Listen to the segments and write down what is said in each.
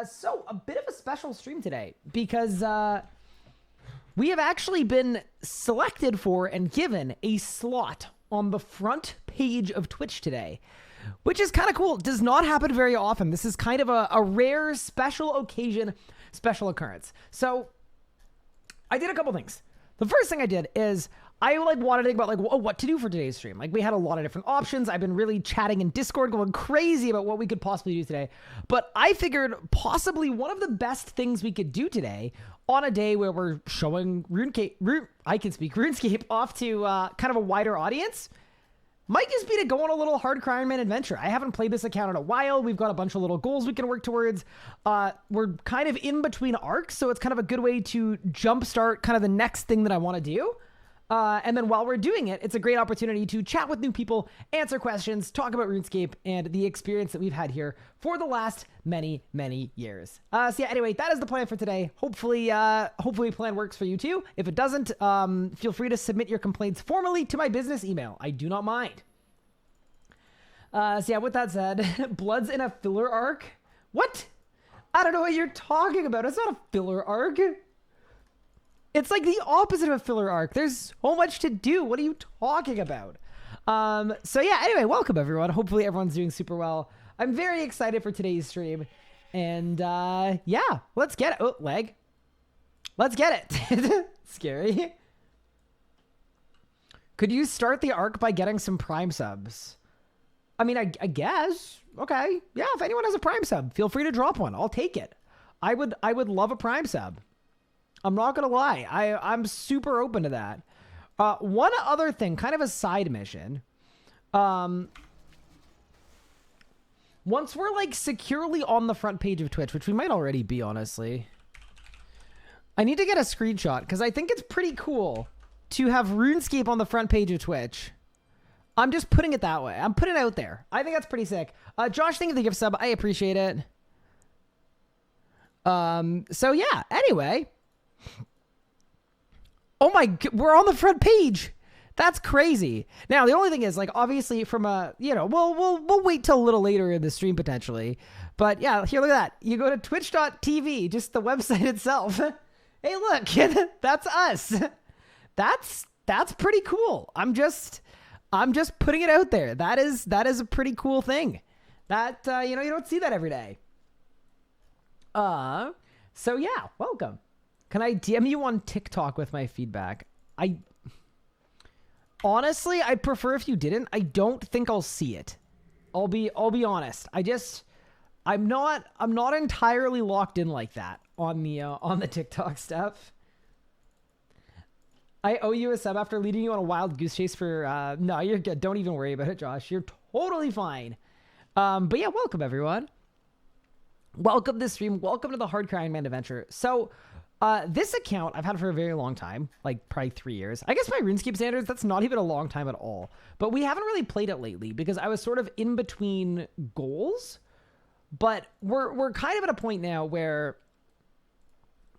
So a bit of a special stream today because we have actually been selected for and given a slot on the front page of Twitch today, which is kind of cool. It does not happen very often. This is kind of a rare special occasion, special occurrence. So I did a couple things. The first thing I did is I wanted to think about what to do for today's stream. We had a lot of different options. I've been really chatting in Discord, going crazy about what we could possibly do today. But I figured possibly one of the best things we could do today on a day where we're showing RuneScape off to kind of a wider audience might just be to go on a little hardcore Ironman adventure. I haven't played this account in a while. We've got a bunch of little goals we can work towards. We're kind of in between arcs, so it's kind of a good way to jumpstart kind of the next thing that I want to do. And then while we're doing it, it's a great opportunity to chat with new people, answer questions, talk about RuneScape and the experience that we've had here for the last many, many years. So yeah, anyway, that is the plan for today. Hopefully plan works for you too. If it doesn't, feel free to submit your complaints formally to my business email. I do not mind. So yeah, with that said, Blood's in a filler arc. What? I don't know what you're talking about. It's not a filler arc. It's like the opposite of a filler arc. There's so much to do. What are you talking about? So yeah, anyway, welcome everyone. Hopefully everyone's doing super well. I'm very excited for today's stream. And yeah, let's get it. Oh, leg. Let's get it. Scary. Could you start the arc by getting some Prime subs? I mean, I guess. Okay. Yeah, if anyone has a Prime sub, feel free to drop one. I'll take it. I would love a Prime sub. I'm not going to lie. I'm super open to that. One other thing, kind of a side mission. Once we're securely on the front page of Twitch, which we might already be, honestly, I need to get a screenshot because I think it's pretty cool to have RuneScape on the front page of Twitch. I'm just putting it that way. I'm putting it out there. I think that's pretty sick. Josh, thank you for the gift sub. I appreciate it. So yeah, anyway. Oh my, we're on the front page. That's crazy. Now, the only thing is, obviously from a, we'll wait till a little later in the stream potentially. But yeah, here, look at that. You go to twitch.tv, just the website itself. Hey, look, that's us. That's pretty cool. I'm just putting it out there. That is a pretty cool thing. That, you don't see that every day. So yeah, welcome. Can I DM you on TikTok with my feedback? Honestly, I'd prefer if you didn't. I don't think I'll see it. I'll be honest. I'm not entirely locked in like that on the TikTok stuff. I owe you a sub after leading you on a wild goose chase for no, you're good. Don't even worry about it, Josh. You're totally fine. But yeah, welcome everyone. Welcome to the stream. Welcome to the Hardcore Ironman adventure. So this account I've had for a very long time, probably 3 years. I guess by RuneScape standards, that's not even a long time at all. But we haven't really played it lately because I was sort of in between goals. But we're kind of at a point now where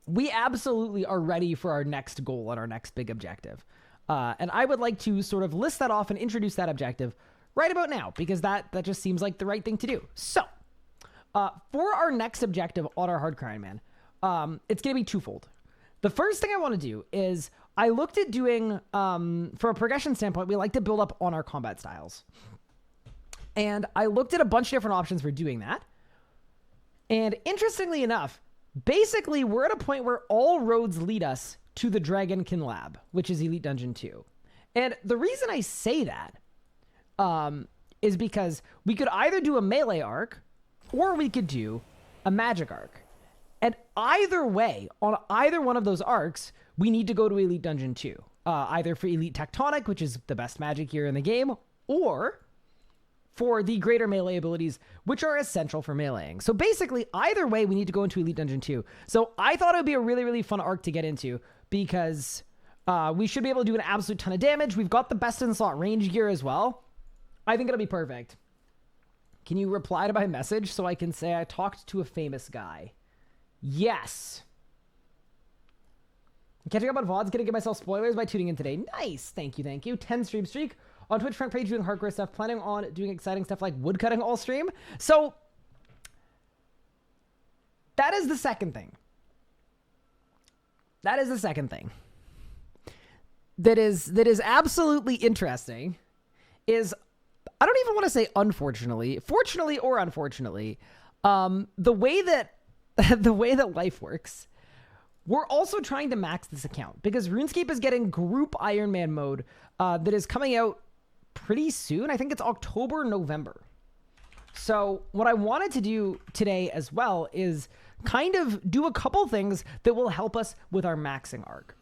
we absolutely are ready for our next goal and our next big objective. And I would like to sort of list that off and introduce that objective right about now because that just seems like the right thing to do. So for our next objective on our Hardcore Ironman, it's going to be twofold. The first thing I want to do is I looked at doing, from a progression standpoint, we like to build up on our combat styles. And I looked at a bunch of different options for doing that. And interestingly enough, basically we're at a point where all roads lead us to the Dragonkin Lab, which is Elite Dungeon 2. And the reason I say that is because we could either do a melee arc or we could do a magic arc. And either way, on either one of those arcs, we need to go to Elite Dungeon 2. Either for Elite Tectonic, which is the best magic here in the game, or for the greater melee abilities, which are essential for meleeing. So basically, either way, we need to go into Elite Dungeon 2. So I thought it would be a really, really fun arc to get into because we should be able to do an absolute ton of damage. We've got the best in slot range gear as well. I think it'll be perfect. Can you reply to my message so I can say I talked to a famous guy? Yes. Catching up on VODs, gonna give myself spoilers by tuning in today. Nice. Thank you. 10 stream streak. On Twitch front page doing hardcore stuff. Planning on doing exciting stuff like woodcutting all stream. So is the second thing. That is the second thing. That is absolutely interesting. Is, I don't even want to say unfortunately, fortunately or unfortunately, the way that life works. We're also trying to max this account because RuneScape is getting group Ironman mode that is coming out pretty soon. I think it's October, November. So what I wanted to do today as well is kind of do a couple things that will help us with our maxing arc.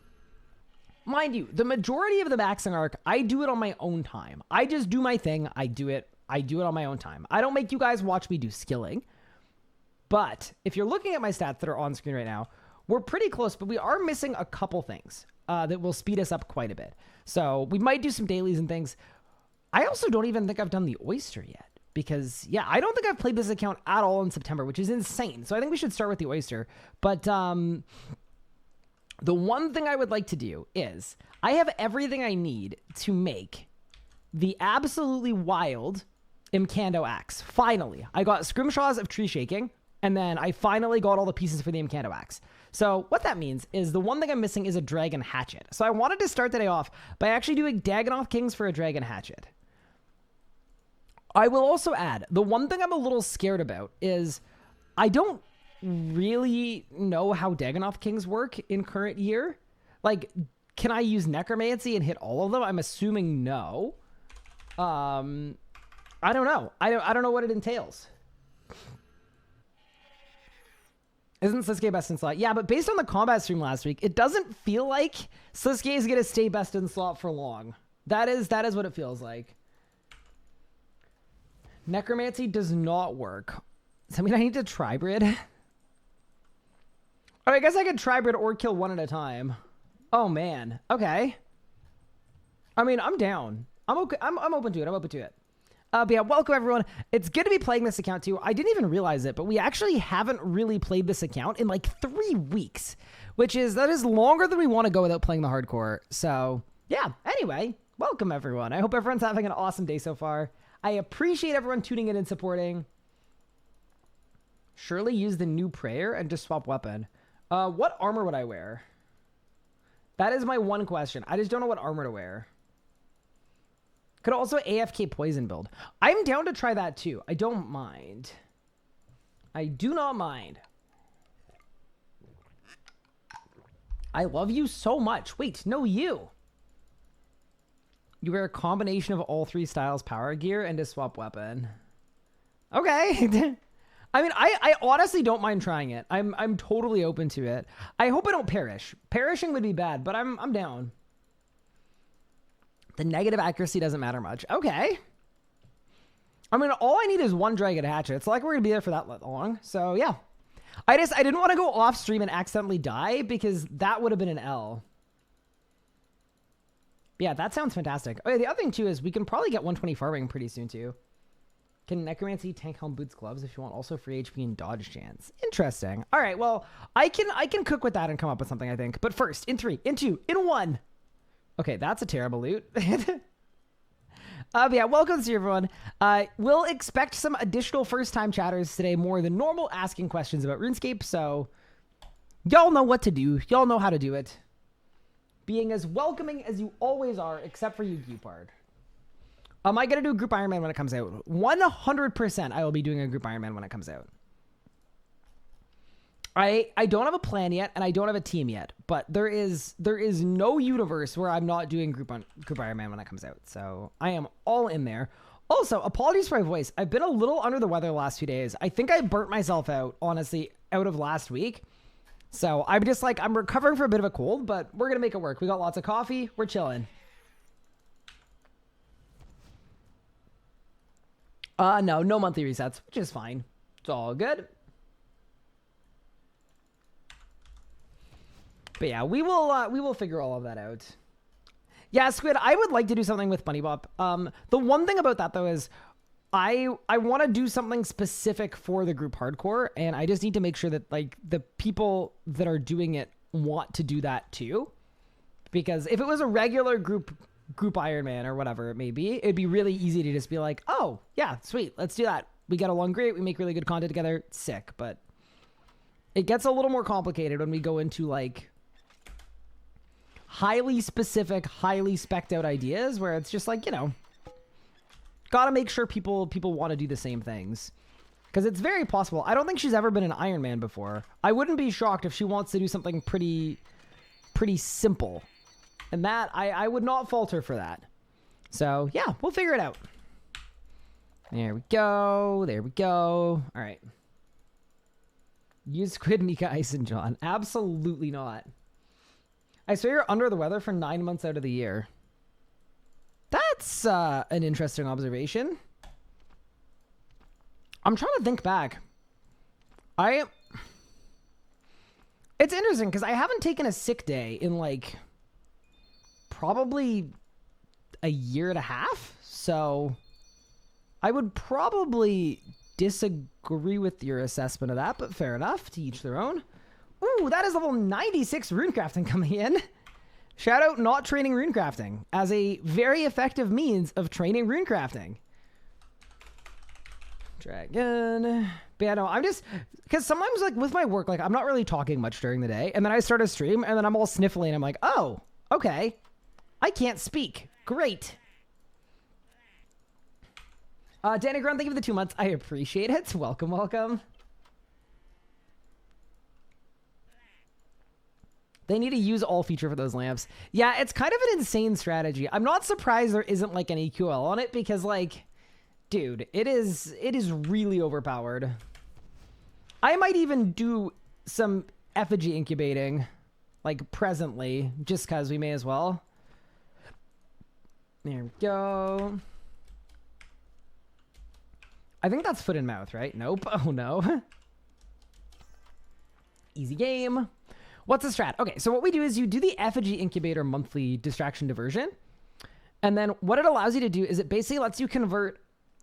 Mind you, the majority of the maxing arc, I do it on my own time. I just do my thing. I do it on my own time. I don't make you guys watch me do skilling. But if you're looking at my stats that are on screen right now, we're pretty close, but we are missing a couple things that will speed us up quite a bit. So we might do some dailies and things. I also don't even think I've done the Oyster yet because, yeah, I don't think I've played this account at all in September, which is insane. So I think we should start with the Oyster. But the one thing I would like to do is I have everything I need to make the absolutely wild Imcando axe. Finally, I got scrimshaws of tree shaking, and then I finally got all the pieces for the Imcando axe. So what that means is the one thing I'm missing is a dragon hatchet. So I wanted to start the day off by actually doing Dagonoth Kings for a dragon hatchet. I will also add, the one thing I'm a little scared about is I don't really know how Dagonoth Kings work in current year. Like, can I use Necromancy and hit all of them? I'm assuming no. I don't know. I don't know what it entails. Isn't Sasuke best in slot? Yeah, but based on the combat stream last week, it doesn't feel like Sasuke is going to stay best in slot for long. That is what it feels like. Necromancy does not work. Does that mean I need to tribrid? Oh, I guess I could tribrid or kill one at a time. Oh, man. Okay. I mean, I'm down. I'm okay. I'm open to it. I'm open to it. But yeah, welcome everyone. It's good to be playing this account too. I didn't even realize it, but we actually haven't really played this account in like 3 weeks, that is longer than we want to go without playing the hardcore. So yeah, anyway, welcome everyone. I hope everyone's having an awesome day so far. I appreciate everyone tuning in and supporting. Surely use the new prayer and just swap weapon. What armor would I wear? That is my one question. I just don't know what armor to wear. Could also AFK poison build. I'm down to try that too. I don't mind. I do not mind. I love you so much. Wait, no, you. You wear a combination of all 3 styles power gear and a swap weapon. Okay. I mean, I honestly don't mind trying it. I'm totally open to it. I hope I don't perish. Perishing would be bad, but I'm down. The negative accuracy doesn't matter much. Okay. I mean, all I need is 1 dragon hatchet. It's not like we're going to be there for that long. So, yeah. I didn't want to go off stream and accidentally die because that would have been an L. Yeah, that sounds fantastic. Oh, yeah, the other thing, too, is we can probably get 120 farming pretty soon, too. Can Necromancy, Tank Helm, Boots, Gloves if you want. Also free HP and dodge chance. Interesting. All right, well, I can cook with that and come up with something, I think. But first, in 3, in 2, in 1. Okay, that's a terrible loot. Yeah, welcome to everyone. We'll expect some additional first-time chatters today, more than normal, asking questions about RuneScape, so y'all know what to do. Y'all know how to do it. Being as welcoming as you always are, except for you, Gupard. Am I going to do a group Ironman when it comes out? 100% I will be doing a group Ironman when it comes out. I don't have a plan yet, and I don't have a team yet, but there is no universe where I'm not doing group Ironman when it comes out. So I am all in there. Also, apologies for my voice. I've been a little under the weather the last few days. I think I burnt myself out, honestly, out of last week. So I'm just like, I'm recovering from a bit of a cold, but we're going to make it work. We got lots of coffee. We're chilling. No monthly resets, which is fine. It's all good. But yeah, we will figure all of that out. Yeah, Squid, I would like to do something with Bunny Bop. The one thing about that though is I want to do something specific for the group hardcore, and I just need to make sure that like the people that are doing it want to do that too. Because if it was a regular group Ironman or whatever it may be, it'd be really easy to just be like, oh yeah, sweet, let's do that. We get along great, we make really good content together, sick. But It gets a little more complicated when we go into like highly specific, highly spec'd out ideas where it's just like, you know, gotta make sure people want to do the same things. Because it's very possible. I don't think she's ever been an Ironman before. I wouldn't be shocked if she wants to do something pretty simple. And that, I would not falter for that. So, yeah, we'll figure it out. There we go. There we go. All right. Use Squid, Nika, Ice, and John. Absolutely not. I swear you're under the weather for 9 months out of the year. That's an interesting observation. I'm trying to think back. It's interesting because I haven't taken a sick day in like probably a year and a half. So I would probably disagree with your assessment of that, but fair enough. To each their own. Ooh, that is level 96 runecrafting coming in. Shout out not training runecrafting as a very effective means of training runecrafting. Dragon. But yeah, no, I'm just, because sometimes like with my work, like I'm not really talking much during the day, and then I start a stream and then I'm all sniffly and I'm like, oh, okay. I can't speak. Great. Danny Grunt, thank you for the 2 months. I appreciate it. Welcome, welcome. They need to use all feature for those lamps. Yeah, it's kind of an insane strategy. I'm not surprised there isn't like an EQL on it because like, dude, it is really overpowered. I might even do some effigy incubating like presently just because we may as well. There we go. I think that's foot and mouth, right? Nope. Oh no. Easy game. What's the strat? Okay, so what we do is you do the effigy incubator monthly distraction diversion. And then what it allows you to do is it basically lets you convert,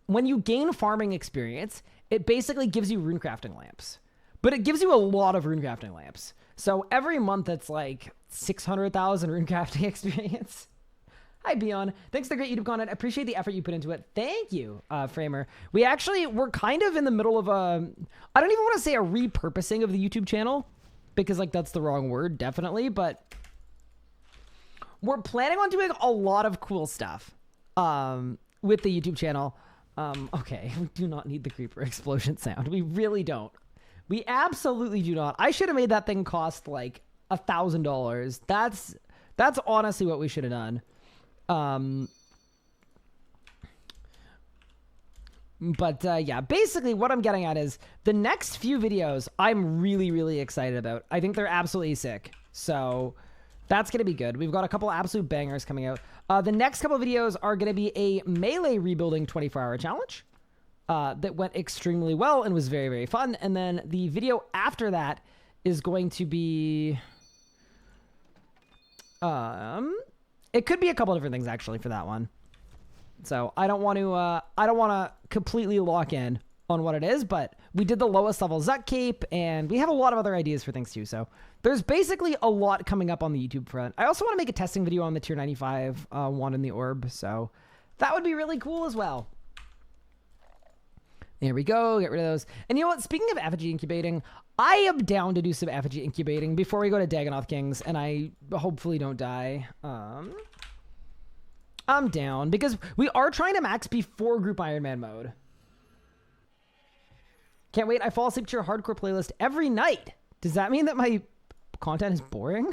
when you gain farming experience, it basically gives you runecrafting lamps. But it gives you a lot of runecrafting lamps. So every month it's like 600,000 runecrafting experience. Hi, Beyond. Thanks for the great YouTube content. Appreciate the effort you put into it. Thank you, Framer. We're kind of in the middle of a, I don't even want to say a repurposing of the YouTube channel, because like that's the wrong word, definitely, but we're planning on doing a lot of cool stuff with the YouTube channel. Okay, we do not need the creeper explosion sound. We really don't. We absolutely do not. I should have made that thing cost like $1,000. That's honestly what we should have done. Yeah, basically what I'm getting at is the next few videos I'm really, really excited about. I think they're absolutely sick. So that's going to be good. We've got a couple absolute bangers coming out. The next couple videos are going to be a melee rebuilding 24-hour challenge that went extremely well and was very, very fun. And then the video after that is going to be... it could be a couple different things actually for that one. So I don't want to completely lock in on what it is, but we did the lowest level Zuck Cape and we have a lot of other ideas for things too. So there's basically a lot coming up on the YouTube front. I also want to make a testing video on the tier 95 one in the orb. So that would be really cool as well. There we go. Get rid of those. And you know what? Speaking of effigy incubating, I am down to do some effigy incubating before we go to Dagonoth Kings and I hopefully don't die. I'm down because we are trying to max before group Ironman mode. Can't wait. I fall asleep to your hardcore playlist every night. Does that mean that my content is boring?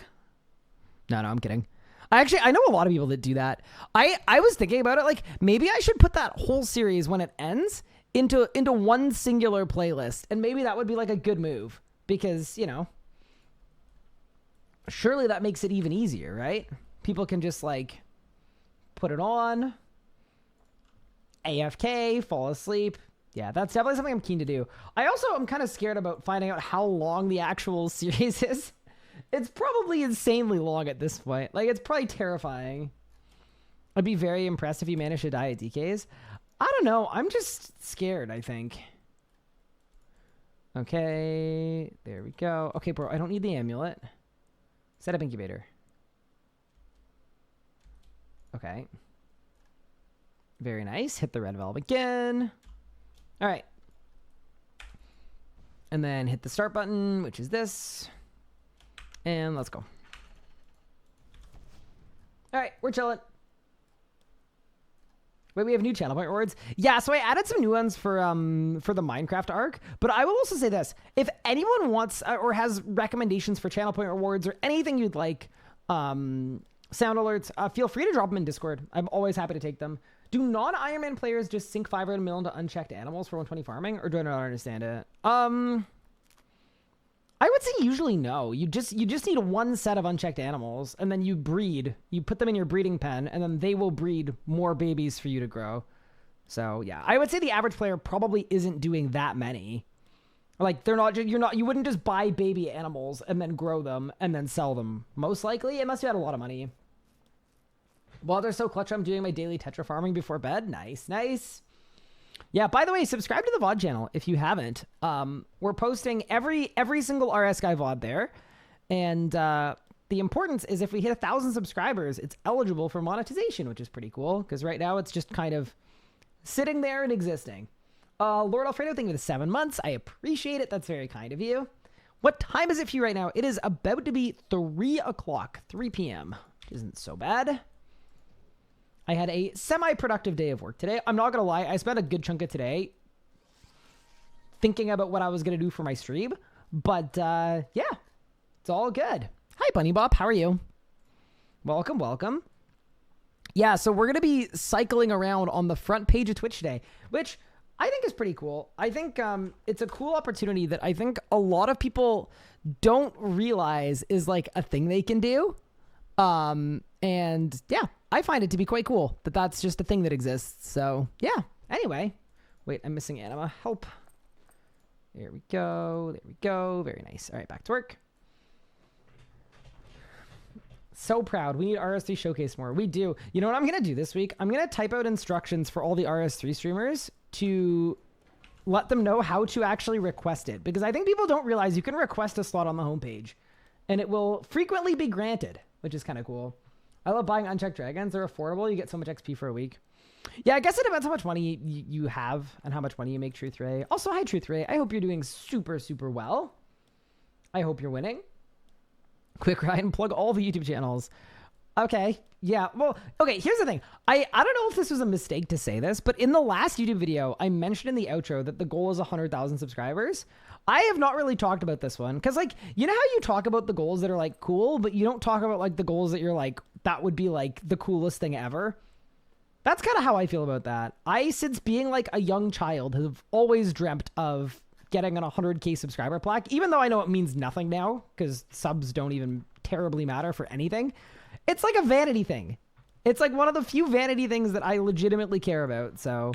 No, I'm kidding. I know a lot of people that do that. I was thinking about it. Like maybe I should put that whole series when it ends into one singular playlist. And maybe that would be like a good move because, you know, surely that makes it even easier, right? People can just like put it on, AFK, fall asleep. Yeah, that's definitely something I'm keen to do. I also am kind of scared about finding out how long the actual series is. It's probably insanely long at this point. Like, it's probably terrifying. I'd be very impressed if you managed to die at DKs. I don't know. I'm just scared, I think. Okay, there we go. Okay, bro, I don't need the amulet. Set up incubator. Okay. Very nice. Hit the red valve again. All right. And then hit the start button, which is this. And let's go. All right, we're chilling. Wait, we have new channel point rewards. Yeah, so I added some new ones for the Minecraft arc. But I will also say this: if anyone wants or has recommendations for channel point rewards or anything you'd like, sound alerts, feel free to drop them in Discord. I'm always happy to take them. Do non-Ironman players just sink 5 out of $1 million to unchecked animals for 120 farming, or do I not understand it? I would say usually no. You just need one set of unchecked animals, and then you breed. You put them in your breeding pen, and then they will breed more babies for you to grow. So yeah, I would say the average player probably isn't doing that many. Like they're not. You wouldn't just buy baby animals and then grow them and then sell them. Most likely, unless you had a lot of money. While they're so clutch, I'm doing my daily tetra farming before bed. Nice, nice. Yeah, by the way, subscribe to the VOD channel if you haven't. We're posting every single RS Guy VOD there. And the importance is if we hit 1,000 subscribers, it's eligible for monetization, which is pretty cool. Because right now it's just kind of sitting there and existing. Lord Alfredo, thank you for the 7 months. I appreciate it. That's very kind of you. What time is it for you right now? It is about to be 3 o'clock, 3 p.m. Which isn't so bad. I had a semi-productive day of work today. I'm not going to lie. I spent a good chunk of today thinking about what I was going to do for my stream. But, yeah, it's all good. Hi, Bunny Bop. How are you? Welcome, welcome. Yeah, so we're going to be cycling around on the front page of Twitch today, which I think is pretty cool. I think it's a cool opportunity that I think a lot of people don't realize is like a thing they can do. And yeah, I find it to be quite cool that that's just a thing that exists. So yeah, anyway, wait, I'm missing anima. Help. There we go. There we go. Very nice. All right, back to work. So proud. We need RS3 showcase more. We do. You know what I'm going to do this week? I'm going to type out instructions for all the RS3 streamers to let them know how to actually request it. Because I think people don't realize you can request a slot on the homepage and it will frequently be granted, which is kind of cool. I love buying unchecked dragons. They're affordable. You get so much XP for a week. Yeah, I guess it depends how much money you have and how much money you make, Truth Ray. Also, hi, Truth Ray. I hope you're doing super, super well. I hope you're winning. Quick, Ryan, plug all the YouTube channels. Okay. Yeah. Well, okay. Here's the thing. I don't know if this was a mistake to say this, but in the last YouTube video, I mentioned in the outro that the goal is 100,000 subscribers. I have not really talked about this one because, like, you know how you talk about the goals that are like cool, but you don't talk about like the goals that you're like, that would be like the coolest thing ever. That's kind of how I feel about that. I, since being like a young child, have always dreamt of getting an 100K subscriber plaque, even though I know it means nothing now because subs don't even terribly matter for anything. It's like a vanity thing. It's like one of the few vanity things that I legitimately care about. So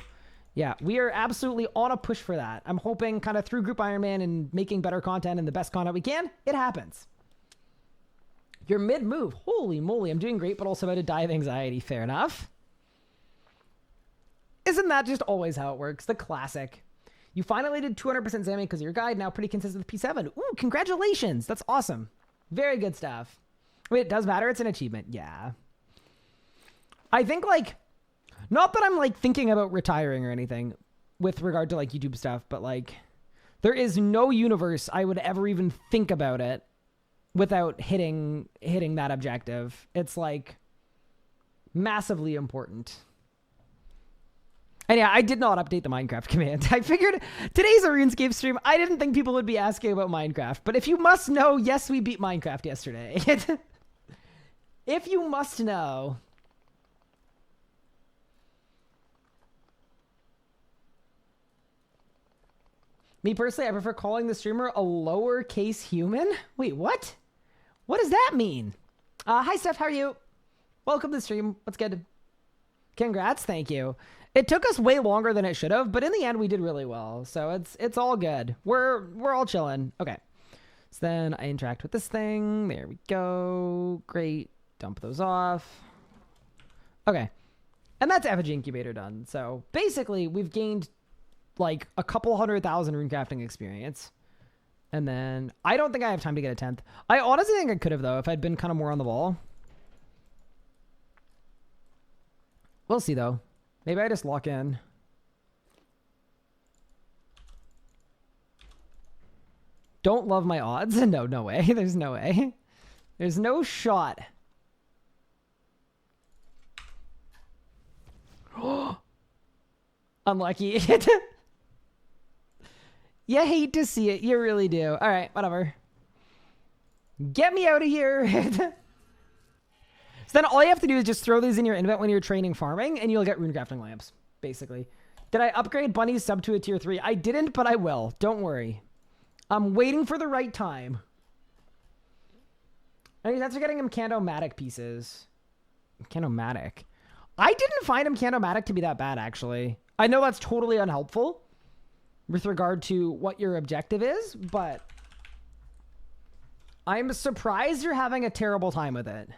yeah, we are absolutely on a push for that. I'm hoping kind of through Group Ironman and making better content and the best content we can, it happens. You're mid-move. Holy moly, I'm doing great, but also about to die of anxiety. Fair enough. Isn't that just always how it works? The classic. You finally did 200% Zammy because of your guide. Now pretty consistent with P7. Ooh, congratulations. That's awesome. Very good stuff. Wait, it does matter. It's an achievement. Yeah. I think, like, not that I'm, like, thinking about retiring or anything with regard to, like, YouTube stuff, but, like, there is no universe I would ever even think about it without hitting that objective. It's, like, massively important. And yeah, I did not update the Minecraft command. I figured today's a RuneScape stream. I didn't think people would be asking about Minecraft. But if you must know, yes, we beat Minecraft yesterday. If you must know. Me personally, I prefer calling the streamer a lowercase human. Wait, what? What does that mean? Hi, Steph. How are you? Welcome to the stream. What's good? Congrats. Thank you. It took us way longer than it should have, but in the end, we did really well. So it's all good. We're all chilling. Okay. So then I interact with this thing. There we go. Great. Dump those off. Okay. And that's effigy incubator done. So basically, we've gained like a couple 100,000 runecrafting experience. And then I don't think I have time to get a 10th. I honestly think I could have, though, if I'd been kind of more on the ball. We'll see, though. Maybe I just lock in. Don't love my odds. No, no way. There's no way. There's no shot. Unlucky. You hate to see it. You really do. All right, whatever. Get me out of here. So then all you have to do is just throw these in your invent when you're training farming, and you'll get rune crafting lamps, basically. Did I upgrade Bunny's sub to a tier 3? I didn't, but I will. Don't worry. I'm waiting for the right time. I mean, that's for getting him Candomatic pieces. Candomatic. I didn't find him Candomatic to be that bad, actually. I know that's totally unhelpful with regard to what your objective is, but I'm surprised you're having a terrible time with it.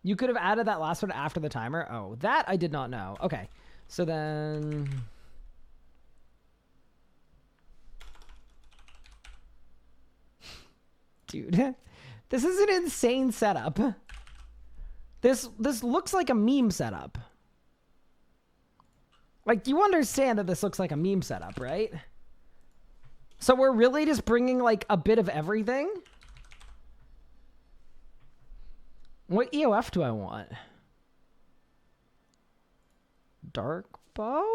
You could have added that last one after the timer. Oh, that I did not know. Okay, so then... Dude, this is an insane setup. This looks like a meme setup. Like, you understand that this looks like a meme setup, right? So we're really just bringing, like, a bit of everything? What EOF do I want? Dark bow?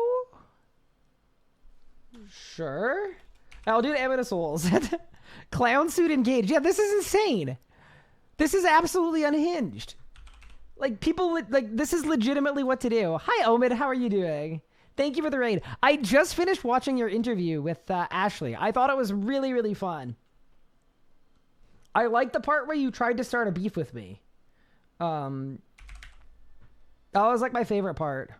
Sure. I'll do Amulet of Souls. Clown suit engaged. Yeah, this is insane. This is absolutely unhinged. Like, people, like, this is legitimately what to do. Hi, Omid. How are you doing? Thank you for the raid. I just finished watching your interview with Ashley. I thought it was really, really fun. I like the part where you tried to start a beef with me. That was, like, my favorite part.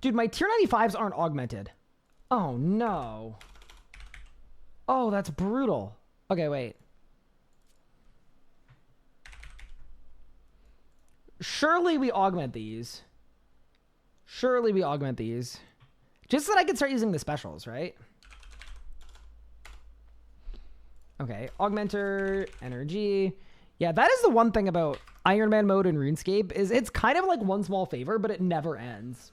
Dude, my tier 95s aren't augmented. Oh, no. Oh, that's brutal. Okay, wait. Surely we augment these. Surely we augment these. Just so that I can start using the specials, right? Okay, augmenter, energy. Yeah, that is the one thing about Ironman mode in RuneScape, is it's kind of like one small favor, but it never ends.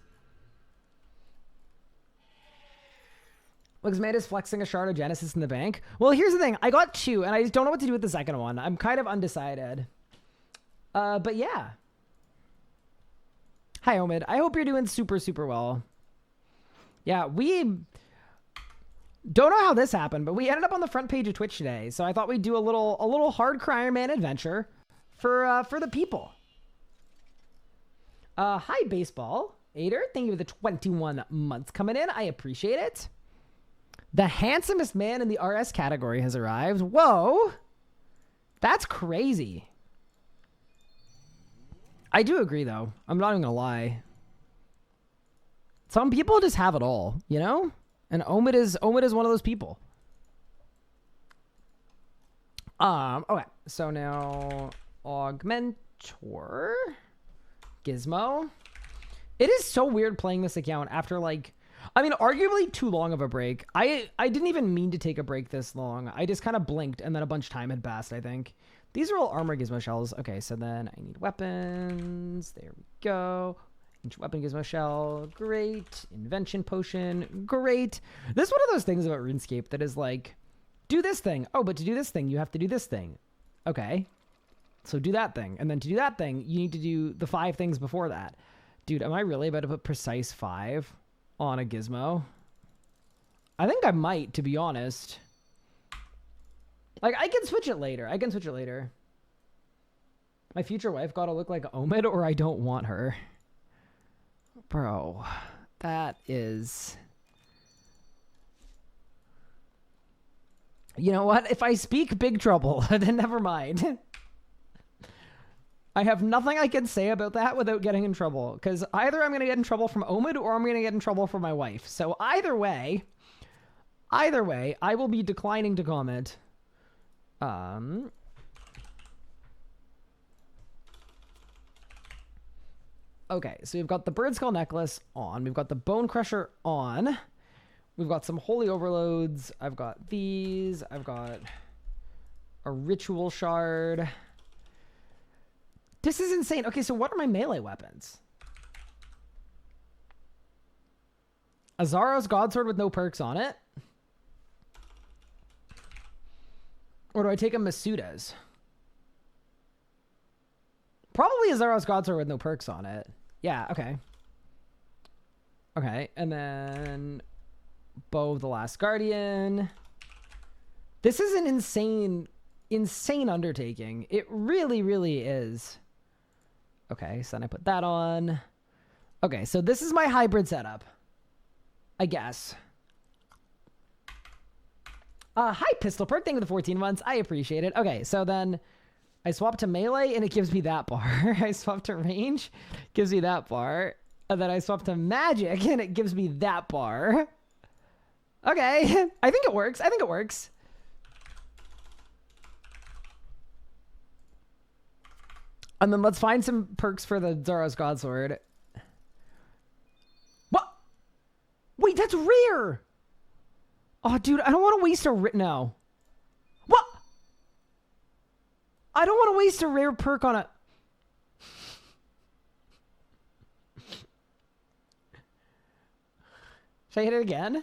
Looks mad is flexing a shard of Genesis in the bank. Well, here's the thing. I got 2, and I just don't know what to do with the second one. I'm kind of undecided. But yeah. Hi, Omid. I hope you're doing super, super well. Yeah, we don't know how this happened, but we ended up on the front page of Twitch today. So I thought we'd do a little hardcore Iron Man adventure for the people. Hi, Baseball. Ader, thank you for the 21 months coming in. I appreciate it. The handsomest man in the RS category has arrived. Whoa. That's crazy. I do agree, though. I'm not even gonna lie. Some people just have it all, you know? And Omid is one of those people. Okay. So now Augmentor. Gizmo. It is so weird playing this account after, like, I mean, arguably too long of a break. I didn't even mean to take a break this long. I just kind of blinked and then a bunch of time had passed, I think. These are all armor gizmo shells. Okay, so then I need weapons. There we go. Ancient weapon gizmo shell. Great. Invention potion. Great. This is one of those things about RuneScape that is like, do this thing. Oh, but to do this thing, you have to do this thing. Okay. So do that thing. And then to do that thing, you need to do the 5 things before that. Dude, am I really about to put precise 5 on a gizmo? I think I might, to be honest. Like, I can switch it later. I can switch it later. My future wife gotta look like Omid or I don't want her. Bro, that is... You know what? If I speak big trouble, then never mind. I have nothing I can say about that without getting in trouble. Because either I'm going to get in trouble from Omid or I'm going to get in trouble from my wife. So either way, I will be declining to comment. Okay, so we've got the bird skull necklace on. We've got the bone crusher on. We've got some holy overloads. I've got these. I've got A ritual shard. This is insane. Okay, so what are my melee weapons? A Zaros Godsword with no perks on it? Or do I take a Masuda's? Probably a Zaros Godsword with no perks on it. Yeah, okay. Okay, and then Bow of the Last Guardian. This is an insane undertaking. It really, really is. Okay, so then I put that on. Okay, so this is my hybrid setup, I guess. Hi, Pistol Perk. Thank you for the 14 months. I appreciate it. Okay, so then I swap to melee, and it gives me that bar. I swap to range, gives me that bar. And then I swap to magic, and it gives me that bar. Okay, I think it works. I think it works. And then let's find some perks for the Zaros Godsword. What? Wait, that's rare! Oh, dude, I don't want to waste a... No. What? I don't want to waste a rare perk on a... Should I hit it again?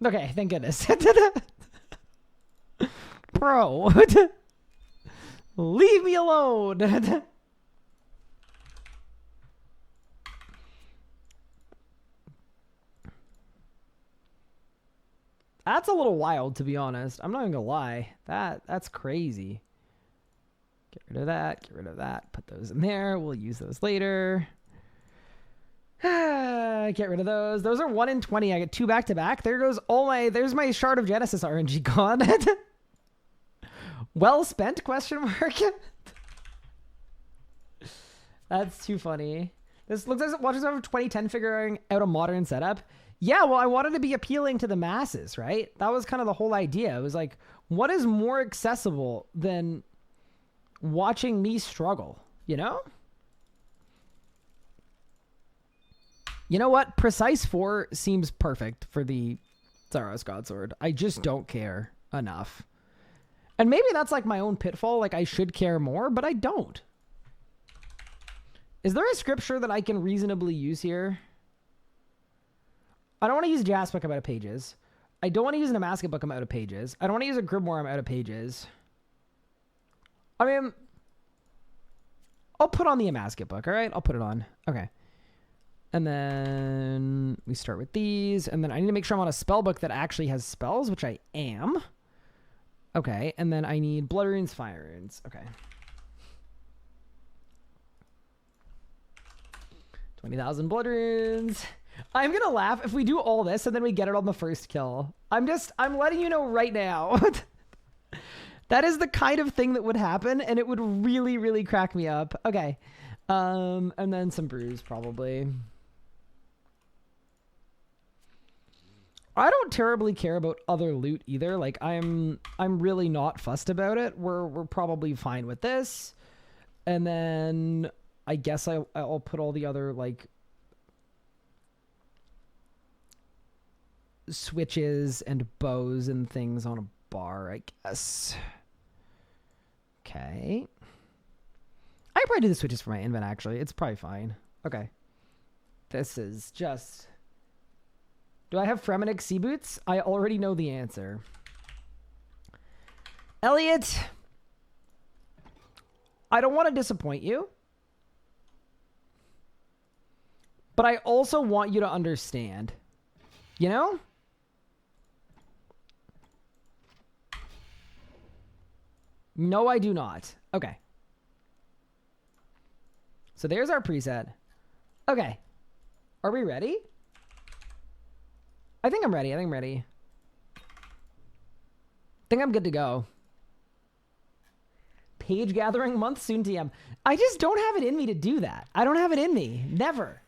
Okay, thank goodness. Bro. Leave me alone. That's a little wild, to be honest. I'm not even gonna lie. That's crazy. Get rid of that. Get rid of that. Put those in there. We'll use those later. Get rid of those. Those are 1 in 20. I get 2 back to back. There goes all my... There's my Shard of Genesis RNG gone. Well spent? Question mark. That's too funny. This looks like it watches over 2010 figuring out a modern setup. Yeah, well, I wanted to be appealing to the masses, right? That was kind of the whole idea. It was like, what is more accessible than watching me struggle, you know? You know what? Precise 4 seems perfect for the Zaros Godsword. I just don't care enough. And maybe that's like my own pitfall. Like I should care more, but I don't. Is there a scripture that I can reasonably use here? I don't want to use a Jasper book. I'm out of pages. I don't want to use an Damascus book. I'm out of pages. I don't want to use a Grimoire. I'm out of pages. I mean, I'll put on the Damascus book. All right, I'll put it on. Okay. And then we start with these. And then I need to make sure I'm on a spell book that actually has spells, which I am. Okay. And then I need Blood Runes, Fire Runes. Okay. 20,000 Blood Runes. I'm going to laugh if we do all this and then we get it on the first kill. I'm letting you know right now. That is the kind of thing that would happen, and it would really, really crack me up. Okay. And then some brews, probably. I don't terribly care about other loot either. Like I'm really not fussed about it. We're probably fine with this. And then I guess I'll put all the other like switches and bows and things on a bar, I guess. Okay. I probably do the switches for my invent, actually. It's probably fine. Okay. This is just... Do I have Fremenic sea boots? I already know the answer. Elliot, I don't want to disappoint you, but I also want you to understand. You know? No, I do not. Okay. So there's our preset. Okay. Are we ready? I think I'm ready. I think I'm good to go. Page gathering month soon TM. I just don't have it in me to do that. I don't have it in me. Never.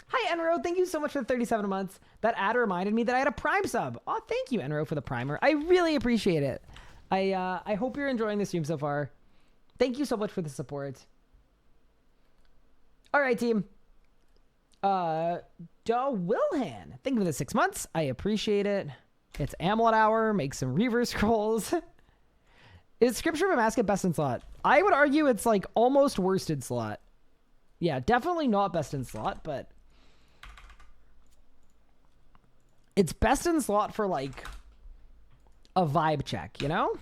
Hi, Enro. Thank you so much for the 37 months. That ad reminded me that I had a Prime sub. Oh, thank you, Enro, for the primer. I really appreciate it. I hope you're enjoying the stream so far. Thank you so much for the support. All right, team. Da Wilhan. Thank you for the 6 months. I appreciate it. It's Amulet Hour. Make some Reaver Scrolls. Is Scripture of Damascus best in slot? I would argue it's like almost worst in slot. Yeah, definitely not best in slot, but it's best in slot for like a vibe check, you know?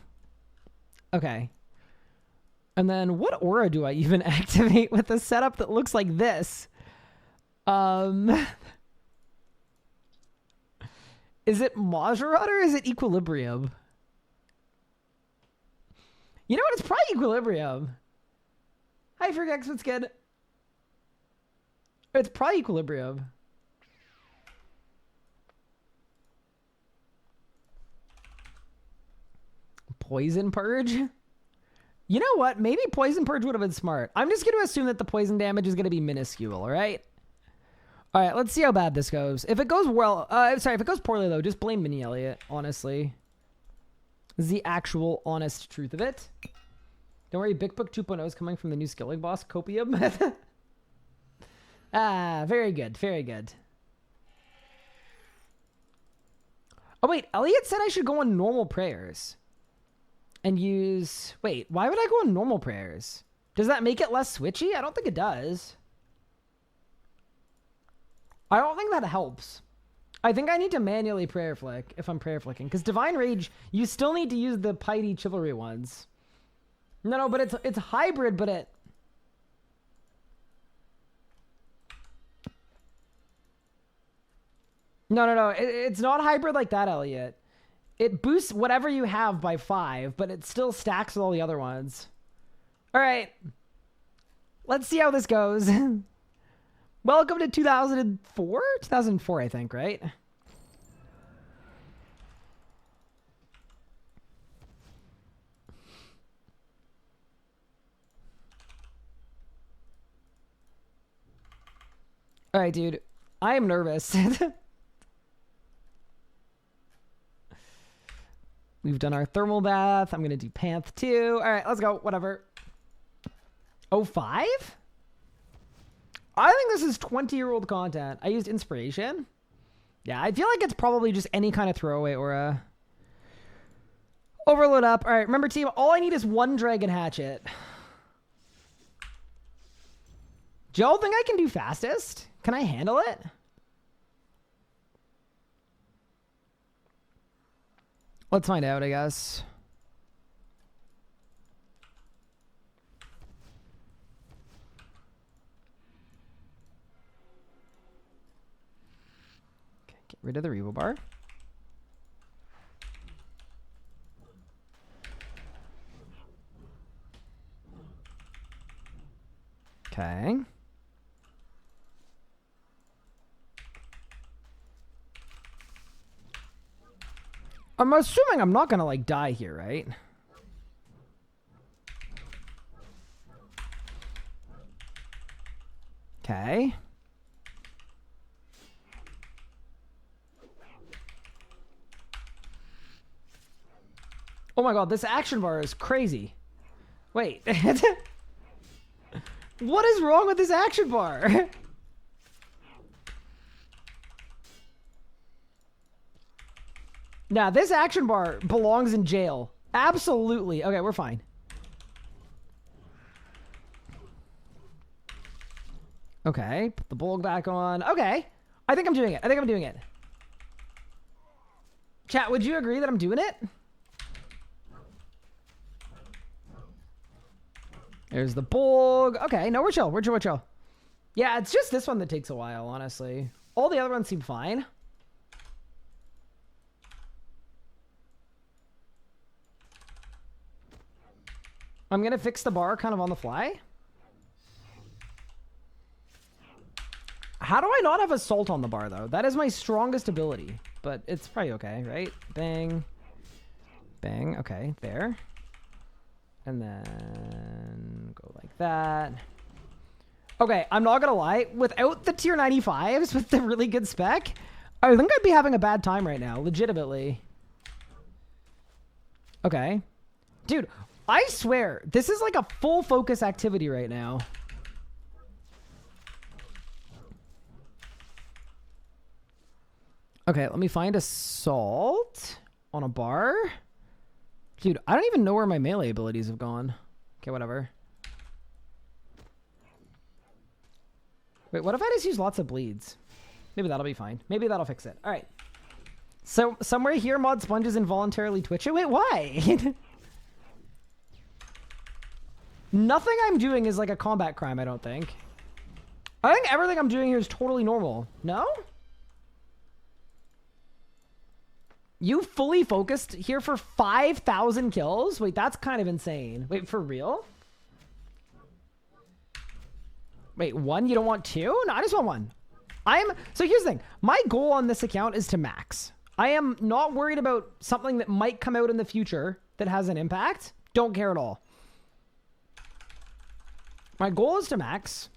Okay. And then what aura do I even activate with a setup that looks like this? Is it Majorat or is it Equilibrium? You know what? It's probably Equilibrium. Hi, Fergex, what's good? It's probably Equilibrium. Poison Purge? You know what? Maybe Poison Purge would have been smart. I'm just going to assume that the poison damage is going to be minuscule, all right? All right, let's see how bad this goes. If it goes well, sorry, if it goes poorly, though, just blame Mini Elliot, honestly. This is the actual honest truth of it. Don't worry, Big Book 2.0 is coming from the new skilling boss, Copium. Ah, very good, very good. Oh, wait, Elliot said I should go on normal prayers. And use... Wait, why would I go on normal prayers? Does that make it less switchy? I don't think it does. I don't think that helps. I think I need to manually prayer flick if I'm prayer flicking. Because Divine Rage, you still need to use the Piety Chivalry ones. No, but it's hybrid, but it... No. It's not hybrid like that, Elliot. It boosts whatever you have by 5, but it still stacks with all the other ones. All right. Let's see how this goes. Welcome to 2004? 2004, I think, right? All right, dude. I am nervous. We've done our thermal bath. I'm going to do Panth too. All right, let's go. Whatever. 05? I think this is 20-year-old content. I used Inspiration. Yeah, I feel like it's probably just any kind of throwaway aura. Overload up. All right, remember, team, all I need is one Dragon Hatchet. Joe, think I can do fastest? Can I handle it? Let's find out, I guess. Okay, get rid of the Revo bar. Okay. I'm assuming I'm not gonna like die here, right? Okay. Oh my god, this action bar is crazy. Wait. What is wrong with this action bar? Now, this action bar belongs in jail. Absolutely. Okay, we're fine. Okay, put the bulk back on. Okay. I think I'm doing it. Chat, would you agree that I'm doing it? There's the bulk. Okay, no, we're chill. We're chill. Yeah, it's just this one that takes a while, honestly. All the other ones seem fine. I'm going to fix the bar kind of on the fly. How do I not have Assault on the bar, though? That is my strongest ability. But it's probably okay, right? Bang. Bang. Okay, there. And then go like that. Okay, I'm not going to lie. Without the tier 95s, with the really good spec, I think I'd be having a bad time right now. Legitimately. Okay. Dude, I swear, this is like a full focus activity right now. Okay, let me find assault on a bar. Dude, I don't even know where my melee abilities have gone. Okay, whatever. Wait, what if I just use lots of bleeds? Maybe that'll be fine. Maybe that'll fix it. All right. So somewhere here, Mod Sponge is involuntarily twitching. Wait, why? Nothing I'm doing is like a combat crime, I don't think. I think everything I'm doing here is totally normal. No? You fully focused here for 5,000 kills? Wait, that's kind of insane. Wait, for real? Wait, one? You don't want two? No, I just want one. So here's the thing. My goal on this account is to max. I am not worried about something that might come out in the future that has an impact. Don't care at all. My goal is to max.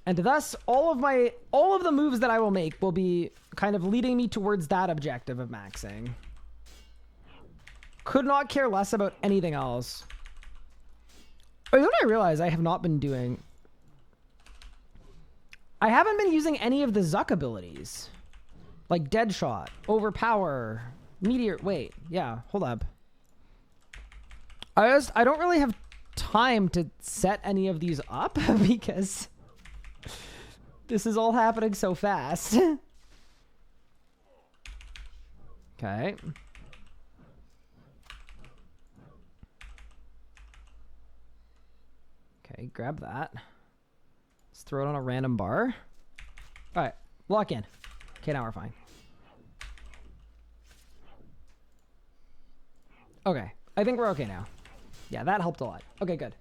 And thus, all of the moves that I will make will be kind of leading me towards that objective of maxing. Could not care less about anything else. Oh, you know what I realize I have not been doing? I haven't been using any of the Zuck abilities. Like Deadshot, Overpower, Meteor. Wait, yeah, hold up. I don't really have time to set any of these up because this is all happening so fast. Okay. Okay, grab that. Let's throw it on a random bar. All right, lock in. Okay, now we're fine. Okay, I think we're okay now. Yeah, that helped a lot. Okay, good.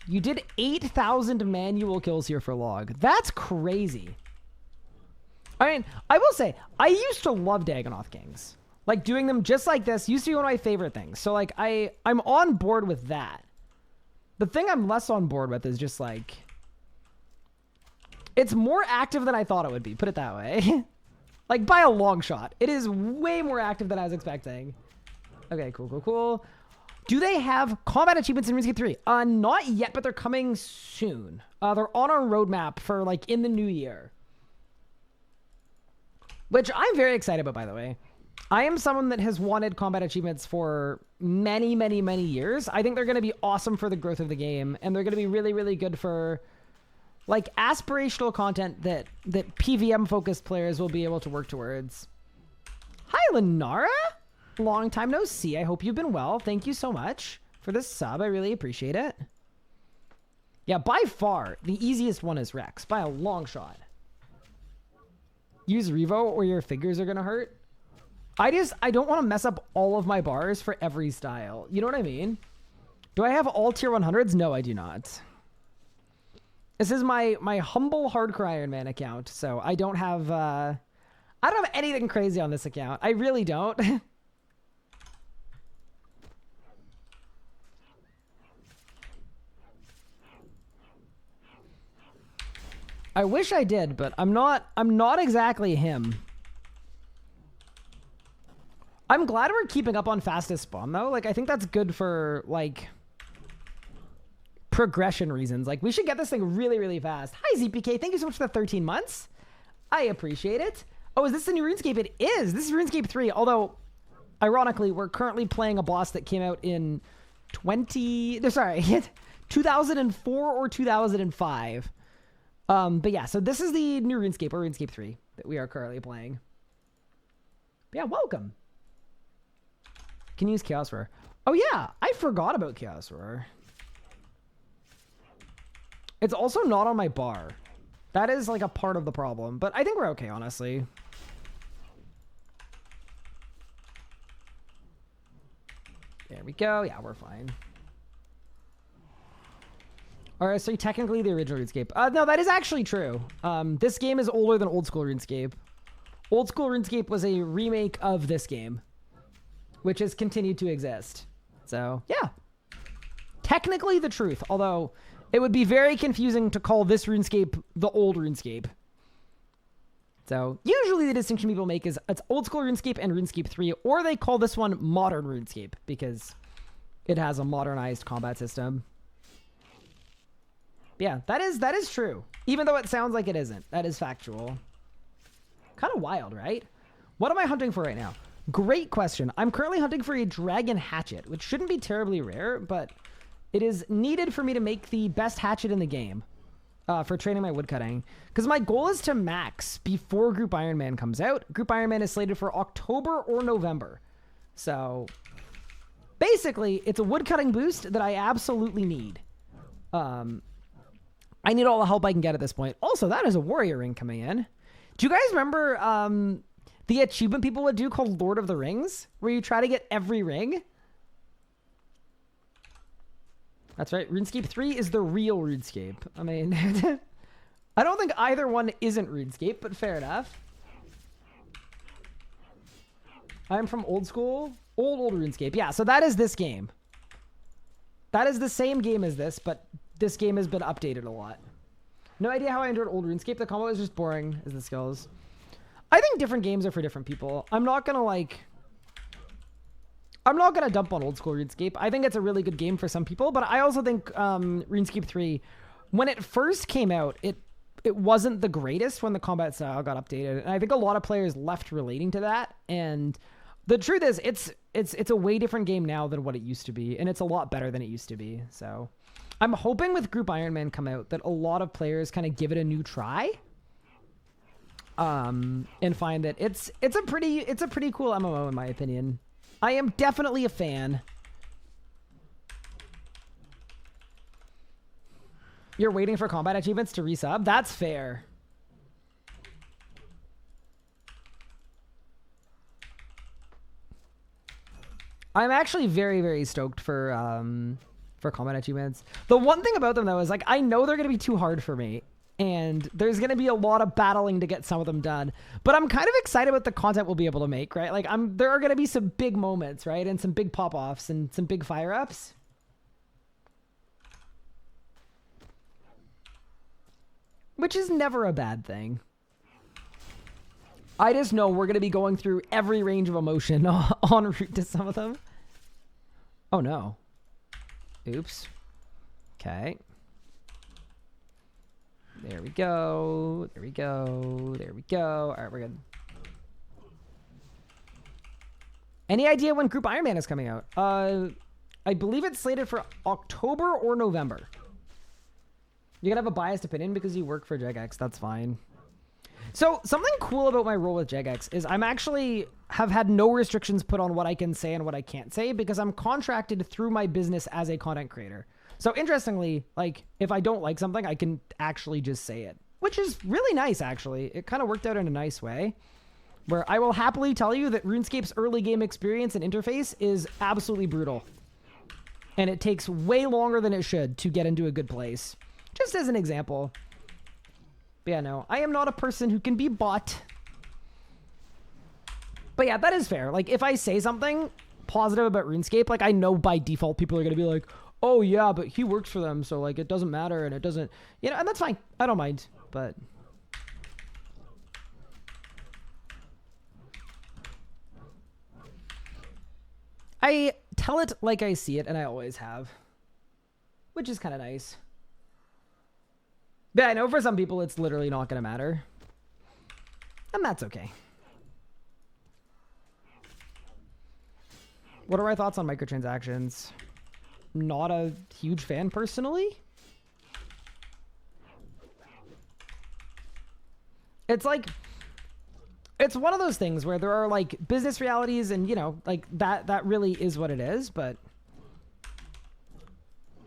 You did 8,000 manual kills here for log. That's crazy. I mean, I will say, I used to love Dagonoth Kings. Like, doing them just like this used to be one of my favorite things. So, like, I'm on board with that. The thing I'm less on board with is just, like... It's more active than I thought it would be, put it that way. Like, by a long shot. It is way more active than I was expecting. Okay, cool, cool, cool. Do they have combat achievements in RuneScape 3? Not yet, but they're coming soon. They're on our roadmap for, like, in the new year. Which I'm very excited about, by the way. I am someone that has wanted combat achievements for many, many, many years. I think they're going to be awesome for the growth of the game. And they're going to be really, really good for, like, aspirational content that PVM-focused players will be able to work towards. Hi, Lenara. Long time no see. I hope you've been well. Thank you so much for this sub. I really appreciate it. Yeah, by far, the easiest one is Rex. By a long shot. Use Revo or your figures are going to hurt. I don't want to mess up all of my bars for every style. You know what I mean? Do I have all tier 100s? No, I do not. This is my humble hardcore Ironman account. So I don't have anything crazy on this account. I really don't. I wish I did, but I'm not exactly him. I'm glad we're keeping up on fastest spawn though. Like, I think that's good for, like, progression reasons. Like, we should get this thing really, really fast. Hi, ZPK. Thank you so much for the 13 months. I appreciate it. Oh, is this the new RuneScape? It is. This is RuneScape 3. Although, ironically, we're currently playing a boss that came out in 2004 or 2005. But yeah, so this is the new RuneScape, or RuneScape 3, that we are currently playing. But yeah, welcome. Can you use Chaos Roar? Oh yeah, I forgot about Chaos Roar. It's also not on my bar. That is like a part of the problem, but I think we're okay, honestly. There we go. Yeah, we're fine. Alright, so technically the original RuneScape. No, that is actually true. This game is older than Old School RuneScape. Old School RuneScape was a remake of this game, which has continued to exist. So, yeah. Technically the truth, although it would be very confusing to call this RuneScape the old RuneScape. So, usually the distinction people make is it's Old School RuneScape and RuneScape 3, or they call this one Modern RuneScape, because it has a modernized combat system. Yeah, that is true. Even though it sounds like it isn't. That is factual. Kind of wild, right? What am I hunting for right now? Great question. I'm currently hunting for a dragon hatchet, which shouldn't be terribly rare, but it is needed for me to make the best hatchet in the game for training my woodcutting. Because my goal is to max before Group Ironman comes out. Group Ironman is slated for October or November. So basically, it's a woodcutting boost that I absolutely need. I need all the help I can get at this point. Also, that is a warrior ring coming in. Do you guys remember the achievement people would do called Lord of the Rings? Where you try to get every ring? That's right. RuneScape 3 is the real RuneScape. I mean, I don't think either one isn't RuneScape, but fair enough. I'm from old school. Old RuneScape. Yeah, so that is this game. That is the same game as this, but this game has been updated a lot. No idea how I enjoyed old RuneScape. The combo is just boring as the skills. I think different games are for different people. I'm not gonna dump on old school RuneScape. I think it's a really good game for some people, but I also think RuneScape 3, when it first came out, it wasn't the greatest when the combat style got updated. And I think a lot of players left relating to that. And the truth is, it's a way different game now than what it used to be, and it's a lot better than it used to be. So I'm hoping with Group Ironman come out that a lot of players kind of give it a new try. And find that it's a pretty cool MMO in my opinion. I am definitely a fan. You're waiting for combat achievements to resub? That's fair. I'm actually very, very stoked for combat achievements. The one thing about them though is like I know they're gonna be too hard for me. And there's going to be a lot of battling to get some of them done. But I'm kind of excited about the content we'll be able to make, right? Like, there are going to be some big moments, right? And some big pop-offs and some big fire-ups. Which is never a bad thing. I just know we're going to be going through every range of emotion en route to some of them. Oh, no. Oops. Okay. There we go. There we go. There we go. All right, we're good. Any idea when Group Ironman is coming out? I believe it's slated for October or November. You can have a biased opinion because you work for JegX. That's fine. So something cool about my role with JegX is I'm actually have had no restrictions put on what I can say and what I can't say because I'm contracted through my business as a content creator. So interestingly, like if I don't like something, I can actually just say it, which is really nice. Actually, it kind of worked out in a nice way where I will happily tell you that RuneScape's early game experience and interface is absolutely brutal. And it takes way longer than it should to get into a good place. Just as an example. But yeah, no, I am not a person who can be bought. But yeah, that is fair. Like if I say something positive about RuneScape, like I know by default people are going to be like, oh yeah, but he works for them, so like it doesn't matter and it doesn't, you know, and that's fine. I don't mind, but I tell it like I see it, and I always have, which is kind of nice. But I know for some people it's literally not going to matter, and that's okay. What are my thoughts on microtransactions? Not a huge fan personally. It's like, it's one of those things where there are like business realities and, you know, like that really is what it is. But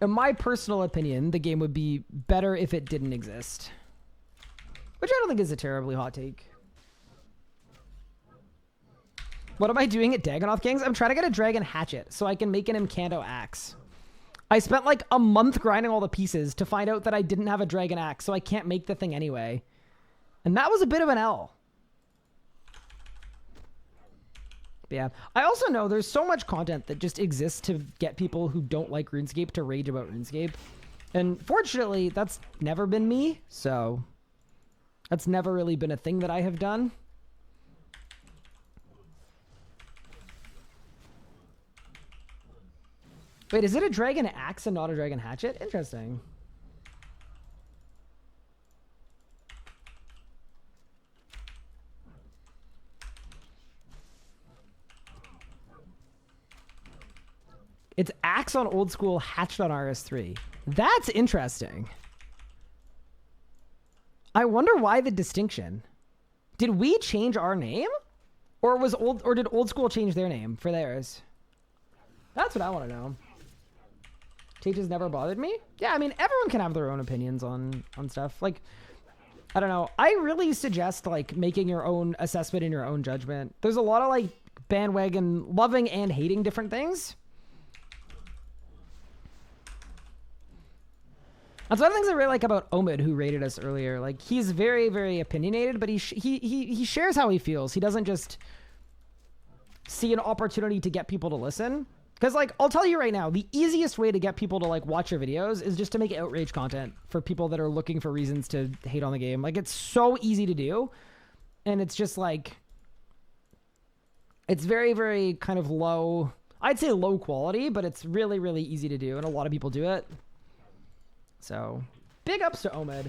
in my personal opinion, the game would be better if it didn't exist, which I don't think is a terribly hot take. What am I doing at Dagonoth Kings? I'm trying to get a dragon hatchet so I can make an Incanto axe. I spent like a month grinding all the pieces to find out that I didn't have a dragon axe, so I can't make the thing anyway. And that was a bit of an L. But yeah, I also know there's so much content that just exists to get people who don't like RuneScape to rage about RuneScape. And fortunately, that's never been me, so that's never really been a thing that I have done. Wait, is it a dragon axe and not a dragon hatchet? Interesting. It's Axe on old school, hatched on RS3. That's interesting. I wonder why the distinction. Did we change our name? Or did old school change their name for theirs? That's what I want to know. Changes never bothered me. Yeah, I mean, everyone can have their own opinions on stuff. Like, I don't know. I really suggest like making your own assessment and your own judgment. There's a lot of like bandwagon loving and hating different things. That's one of the things I really like about Omid, who rated us earlier. Like, he's very, very opinionated, but he shares how he feels. He doesn't just see an opportunity to get people to listen. Because, like, I'll tell you right now, the easiest way to get people to, like, watch your videos is just to make outrage content for people that are looking for reasons to hate on the game. Like, it's so easy to do. And it's just, like, it's very, very kind of low. I'd say low quality, but it's really, really easy to do. And a lot of people do it. So, big ups to Omid.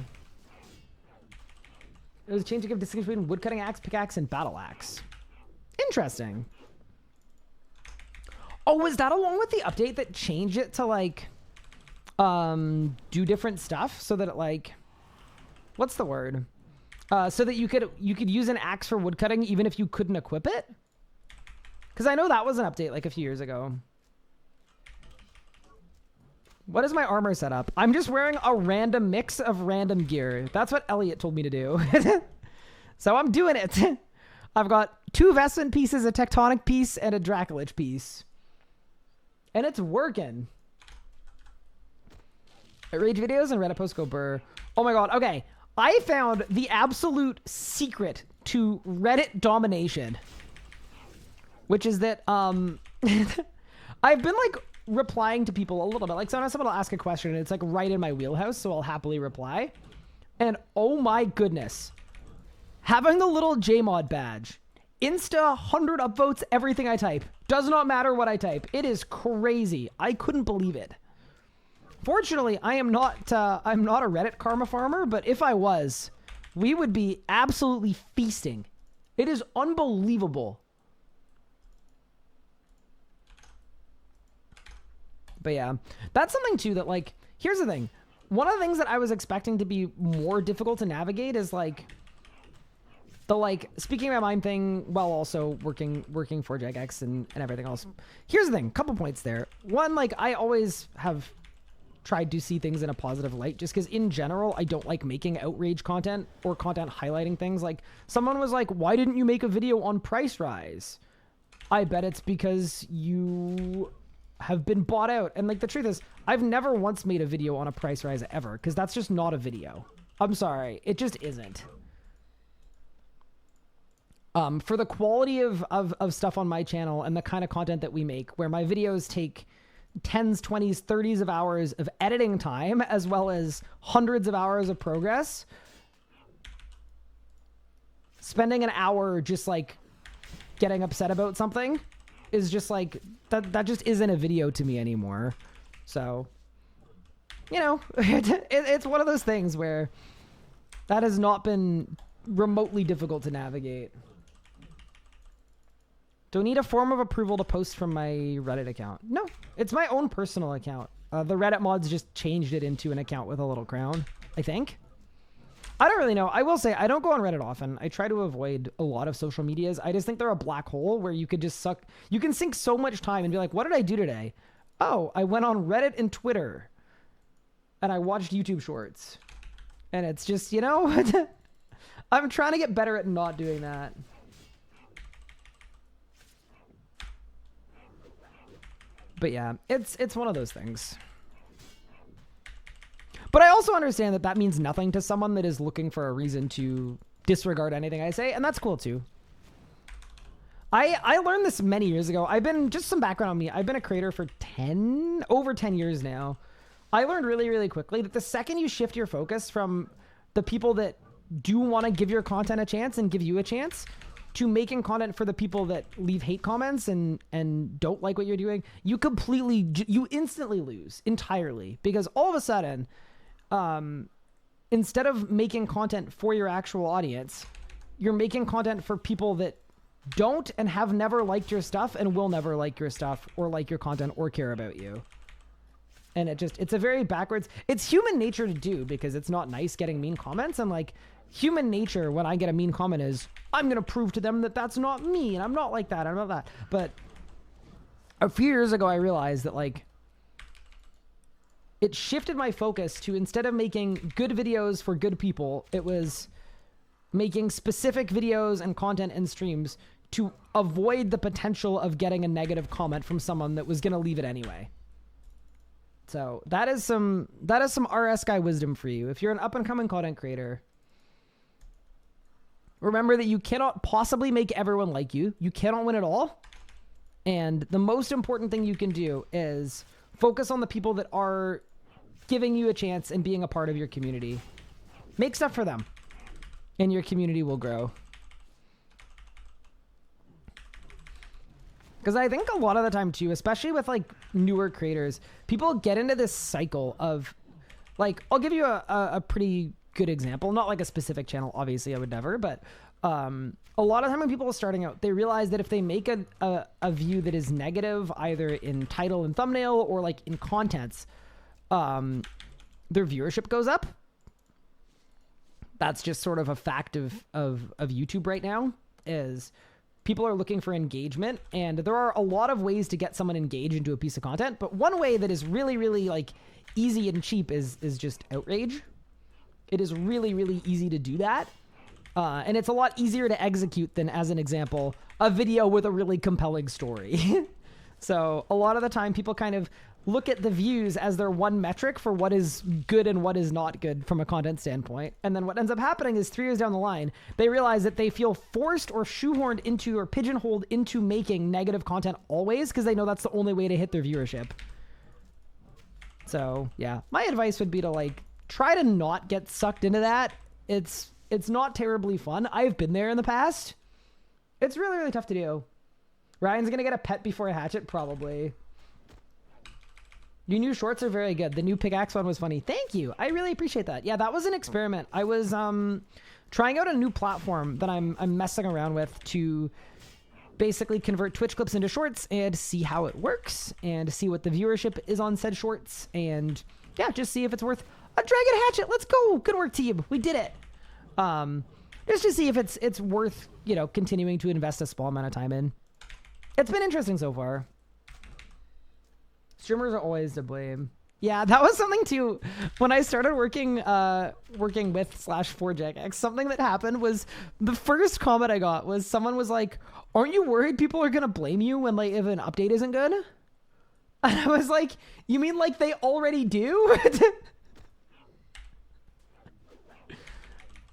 It was a change to give distinction between woodcutting axe, pickaxe, and battle axe. Interesting. Oh, was that along with the update that changed it to, like, do different stuff so that it, like, what's the word? So that you could use an axe for woodcutting even if you couldn't equip it? Because I know that was an update, like, a few years ago. What is my armor setup? I'm just wearing a random mix of random gear. That's what Elliot told me to do. So I'm doing it. I've got 2 Vestment pieces, a Tectonic piece, and a Dracolich piece. And it's working. Rage videos and Reddit posts go burr. Oh my god, okay. I found the absolute secret to Reddit domination. Which is that, I've been, like, replying to people a little bit. Like, sometimes someone will ask a question and it's like right in my wheelhouse, so I'll happily reply. And oh my goodness, having the little Jmod badge, insta 100 upvotes everything I type. Does not matter what I type. It is crazy. I couldn't believe it. Fortunately, I'm not a Reddit karma farmer, but if I was, we would be absolutely feasting. It is unbelievable. But yeah, that's something too that, like, here's the thing. One of the things that I was expecting to be more difficult to navigate is, like, the, like, speaking my mind thing while also working for Jagex and everything else. Here's the thing, couple points there. One, like, I always have tried to see things in a positive light just because in general, I don't like making outrage content or content highlighting things. Like, someone was like, why didn't you make a video on price rise? I bet it's because you have been bought out. And, like, the truth is, I've never once made a video on a price rise ever, because that's just not a video. I'm sorry, it just isn't. For the quality of stuff on my channel and the kind of content that we make, where my videos take 10s, 20s, 30s of hours of editing time, as well as hundreds of hours of progress, spending an hour just, like, getting upset about something is just, like, that just isn't a video to me anymore. So, you know, it's one of those things where that has not been remotely difficult to navigate. Do I need a form of approval to post from my Reddit account? No, it's my own personal account. The Reddit mods just changed it into an account with a little crown, I think. I don't really know. I will say I don't go on Reddit often. I try to avoid a lot of social medias. I just think they're a black hole where you could just you can sink so much time and be like, what did I do today? Oh, I went on Reddit and Twitter and I watched YouTube shorts. And it's just, you know, I'm trying to get better at not doing that. But yeah, it's one of those things. But I also understand that that means nothing to someone that is looking for a reason to disregard anything I say, and that's cool too. I learned this many years ago. Just some background on me. I've been a creator for over 10 years now. I learned really, really quickly that the second you shift your focus from the people that do want to give your content a chance and give you a chance to making content for the people that leave hate comments and don't like what you're doing, you instantly lose entirely, because all of a sudden, instead of making content for your actual audience, you're making content for people that don't and have never liked your stuff and will never like your stuff or like your content or care about you. And it's a very backwards, it's human nature to do, because it's not nice getting mean comments. And like, human nature when I get a mean comment is, I'm going to prove to them that that's not me, and I'm not like that, I'm not that. But a few years ago, I realized that like, it shifted my focus to, instead of making good videos for good people, it was making specific videos and content and streams to avoid the potential of getting a negative comment from someone that was going to leave it anyway. So that is some RS guy wisdom for you. If you're an up and coming content creator, remember that you cannot possibly make everyone like you. You cannot win it all. And the most important thing you can do is focus on the people that are giving you a chance and being a part of your community. Make stuff for them, and your community will grow. Because I think a lot of the time too, especially with like newer creators, people get into this cycle of like, I'll give you a pretty good example, not like a specific channel, obviously I would never, but a lot of time when people are starting out, they realize that if they make a view that is negative, either in title and thumbnail or like in contents, their viewership goes up. That's just sort of a fact of YouTube right now, is people are looking for engagement, and there are a lot of ways to get someone engaged into a piece of content. But one way that is really, really like easy and cheap is just outrage. It is really, really easy to do that. And it's a lot easier to execute than, as an example, a video with a really compelling story. So a lot of the time people kind of look at the views as their one metric for what is good and what is not good from a content standpoint. And then what ends up happening is 3 years down the line, they realize that they feel forced or shoehorned into or pigeonholed into making negative content always, because they know that's the only way to hit their viewership. So yeah, my advice would be to like, try to not get sucked into that. It's not terribly fun. I've been there in the past. It's really, really tough to do. Ryan's gonna get a pet before I hatch it, probably. Your new shorts are very good. The new pickaxe one was funny. Thank you. I really appreciate that. Yeah, that was an experiment. I was trying out a new platform that I'm messing around with to basically convert Twitch clips into shorts and see how it works and see what the viewership is on said shorts, and yeah, just see if it's worth a dragon hatchet. Let's go. Good work, team. We did it. Just to see if it's worth, you know, continuing to invest a small amount of time in. It's been interesting so far. Streamers are always to blame. Yeah, that was something too. When I started working with /4jackx, something that happened was the first comment I got was someone was like, "Aren't you worried people are gonna blame you when like if an update isn't good?" And I was like, "You mean like they already do?"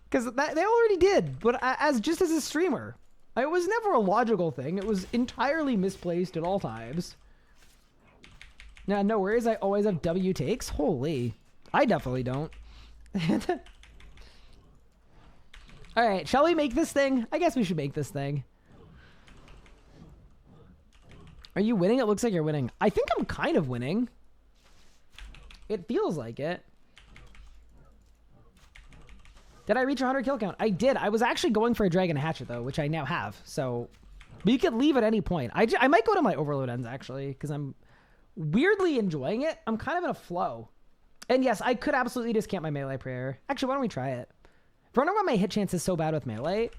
Because they already did. But as a streamer, it was never a logical thing. It was entirely misplaced at all times. Nah, no worries. I always have W takes. Holy. I definitely don't. All right. Shall we make this thing? I guess we should make this thing. Are you winning? It looks like you're winning. I think I'm kind of winning. It feels like it. Did I reach 100 kill count? I did. I was actually going for a dragon hatchet though, which I now have. So, but you could leave at any point. I might go to my overload ends actually, because I'm weirdly enjoying it. I'm kind of in a flow. And yes, I could absolutely discount my melee prayer. Actually, why don't we try it? If I wonder why my hit chance is so bad with melee,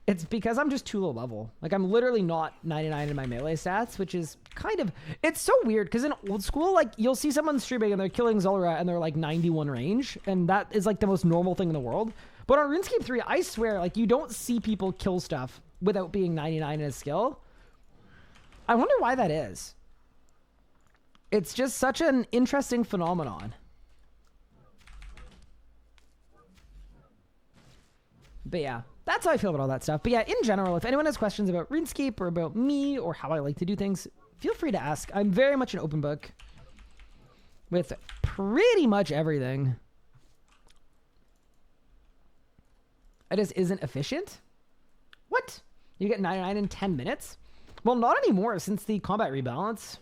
it's because I'm just too low level. Like, I'm literally not 99 in my melee stats, which is kind of... It's so weird, because in old school, like, you'll see someone streaming and they're killing Zulrah and they're, like, 91 range, and that is, like, the most normal thing in the world. But on RuneScape 3, I swear, like, you don't see people kill stuff without being 99 in a skill. I wonder why that is. It's just such an interesting phenomenon. But yeah, that's how I feel about all that stuff. But yeah, in general, if anyone has questions about RuneScape or about me or how I like to do things, feel free to ask. I'm very much an open book with pretty much everything. It just isn't efficient. What? You get 99 in 10 minutes? Well, not anymore since the combat rebalance.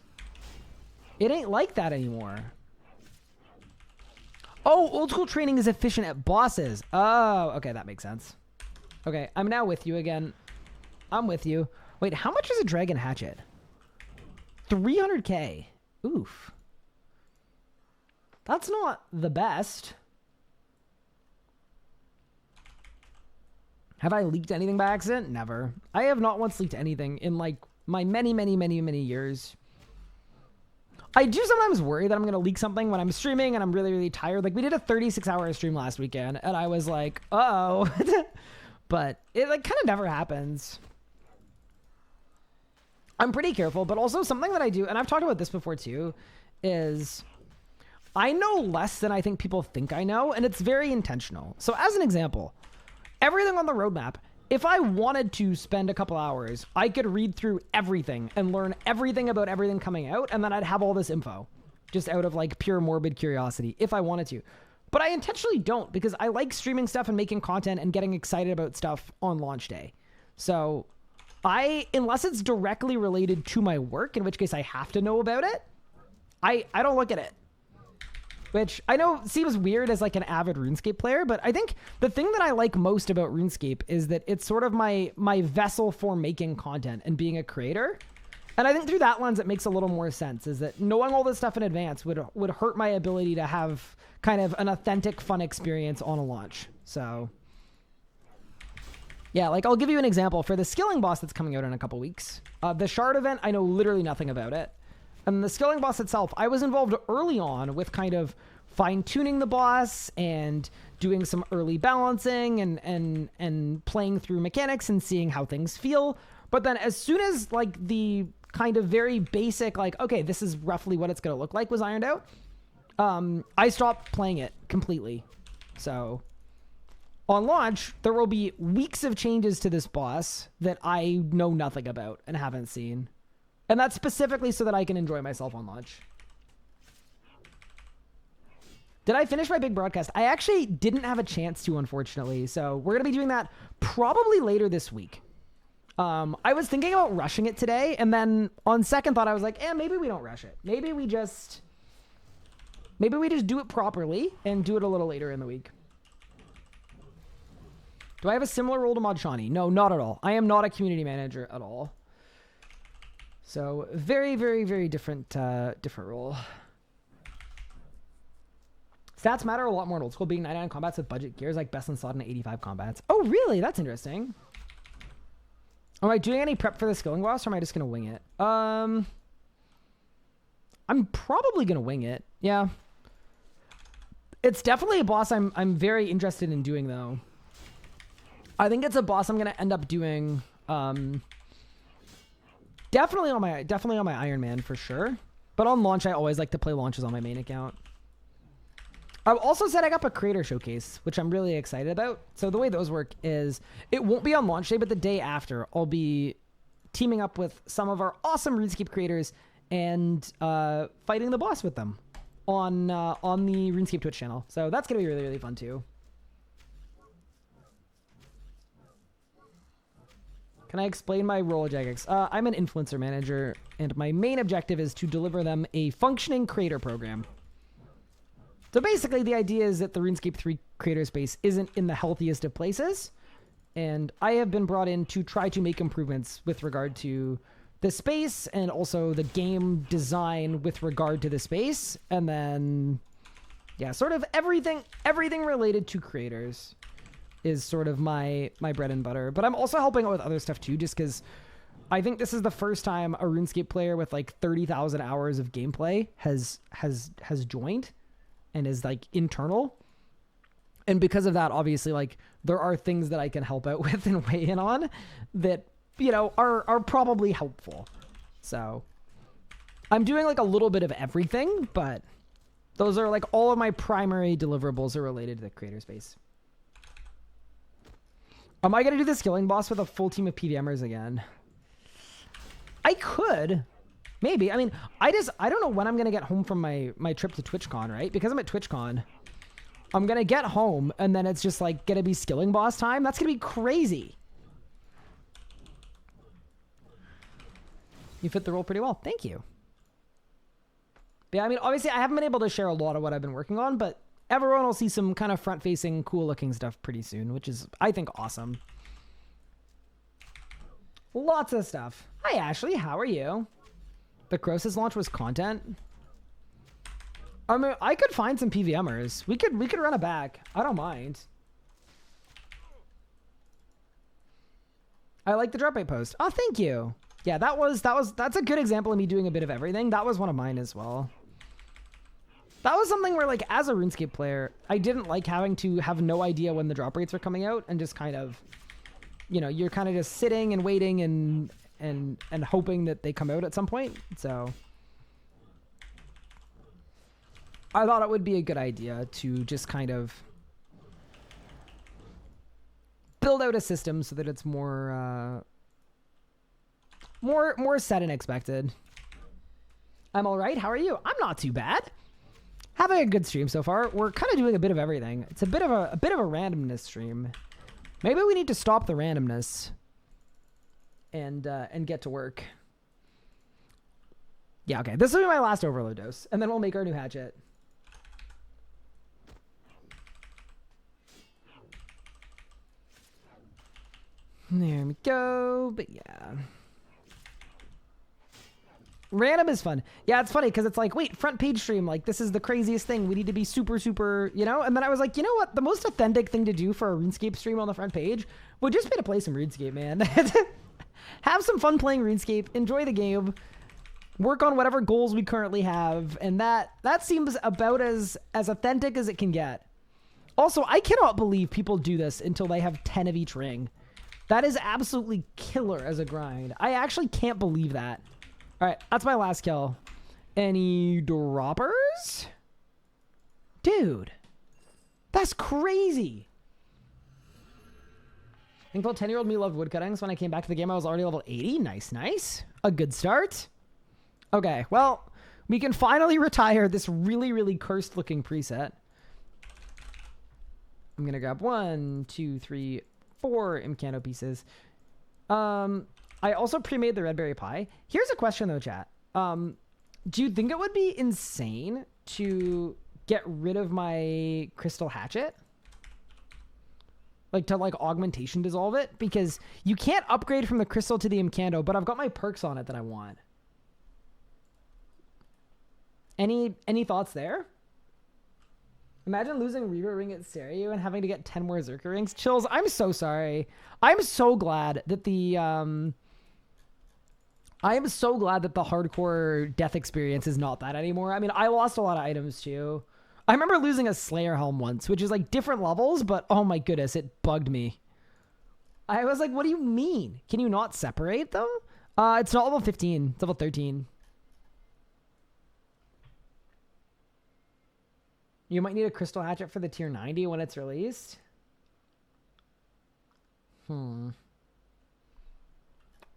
It ain't like that anymore. Oh, old school training is efficient at bosses. Oh, okay, that makes sense. Okay, I'm now with you again. I'm with you. Wait, how much is a dragon hatchet? 300k. Oof. That's not the best. Have I leaked anything by accident? Never. I have not once leaked anything in like my many years. I do sometimes worry that I'm going to leak something when I'm streaming and I'm really tired. Like we did a 36-hour stream last weekend and I was like, uh-oh. But it like kind of never happens. I'm pretty careful, but also something that I do, and I've talked about this before too, is I know less than I think people think I know, and it's very intentional. So as an example, everything on the roadmap, if I wanted to spend a couple hours, I could read through everything and learn everything about everything coming out, and then I'd have all this info just out of like pure morbid curiosity if I wanted to. But I intentionally don't, because I like streaming stuff and making content and getting excited about stuff on launch day. So unless it's directly related to my work, in which case I have to know about it, I don't look at it. Which I know seems weird as like an avid RuneScape player, but I think the thing that I like most about RuneScape is that it's sort of my vessel for making content and being a creator. And I think through that lens, it makes a little more sense, is that knowing all this stuff in advance would hurt my ability to have kind of an authentic, fun experience on a launch. So yeah, like I'll give you an example for the skilling boss that's coming out in a couple weeks. The shard event, I know literally nothing about it. And the skilling boss itself, I was involved early on with kind of fine-tuning the boss and doing some early balancing and playing through mechanics and seeing how things feel. But then as soon as like the kind of very basic, like, okay, this is roughly what it's going to look like was ironed out, I stopped playing it completely. So on launch, there will be weeks of changes to this boss that I know nothing about and haven't seen. And that's specifically so that I can enjoy myself on launch. Did I finish my big broadcast? I actually didn't have a chance to, unfortunately. So we're going to be doing that probably later this week. I was thinking about rushing it today. And then on second thought, I was like, maybe we don't rush it. Maybe we just do it properly and do it a little later in the week. Do I have a similar role to Mod Shawnee? No, not at all. I am not a community manager at all. So very different role. Stats matter a lot more in old school, being 99 combats with budget gears like best in slot and 85 combats. Oh, really? That's interesting. Am I doing any prep for the skilling boss, or am I just gonna wing it? I'm probably gonna wing it. Yeah. It's definitely a boss I'm very interested in doing though. I think it's a boss I'm gonna end up doing. Definitely on my Ironman for sure. But on launch, I always like to play launches on my main account. I'm also setting up a creator showcase, which I'm really excited about. So the way those work is it won't be on launch day, but the day after, I'll be teaming up with some of our awesome RuneScape creators and fighting the boss with them on the RuneScape Twitch channel. So that's going to be really fun too. Can I explain my role at Jagex? I'm an influencer manager, and my main objective is to deliver them a functioning creator program. So basically, the idea is that the RuneScape 3 creator space isn't in the healthiest of places, and I have been brought in to try to make improvements with regard to the space and also the game design with regard to the space, and then, yeah, sort of everything related to creators is sort of my bread and butter. But I'm also helping out with other stuff too, just because I think this is the first time a RuneScape player with like 30,000 hours of gameplay has joined and is like internal. And because of that, obviously, like there are things that I can help out with and weigh in on that, you know, are probably helpful. So I'm doing like a little bit of everything, but those are like all of my primary deliverables are related to the creator space. Am I going to do the skilling boss with a full team of PDMers again? I could. Maybe. I mean, I don't know when I'm going to get home from my trip to TwitchCon, right? Because I'm at TwitchCon. I'm going to get home, and then it's just, like, going to be skilling boss time. That's going to be crazy. You fit the role pretty well. Thank you. But yeah, I mean, obviously, I haven't been able to share a lot of what I've been working on, but everyone will see some kind of front-facing, cool-looking stuff pretty soon, which is, I think, awesome. Lots of stuff. Hi, Ashley. How are you? The Croesus launch was content. I mean, I could find some PVMers. We could run it back. I don't mind. I like the drop rate post. Oh, thank you. Yeah, that's a good example of me doing a bit of everything. That was one of mine as well. That was something where, like, as a RuneScape player, I didn't like having to have no idea when the drop rates were coming out and just kind of, you know, you're kind of just sitting and waiting and hoping that they come out at some point. So I thought it would be a good idea to just kind of build out a system so that it's more set and expected. I'm all right. How are you? I'm not too bad. Having a good stream so far. We're kind of doing a bit of everything. It's a bit of a randomness stream. Maybe we need to stop the randomness and get to work. Yeah, okay. This will be my last overload dose, and then we'll make our new hatchet. There we go. But yeah. Random is fun. Yeah, it's funny because it's like, wait, front page stream, like, this is the craziest thing. We need to be super, super, you know? And then I was like, you know what? The most authentic thing to do for a RuneScape stream on the front page would just be to play some RuneScape, man. Have some fun playing RuneScape. Enjoy the game. Work on whatever goals we currently have. And that seems about as authentic as it can get. Also, I cannot believe people do this until they have 10 of each ring. That is absolutely killer as a grind. I actually can't believe that. All right, that's my last kill. Any droppers? Dude, that's crazy. I think about 10-year-old me loved woodcuttings. When I came back to the game, I was already level 80. Nice, nice. A good start. Okay, well, we can finally retire this really, really cursed-looking preset. I'm going to grab 1, 2, 3, 4 Imcanto pieces. I also pre-made the red berry pie. Here's a question though, chat. Do you think it would be insane to get rid of my crystal hatchet? Like to like augmentation dissolve it? Because you can't upgrade from the crystal to the Imcanto, but I've got my perks on it that I want. Any thoughts there? Imagine losing Reaver Ring at Serio and having to get 10 more Zerker rings. Chills, I'm so sorry. I'm so glad that the hardcore death experience is not that anymore. I mean, I lost a lot of items too. I remember losing a Slayer Helm once, which is like different levels, but oh my goodness, it bugged me. I was like, what do you mean? Can you not separate them? It's not level 15, it's level 13. You might need a crystal hatchet for the tier 90 when it's released.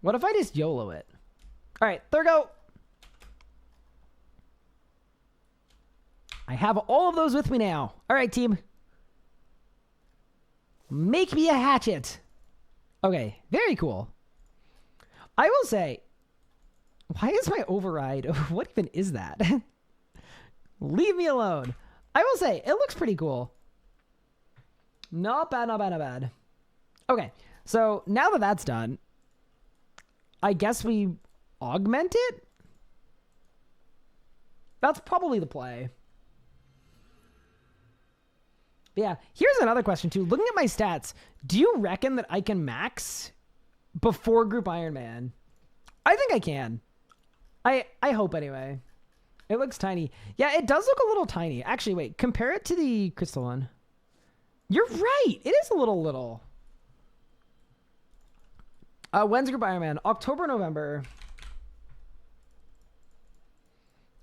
What if I just YOLO it? All right, there we go. I have all of those with me now. All right, team. Make me a hatchet. Okay, very cool. I will say, why is my override? What even is that? Leave me alone. I will say, it looks pretty cool. Not bad, not bad, not bad. Okay, so now that that's done, I guess we augment it? That's probably the play. Yeah, here's another question too. Looking at my stats, do you reckon that I can max before Group Ironman? I think I can. I hope anyway. It looks tiny. Yeah, it does look a little tiny. Actually, wait. Compare it to the crystal one. You're right. It is a little. When's Group Ironman? October, November.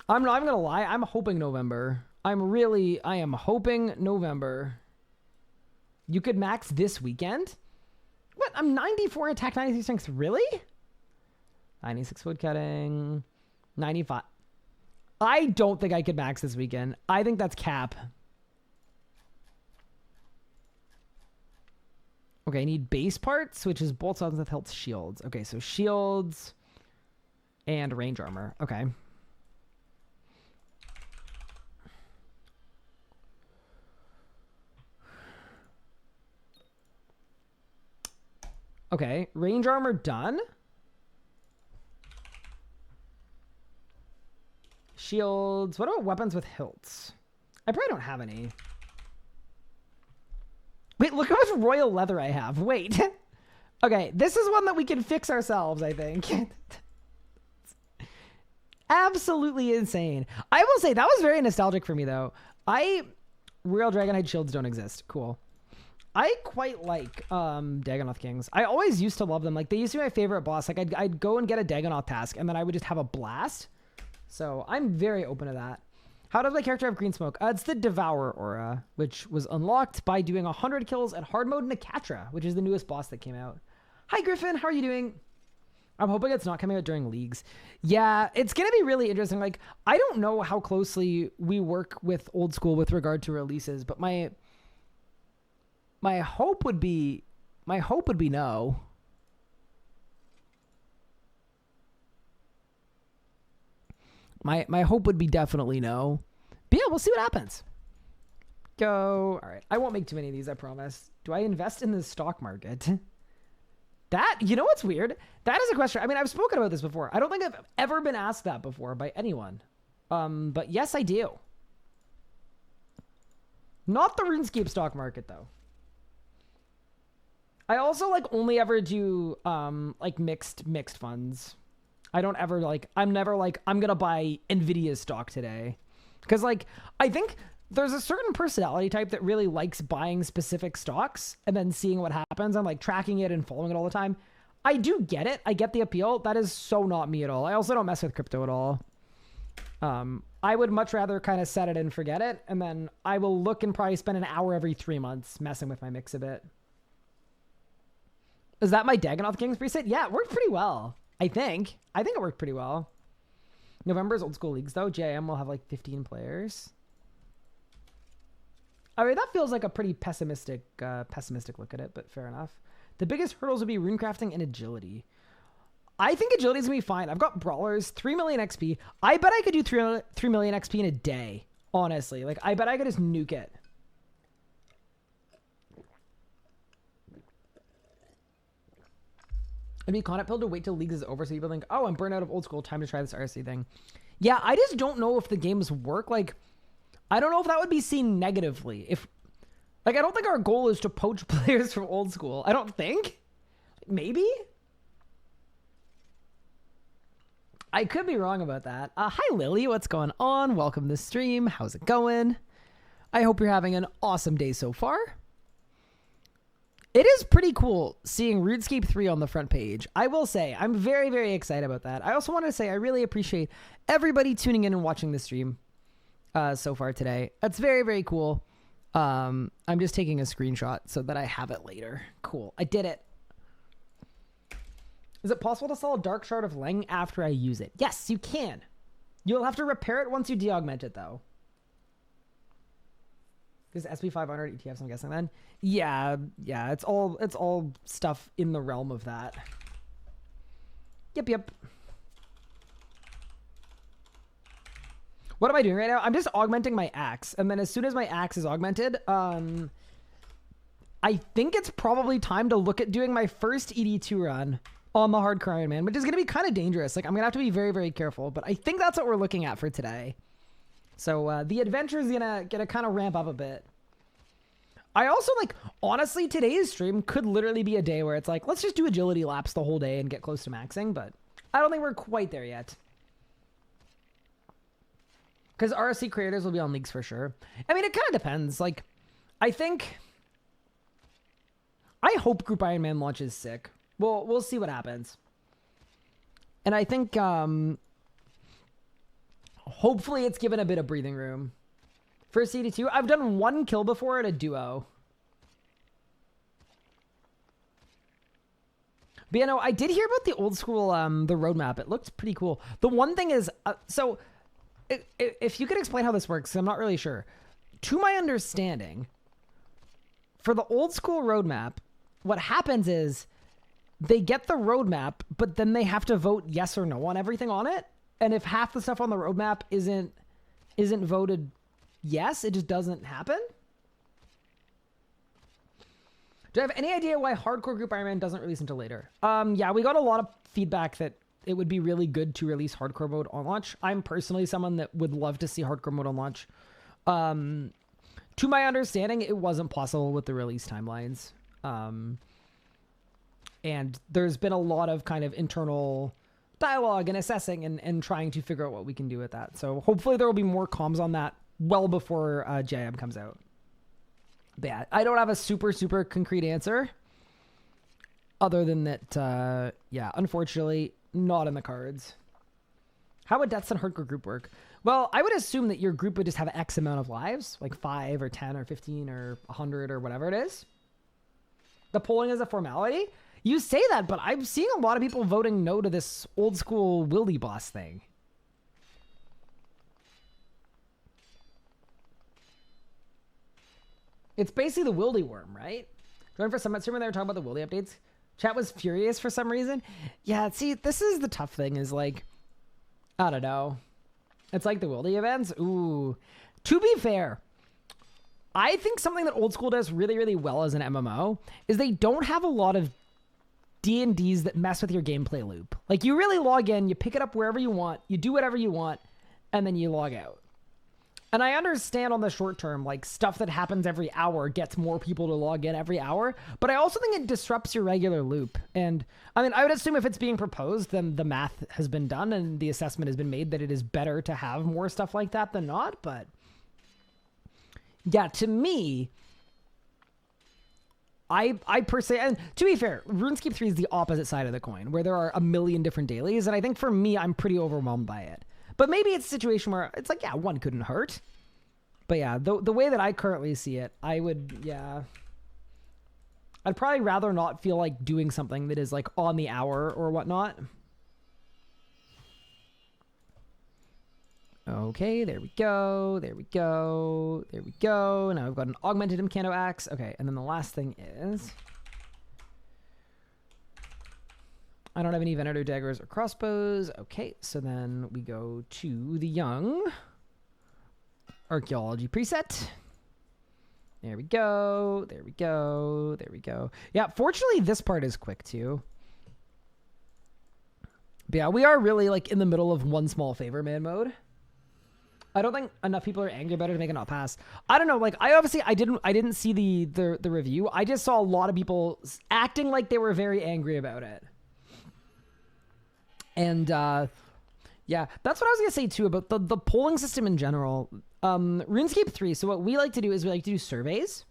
I'm not even going to lie. I'm hoping November. I am hoping November. You could max this weekend? What? I'm 94 attack, 93 strength. Really? 96 woodcutting. 95. I don't think I could max this weekend. I think that's cap. Okay, I need base parts, which is bolts, with health, shields. Okay, so shields and range armor. Okay. Okay, range armor done. shields. What about weapons with hilts? I probably don't have any. Wait, look how much royal leather I have. Wait. Okay, this is one that we can fix ourselves, I think. Absolutely insane. I will say that was very nostalgic for me, though. Royal Dragonhide shields don't exist. Cool. I quite like Dagonoth Kings. I always used to love them. Like, they used to be my favorite boss. Like, I'd go and get a Dagonoth task, and then I would just have a blast. So I'm very open to that. How does my character have green smoke? It's the Devourer aura, which was unlocked by doing 100 kills at hard mode Nakatra, which is the newest boss that came out. Hi, Griffin. How are you doing? I'm hoping it's not coming out during leagues. Yeah, it's going to be really interesting. Like, I don't know how closely we work with Old School with regard to releases, but my hope would be no. My hope would be definitely no. But yeah, we'll see what happens. Go. All right. I won't make too many of these, I promise. Do I invest in the stock market? That, you know what's weird? That is a question. I mean, I've spoken about this before. I don't think I've ever been asked that before by anyone. But yes, I do. Not the RuneScape stock market, though. I also, like, only ever do, like, mixed funds. I don't ever, like, I'm never, like, I'm gonna buy NVIDIA stock today. Because, like, I think there's a certain personality type that really likes buying specific stocks and then seeing what happens. I'm, like, tracking it and following it all the time. I do get it. I get the appeal. That is so not me at all. I also don't mess with crypto at all. I would much rather kind of set it and forget it. And then I will look and probably spend an hour every 3 months messing with my mix a bit. Is that my Dagonoth Kings preset? Yeah, it worked pretty well. I think it worked pretty well. November's Old School Leagues, though. JM will have like 15 players. I mean, that feels like a pretty pessimistic look at it, but fair enough. The biggest hurdles would be runecrafting and agility. I think agility is going to be fine. I've got brawlers, 3 million XP. I bet I could do 3 million XP in a day, honestly. Like, I bet I could just nuke it. It'd be content pill to wait till leagues is over so people think, oh, I'm burnt out of Old School. Time to try this RC thing. Yeah, I just don't know if the games work. Like, I don't know if that would be seen negatively. Like, I don't think our goal is to poach players from Old School. I don't think. Maybe? I could be wrong about that. Hi, Lily. What's going on? Welcome to the stream. How's it going? I hope you're having an awesome day so far. It is pretty cool seeing RuneScape 3 on the front page. I will say, I'm very, very excited about that. I also want to say I really appreciate everybody tuning in and watching the stream so far today. That's very, very cool. I'm just taking a screenshot so that I have it later. Cool. I did it. Is it possible to sell a Dark Shard of Leng after I use it? Yes, you can. You'll have to repair it once you de-augment it, though. Is SP500 ETFs, I'm guessing then? Yeah, it's all stuff in the realm of that. Yep. What am I doing right now? I'm just augmenting my axe. And then as soon as my axe is augmented, I think it's probably time to look at doing my first ED2 run on the hardcore Ironman, which is going to be kind of dangerous. Like, I'm going to have to be very, very careful. But I think that's what we're looking at for today. So the adventure is gonna kind of ramp up a bit. I also, like, honestly, today's stream could literally be a day where it's like, let's just do agility laps the whole day and get close to maxing, but I don't think we're quite there yet. Because RSC creators will be on leagues for sure. I mean, it kind of depends. Like, I hope Group Ironman launches sick. We'll see what happens. And I think, hopefully it's given a bit of breathing room. First CD2, I've done 1 kill before at a duo. But you know, I did hear about the Old School, the roadmap. It looked pretty cool. The one thing is, so if you could explain how this works, 'cause I'm not really sure. To my understanding, for the Old School roadmap, what happens is they get the roadmap, but then they have to vote yes or no on everything on it. And if half the stuff on the roadmap isn't voted yes, it just doesn't happen. Do I have any idea why Hardcore Group Ironman doesn't release until later? Yeah, we got a lot of feedback that it would be really good to release hardcore mode on launch. I'm personally someone that would love to see hardcore mode on launch. To my understanding, it wasn't possible with the release timelines. And there's been a lot of kind of internal dialogue and assessing and trying to figure out what we can do with that. So hopefully there will be more comms on that well before JM comes out. But yeah, I don't have a super concrete answer other than that, yeah, unfortunately, not in the cards. How would Deaths and Hardcore group work? Well, I would assume that your group would just have X amount of lives, like 5 or 10 or 15 or 100 or whatever it is. The polling is a formality. You say that, but I'm seeing a lot of people voting no to this old school wildy boss thing. It's basically the wildy worm, right? Join for Summit Stream when they were talking about the wildy updates. Chat was furious for some reason. Yeah, see, this is the tough thing is like, I don't know. It's like the wildy events. Ooh. To be fair, I think something that old school does really well as an MMO is they don't have a lot of D&Ds that mess with your gameplay loop. Like you really log in, you pick it up wherever you want, you do whatever you want, and then you log out. And I understand on the short term, like stuff that happens every hour gets more people to log in every hour, but I also think it disrupts your regular loop. And I mean, I would assume if it's being proposed, then the math has been done and the assessment has been made that it is better to have more stuff like that than not. But yeah, to me, I per se, and to be fair, RuneScape 3 is the opposite side of the coin, where there are a million different dailies, and I think for me, I'm pretty overwhelmed by it. But maybe it's a situation where it's like, yeah, one couldn't hurt. But yeah, the way that I currently see it, I would, yeah. I'd probably rather not feel like doing something that is like on the hour or whatnot. Okay, there we go. There we go. There we go. Now we've got an augmented Imcanto axe. Okay, and then the last thing is I don't have any Venator daggers or crossbows. Okay, so then we go to the young archaeology preset. There we go. There we go. There we go. Yeah, fortunately, this part is quick too. But yeah, we are really like in the middle of one small favor man mode. I don't think enough people are angry about it to make it not pass. I don't know. Like, I didn't see the review. I just saw a lot of people acting like they were very angry about it. And yeah, that's what I was gonna say too about the polling system in general. RuneScape 3. So what we like to do is we like to do surveys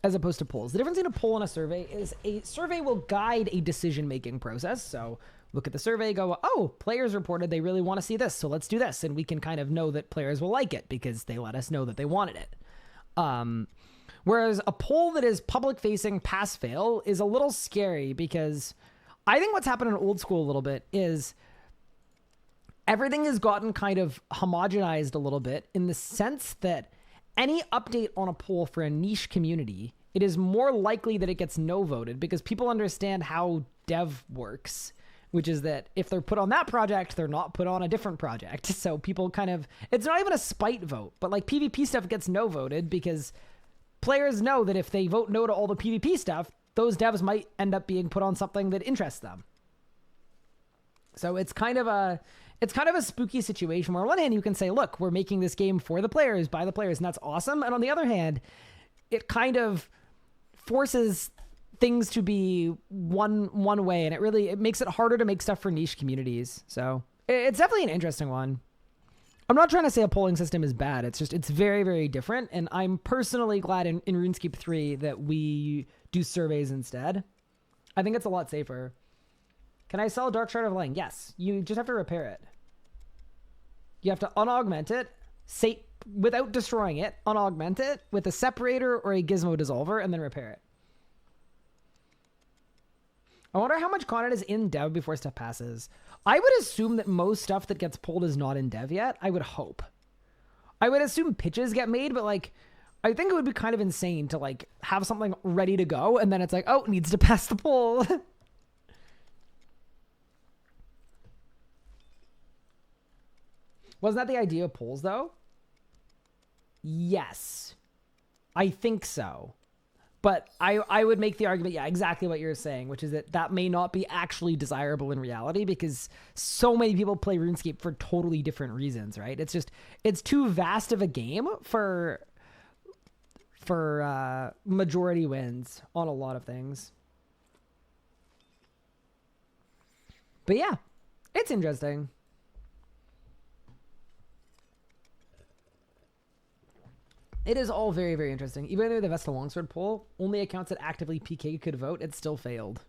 as opposed to polls. The difference in a poll and a survey is a survey will guide a decision-making process. So look at the survey, go, oh, players reported they really want to see this, so let's do this. And we can kind of know that players will like it because they let us know that they wanted it. Whereas a poll that is public-facing pass-fail is a little scary because I think what's happened in old school a little bit is everything has gotten kind of homogenized a little bit in the sense that any update on a poll for a niche community, it is more likely that it gets no voted because people understand how dev works, which is that if they're put on that project, they're not put on a different project. So people kind of, it's not even a spite vote, but like PvP stuff gets no voted because players know that if they vote no to all the PvP stuff, those devs might end up being put on something that interests them. So it's kind of a spooky situation where on one hand you can say, look, we're making this game for the players, by the players, and that's awesome. And on the other hand, it kind of forces things to be one way, and it makes it harder to make stuff for niche communities. So it's definitely an interesting one. I'm not trying to say a polling system is bad. It's just, it's very, very different. And I'm personally glad in RuneScape 3 that we do surveys instead. I think it's a lot safer. Can I sell a Dark Shard of Lang? Yes. You just have to repair it. You have to unaugment it, without destroying it, unaugment it with a separator or a gizmo dissolver, and then repair it. I wonder how much content is in dev before stuff passes. I would assume that most stuff that gets pulled is not in dev yet. I would hope. I would assume pitches get made, but like, I think it would be kind of insane to like have something ready to go and then it's like, oh, it needs to pass the poll. Wasn't that the idea of polls though? Yes. I think so. But I would make the argument, yeah, exactly what you're saying, which is that may not be actually desirable in reality because so many people play RuneScape for totally different reasons, right? It's too vast of a game for majority wins on a lot of things. But yeah, it's interesting. It is all very, very interesting. Even though the Vesta Longsword poll only accounts that actively PK could vote, it still failed.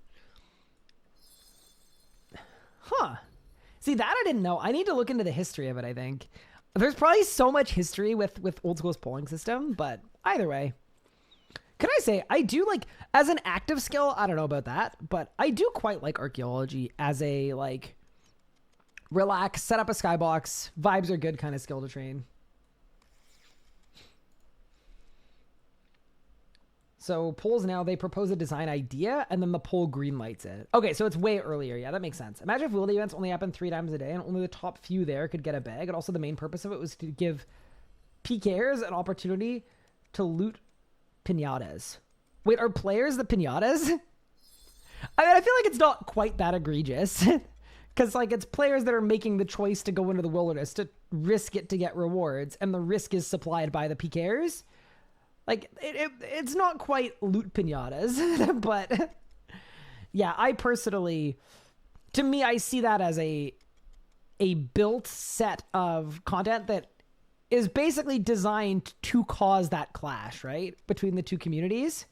Huh. See, that I didn't know. I need to look into the history of it, I think. There's probably so much history with old school's polling system, but either way. Can I say, I do like, as an active skill, I don't know about that, but I do quite like archaeology as a, like, relax, set up a skybox, vibes are good kind of skill to train. So polls now, they propose a design idea and then the poll green lights it. Okay, so it's way earlier. Yeah, that makes sense. Imagine if wieldy events only happen 3 times a day and only the top few there could get a bag. And also the main purpose of it was to give PKers an opportunity to loot pinatas. Wait, are players the pinatas? I mean, I feel like it's not quite that egregious. Because, like, it's players that are making the choice to go into the wilderness to risk it to get rewards. And the risk is supplied by the PKers. Like, it's not quite loot pinatas, but yeah, I personally, to me, I see that as a built set of content that is basically designed to cause that clash, right, between the two communities.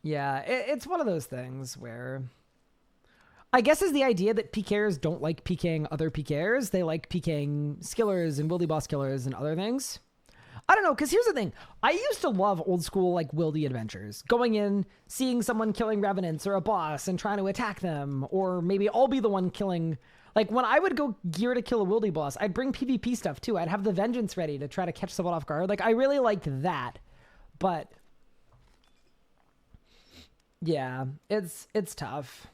Yeah, it's one of those things where I guess is the idea that PKers don't like PKing other PKers. They like PKing skillers and wildy boss killers and other things. I don't know, because here's the thing. I used to love old school, like, wildy adventures. Going in, seeing someone killing revenants or a boss and trying to attack them. Or maybe I'll be the one killing. Like, when I would go gear to kill a wildy boss, I'd bring PvP stuff, too. I'd have the vengeance ready to try to catch someone off guard. Like, I really liked that. But yeah, it's tough.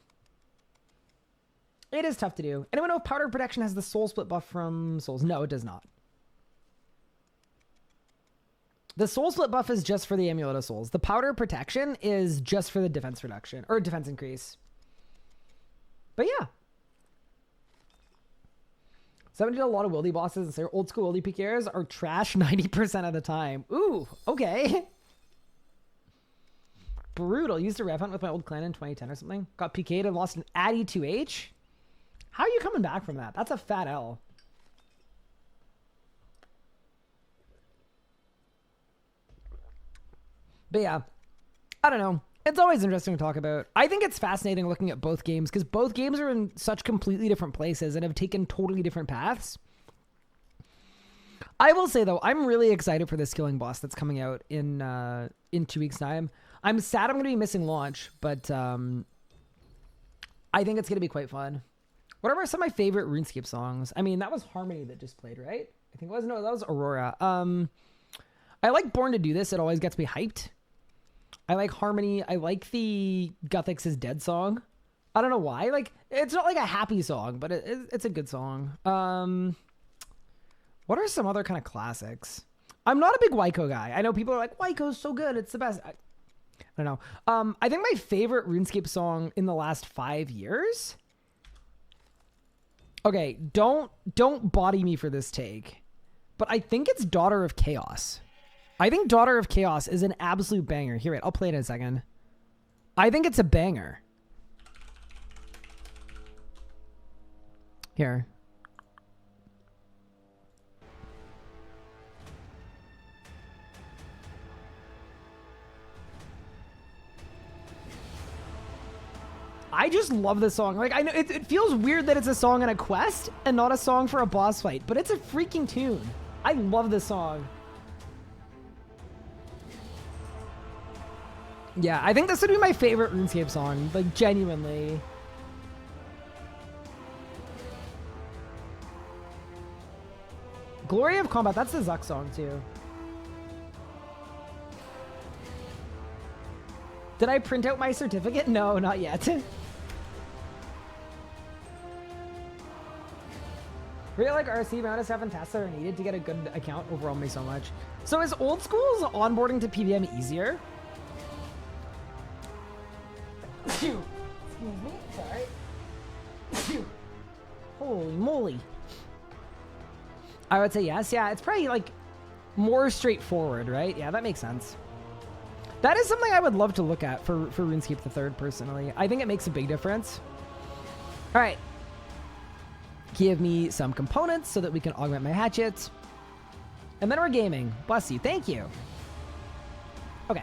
It is tough to do. Anyone know if Powder Protection has the soul split buff from souls? No, it does not. The soul split buff is just for the Amulet of Souls. The Powder Protection is just for the defense reduction, or defense increase. But yeah. Someone did a lot of wildy bosses and say old school wildy PKers are trash 90% of the time. Ooh, okay. Brutal. Used a rev hunt with my old clan in 2010 or something. Got PK'd and lost an Addy 2H. How are you coming back from that? That's a fat L. But yeah, I don't know. It's always interesting to talk about. I think it's fascinating looking at both games because both games are in such completely different places and have taken totally different paths. I will say, though, I'm really excited for this skilling boss that's coming out in 2 weeks' time. I'm sad I'm going to be missing launch, but I think it's going to be quite fun. What are some of my favorite RuneScape songs? I mean, that was Harmony that just played, right? I think it was. No, that was Aurora. I like Born to Do This. It always gets me hyped. I like Harmony. I like the Guthix is Dead song. I don't know why. Like, it's not like a happy song, but it's a good song. What are some other kind of classics? I'm not a big Wyco guy. I know people are like, Wyco's so good. It's the best. I don't know. I think my favorite RuneScape song in the last 5 years... Okay, don't body me for this take, but I think it's Daughter of Chaos. I think Daughter of Chaos is an absolute banger. Here, wait, I'll play it in a second. I think it's a banger. Here. I just love this song. Like, I know it feels weird that it's a song in a quest and not a song for a boss fight, but it's a freaking tune. I love this song. Yeah, I think this would be my favorite RuneScape song, like, genuinely. Glory of Combat, that's the Zuck song, too. Did I print out my certificate? No, not yet. Really like RC amount of stuff and tasks that are needed to get a good account overwhelmed me so much. So is old school's onboarding to PVM easier? Excuse me, sorry. Holy moly. I would say yes. Yeah, it's probably like more straightforward, right? Yeah, that makes sense. That is something I would love to look at for RuneScape the Third, personally. I think it makes a big difference. All right. Give me some components so that we can augment my hatchet. And then we're gaming. Bless you. Thank you. Okay.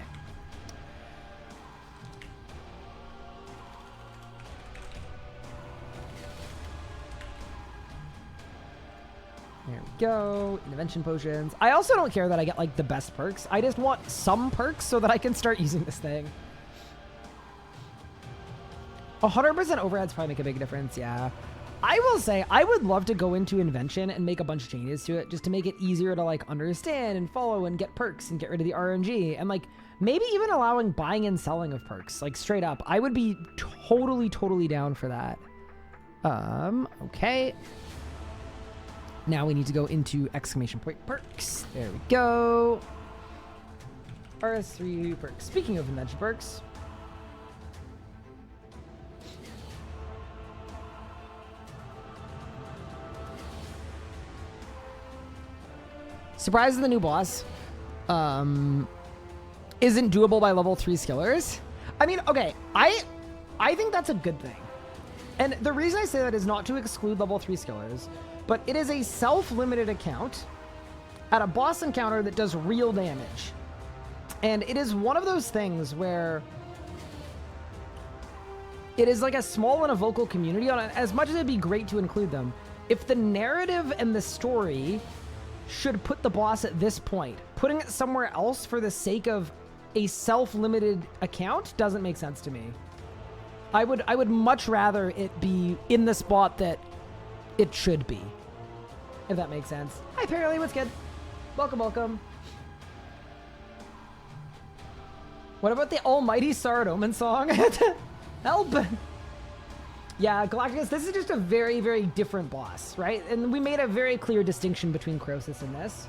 There we go. Intervention potions. I also don't care that I get like the best perks. I just want some perks so that I can start using this thing. 100% overheads probably make a big difference. Yeah. I will say I would love to go into Invention and make a bunch of changes to it just to make it easier to like understand and follow and get perks and get rid of the RNG and like maybe even allowing buying and selling of perks, like straight up. I would be totally down for that. Okay. Now we need to go into exclamation point perks. There we go. RS3 perks. Speaking of Invention perks. Surprise, the new boss isn't doable by level 3 skillers. I mean, okay, I think that's a good thing. And the reason I say that is not to exclude level 3 skillers, but it is a self-limited account at a boss encounter that does real damage. And it is one of those things where it is like a small and a vocal community on it. As much as it'd be great to include them, if the narrative and the story should put the boss at this point, putting it somewhere else for the sake of a self-limited account doesn't make sense to me. I would much rather it be in the spot that it should be, if that makes sense. Hi, Perry, what's good? Welcome, welcome. What about the almighty Sarad Omen song? Help! Yeah, Galacticus, this is just a very different boss, right? And we made a very clear distinction between Croesus and this.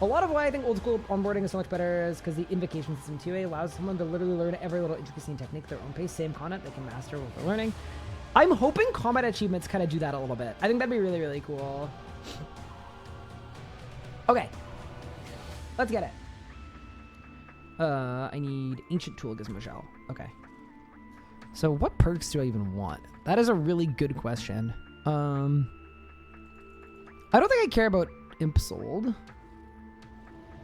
A lot of why I think old school onboarding is so much better is because the invocation system 2A allows someone to literally learn every little intricacy and technique at their own pace, same content they can master what they're learning. I'm hoping combat achievements kind of do that a little bit. I think that'd be really cool. Okay. Let's get it. I need Ancient Tool Gizmo Shell. Okay. So what perks do I even want? That is a really good question. I don't think I care about Imp Sold.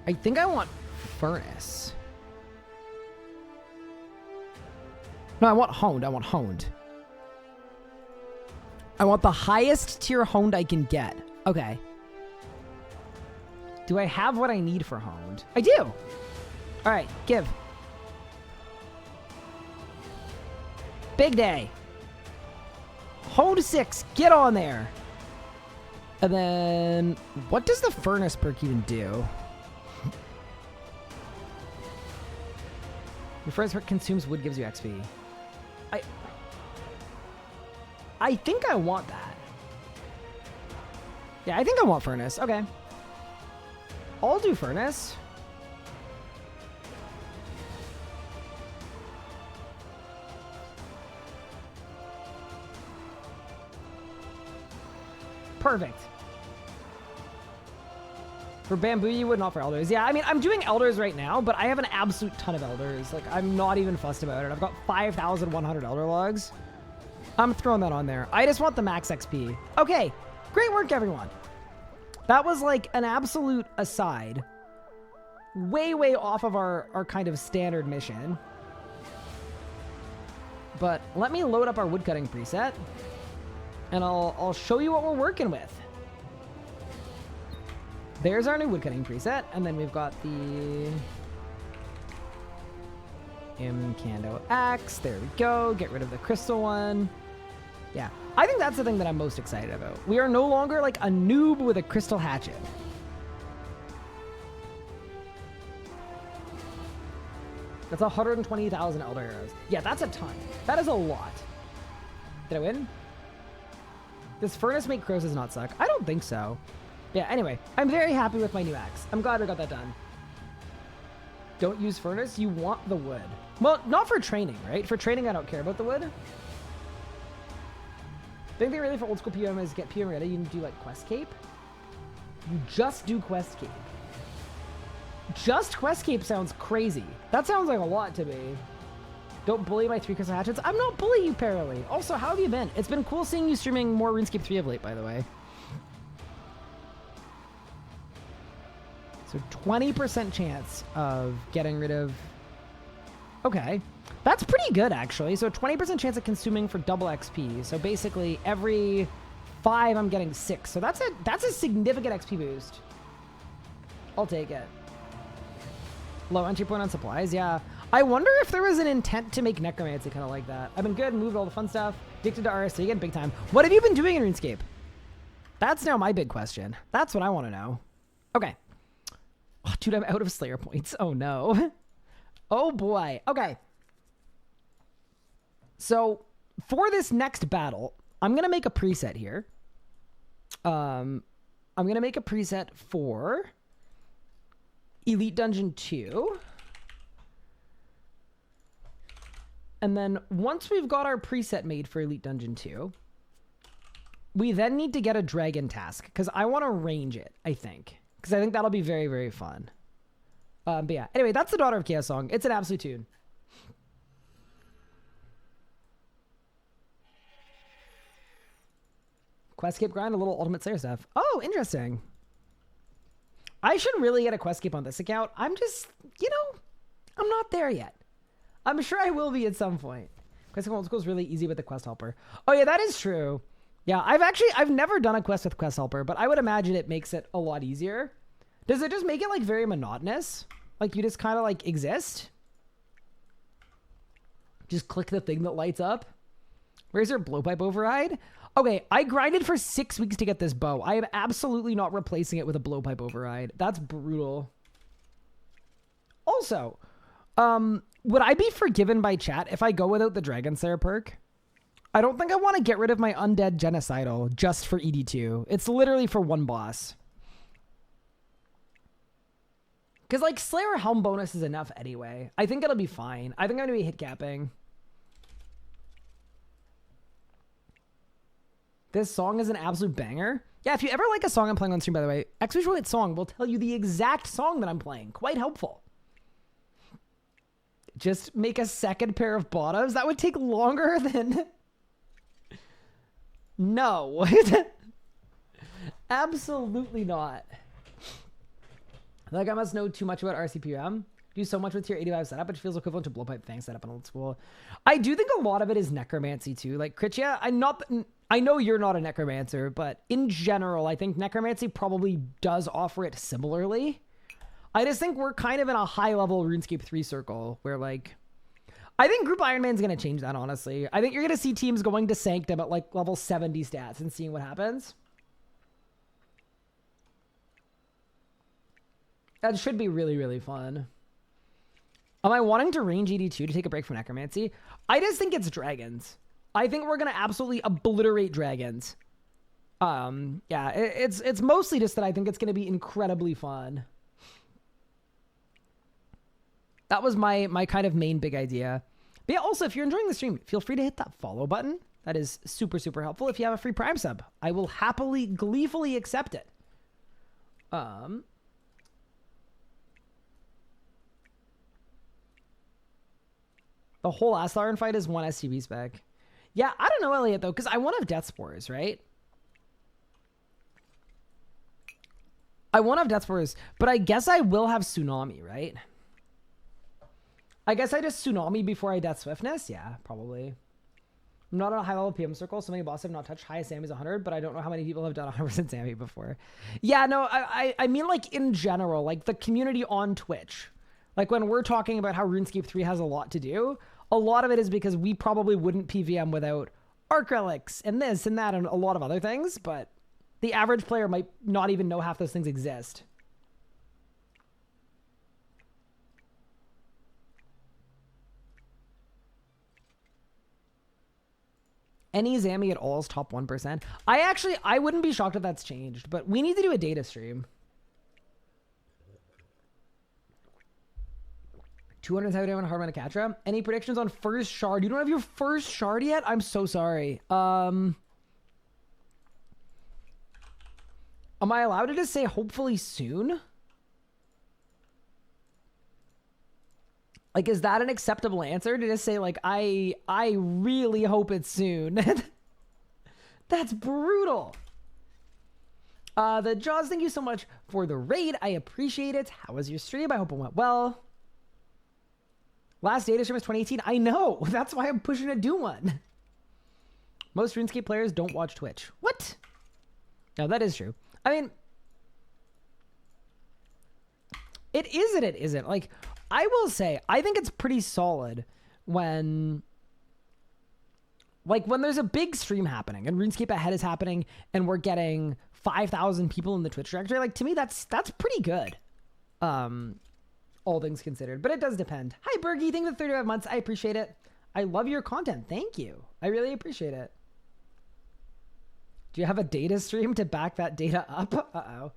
I think I want Furnace. No, I want Honed. I want Honed. I want the highest tier Honed I can get. Okay. Do I have what I need for Honed? I do. All right, give. Big day. Honed 6. Get on there. And then, what does the Furnace perk even do? Your first perk consumes wood, gives you XP. I think I want that. Yeah, I think I want Furnace. Okay. I'll do Furnace. Perfect. For Bamboo, you would, not for Elders. Yeah, I mean, I'm doing Elders right now, but I have an absolute ton of Elders. Like, I'm not even fussed about it. I've got 5,100 Elder Logs. I'm throwing that on there. I just want the max XP. Okay, great work, everyone. That was like an absolute aside. Way off of our kind of standard mission. But let me load up our woodcutting preset. And I'll show you what we're working with. There's our new woodcutting preset, and then we've got the Incando axe. There we go. Get rid of the crystal one. Yeah, I think that's the thing that I'm most excited about. We are no longer like a noob with a crystal hatchet. That's 120,000 Elder Arrows. Yeah, that's a ton. That is a lot. Did I win? Does Furnace make Crozes not suck? I don't think so. Yeah, anyway, I'm very happy with my new axe. I'm glad I got that done. Don't use Furnace? You want the wood. Well, not for training, right? For training, I don't care about the wood. Big thing really for old school PM is get PM ready. You can do like Quest Cape. You just do Quest Cape. Just Quest Cape sounds crazy. That sounds like a lot to me. Don't bully my 3 crystal hatchets. I'm not bullying you, Paralee. Also, how have you been? It's been cool seeing you streaming more RuneScape 3 of late, by the way. So 20% chance of getting rid of... Okay. That's pretty good, actually. So 20% chance of consuming for double XP. So basically, every 5, I'm getting 6. So that's a significant XP boost. I'll take it. Low entry point on supplies, yeah. I wonder if there was an intent to make Necromancy kind of like that. I've been good, moved all the fun stuff. Addicted to RSC again, big time. What have you been doing in RuneScape? That's now my big question. That's what I want to know. Okay. Oh, dude, I'm out of Slayer points. Oh, no. Oh, boy. Okay. So, for this next battle, I'm going to make a preset here. I'm going to make a preset for Elite Dungeon 2. And then once we've got our preset made for Elite Dungeon 2, we then need to get a dragon task because I want to range it, I think. Because I think that'll be very, very fun. But yeah, anyway, that's the Daughter of Chaos song. It's an absolute tune. Questscape grind, a little Ultimate Slayer stuff. Oh, interesting. I should really get a Questscape on this account. I'm just, I'm not there yet. I'm sure I will be at some point. Questscape Old School is really easy with the Quest Helper. Oh yeah, that is true. Yeah, I've never done a quest with Quest Helper, but I would imagine it makes it a lot easier. Does it just make it like very monotonous? Like you just kind of like exist? Just click the thing that lights up? Where's your blowpipe override? Okay, I grinded for 6 weeks to get this bow. I am absolutely not replacing it with a blowpipe override. That's brutal. Also, would I be forgiven by chat if I go without the Dragon Slayer perk? I don't think I want to get rid of my Undead Genocidal just for ED2. It's literally for one boss. Because, like, Slayer Helm bonus is enough anyway. I think it'll be fine. I think I'm going to be hit capping. This song is an absolute banger. Yeah, if you ever like a song I'm playing on stream, by the way, X-Visual song will tell you the exact song that I'm playing. Quite helpful. Just make a second pair of bottoms? That would take longer than... No. Absolutely not. Like, I must know too much about RCPM. Do so much with tier 85 setup, which feels equivalent to blowpipe thing setup in old school. I do think a lot of it is necromancy too. Like, Critchia, I know you're not a necromancer, but in general, I think necromancy probably does offer it similarly. I just think we're kind of in a high-level RuneScape 3 circle where, like... I think Group Ironman's going to change that, honestly. I think you're going to see teams going to Sanctum at, like, level 70 stats and seeing what happens. That should be really, really fun. Am I wanting to range ED2 to take a break from necromancy? I just think it's dragons. I think we're going to absolutely obliterate dragons. Yeah, it's mostly just that I think it's going to be incredibly fun. That was my kind of main big idea. But yeah, also, if you're enjoying the stream, feel free to hit that follow button. That is super, super helpful. If you have a free Prime sub, I will happily, gleefully accept it. The whole Aslar fight is one SCV spec. Yeah, I don't know, Elliot, though, because I want to have Death Spores, right? I want to have Death Spores, but I guess I will have Tsunami, right? I guess I just Tsunami before I Death Swiftness? Yeah, probably. I'm not on a high-level PM circle. So many bosses have not touched highest Sammy's 100, but I don't know how many people have done 100% Sammy before. Yeah, no, I mean, like, in general, like, the community on Twitch. Like, when we're talking about how RuneScape 3 has a lot to do, a lot of it is because we probably wouldn't PVM without Arc Relics and this and that and a lot of other things, but the average player might not even know half those things exist. Any Zammy at all is top 1%. I wouldn't be shocked if that's changed, but we need to do a data stream. 271 Hardman Akatra. Any predictions on first shard? You don't have your first shard yet? I'm so sorry. Am I allowed to just say hopefully soon? Like, is that an acceptable answer to just say, like, I really hope it's soon? That's brutal. The Jaws, thank you so much for the raid. I appreciate it. How was your stream? I hope it went well. Last data stream was 2018. I know. That's why I'm pushing to do one. Most RuneScape players don't watch Twitch. What? No, that is true. I mean, it is and it isn't. Like, I will say, I think it's pretty solid when, like, when there's a big stream happening and RuneScape Ahead is happening and we're getting 5,000 people in the Twitch directory. Like, to me, that's pretty good. All things considered, but it does depend. Hi, Bergie. Thank you for 35 months. I appreciate it. I love your content. Thank you. I really appreciate it. Do you have a data stream to back that data up? Uh-oh.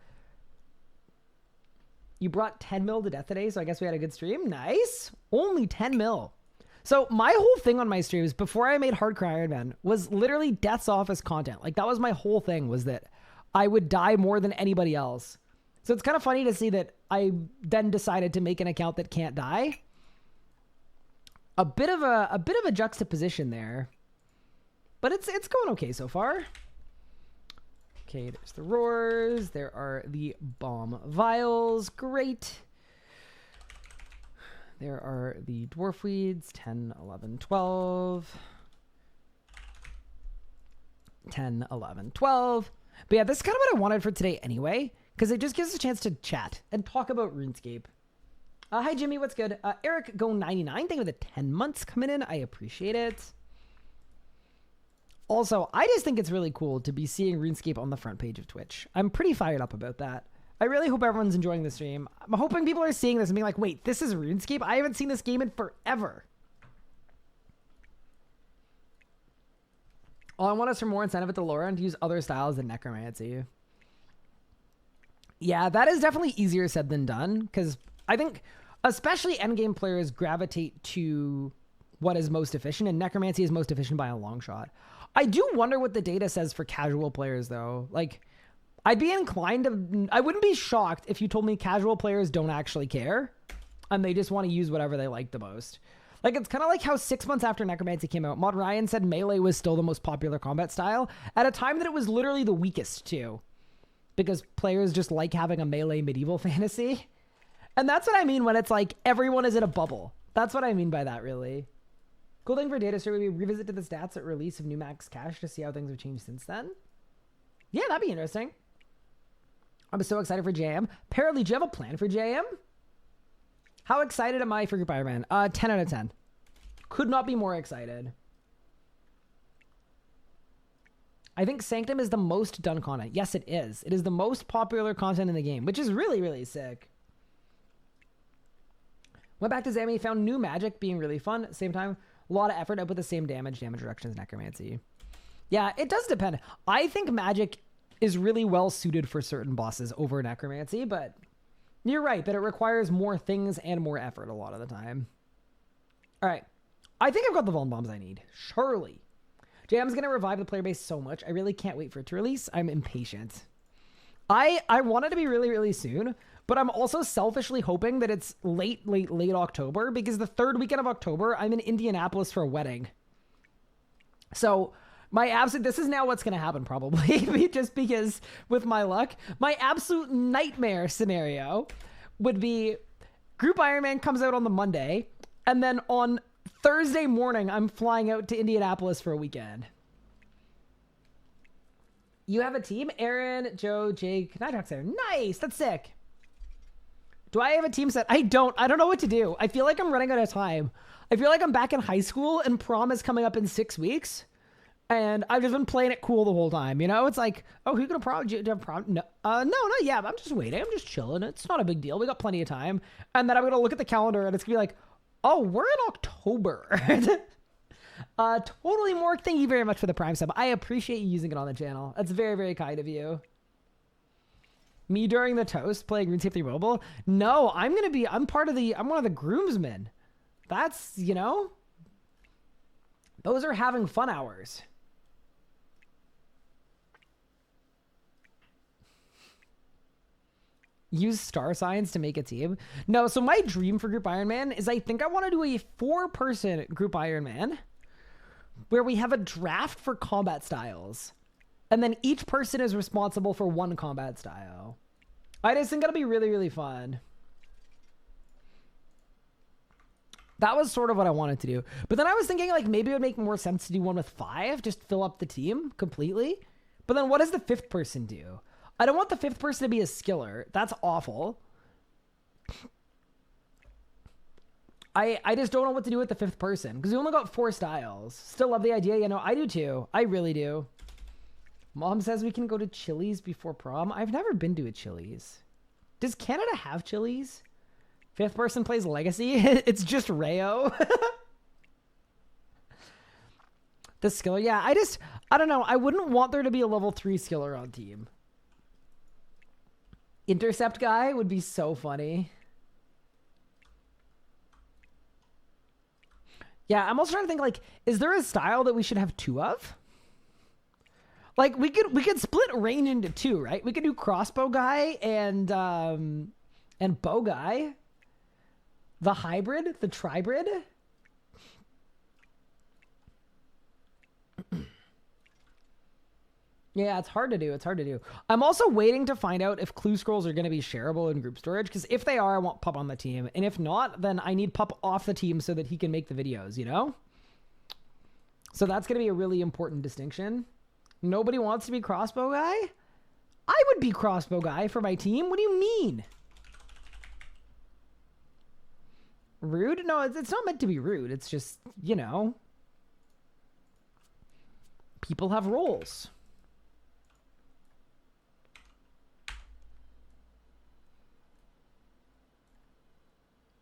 You brought 10 mil to death today, so I guess we had a good stream. Nice. Only 10 mil. So my whole thing on my streams before I made Hardcore Ironman was literally Death's Office content. Like, that was my whole thing, was that I would die more than anybody else. So it's kind of funny to see that I then decided to make an account that can't die. A bit of a juxtaposition there. But it's going okay so far. Okay, there's the roars. There are the bomb vials. Great. There are the dwarf weeds. 10, 11, 12. 10, 11, 12. But yeah, this is kind of what I wanted for today anyway, because it just gives us a chance to chat and talk about RuneScape. Hi, Jimmy. What's good? Eric Go 99. Thank you for the 10 months coming in. I appreciate it. Also, I just think it's really cool to be seeing RuneScape on the front page of Twitch. I'm pretty fired up about that. I really hope everyone's enjoying the stream. I'm hoping people are seeing this and being like, wait, this is RuneScape? I haven't seen this game in forever. All I want is for more incentive at the lower end to use other styles than necromancy. Yeah, that is definitely easier said than done, because I think especially endgame players gravitate to what is most efficient, and necromancy is most efficient by a long shot. I do wonder what the data says for casual players, though. Like, I'd be inclined to... I wouldn't be shocked if you told me casual players don't actually care, and they just want to use whatever they like the most. Like, it's kind of like how 6 months after necromancy came out, Mod Ryan said melee was still the most popular combat style, at a time that it was literally the weakest, too. Because players just like having a melee medieval fantasy. And that's what I mean when it's like, everyone is in a bubble. That's what I mean by that, really. Cool thing for data stream would be revisit to the stats at release of new max cash to see how things have changed since then. Yeah, that'd be interesting. I'm so excited for JM. Apparently, do you have a plan for JM? How excited am I for Group Ironman? 10 out of 10. Could not be more excited. I think Sanctum is the most done content. Yes, it is. It is the most popular content in the game, which is really, really sick. Went back to Zammy, found new magic being really fun. At the same time, a lot of effort up with the same damage reduction as necromancy. Yeah, it does depend. I think magic is really well suited for certain bosses over necromancy, but you're right that it requires more things and more effort a lot of the time. All right. I think I've got the Vuln Bombs I need. Surely. JM's going to revive the player base so much. I really can't wait for it to release. I'm impatient. I want it to be really, really soon, but I'm also selfishly hoping that it's late October, because the third weekend of October, I'm in Indianapolis for a wedding. So this is now what's going to happen probably, just because with my luck, my absolute nightmare scenario would be Group Ironman comes out on the Monday, and then on Thursday morning, I'm flying out to Indianapolis for a weekend. You have a team? Aaron, Joe, Jake, Nighthawk's there. Nice. That's sick. Do I have a team set? I don't know what to do. I feel like I'm running out of time. I feel like I'm back in high school and prom is coming up in 6 weeks. And I've just been playing it cool the whole time. You know, it's like, oh, who's going to prom? Do you have prom? No, not yet. I'm just waiting. I'm just chilling. It's not a big deal. We got plenty of time. And then I'm going to look at the calendar and it's going to be like, oh, we're in October. Totally, Mork. Thank you very much for the Prime sub. I appreciate you using it on the channel. That's very, very kind of you. Me during the toast playing RuneScape 3 Mobile? No, I'm one of the groomsmen. That's, you know, those are having fun hours. Use star signs to make a team. No, so my dream for Group Ironman is I think I want to do a 4-person Group Ironman where we have a draft for combat styles. And then each person is responsible for one combat style. I just think it'll be really, really fun. That was sort of what I wanted to do. But then I was thinking like maybe it would make more sense to do one with 5, just fill up the team completely. But then what does the 5th person do? I don't want the 5th person to be a skiller. That's awful. I just don't know what to do with the 5th person because we only got 4 styles. Still love the idea. You know, I do too. I really do. Mom says we can go to Chili's before prom. I've never been to a Chili's. Does Canada have Chili's? 5th person plays Legacy. It's just Rayo. The skiller. Yeah, I don't know. I wouldn't want there to be a level 3 skiller on team. Intercept guy would be so funny. Yeah, I'm also trying to think like, is there a style that we should have 2 of? Like we could split range into 2, right? We could do crossbow guy and bow guy. The hybrid, the tribrid. Yeah, it's hard to do. It's hard to do. I'm also waiting to find out if clue scrolls are going to be shareable in group storage. Because if they are, I want Pup on the team. And if not, then I need Pup off the team so that he can make the videos, you know? So that's going to be a really important distinction. Nobody wants to be crossbow guy? I would be crossbow guy for my team. What do you mean? Rude? No, it's not meant to be rude. It's just, you know, people have roles.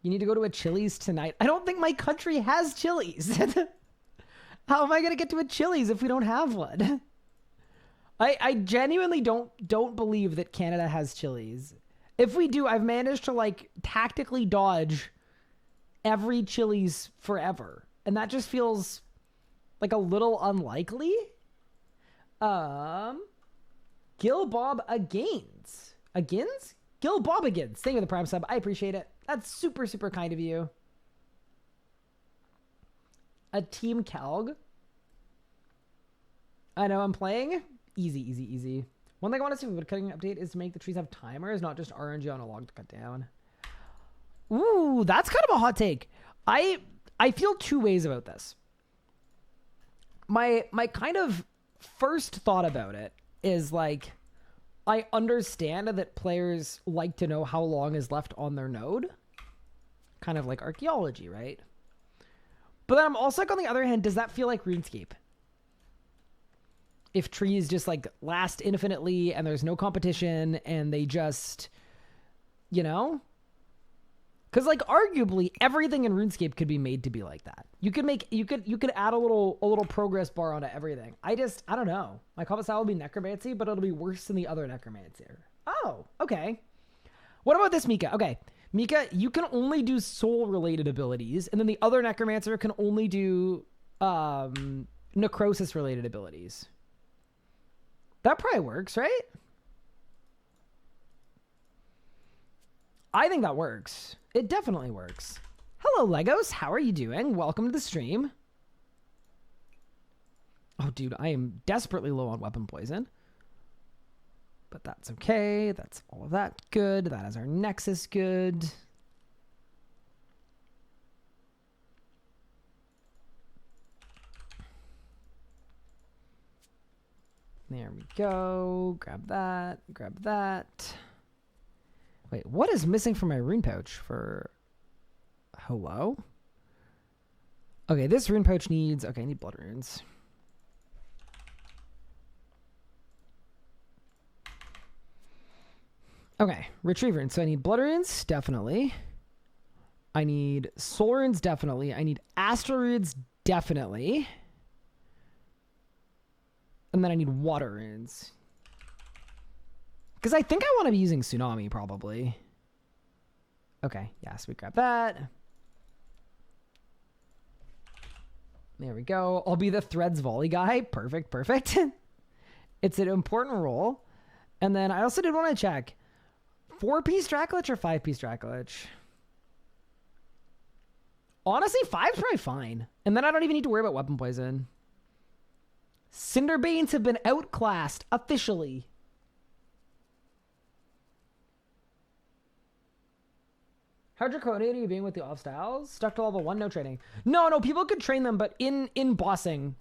You need to go to a Chili's tonight. I don't think my country has Chili's. How am I going to get to a Chili's if we don't have one? I genuinely don't believe that Canada has Chili's. If we do, I've managed to like tactically dodge every Chili's forever. And that just feels like a little unlikely. Gil Bob Agains. Agains? Gil Bob Agains. Thank you for the Prime sub. I appreciate it. That's super, super kind of you. A Team Calg. I know I'm playing. Easy, easy, easy. One thing I want to see with wood cutting update is to make the trees have timers, not just RNG on a log to cut down. Ooh, that's kind of a hot take. I feel 2 ways about this. My kind of first thought about it is like, I understand that players like to know how long is left on their node. Kind of like archaeology, right? But then I'm also like, on the other hand, does that feel like RuneScape? If trees just like last infinitely and there's no competition and they just, you know? Because like arguably everything in RuneScape could be made to be like that. You could add a little progress bar onto everything. I don't know. My combat style will be necromancy, but it'll be worse than the other necromancer. Oh, okay. What about this, Mika? Okay, Mika, you can only do soul related abilities, and then the other necromancer can only do necrosis related abilities. That probably works, right? I think that works. It definitely works. Hello, Legos. How are you doing? Welcome to the stream. Oh, dude, I am desperately low on weapon poison. But that's okay. That's all of that good. That is our Nexus good. There we go. Grab that. Grab that. Wait, what is missing from my rune pouch for... Hello? Okay, this rune pouch needs... Okay, I need blood runes. Okay, retrieve runes. So I need blood runes, definitely. I need soul runes, definitely. I need astral runes, definitely. And then I need water runes. Because I think I want to be using Tsunami, probably. Okay, yes, we grab that. There we go. I'll be the Threads volley guy. Perfect, perfect. It's an important role. And then I also did want to check. 4-piece Dracolich or 5-piece Dracolich? Honestly, 5's probably fine. And then I don't even need to worry about weapon poison. Cinderbanes have been outclassed officially. How draconian are you being with the off styles? Stuck to level 1, no training. No, people could train them, but in bossing,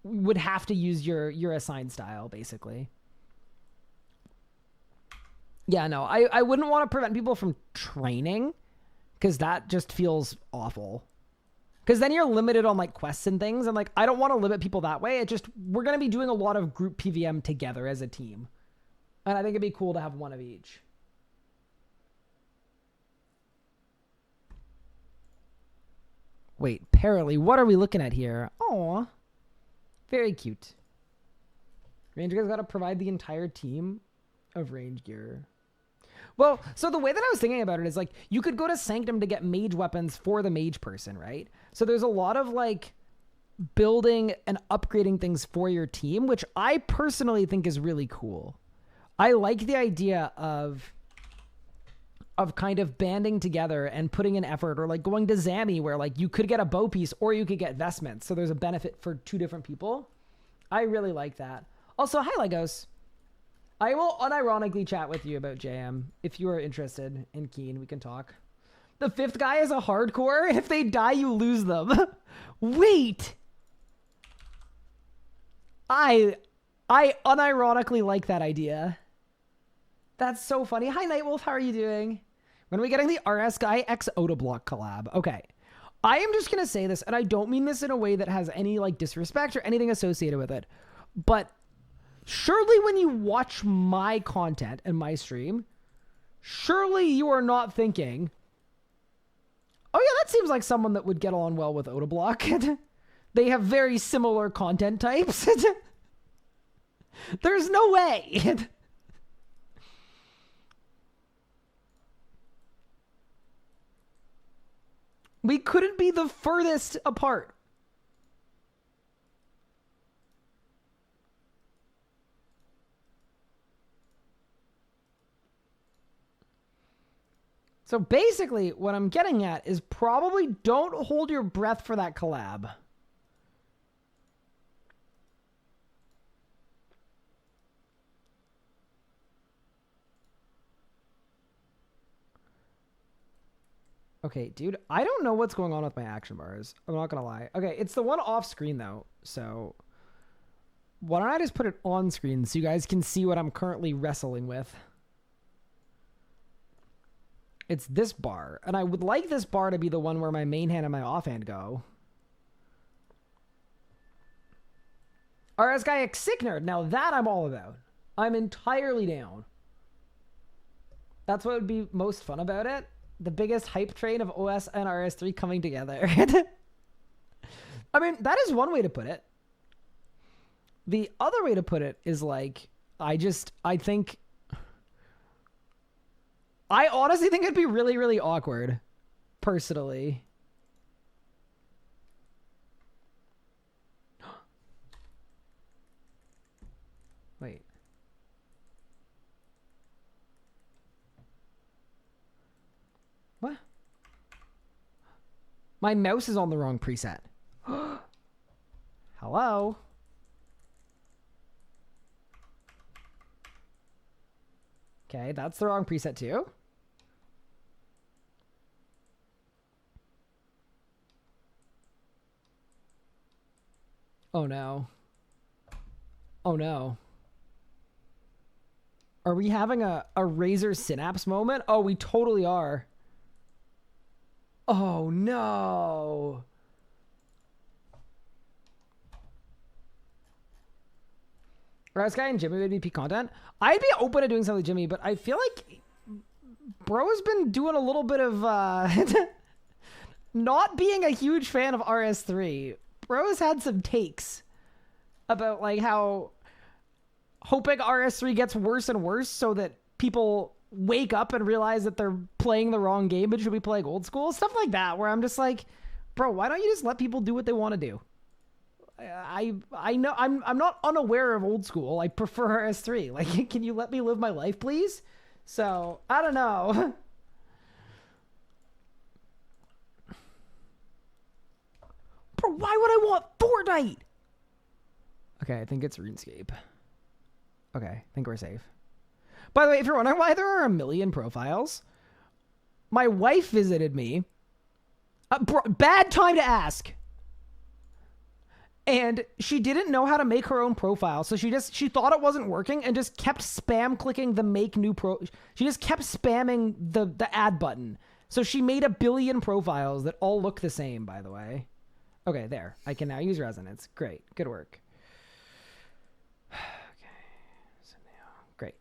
would have to use your assigned style, basically. Yeah, no, I wouldn't want to prevent people from training, because that just feels awful. Because then you're limited on like quests and things, and like I don't want to limit people that way. It just, we're gonna be doing a lot of group PVM together as a team, and I think it'd be cool to have one of each. Wait, Paralee, what are we looking at here? Aw, very cute. Range gear's got to provide the entire team of range gear. Well, so the way that I was thinking about it is like, you could go to Sanctum to get mage weapons for the mage person, right? So there's a lot of like building and upgrading things for your team, which I personally think is really cool. I like the idea of kind of banding together and putting in effort, or like going to Zami where like you could get a bow piece or you could get vestments. So there's a benefit for 2 different people. I really like that. Also, hi Legos. I will unironically chat with you about JM. If you are interested and keen, we can talk. The 5th guy is a hardcore. If they die, you lose them. Wait. I unironically like that idea. That's so funny. Hi Nightwolf, how are you doing? When are we getting the RS Guy X Otoblock collab? Okay. I am just going to say this, and I don't mean this in a way that has any like disrespect or anything associated with it, but surely when you watch my content and my stream, surely you are not thinking, oh yeah, that seems like someone that would get on well with Otoblock. They have very similar content types. There's no way. We couldn't be the furthest apart. So basically, what I'm getting at is probably don't hold your breath for that collab. Okay, dude, I don't know what's going on with my action bars. I'm not gonna lie. Okay, it's the one off screen though, so why don't I just put it on screen so you guys can see what I'm currently wrestling with. It's this bar, and I would like this bar to be the one where my main hand and my offhand go. RS Guy Sick Nerd, now that I'm all about. I'm entirely down. That's what would be most fun about it. The biggest hype train of OS and RS3 coming together. I mean, that is one way to put it. The other way to put it is like, I honestly think it'd be really, really awkward, personally. Wait. What? My mouse is on the wrong preset. Hello? Okay, that's the wrong preset too. Oh no. Oh no. Are we having a Razer Synapse moment? Oh, we totally are. Oh no. RS Guy and Jimmy would be peak content. I'd be open to doing something with Jimmy, but I feel like bro's been doing a little bit of not being a huge fan of RS3 Bro's had some takes about like how hoping RS3 gets worse and worse so that people wake up and realize that they're playing the wrong game and should be playing old school. Stuff like that, where I'm just like, bro, why don't you just let people do what they want to do? I know I'm not unaware of old school. I prefer RS3. Like, can you let me live my life, please? So, I don't know. Bro, why would I want Fortnite? Okay, I think it's RuneScape. Okay, I think we're safe. By the way, if you're wondering why there are a million profiles, my wife visited me. Bad time to ask. And she didn't know how to make her own profile. So she thought it wasn't working and just kept spam clicking the make new pro. She just kept spamming the add button. So she made a billion profiles that all look the same, by the way. Okay, there. I can now use resonance. Great. Good work. Okay. So now, great.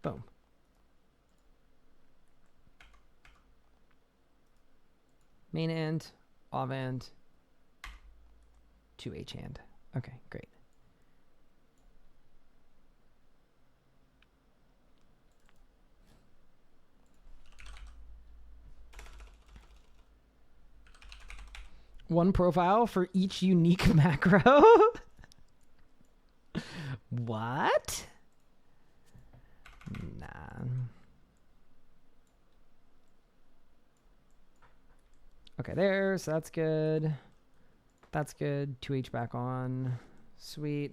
Boom. Main end, off end, 2H hand. Okay, great. One profile for each unique macro. What? Nah. Okay, there. So that's good. That's good. 2H back on. Sweet.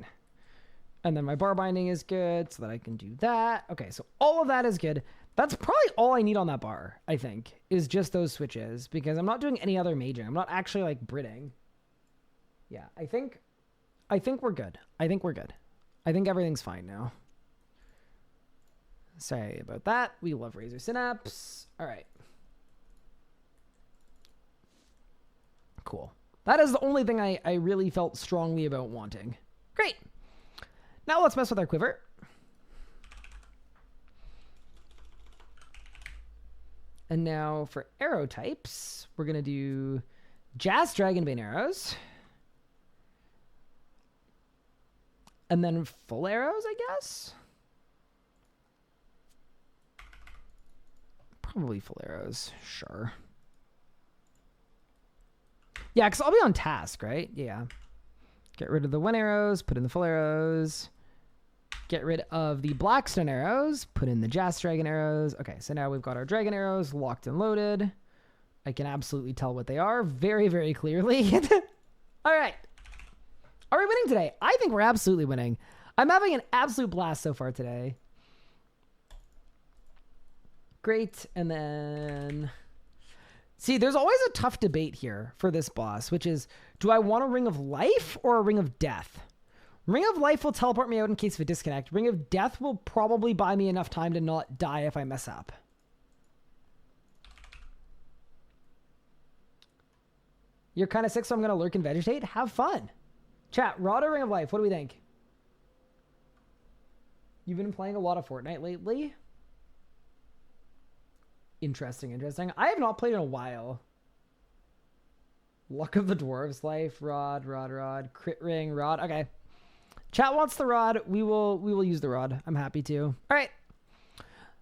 And then my bar binding is good so that I can do that. Okay, so all of that is good. That's probably all I need on that bar, I think, is just those switches, because I'm not doing any other maging. I'm not actually like Briting. Yeah, I think we're good. I think we're good. I think everything's fine now. Sorry about that. We love Razor Synapse. All right. Cool. That is the only thing I really felt strongly about wanting. Great. Now let's mess with our quiver. And now for arrow types, we're going to do Jazz Dragonbane arrows. And then full arrows, I guess. Probably full arrows. Sure. Yeah, because I'll be on task, right? Yeah. Get rid of the one arrows, put in the full arrows. Get rid of the Blackstone arrows, put in the Jazz Dragon arrows. Okay, so now we've got our dragon arrows locked and loaded. I can absolutely tell what they are very, very clearly. All right. Are we winning today? I think we're absolutely winning. I'm having an absolute blast so far today. Great. And then... See, there's always a tough debate here for this boss, which is, do I want a Ring of Life or a Ring of Death? Ring of Life will teleport me out in case of a disconnect. Ring of Death will probably buy me enough time to not die if I mess up. You're kind of sick, so I'm going to lurk and vegetate? Have fun. Chat, Rod or Ring of Life? What do we think? You've been playing a lot of Fortnite lately? Interesting, interesting. I have not played in a while. Luck of the Dwarves Life, Rod, Crit Ring, Rod. Okay. Chat wants the Rod. We will use the Rod. I'm happy to. All right.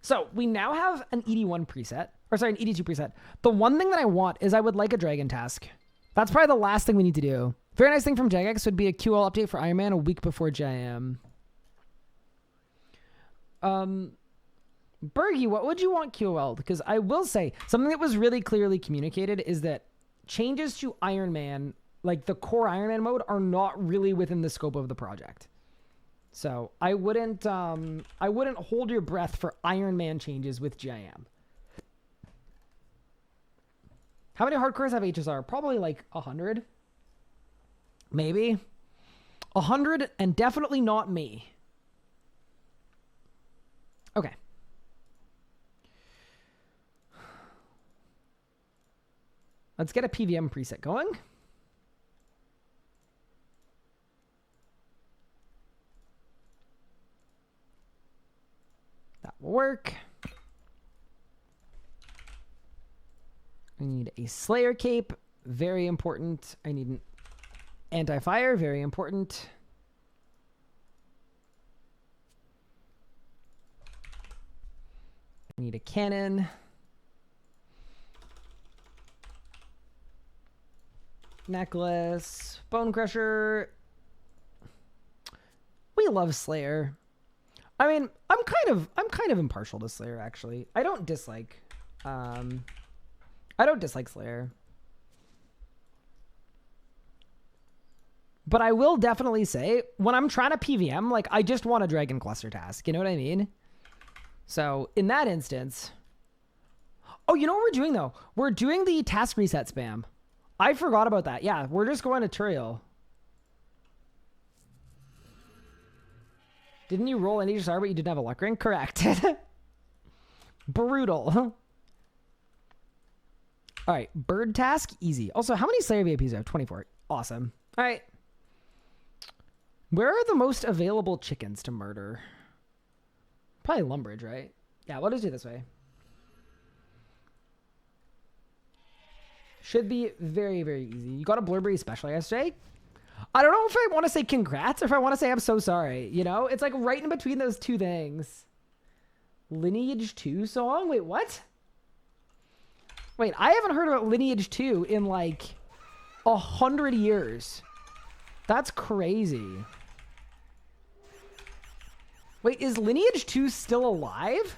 So we now have an ED1 preset. Or sorry, an ED2 preset. The one thing that I want is I would like a Dragon Task. That's probably the last thing we need to do. Very nice thing from Jagex would be a QL update for Iron Man a week before JM. Bergie, what would you want QOL? Because I will say, something that was really clearly communicated is that changes to Iron Man, like the core Iron Man mode, are not really within the scope of the project. So I wouldn't hold your breath for Iron Man changes with JM. How many hardcores have HSR? Probably like 100. Maybe. 100, and definitely not me. Okay. Let's get a PVM preset going. That will work. I need a Slayer cape. Very important. I need an Anti-fire, very important. I need a cannon. Necklace. Bone crusher. We love Slayer. I mean, I'm kind of impartial to Slayer, actually. I don't dislike Slayer. But I will definitely say, when I'm trying to PVM, like, I just want a Dragon Cluster task. You know what I mean? So, in that instance... Oh, you know what we're doing, though? We're doing the task reset spam. I forgot about that. Yeah, we're just going to Turiel. Didn't you roll an HSR, but you didn't have a luck ring? Correct. Brutal. All right, bird task, easy. Also, how many Slayer VIPs do I have? 24. Awesome. All right. Where are the most available chickens to murder? Probably Lumbridge, right? Yeah, we'll just do it this way. Should be very, very easy. You got a Blurberry special yesterday? I don't know if I want to say congrats or if I want to say I'm so sorry. You know? It's like right in between those two things. Lineage 2 song? Wait, what? Wait, I haven't heard about Lineage 2 in like 100 years. That's crazy. Wait, is Lineage 2 still alive?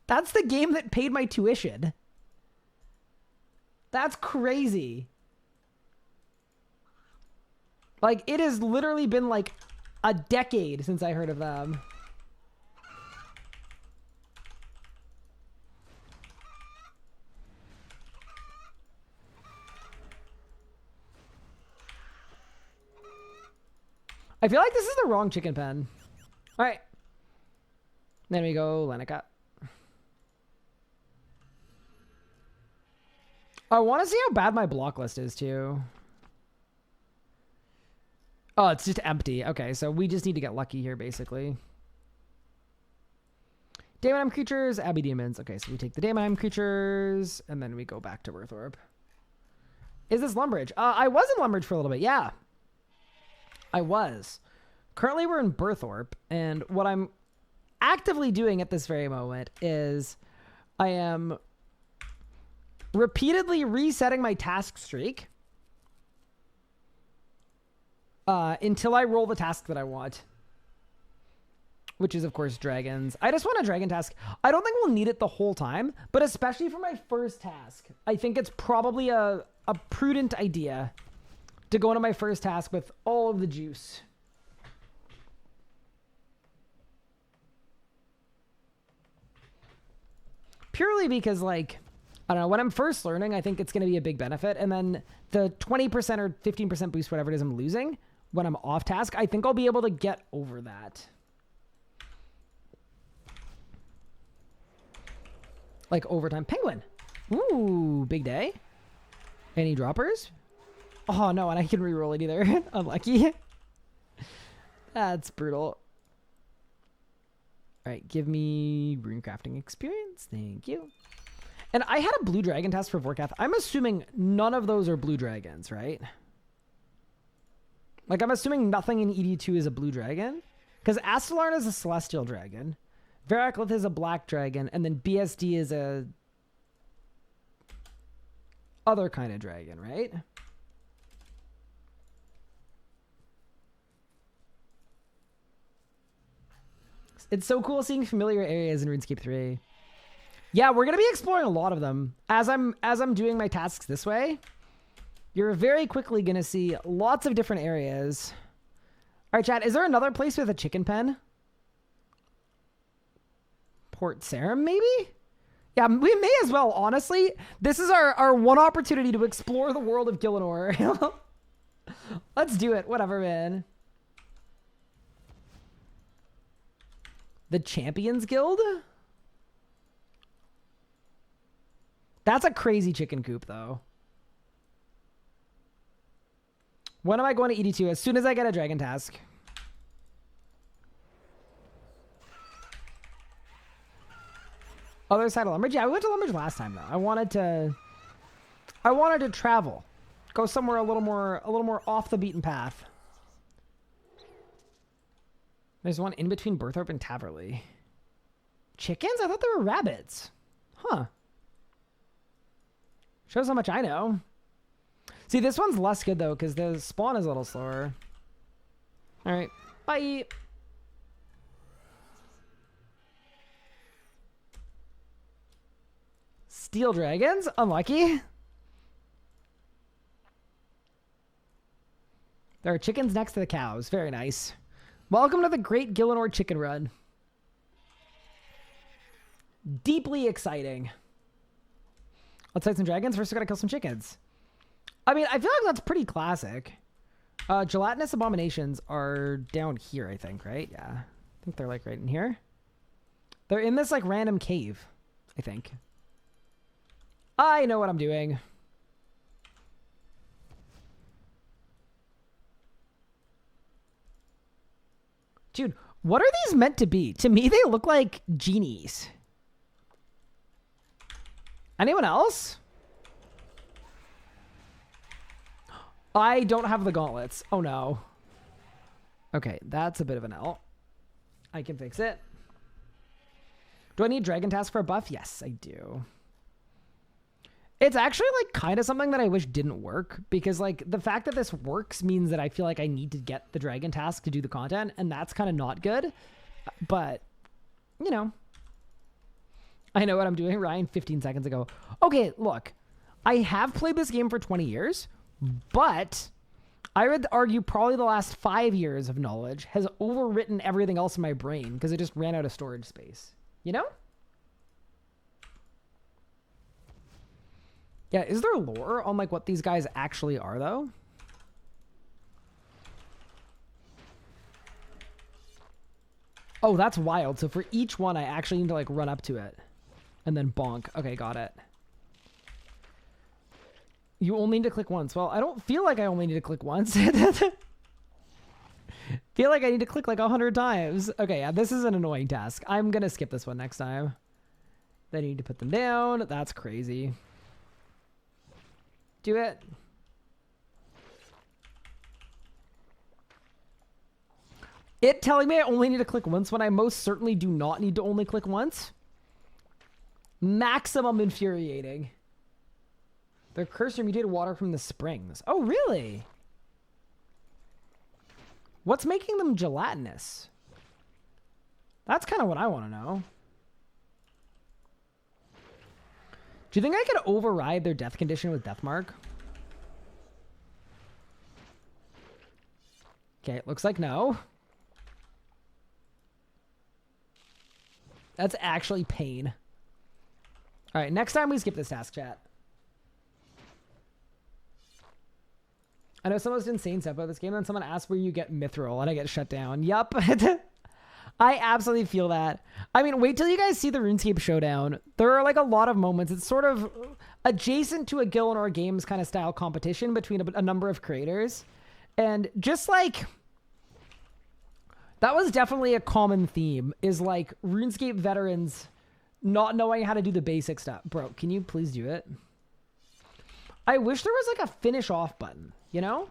That's the game that paid my tuition. That's crazy. Like, it has literally been like a decade since I heard of them. I feel like this is the wrong chicken pen. All right. Then we go Lenica. I want to see how bad my block list is, too. Oh, it's just empty. Okay, so we just need to get lucky here, basically. Daemonheim creatures, Abbey demons. Okay, so we take the Daemonheim creatures, and then we go back to Berthorpe. Is this Lumbridge? I was in Lumbridge for a little bit, yeah. I was. Currently, we're in Berthorpe, and what I'm actively doing at this very moment is I am repeatedly resetting my task streak until I roll the task that I want, which is, of course, dragons. I just want a dragon task. I don't think we'll need it the whole time, but especially for my first task, I think it's probably a prudent idea to go into my first task with all of the juice. Purely because, like, I don't know, when I'm first learning, I think it's going to be a big benefit. And then the 20% or 15% boost, whatever it is I'm losing, when I'm off task, I think I'll be able to get over that. Like overtime. Penguin. Ooh, big day. Any droppers? Oh, no, and I can reroll it either. Unlucky. That's brutal. All right, give me rune crafting experience. Thank you. And I had a blue dragon task for Vorkath. I'm assuming none of those are blue dragons, right? Like, I'm assuming nothing in ED2 is a blue dragon. Because Astelarn is a celestial dragon. Veraklith is a black dragon. And then BSD is a other kind of dragon, right? It's so cool seeing familiar areas in RuneScape 3. Yeah, we're going to be exploring a lot of them. As I'm doing my tasks this way, you're very quickly going to see lots of different areas. All right, chat, is there another place with a chicken pen? Port Sarum, maybe? Yeah, we may as well, honestly. This is our one opportunity to explore the world of Gielinor. Let's do it. Whatever, man. The Champions Guild? That's a crazy chicken coop, though. When am I going to ED2? As soon as I get a dragon task. Other side of Lumbridge? Yeah, we went to Lumbridge last time, though. I wanted to I wanted to travel. Go somewhere a little more off the beaten path. There's one in between Burthorpe and Taverley. Chickens? I thought they were rabbits. Huh. Shows how much I know. See, this one's less good, though, because the spawn is a little slower. All right. Bye. Steel dragons? Unlucky. There are chickens next to the cows. Very nice. Welcome to the Great Gillinor Chicken Run. Deeply exciting. Let's fight some dragons. First, we gotta kill some chickens. I mean, I feel like that's pretty classic. Gelatinous abominations are down here, I think, right? Yeah. I think they're like right in here. They're in this like random cave, I think. I know what I'm doing. Dude, what are these meant to be? To me, they look like genies. Anyone else? I don't have the gauntlets. Oh, no. Okay, that's a bit of an L. I can fix it. Do I need Dragon Task for a buff? Yes, I do. It's actually, like, kind of something that I wish didn't work. Because, like, the fact that this works means that I feel like I need to get the Dragon Task to do the content. And that's kind of not good. But, you know. I know what I'm doing, Ryan, 15 seconds ago. Okay, look. I have played this game for 20 years. But I would argue probably the last 5 years of knowledge has overwritten everything else in my brain. Because it just ran out of storage space. You know? Yeah, is there lore on, like, what these guys actually are, though? Oh, that's wild. So for each one, I actually need to, like, run up to it. And then bonk. Okay, got it. You only need to click once. Well, I don't feel like I only need to click once. Feel like I need to click, like, 100 times. Okay, yeah, this is an annoying task. I'm gonna skip this one next time. Then you need to put them down. That's crazy. Do it. It telling me I only need to click once when I most certainly do not need to only click once. Maximum infuriating. Their cursor mutated water from the springs. Oh, really? What's making them gelatinous? That's kind of what I want to know. Do you think I could override their death condition with Deathmark? Okay, it looks like no. That's actually pain. All right, next time we skip this task, chat. I know some of the most insane stuff about this game, and someone asked where you get Mithril, and I get shut down. Yup. I absolutely feel that. I mean, wait till you guys see the RuneScape showdown. There are, like, a lot of moments. It's sort of adjacent to a Gillinor Games kind of style competition between a number of creators. And just, like, that was definitely a common theme, is, like, RuneScape veterans not knowing how to do the basic stuff. Bro, can you please do it? I wish there was, like, a finish off button, you know?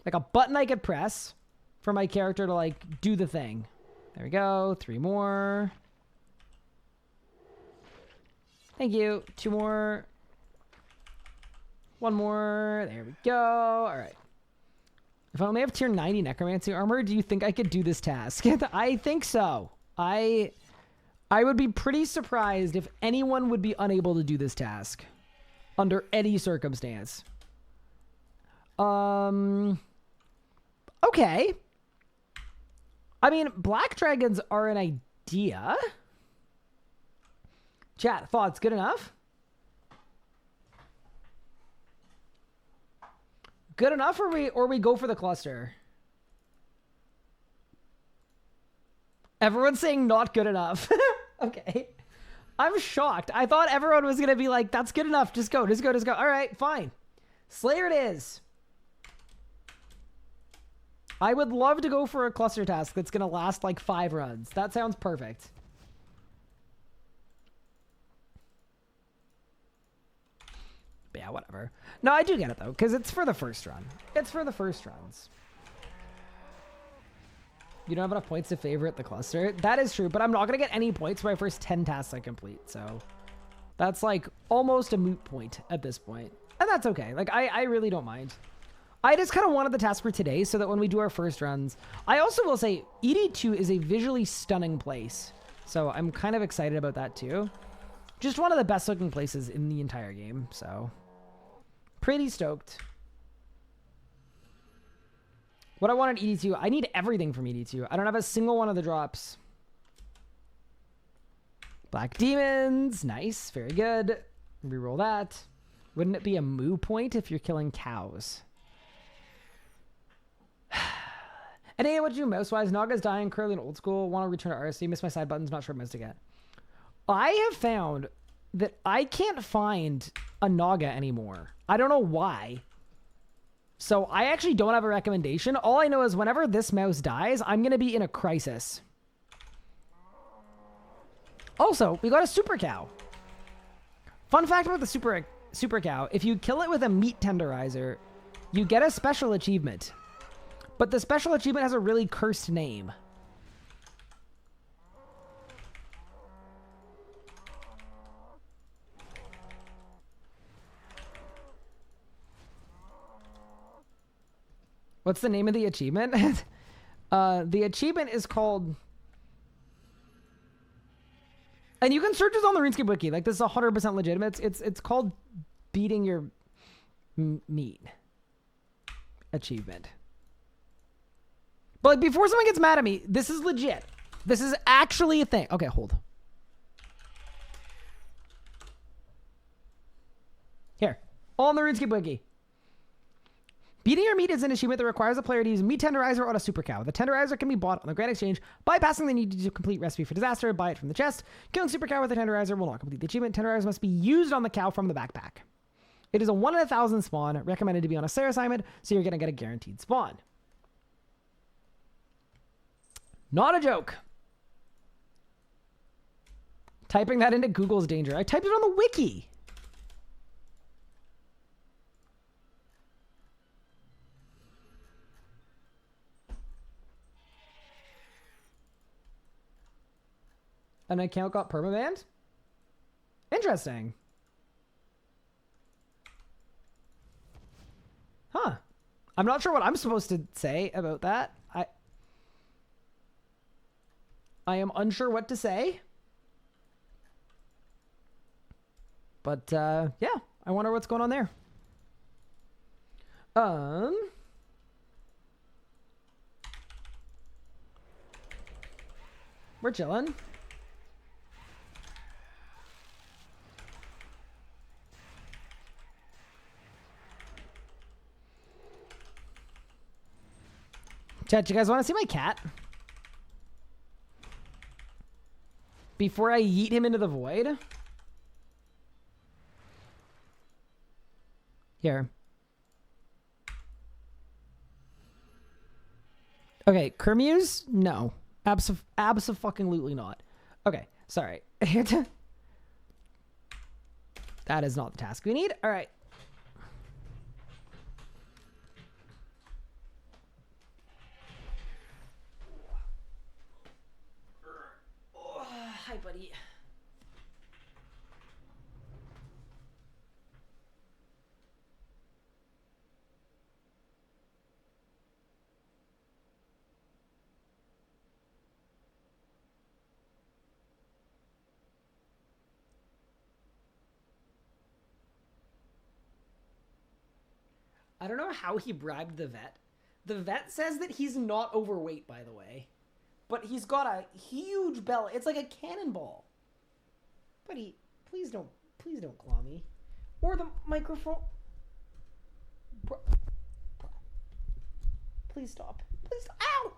Like a button I could press for my character to, like, do the thing. There we go. 3 more. Thank you. 2 more. 1 more. There we go. All right. If I only have tier 90 necromancy armor, do you think I could do this task? I think so. I would be pretty surprised if anyone would be unable to do this task under any circumstance. Okay. I mean, black dragons are an idea. Chat, thoughts good enough? Good enough, or we go for the cluster? Everyone's saying not good enough. Okay. I'm shocked. I thought everyone was going to be like, that's good enough. Just go, just go, just go. All right, fine. Slayer it is. I would love to go for a cluster task that's going to last like 5 runs. That sounds perfect. whatever. No, I do get it though, because it's for the first run. It's for the first runs. You don't have enough points to favorite the cluster. That is true, but I'm not going to get any points for my first 10 tasks I complete. So that's like almost a moot point at this point. And that's okay. Like, I really don't mind. I just kind of wanted the task for today so that when we do our first runs, I also will say ED2 is a visually stunning place. So I'm kind of excited about that too. Just one of the best looking places in the entire game. So pretty stoked. What I wanted ED2, I need everything from ED2. I don't have a single one of the drops. Black Demons, nice, very good. Reroll that. Wouldn't it be a moo point if you're killing cows? And hey, what do you do mouse-wise? Naga's dying, curly and old school. Want to return to RC. Miss my side buttons, not sure what mouse to get. I have found that I can't find a Naga anymore. I don't know why. So I actually don't have a recommendation. All I know is whenever this mouse dies, I'm going to be in a crisis. Also, we got a super cow. Fun fact about the super cow. If you kill it with a meat tenderizer, you get a special achievement. But the special achievement has a really cursed name. What's the name of the achievement? The achievement is called... And you can search this on the RuneScape wiki. Like, this is 100% legitimate. It's called beating your meat achievement. But like, before someone gets mad at me, this is legit. This is actually a thing. Okay, hold. Here. On the RuneScape wiki. Beating your meat is an achievement that requires a player to use a meat tenderizer on a super cow. The tenderizer can be bought on the Grand Exchange, bypassing the need to do a complete recipe for disaster. Buy it from the chest. Killing super cow with a tenderizer will not complete the achievement. Tenderizer must be used on the cow from the backpack. It is a 1 in 1,000 spawn, recommended to be on a Slayer assignment, so you're going to get a guaranteed spawn. Not a joke. Typing that into Google's danger. I typed it on the wiki. An account got permabanned? Interesting. Huh. I'm not sure what I'm supposed to say about that. I am unsure what to say. But, yeah. I wonder what's going on there. We're chilling. Chat, you guys want to see my cat? Before I yeet him into the void? Here. Okay, Kermuse? No. Abso-fucking-lutely not. Okay, sorry. That is not the task we need. All right. Hi, buddy. I don't know how he bribed the vet. The vet says that he's not overweight, by the way. But he's got a huge belly. It's like a cannonball. Buddy, please don't claw me. Or the microphone. Bro. Please stop. Please stop. Ow!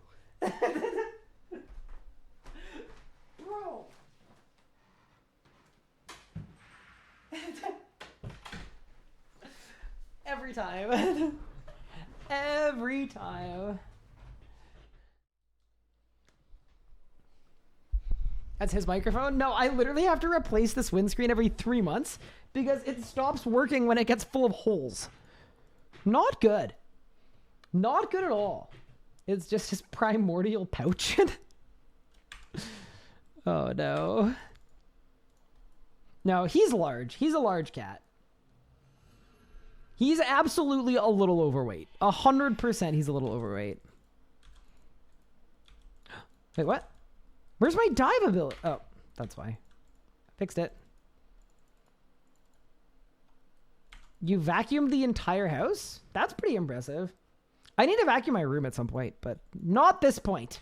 Bro. Every time. Every time. That's his microphone? No, I literally have to replace this windscreen every 3 months because it stops working when it gets full of holes. Not good. Not good at all. It's just his primordial pouch. Oh, no. No, he's large. He's a large cat. He's absolutely a little overweight. 100% he's a little overweight. Wait, what? Where's my dive ability? Oh, that's why. Fixed it. You vacuumed the entire house? That's pretty impressive. I need to vacuum my room at some point, but not this point.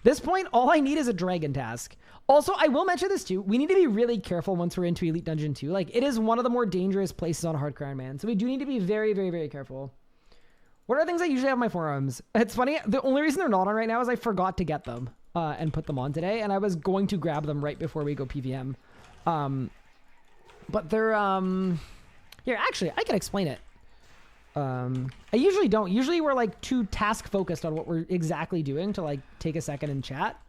This point, all I need is a dragon task. Also, I will mention this too. We need to be really careful once we're into Elite Dungeon 2. Like, it is one of the more dangerous places on Hardcore Iron Man. So we do need to be very, very, very careful. What are things I usually have on my forearms? It's funny. The only reason they're not on right now is I forgot to get them and put them on today. And I was going to grab them right before we go PVM. But they're... Here, actually, I can explain it. I usually don't. Usually we're like too task focused on what we're exactly doing to like take a second and chat.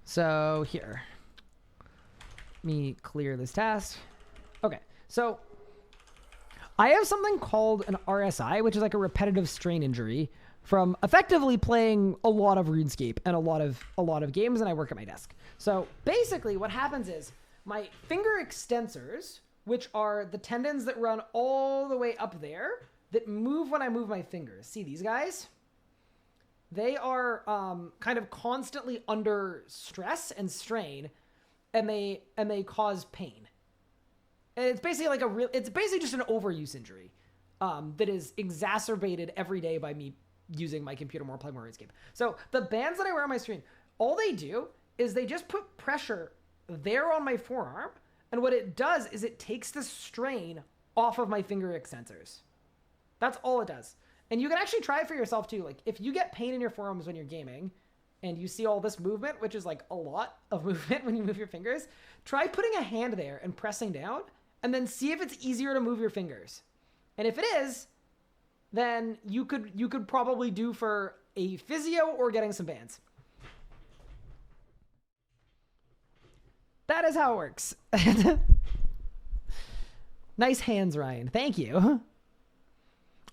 So here, let me clear this task. Okay. So I have something called an RSI, which is like a repetitive strain injury from effectively playing a lot of RuneScape and a lot of games, and I work at my desk. So basically what happens is my finger extensors, which are the tendons that run all the way up there that move when I move my fingers. See these guys? They are kind of constantly under stress and strain, and they cause pain. And it's basically like it's basically just an overuse injury that is exacerbated every day by me using my computer more, playing more RuneScape. So the bands that I wear on my screen, all they do is they just put pressure there on my forearm, and what it does is it takes the strain off of my finger extensors. That's all it does. And you can actually try it for yourself too. Like if you get pain in your forearms when you're gaming and you see all this movement, which is like a lot of movement when you move your fingers, try putting a hand there and pressing down and then see if it's easier to move your fingers. And if it is, then you could probably do for a physio or getting some bands. That is how it works. Nice hands, Ryan. Thank you.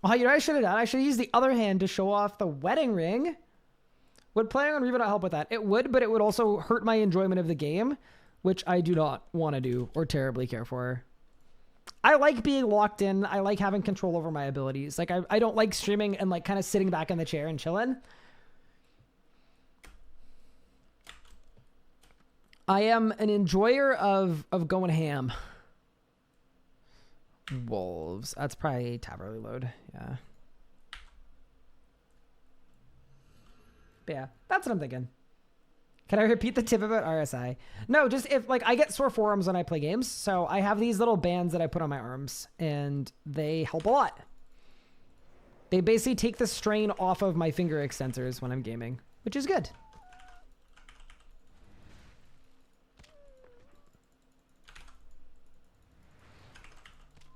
Oh, you know what I should have done? I should have used the other hand to show off the wedding ring. Would playing on Reva not help with that? It would, but it would also hurt my enjoyment of the game, which I do not want to do or terribly care for. I like being locked in. I like having control over my abilities. Like I don't like streaming and like kind of sitting back in the chair and chilling. I am an enjoyer of going ham. Wolves. That's probably tab early load. Yeah. But yeah, that's what I'm thinking. Can I repeat the tip about RSI? No, just if like I get sore forearms when I play games. So I have these little bands that I put on my arms and they help a lot. They basically take the strain off of my finger extensors when I'm gaming, which is good.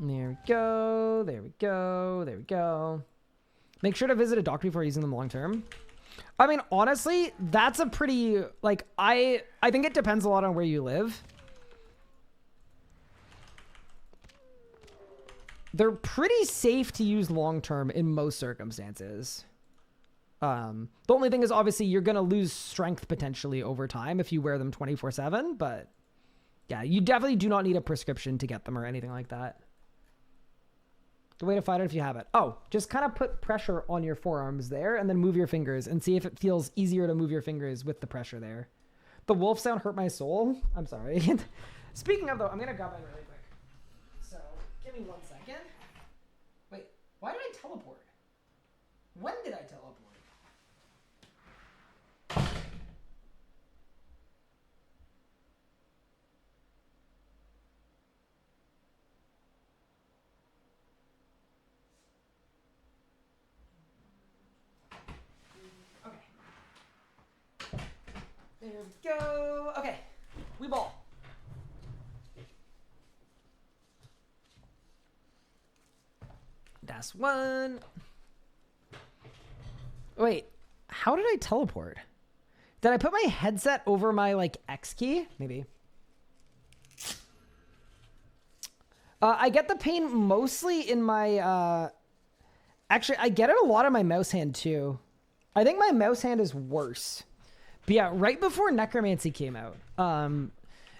There we go. There we go. There we go. Make sure to visit a doctor before using them long term. I mean, honestly, that's a pretty, like, I think it depends a lot on where you live. They're pretty safe to use long term in most circumstances. The only thing is obviously you're going to lose strength potentially over time if you wear them 24/7, but yeah, you definitely do not need a prescription to get them or anything like that. The way to find it if you have it. Oh, just kind of put pressure on your forearms there and then move your fingers and see if it feels easier to move your fingers with the pressure there. The wolf sound hurt my soul. I'm sorry. Speaking of though, I'm going to grab mine really quick. So give me 1 second. Wait, why did I teleport? When did I teleport? There we go. Okay, we ball. That's one. Wait, how did I teleport? Did I put my headset over my like X key? Maybe. I get the pain mostly in my, actually I get it a lot in my mouse hand too. I think my mouse hand is worse. But yeah, right before Necromancy came out,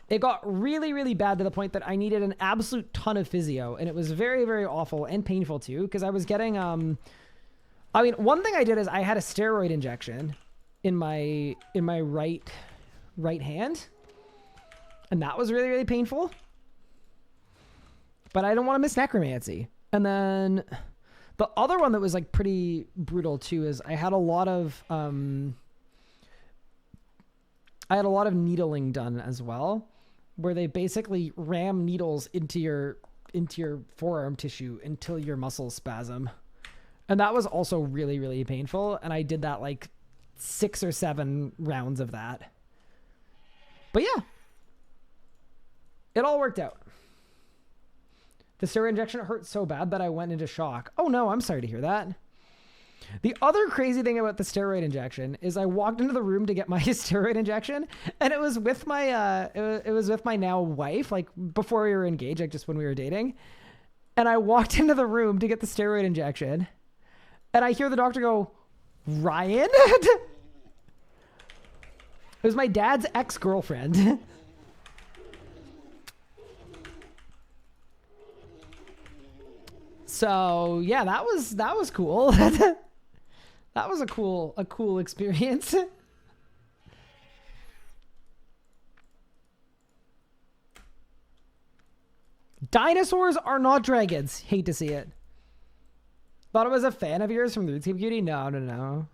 it got really, really bad to the point that I needed an absolute ton of physio, and it was very, very awful and painful too, because I was getting, I mean, one thing I did is I had a steroid injection in my right hand, and that was really, really painful. But I don't want to miss Necromancy. And then the other one that was like pretty brutal too is I had a lot of needling done as well, where they basically ram needles into your forearm tissue until your muscles spasm. And that was also really, really painful. And I did that like 6 or 7 rounds of that. But yeah, it all worked out. The steroid injection hurt so bad that I went into shock. Oh no, I'm sorry to hear that. The other crazy thing about the steroid injection is I walked into the room to get my steroid injection, and it was with my it was with my now wife, like before we were engaged, like just when we were dating. And I walked into the room to get the steroid injection, and I hear the doctor go, "Ryan?" It was my dad's ex-girlfriend. So yeah, that was cool. That was a cool experience. Dinosaurs are not dragons. Hate to see it. Thought it was a fan of yours from RuneScape Cutie? No.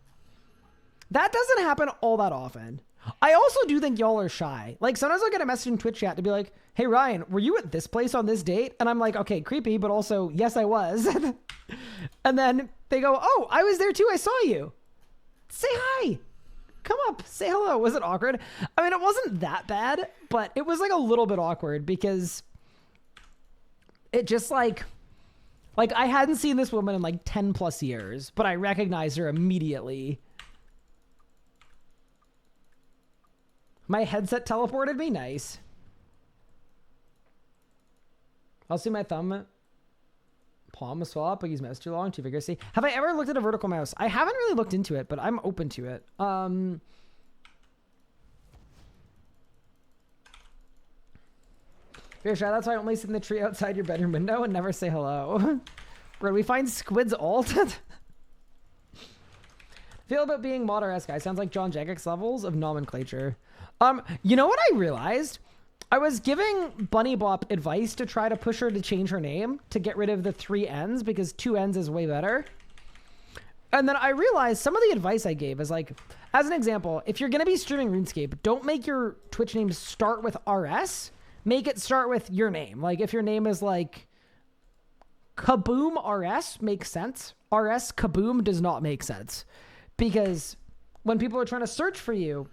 That doesn't happen all that often. I also do think y'all are shy. Like sometimes I'll get a message in Twitch chat to be like, "Hey Ryan, were you at this place on this date?" And I'm like, okay, creepy, but also, yes, I was. And then they go, "Oh, I was there too. I saw you. Say hi. Come up. Say hello." Was it awkward? I mean, it wasn't that bad, but it was like a little bit awkward because it just like I hadn't seen this woman in like 10 plus years, but I recognized her immediately. My headset teleported me. Nice. I'll see my thumb. Palm was swell up, but use mouse too long, too vigorously. Have I ever looked at a vertical mouse? I haven't really looked into it, but I'm open to it. Very shy. That's why I only sit in the tree outside your bedroom window and never say hello. Bro, we find Squid's alt. Feel about being mod RS guy. Sounds like John Jagex levels of nomenclature. You know what I realized? I was giving Bunny Bop advice to try to push her to change her name to get rid of the 3 N's because 2 N's is way better. And then I realized some of the advice I gave is like, as an example, if you're going to be streaming RuneScape, don't make your Twitch name start with RS. Make it start with your name. Like if your name is like Kaboom RS makes sense. RS Kaboom does not make sense. Because when people are trying to search for you,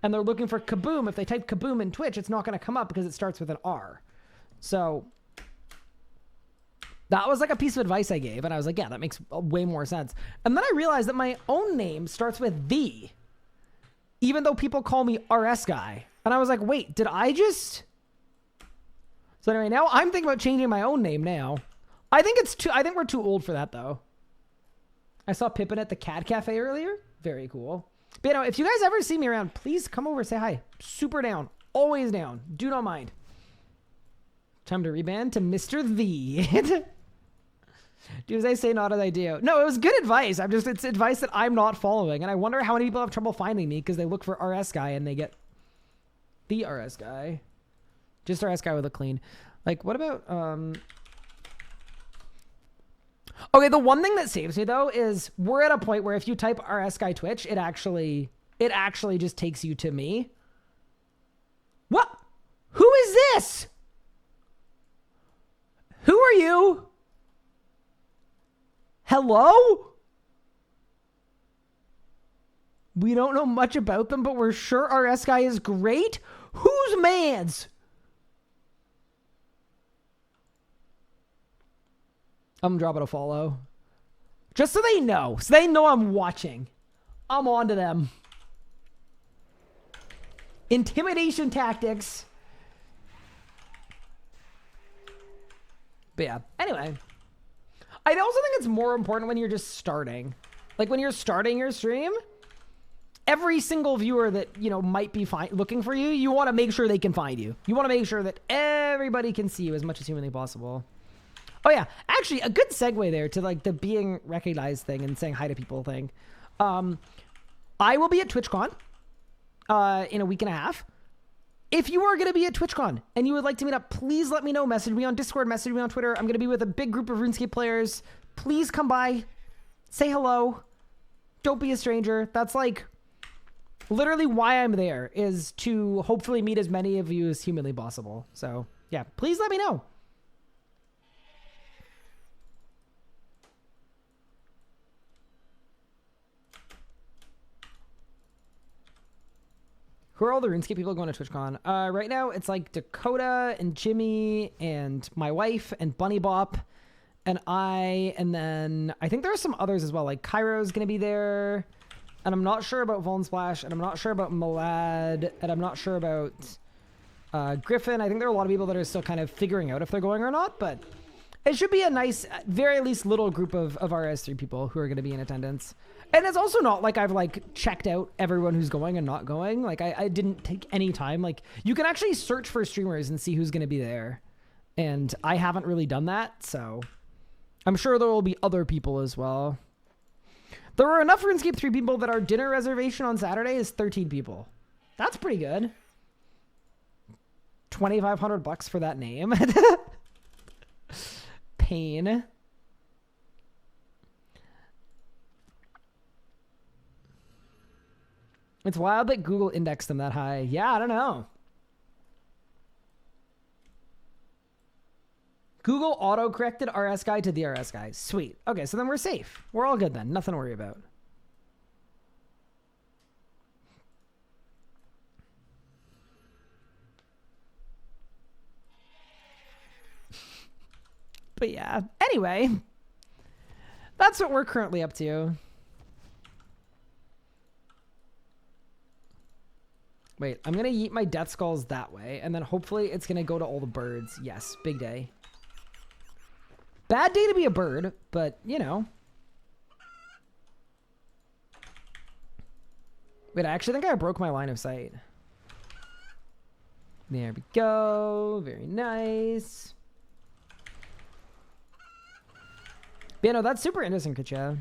and they're looking for Kaboom, if they type Kaboom in Twitch, it's not going to come up because it starts with an R. So that was like a piece of advice I gave. And I was like, yeah, that makes way more sense. And then I realized that my own name starts with the, even though people call me RS guy. And I was like, wait, did I just... So anyway, now I'm thinking about changing my own name now. I think we're too old for that though. I saw Pippin at the Cat Cafe earlier. Very cool. But, you know, if you guys ever see me around, please come over, say hi. Super down. Always down. Do not mind. Time to reband to Mr. The. Do as I say, not as I do. No, it was good advice. It's advice that I'm not following. And I wonder how many people have trouble finding me because they look for RS guy and they get the RS guy. Just RS guy with a clean. Like, what about, okay, the one thing that saves me though is we're at a point where if you type RS Guy Twitch, it actually just takes you to me. What? Who is this? Who are you? Hello? We don't know much about them, but we're sure RS Guy is great. Who's mans? I'm dropping a follow. Just so they know. So they know I'm watching. I'm on to them. Intimidation tactics. But yeah, anyway. I also think it's more important when you're just starting. Like when you're starting your stream, every single viewer that, you know, might be looking for you, you want to make sure they can find you. You want to make sure that everybody can see you as much as humanly possible. Oh yeah, actually a good segue there to like the being recognized thing and saying hi to people thing. I will be at TwitchCon in a week and a half. If you are going to be at TwitchCon and you would like to meet up, please let me know. Message me on Discord, message me on Twitter. I'm going to be with a big group of RuneScape players. Please come by, say hello. Don't be a stranger. That's like literally why I'm there, is to hopefully meet as many of you as humanly possible. So yeah, please let me know. Who are all the RuneScape people going to TwitchCon? Right now, it's like Dakota and Jimmy and my wife and Bunny Bop and I. And then I think there are some others as well. Like Cairo's going to be there. And I'm not sure about Vuln Splash. And I'm not sure about Malad. And I'm not sure about Griffin. I think there are a lot of people that are still kind of figuring out if they're going or not. But it should be a nice, very least little group of RS3 people who are going to be in attendance. And it's also not like I've like checked out everyone who's going and not going. Like I didn't take any time. Like you can actually search for streamers and see who's going to be there. And I haven't really done that. So I'm sure there will be other people as well. There were enough RuneScape 3 people that our dinner reservation on Saturday is 13 people. That's pretty good. $2,500 for that name. Pain. It's wild that Google indexed them that high. Yeah, I don't know. Google auto-corrected RS guy to the RS guy. Sweet. Okay, so then we're safe. We're all good then. Nothing to worry about. But yeah. Anyway. That's what we're currently up to. Wait, I'm going to yeet my death skulls that way, and then hopefully it's going to go to all the birds. Yes, big day. Bad day to be a bird, but, you know. Wait, I actually think I broke my line of sight. There we go. Very nice. But yeah, no, that's super interesting, Kacha.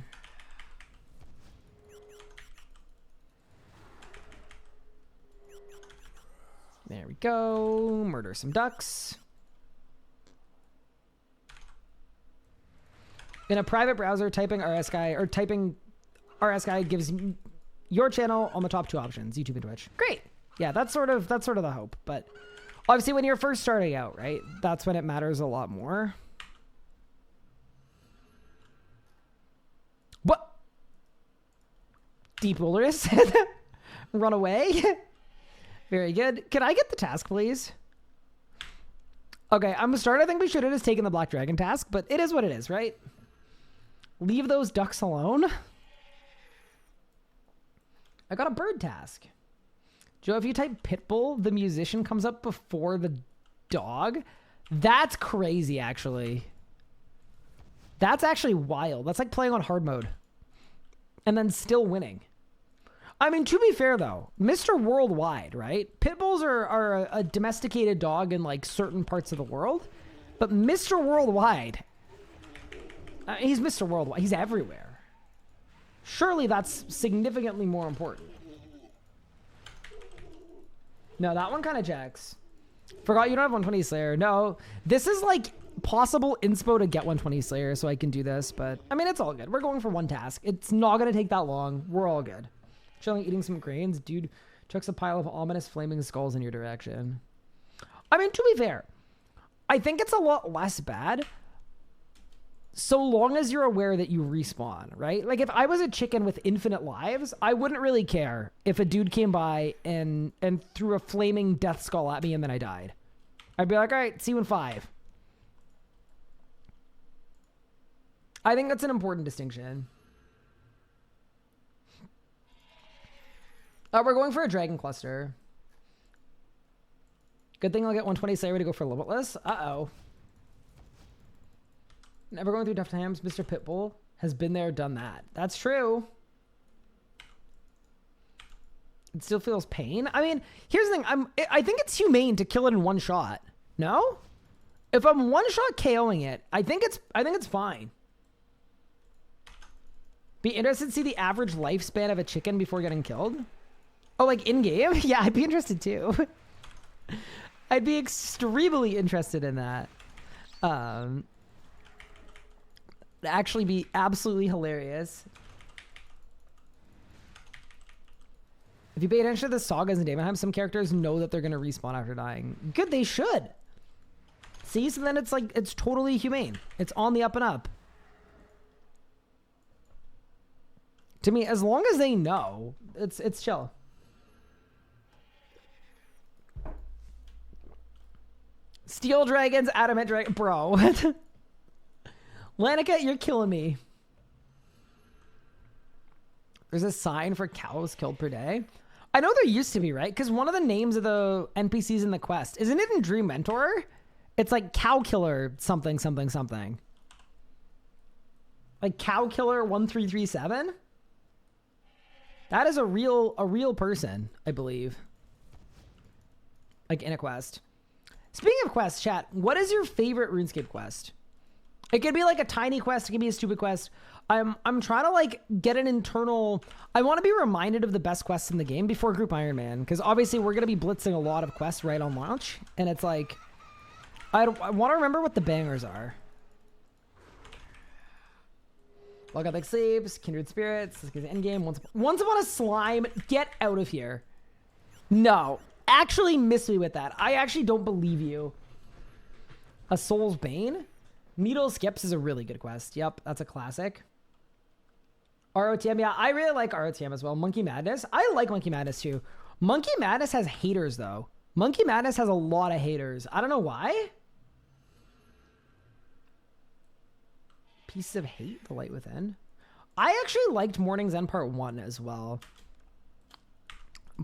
There we go. Murder some ducks. In a private browser, typing RS guy or typing RS guy gives your channel on the top 2 options, YouTube and Twitch. Great. Yeah, that's sort of the hope. But obviously when you're first starting out, right? That's when it matters a lot more. What? Deep Wilderness? Run away? Very good. Can I get the task, please? Okay, I'm starting to think we should have just taken the Black Dragon task, but it is what it is, right? Leave those ducks alone. I got a bird task. Joe, if you type Pitbull, the musician comes up before the dog. That's crazy, actually. That's actually wild. That's like playing on hard mode. And then still winning. I mean, to be fair, though, Mr. Worldwide, right? Pitbulls are a domesticated dog in, like, certain parts of the world. But Mr. Worldwide, he's Mr. Worldwide. He's everywhere. Surely that's significantly more important. No, that one kind of checks. Forgot you don't have 120 Slayer. No, this is, like, possible inspo to get 120 Slayer, so I can do this. But, I mean, it's all good. We're going for one task. It's not going to take that long. We're all good. Chilling, eating some grains. Dude chucks a pile of ominous flaming skulls in your direction. I mean, to be fair, I think it's a lot less bad so long as you're aware that you respawn, right? Like, if I was a chicken with infinite lives, I wouldn't really care if a dude came by and threw a flaming death skull at me and then I died. I'd be like, all right, see you in 5. I think that's an important distinction. We're going for a dragon cluster. Good thing I'll get 120 Slayer to go for Limitless. Uh-oh. Never going through tough times. Mr. Pitbull has been there, done that. That's true. It still feels pain. I mean, here's the thing. I think it's humane to kill it in one shot. No? If I'm one shot KOing it, I think it's fine. Be interested to see the average lifespan of a chicken before getting killed. Oh, like in game? Yeah, I'd be interested too. I'd be extremely interested in that. Actually be absolutely hilarious. If you pay attention to the sagas in Daemonheim, some characters know that they're going to respawn after dying. Good, they should. See, so then it's like, it's totally humane. It's on the up and up. To me, as long as they know, it's chill. Steel dragons, adamant dragon, bro. Lanica, you're killing me. There's a sign for cows killed per day. I know there used to be, right? Because one of the names of the NPCs in the quest, isn't it in Dream Mentor? It's like cow killer something, something, something. Like cow killer 1337? That is a real person, I believe. Like in a quest. Speaking of quests, chat, what is your favorite RuneScape quest? It could be like a tiny quest, it could be a stupid quest. I'm trying to like get an internal, I want to be reminded of the best quests in the game before Group Ironman, because obviously we're going to be blitzing a lot of quests right on launch, and it's like, I want to remember what the bangers are. Logothic Sleeps, Kindred Spirits, this is endgame, once upon a slime, get out of here. No, actually miss me with that. I actually don't believe you. A Soul's Bane? Needle Skips is a really good quest. Yep, that's a classic. ROTM, yeah, I really like ROTM as well. Monkey Madness, I like Monkey Madness too. Monkey Madness has haters though. Monkey Madness has a lot of haters. I don't know why. Pieces of Hate, The Light Within. I actually liked Morning's End Part 1 as well.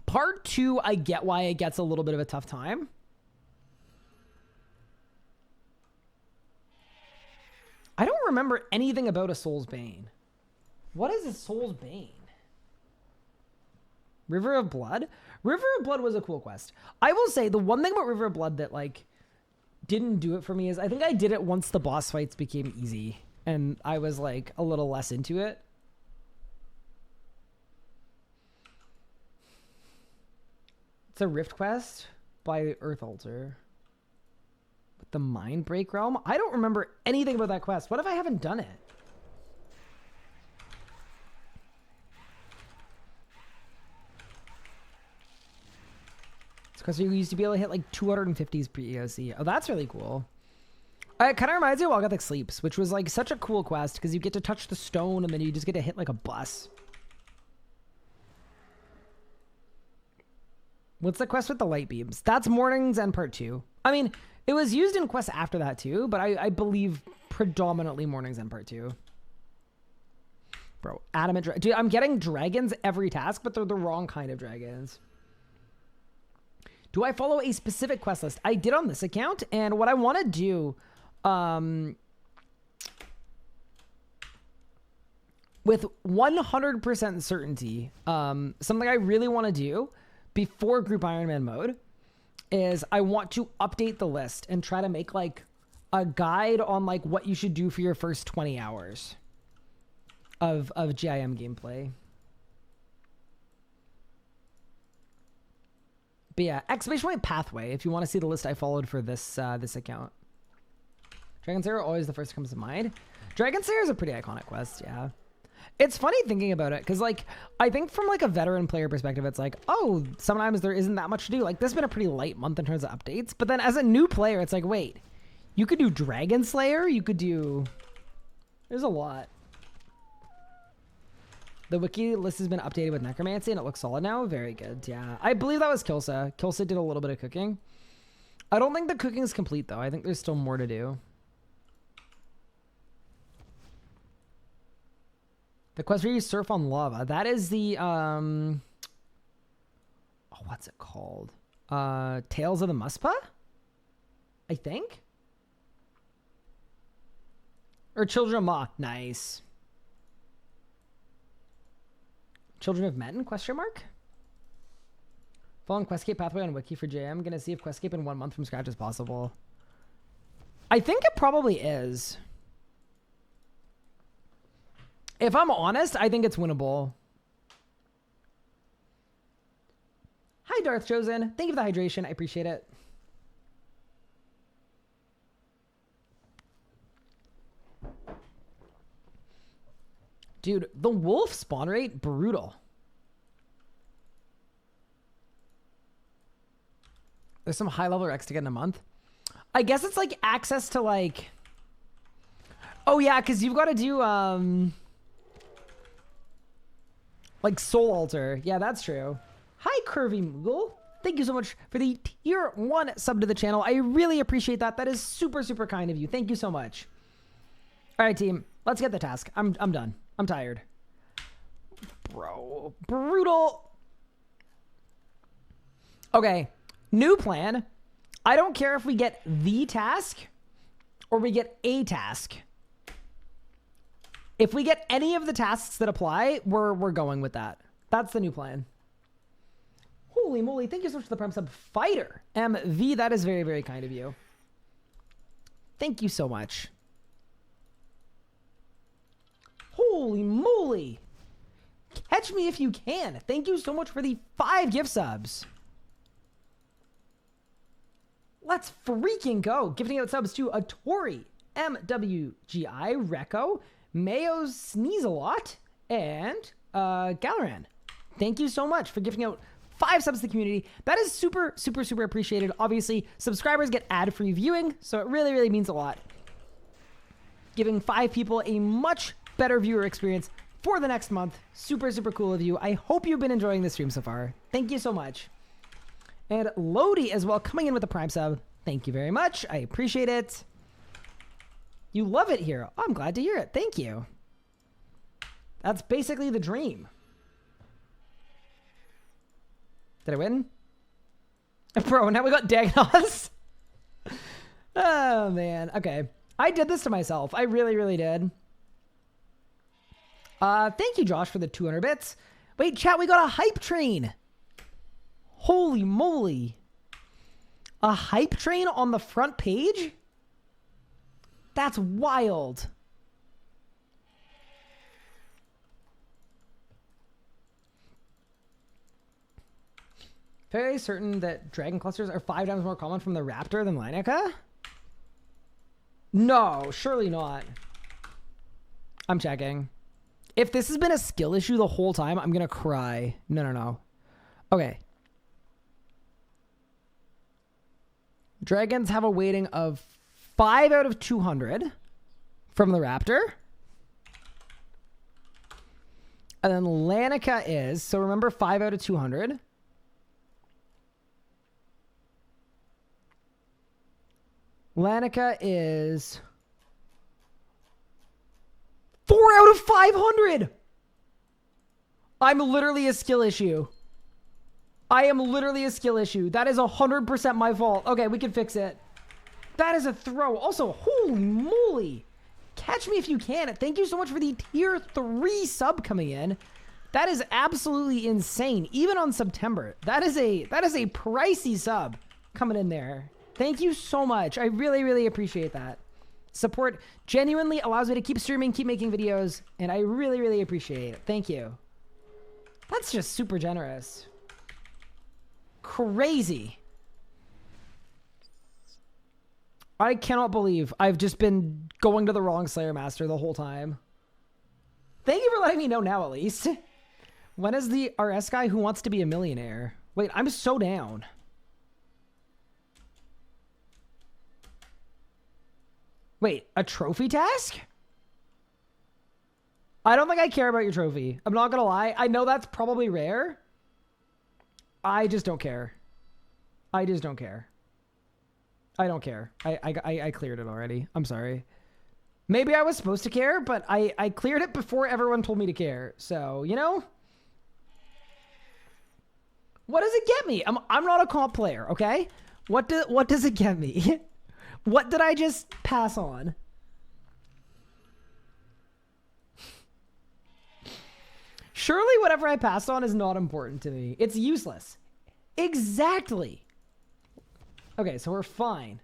Part 2, I get why it gets a little bit of a tough time. I don't remember anything about A Soul's Bane. What is A Soul's Bane? River of Blood? River of Blood was a cool quest. I will say, the one thing about River of Blood that, like, didn't do it for me is I think I did it once the boss fights became easy. And I was, like, a little less into it. It's a Rift quest by Earth Altar. With the Mind Break Realm? I don't remember anything about that quest. What if I haven't done it? It's because you used to be able to hit like 250s per EOC. Oh, that's really cool. It kind of reminds me of Logothic Sleeps, which was like such a cool quest because you get to touch the stone and then you just get to hit like a bus. What's the quest with the light beams? That's Morning's End Part 2. I mean, it was used in quests after that too, but I believe predominantly Morning's End Part 2. Bro, adamant dude, I'm getting dragons every task, but they're the wrong kind of dragons. Do I follow a specific quest list? I did on this account, and what I want to do with 100% certainty, something I really want to do before Group Ironman mode is I want to update the list and try to make like a guide on like what you should do for your first 20 hours of GIM gameplay. But yeah, exclamation point pathway if you want to see the list I followed for this this account. Dragon Slayer always the first that comes to mind. Dragon Slayer is a pretty iconic quest, yeah. It's funny thinking about it because like I think from like a veteran player perspective, it's like, oh, sometimes there isn't that much to do. Like this has been a pretty light month in terms of updates. But then as a new player, it's like, wait, you could do Dragon Slayer, you could do, there's a lot. The wiki list has been updated with Necromancy and it looks solid now. Very good. Yeah. I believe that was Kilsa. Kilsa did a little bit of cooking. I don't think the cooking is complete though. I think there's still more to do. The quest where you surf on lava. That is the, oh, what's it called? Tales of the Muspa? I think? Or Children of Ma. Nice. Children of Men? Question mark? Following Questcape pathway on Wiki for JM. Gonna see if Questcape in 1 month from scratch is possible. I think it probably is. If I'm honest, I think it's winnable. Hi, Darth Chosen. Thank you for the hydration. I appreciate it. Dude, the wolf spawn rate, brutal. There's some high level X to get in a month. I guess it's like access to like... Oh yeah, because you've got to do like Soul Altar. Yeah, that's true. Hi, Curvy Moogle. Thank you so much for the tier 1 sub to the channel. I really appreciate that. That is super, super kind of you. Thank you so much. All right, team. Let's get the task. I'm done. I'm tired. Bro. Brutal. Okay. New plan. I don't care if we get the task or we get a task. If we get any of the tasks that apply, we're going with that. That's the new plan. Holy moly. Thank you so much for the Prime sub. Fighter. MV, that is very, very kind of you. Thank you so much. Holy moly. Catch me if you can. Thank you so much for the 5 gift subs. Let's freaking go. Gifting out subs to Atori, MWGI, Recco, Mayo Sneeze-a-Lot, and Galaran. Thank you so much for gifting out 5 subs to the community. That is super, super, super appreciated. Obviously, subscribers get ad-free viewing, so it really, really means a lot. Giving 5 people a much better viewer experience for the next month. Super, super cool of you. I hope you've been enjoying the stream so far. Thank you so much. And Lodi as well, coming in with a Prime sub. Thank you very much. I appreciate it. You love it here. Oh, I'm glad to hear it. Thank you. That's basically the dream. Did I win? Bro, now we got Dagnos. Oh, man. Okay. I did this to myself. I really, really did. Thank you, Josh, for the 200 bits. Wait, chat, we got a hype train. Holy moly. A hype train on the front page? That's wild. Very certain that dragon clusters are 5 times more common from the raptor than Lineca? No, surely not. I'm checking. If this has been a skill issue the whole time, I'm gonna cry. No. Okay. Dragons have a weighting of 5 out of 200 from the raptor. And then Lanica is, so remember 5 out of 200. Lanica is 4 out of 500. I'm literally a skill issue. I am literally a skill issue. That is 100% my fault. Okay, we can fix it. That is a throw. Also, holy moly. Catch me if you can. Thank you so much for the tier 3 sub coming in. That is absolutely insane. Even on September. That is a pricey sub coming in there. Thank you so much. I really, really appreciate that. Support genuinely allows me to keep streaming, keep making videos, and I really, really appreciate it. Thank you. That's just super generous. Crazy. I cannot believe I've just been going to the wrong Slayer Master the whole time. Thank you for letting me know now, at least. When is the RS guy who wants to be a millionaire? Wait, I'm so down. Wait, a trophy task? I don't think I care about your trophy. I'm not gonna lie. I know that's probably rare. I just don't care. I just don't care. I don't care. I cleared it already. I'm sorry. Maybe I was supposed to care, but I cleared it before everyone told me to care. So, you know? What does it get me? I'm not a comp player, okay? What does it get me? What did I just pass on? Surely whatever I passed on is not important to me. It's useless. Exactly. Okay, so we're fine.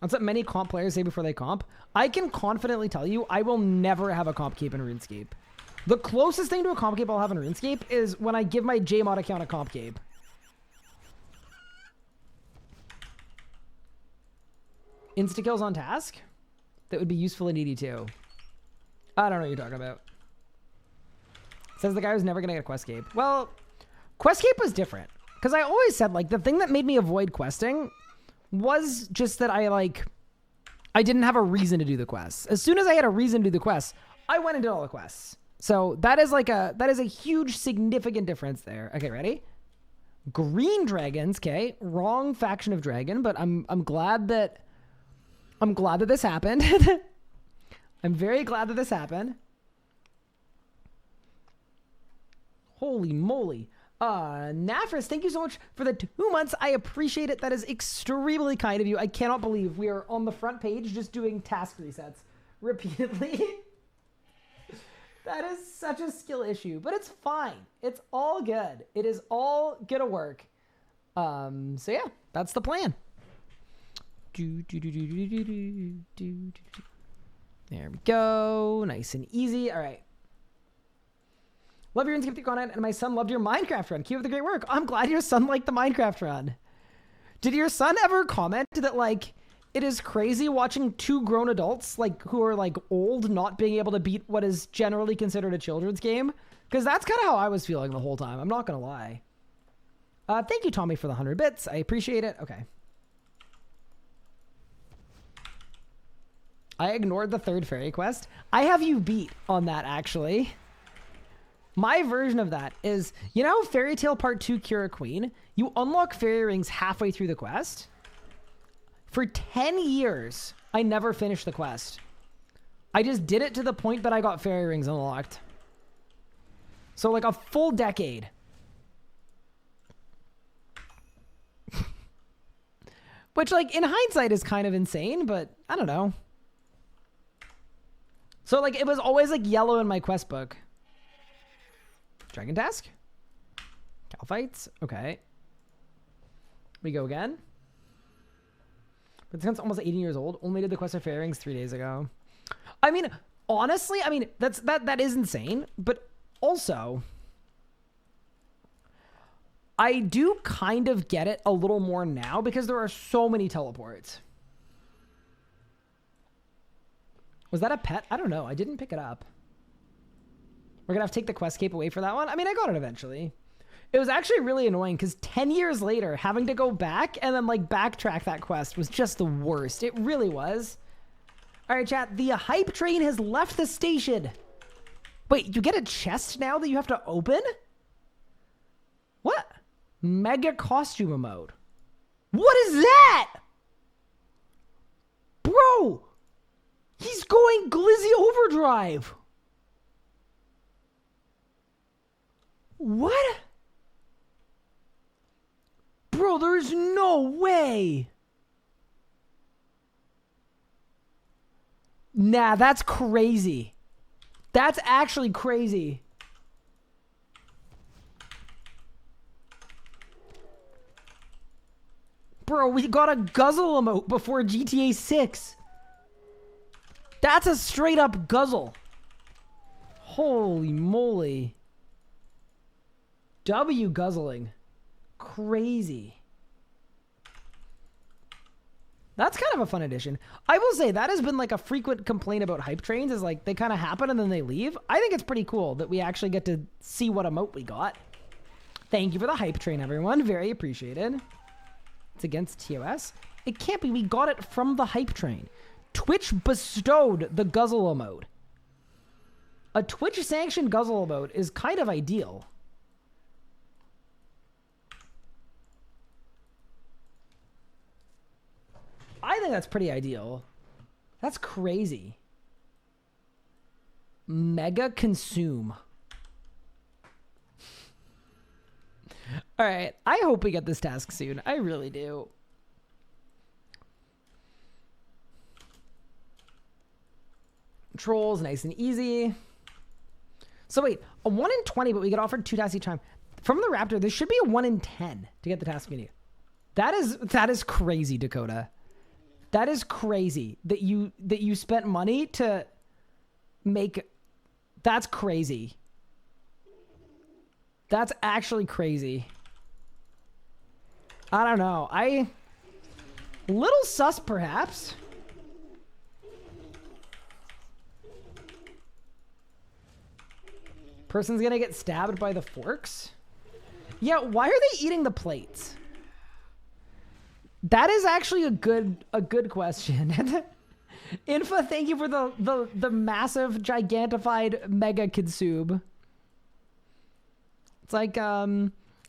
That's what many comp players say before they comp. I can confidently tell you I will never have a comp cape in RuneScape. The closest thing to a comp cape I'll have in RuneScape is when I give my JMod account a comp cape. Insta-kills on task? That would be useful in ED2. I don't know what you're talking about. Says the guy who's never going to get a quest cape. Well, quest cape was different. Because I always said, like, the thing that made me avoid questing was just that I didn't have a reason to do the quests. As soon as I had a reason to do the quests, I went and did all the quests. So that is a huge significant difference there. Okay, ready? Green dragons, okay. Wrong faction of dragon, but I'm glad that this happened. I'm very glad that this happened. Holy moly. Nafris, thank you so much for the 2 months. I appreciate it. That is extremely kind of you. I cannot believe we are on the front page just doing task resets repeatedly. That is such a skill issue, but it's fine. It's all good. It is all gonna work. So yeah, that's the plan. There we go. Nice and easy. All right. Love your RuneScape content, and my son loved your Minecraft run. Keep up the great work. I'm glad your son liked the Minecraft run. Did your son ever comment that, like, it is crazy watching 2 grown adults, like, who are, like, old, not being able to beat what is generally considered a children's game? Because that's kind of how I was feeling the whole time. I'm not going to lie. Thank you, Tommy, for the 100 bits. I appreciate it. Okay. I ignored the 3rd fairy quest. I have you beat on that, actually. My version of that is, you know, Fairy Tale Part 2 Cure a Queen? You unlock fairy rings halfway through the quest. For 10 years, I never finished the quest. I just did it to the point that I got fairy rings unlocked. So like a full decade. Which, like, in hindsight is kind of insane, but I don't know. So, like, it was always, like, yellow in my quest book. Dragon task? Cal fights? Okay. We go again. But since almost 18 years old, only did the quest of fairy rings 3 days ago. I mean, honestly, I mean, that is insane, but also I do kind of get it a little more now because there are so many teleports. Was that a pet? I don't know. I didn't pick it up. We're going to have to take the quest cape away for that one. I mean, I got it eventually. It was actually really annoying because 10 years later, having to go back and then, like, backtrack that quest was just the worst. It really was. All right, chat. The hype train has left the station. Wait, you get a chest now that you have to open? What? Mega costume mode. What is that? Bro, he's going Glizzy Overdrive. What? Bro, there's no way. Nah, that's crazy. That's actually crazy. Bro, we got a guzzle emote before GTA 6. That's a straight up guzzle. Holy moly. W guzzling. Crazy. That's kind of a fun addition. I will say that has been like a frequent complaint about hype trains is like they kind of happen and then they leave. I think it's pretty cool that we actually get to see what emote we got. Thank you for the hype train, everyone. Very appreciated. It's against TOS. It can't be. We got it from the hype train. Twitch bestowed the guzzle emote. A Twitch sanctioned guzzle emote is kind of ideal. I think that's pretty ideal. That's crazy. Mega consume. All right. I hope we get this task soon. I really do. Trolls, nice and easy. So wait, a 1 in 20, but we get offered 2 tasks each time. From the Raptor, there should be a 1 in 10 to get the task menu. That is crazy, Dakota. That is crazy that you spent money to make. That's crazy. That's actually crazy. I don't know. Little sus, perhaps. Person's gonna get stabbed by the forks. Yeah, why are they eating the plates? That is actually a good question. Infa, thank you for the massive gigantified mega consume. It's like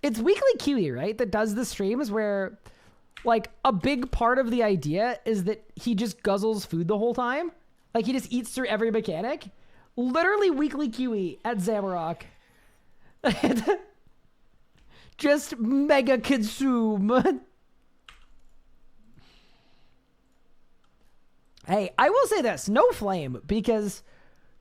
it's Weekly Kiwi, right? That does the streams where like a big part of the idea is that he just guzzles food the whole time. Like he just eats through every mechanic. Literally Weekly Kiwi at Zamarok. Just mega consume. Hey, I will say this, no flame, because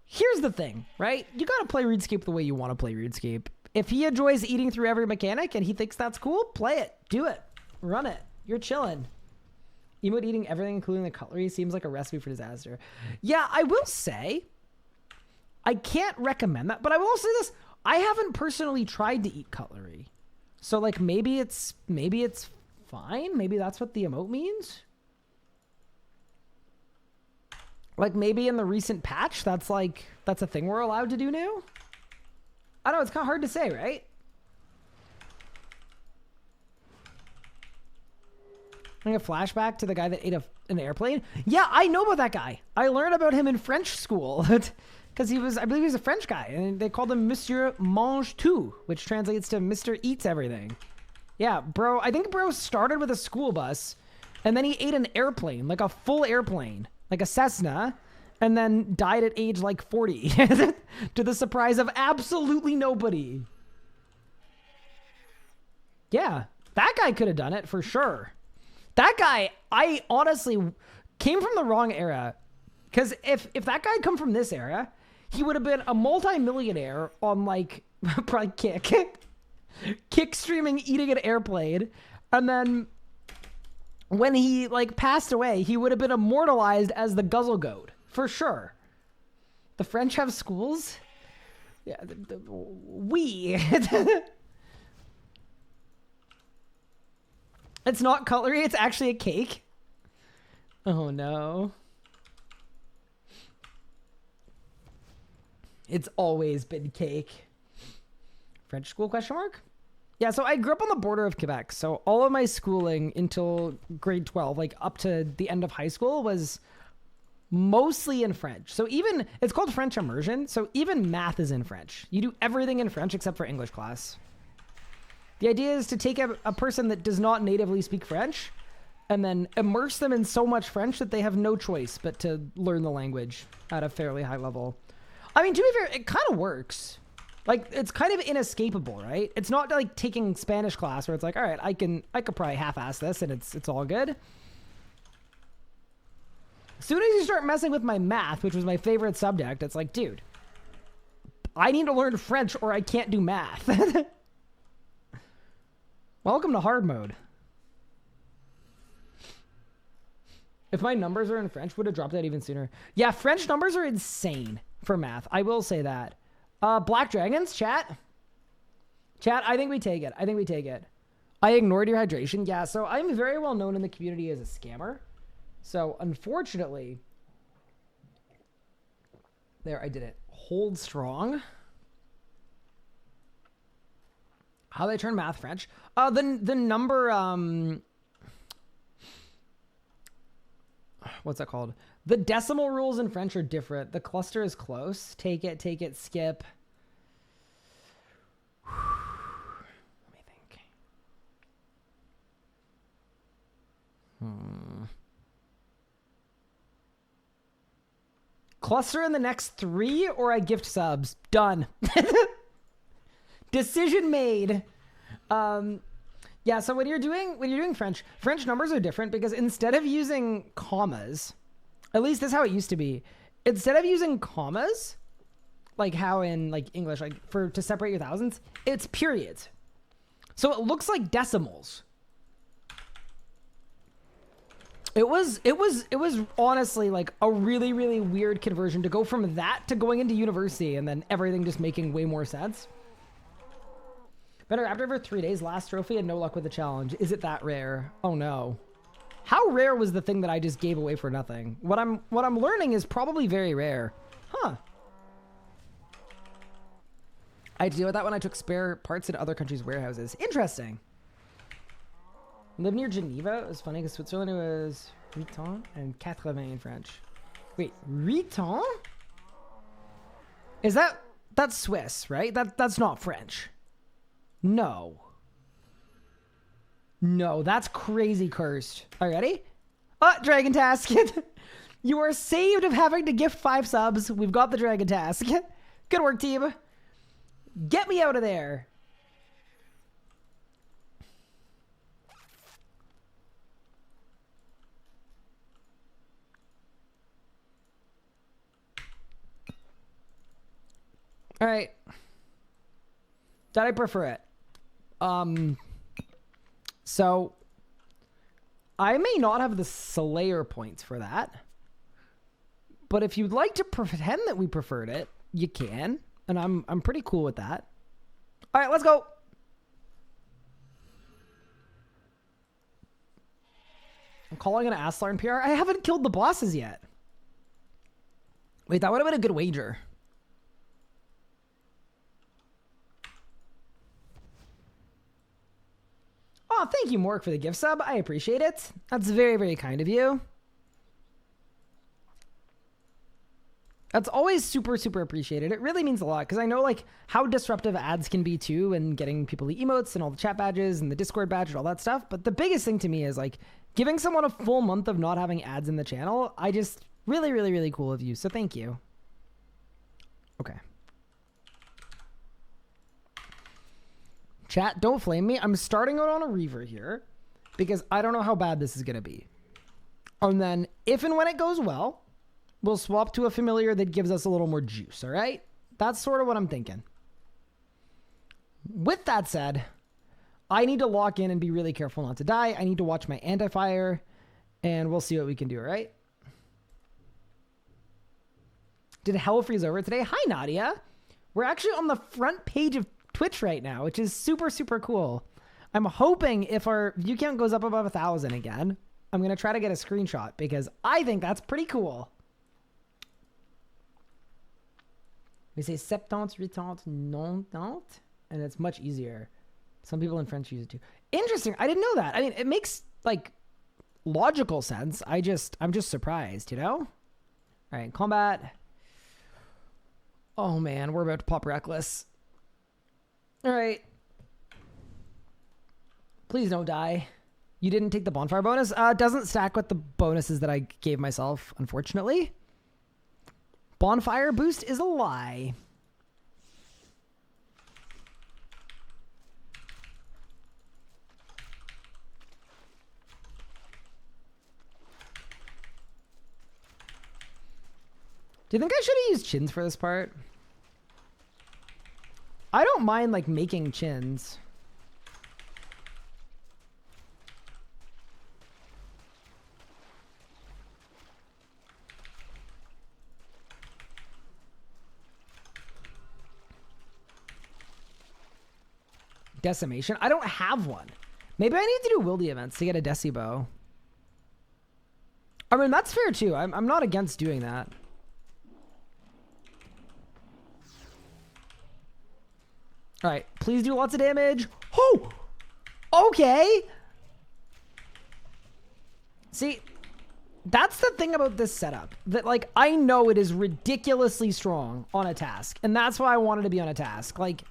here's the thing, right? You gotta play RuneScape the way you want to play RuneScape. If he enjoys eating through every mechanic and he thinks that's cool, play it, do it, run it. You're chilling. Emote eating everything, including the cutlery, seems like a recipe for disaster. Yeah, I will say, I can't recommend that, but I will say this, I haven't personally tried to eat cutlery. So like maybe it's fine. Maybe that's what the emote means. Like maybe in the recent patch, that's a thing we're allowed to do now. I don't know, it's kind of hard to say, right? Like a flashback to the guy that ate an airplane. Yeah, I know about that guy. I learned about him in French school. Because I believe he was a French guy, and they called him Monsieur Mange Tout, which translates to Mr. Eats Everything. Yeah, bro, I think bro started with a school bus, and then he ate an airplane, like a full airplane, like a Cessna, and then died at age like 40, to the surprise of absolutely nobody. Yeah, that guy could have done it for sure. That guy, I honestly came from the wrong era. Because if that guy had come from this era, he would have been a multi-millionaire on like probably kick streaming, eating an airplane, and then when he like passed away, he would have been immortalized as the Guzzle Goat for sure. The French have schools. Yeah, we. It's not cutlery. It's actually a cake. Oh no. It's always been cake. French school, question mark? Yeah, so I grew up on the border of Quebec. So all of my schooling until grade 12, like up to the end of high school, was mostly in French. So even, it's called French immersion. So even math is in French. You do everything in French except for English class. The idea is to take a person that does not natively speak French and then immerse them in so much French that they have no choice but to learn the language at a fairly high level. I mean, to be fair, it kind of works. Like, it's kind of inescapable, right? It's not like taking Spanish class where it's like, all right, I could probably half-ass this and it's all good. As soon as you start messing with my math, which was my favorite subject, it's like, dude, I need to learn French or I can't do math. Welcome to hard mode. If my numbers are in French, would have dropped that even sooner. Yeah, French numbers are insane for math. I will say that. Black Dragons, chat. Chat, I think we take it. I think we take it. I ignored your hydration. Yeah, so I'm very well known in the community as a scammer. So, unfortunately... There, I did it. Hold strong. How they turn math French? The number, what's that called? The decimal rules in French are different. The cluster is close. Take it, skip. Let me think. Cluster in the next 3 or I gift subs. Done. Decision made. Yeah, so when you're doing French numbers are different because instead of using commas, at least that's how it used to be. Instead of using commas, like how in like English, like to separate your thousands, it's periods. So it looks like decimals. It was honestly like a really, really weird conversion to go from that to going into university and then everything just making way more sense. Better after for 3 days, last trophy and no luck with the challenge. Is it that rare? Oh no. How rare was the thing that I just gave away for nothing? What I'm learning is probably very rare. Huh. I had to deal with that when I took spare parts in other countries' warehouses. Interesting. Live near Geneva. It was funny because Switzerland was Riton and 80 in French. Wait, Riton? Is that's Swiss, right? That's not French. No. No, that's crazy cursed. Are you ready? Dragon task. You are saved of having to gift 5 subs. We've got the dragon task. Good work, team. Get me out of there. All right. Did I prefer it? So I may not have the Slayer points for that, but if you'd like to pretend that we preferred it, you can, and I'm pretty cool with that. All right, let's go. I'm calling an Aslarn PR. I haven't killed the bosses yet. Wait, that would have been a good wager. Oh, thank you, Mork, for the gift sub. I appreciate it. That's very, very kind of you. That's always super, super appreciated. It really means a lot because I know like how disruptive ads can be too and getting people the emotes and all the chat badges and the Discord badge and all that stuff. But the biggest thing to me is like giving someone a full month of not having ads in the channel. I just really, really, really cool of you. So thank you. Okay. Chat, don't flame me. I'm starting out on a Reaver here because I don't know how bad this is going to be. And then if and when it goes well, we'll swap to a familiar that gives us a little more juice, all right? That's sort of what I'm thinking. With that said, I need to lock in and be really careful not to die. I need to watch my anti-fire, and we'll see what we can do, all right? Did hell freeze over today? Hi, Nadia. We're actually on the front page of Twitch right now, which is super, super cool. I'm hoping if our view count goes up above 1,000 again, I'm going to try to get a screenshot because I think that's pretty cool. We say 70, 80, 90, and it's much easier. Some people in French use it too. Interesting. I didn't know that. I mean, it makes like logical sense. I'm just surprised, you know? All right, combat. Oh man, we're about to pop reckless. All right. Please don't die. You didn't take the bonfire bonus? It doesn't stack with the bonuses that I gave myself, unfortunately. Bonfire boost is a lie. Do you think I should have used chins for this part? I don't mind like making chins. Decimation? I don't have one. Maybe I need to do wildy events to get a decibo. I mean, that's fair too. I'm not against doing that. All right, please do lots of damage. Oh, okay. See, that's the thing about this setup. That, like, I know it is ridiculously strong on a task. And that's why I wanted to be on a task. Like,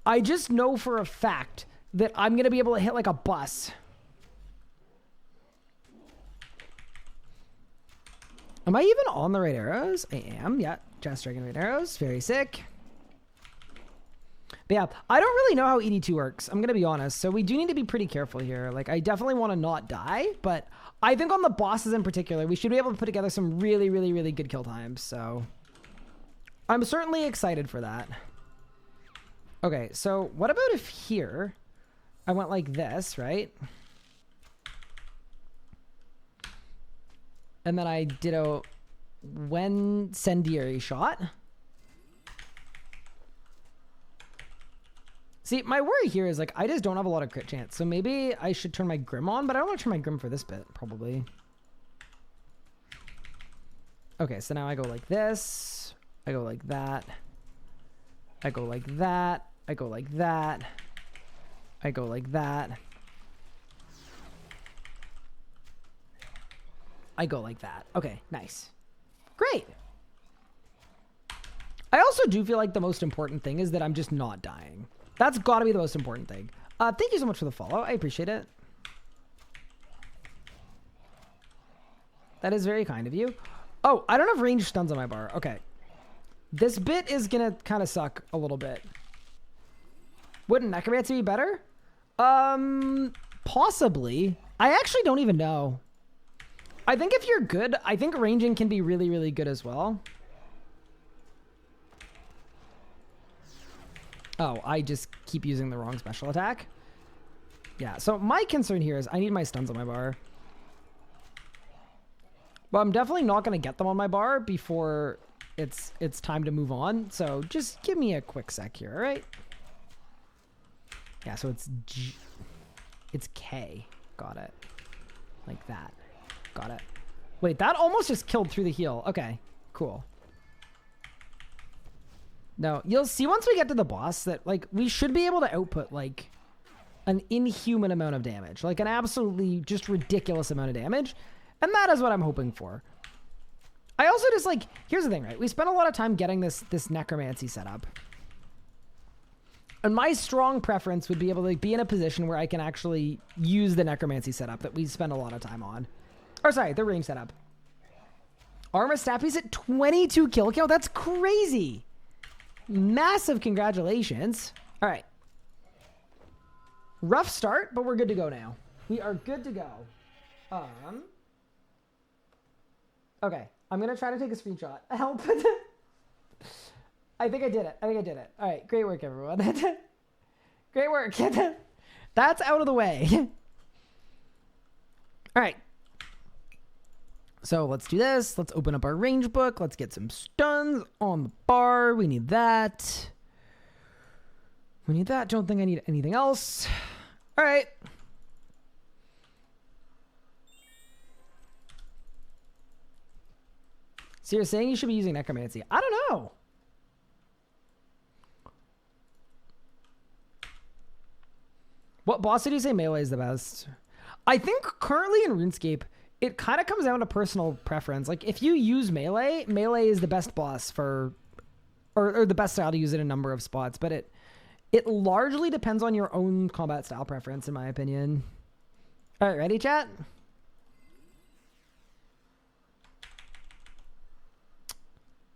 I just know for a fact that I'm going to be able to hit, like, a bus. Am I even on the right arrows? I am. Yeah, just dragon right arrows. Very sick. But yeah, I don't really know how ED2 works. I'm going to be honest. So we do need to be pretty careful here. Like, I definitely want to not die, but I think on the bosses in particular, we should be able to put together some really, really, really good kill times. So I'm certainly excited for that. Okay, so what about if here I went like this, right? And then I did a incendiary shot. See, my worry here is like I just don't have a lot of crit chance. So maybe I should turn my Grim on, but I don't want to turn my Grim for this bit, probably. Okay, so now I go like this. I go like that. I go like that. I go like that. I go like that. I go like that. Okay, nice. Great. I also do feel like the most important thing is that I'm just not dying. That's got to be the most important thing. Thank you so much for the follow. I appreciate it. That is very kind of you. Oh, I don't have ranged stuns on my bar. Okay. This bit is going to kind of suck a little bit. Wouldn't Necromancy be better? Possibly. I actually don't even know. I think if you're good, I think ranging can be really, really good as well. Oh, I just keep using the wrong special attack. Yeah, so my concern here is I need my stuns on my bar. But I'm definitely not going to get them on my bar before it's time to move on. So just give me a quick sec here, all right? Yeah, so it's K. Got it. Like that. Got it. Wait, that almost just killed through the heal. Okay, cool. No, you'll see once we get to the boss that, like, we should be able to output, like, an inhuman amount of damage. Like, an absolutely just ridiculous amount of damage. And that is what I'm hoping for. I also just, like, here's the thing, right? We spent a lot of time getting this necromancy set up. And my strong preference would be able to be in a position where I can actually use the necromancy setup that we spend a lot of time on. Or sorry, the range setup. Armor Stappy's at 22 kill count. That's crazy. Massive congratulations. All right. Rough start, but we're good to go now. We are good to go. Okay. I'm going to try to take a screenshot. Help. I think I did it. All right. Great work, everyone. Great work. That's out of the way. All right. So let's do this. Let's open up our range book. Let's get some stuns on the bar. We need that. Don't think I need anything else. All right. So you're saying you should be using necromancy. I don't know. What boss did you say melee is the best? I think currently in RuneScape, it kind of comes down to personal preference. Like, if you use melee is the best boss for, or the best style to use in a number of spots. But it largely depends on your own combat style preference, in my opinion. All right, ready, chat?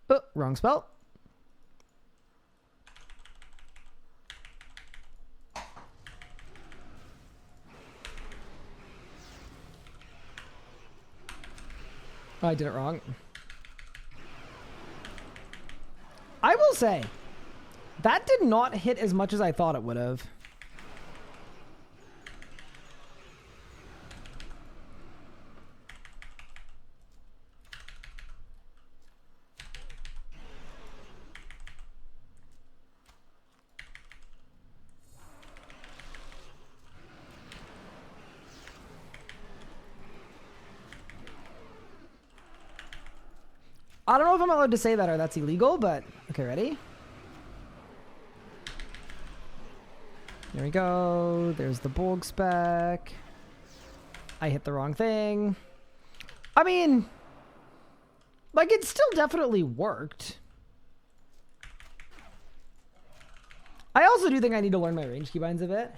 Oh, wrong spell. Oh, I did it wrong. I will say, that did not hit as much as I thought it would have. I don't know if I'm allowed to say that or that's illegal, but okay, ready? There we go. There's the bulk spec. I hit the wrong thing. I mean, like, it still definitely worked. I also do think I need to learn my range keybinds a bit.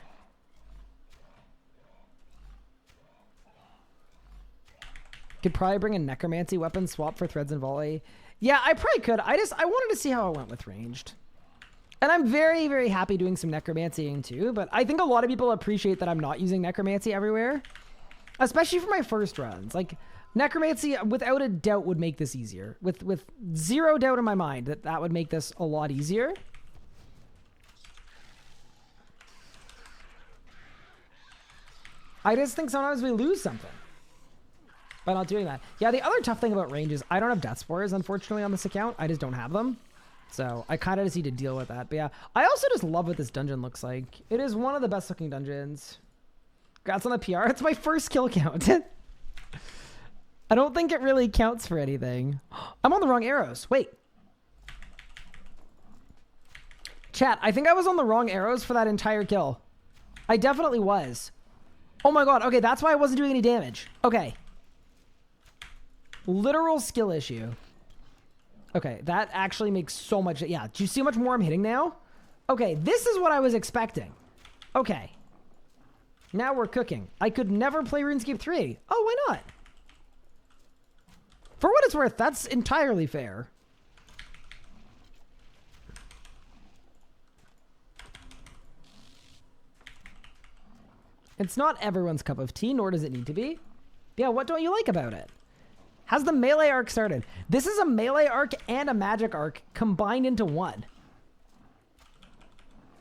Could probably bring a necromancy weapon swap for threads and volley. Yeah, I probably could. I wanted to see how I went with ranged. And I'm very, very happy doing some necromancying too, but I think a lot of people appreciate that I'm not using necromancy everywhere, especially for my first runs. Like, necromancy, without a doubt, would make this easier. With zero doubt in my mind that that would make this a lot easier. I just think sometimes we lose something by not doing that. Yeah, the other tough thing about range is I don't have death spores, unfortunately, on this account. I just don't have them. So I kind of just need to deal with that. But yeah, I also just love what this dungeon looks like. It is one of the best looking dungeons. Congrats on the PR. It's my first kill count. I don't think it really counts for anything. I'm on the wrong arrows. Wait. Chat, I think I was on the wrong arrows for that entire kill. I definitely was. Oh my god. Okay, that's why I wasn't doing any damage. Okay. Literal skill issue. Okay, that actually makes so much... Yeah, do you see how much more I'm hitting now? Okay, this is what I was expecting. Okay. Now we're cooking. I could never play RuneScape 3. Oh, why not? For what it's worth, that's entirely fair. It's not everyone's cup of tea, nor does it need to be. Yeah, what don't you like about it? How's the melee arc started? This is a melee arc and a magic arc combined into one.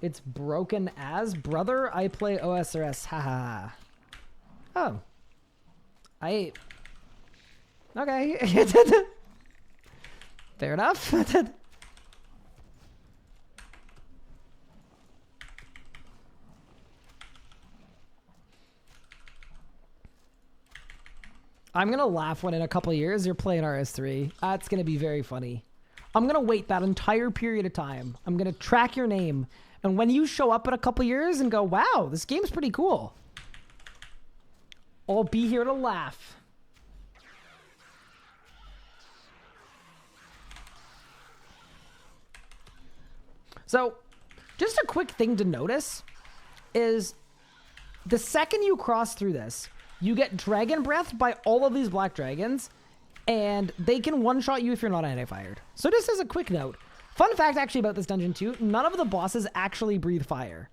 It's broken as brother. I play OSRS. Haha. Oh. Okay. Fair enough. I'm going to laugh when in a couple years you're playing RS3. That's going to be very funny. I'm going to wait that entire period of time. I'm going to track your name. And when you show up in a couple years and go, wow, this game's pretty cool, I'll be here to laugh. So, just a quick thing to notice is the second you cross through this, you get dragon breathed by all of these black dragons, and they can one-shot you if you're not anti-fired. So just as a quick note, fun fact actually about this dungeon too, none of the bosses actually breathe fire.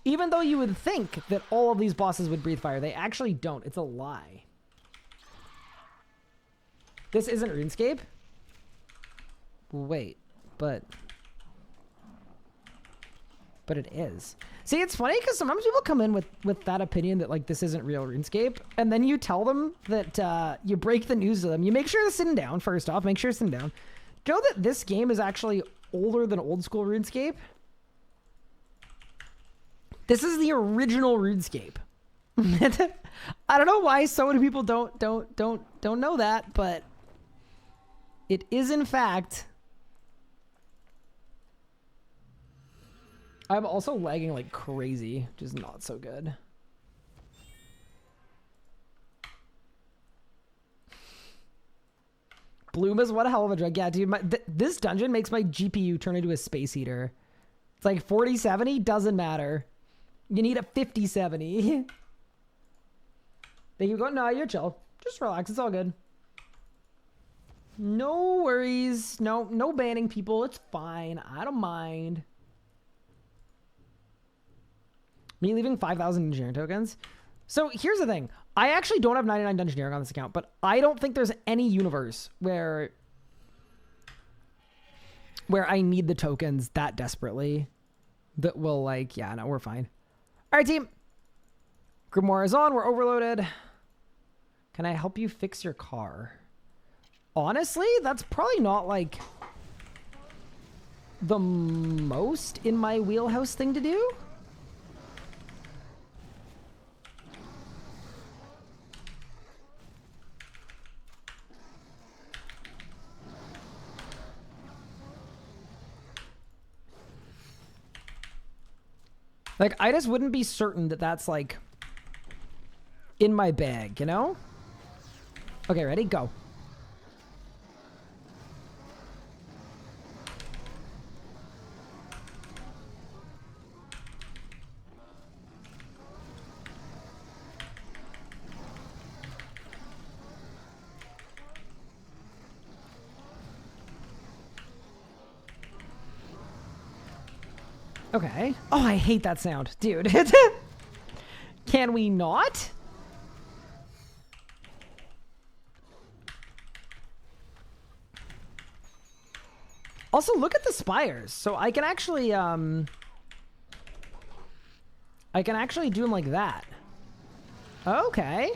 Even though you would think that all of these bosses would breathe fire, they actually don't. It's a lie. This isn't RuneScape? Wait, but it is. See, it's funny because sometimes people come in with that opinion that like this isn't real RuneScape, and then you tell them that you break the news to them. You make sure they're sitting down first off. Make sure you're sitting down. Do you know that this game is actually older than old school RuneScape? This is the original RuneScape. I don't know why so many people don't know that, but it is in fact. I'm also lagging like crazy, which is not so good. Bloom is what a hell of a drug. Yeah, dude, this dungeon makes my GPU turn into a space heater. It's like 4070, doesn't matter. You need a 5070. They keep going, no, you're chill. Just relax, it's all good. No worries. No banning people. It's fine. I don't mind. Me leaving 5,000 engineering tokens. So here's the thing. I actually don't have 99 dungeoneering on this account, but I don't think there's any universe where I need the tokens that desperately that will like, yeah, no, we're fine. All right, team. Grimoire is on. We're overloaded. Can I help you fix your car? Honestly, that's probably not like the most in my wheelhouse thing to do. Like, I just wouldn't be certain that that's, like, in my bag, you know? Okay, ready? Go. Okay. Oh, I hate that sound, dude. Can we not? Also, look at the spires. So I can actually do them like that. Okay.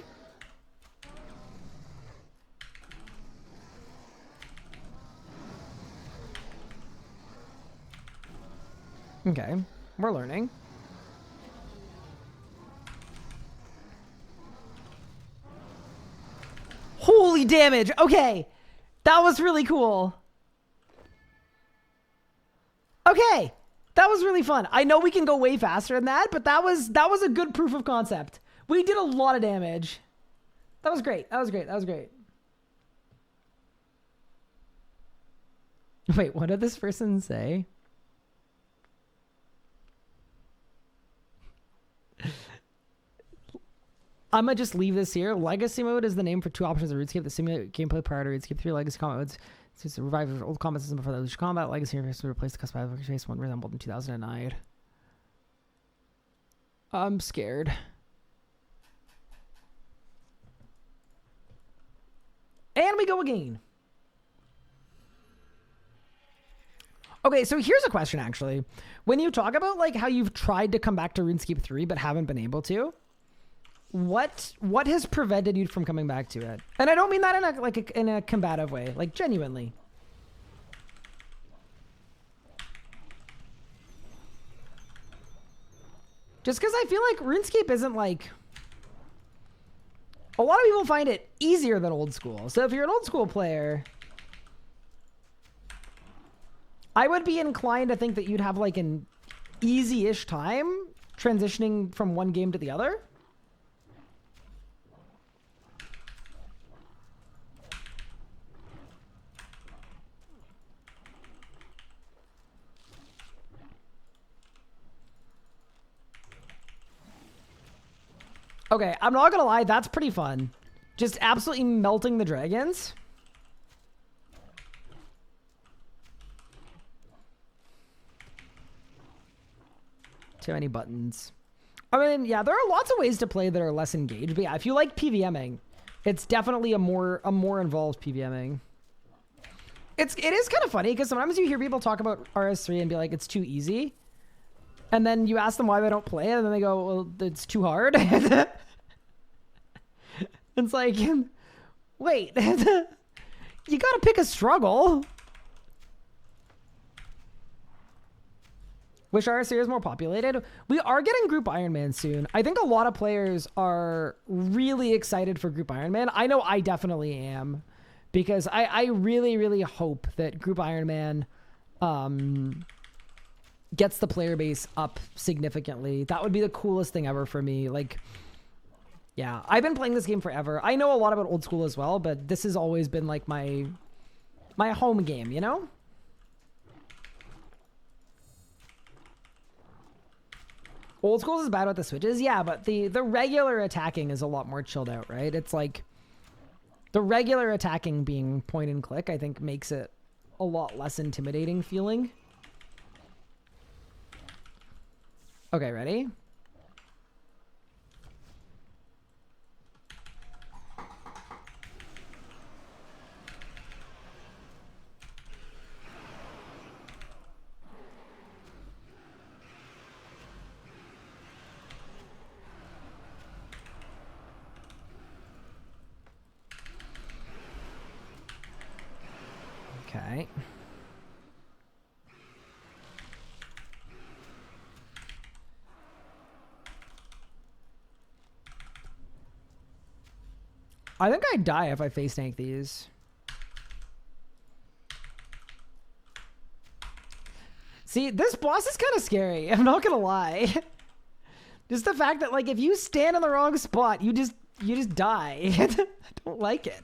Okay, we're learning. Holy damage. Okay. That was really cool. Okay. That was really fun. I know we can go way faster than that, but that was a good proof of concept. We did a lot of damage. That was great. That was great. That was great. Wait, what did this person say? I'm gonna just leave this here. Legacy mode is the name for two options of RuneScape: the simulate gameplay prior to RuneScape 3. Legacy combat modes to revive old combat system before the Legacy combat. Legacy interface to replace the customized interface one resembled in 2009. I'm scared. And we go again. Okay, so here's a question actually. When you talk about like how you've tried to come back to RuneScape 3 but haven't been able to, what has prevented you from coming back to it? And I don't mean that in a combative way, like genuinely. Just because I feel like RuneScape isn't like... A lot of people find it easier than old school. So if you're an old school player, I would be inclined to think that you'd have like an easy-ish time transitioning from one game to the other. Okay, I'm not gonna lie, that's pretty fun. Just absolutely melting the dragons. Too many buttons. I mean, yeah, there are lots of ways to play that are less engaged, but yeah, if you like PVMing, it's definitely a more involved PVMing. It is kind of funny because sometimes you hear people talk about RS3 and be like, it's too easy. And then you ask them why they don't play it, and then they go, well, it's too hard. It's like, wait, you gotta pick a struggle. Wish our series more populated. We are getting Group Ironman soon. I think a lot of players are really excited for Group Ironman. I know I definitely am, because I really, really hope that Group Ironman gets the player base up significantly. That would be the coolest thing ever for me. Like, yeah, I've been playing this game forever. I know a lot about old school as well, but this has always been like my home game, you know? Old school is bad with the switches, yeah, but the regular attacking is a lot more chilled out, right? It's like the regular attacking being point and click, I think makes it a lot less intimidating feeling. Okay, ready? Okay. I think I'd die if I face tank these. See, this boss is kind of scary. I'm not gonna lie. Just the fact that, like, if you stand in the wrong spot, you just die. I don't like it.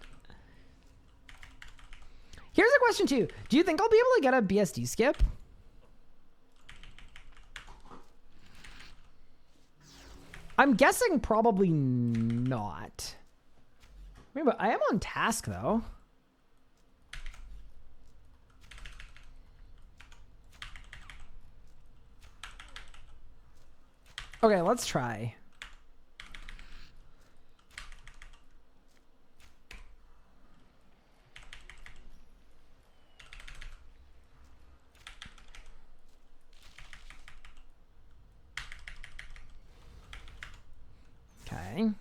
Here's a question too. Do you think I'll be able to get a BSD skip? I'm guessing probably not. But I am on task though. Okay, let's try. Okay.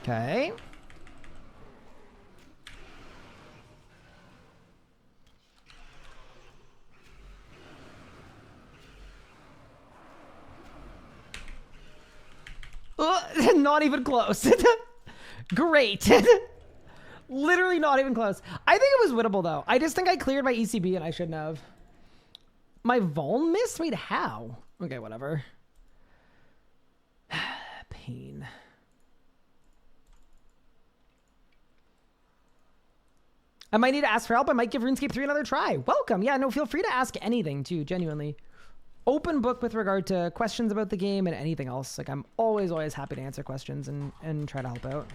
Okay. Not even close. Great. Literally not even close. I think it was winnable, though. I just think I cleared my ECB and I shouldn't have. My Vuln missed? Wait, how? Okay, whatever. Pain. I might need to ask for help. I might give RuneScape 3 another try. Welcome. Yeah, no, feel free to ask anything, too, genuinely. Open book with regard to questions about the game and anything else. Like, I'm always happy to answer questions and try to help out.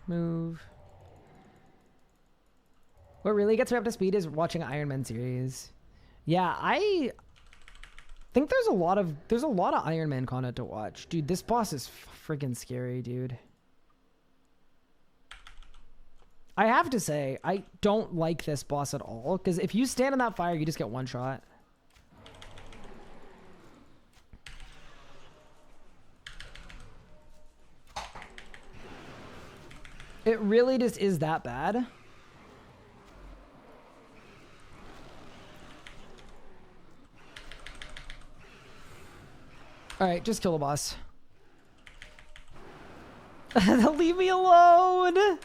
Move. What really gets me up to speed is watching Ironman series. Yeah, I think there's a lot of Ironman content to watch. Dude, this boss is freaking scary, dude. I have to say, I don't like this boss at all, because if you stand in that fire, you just get one shot. It really just is that bad. Alright, just kill the boss. Leave me alone!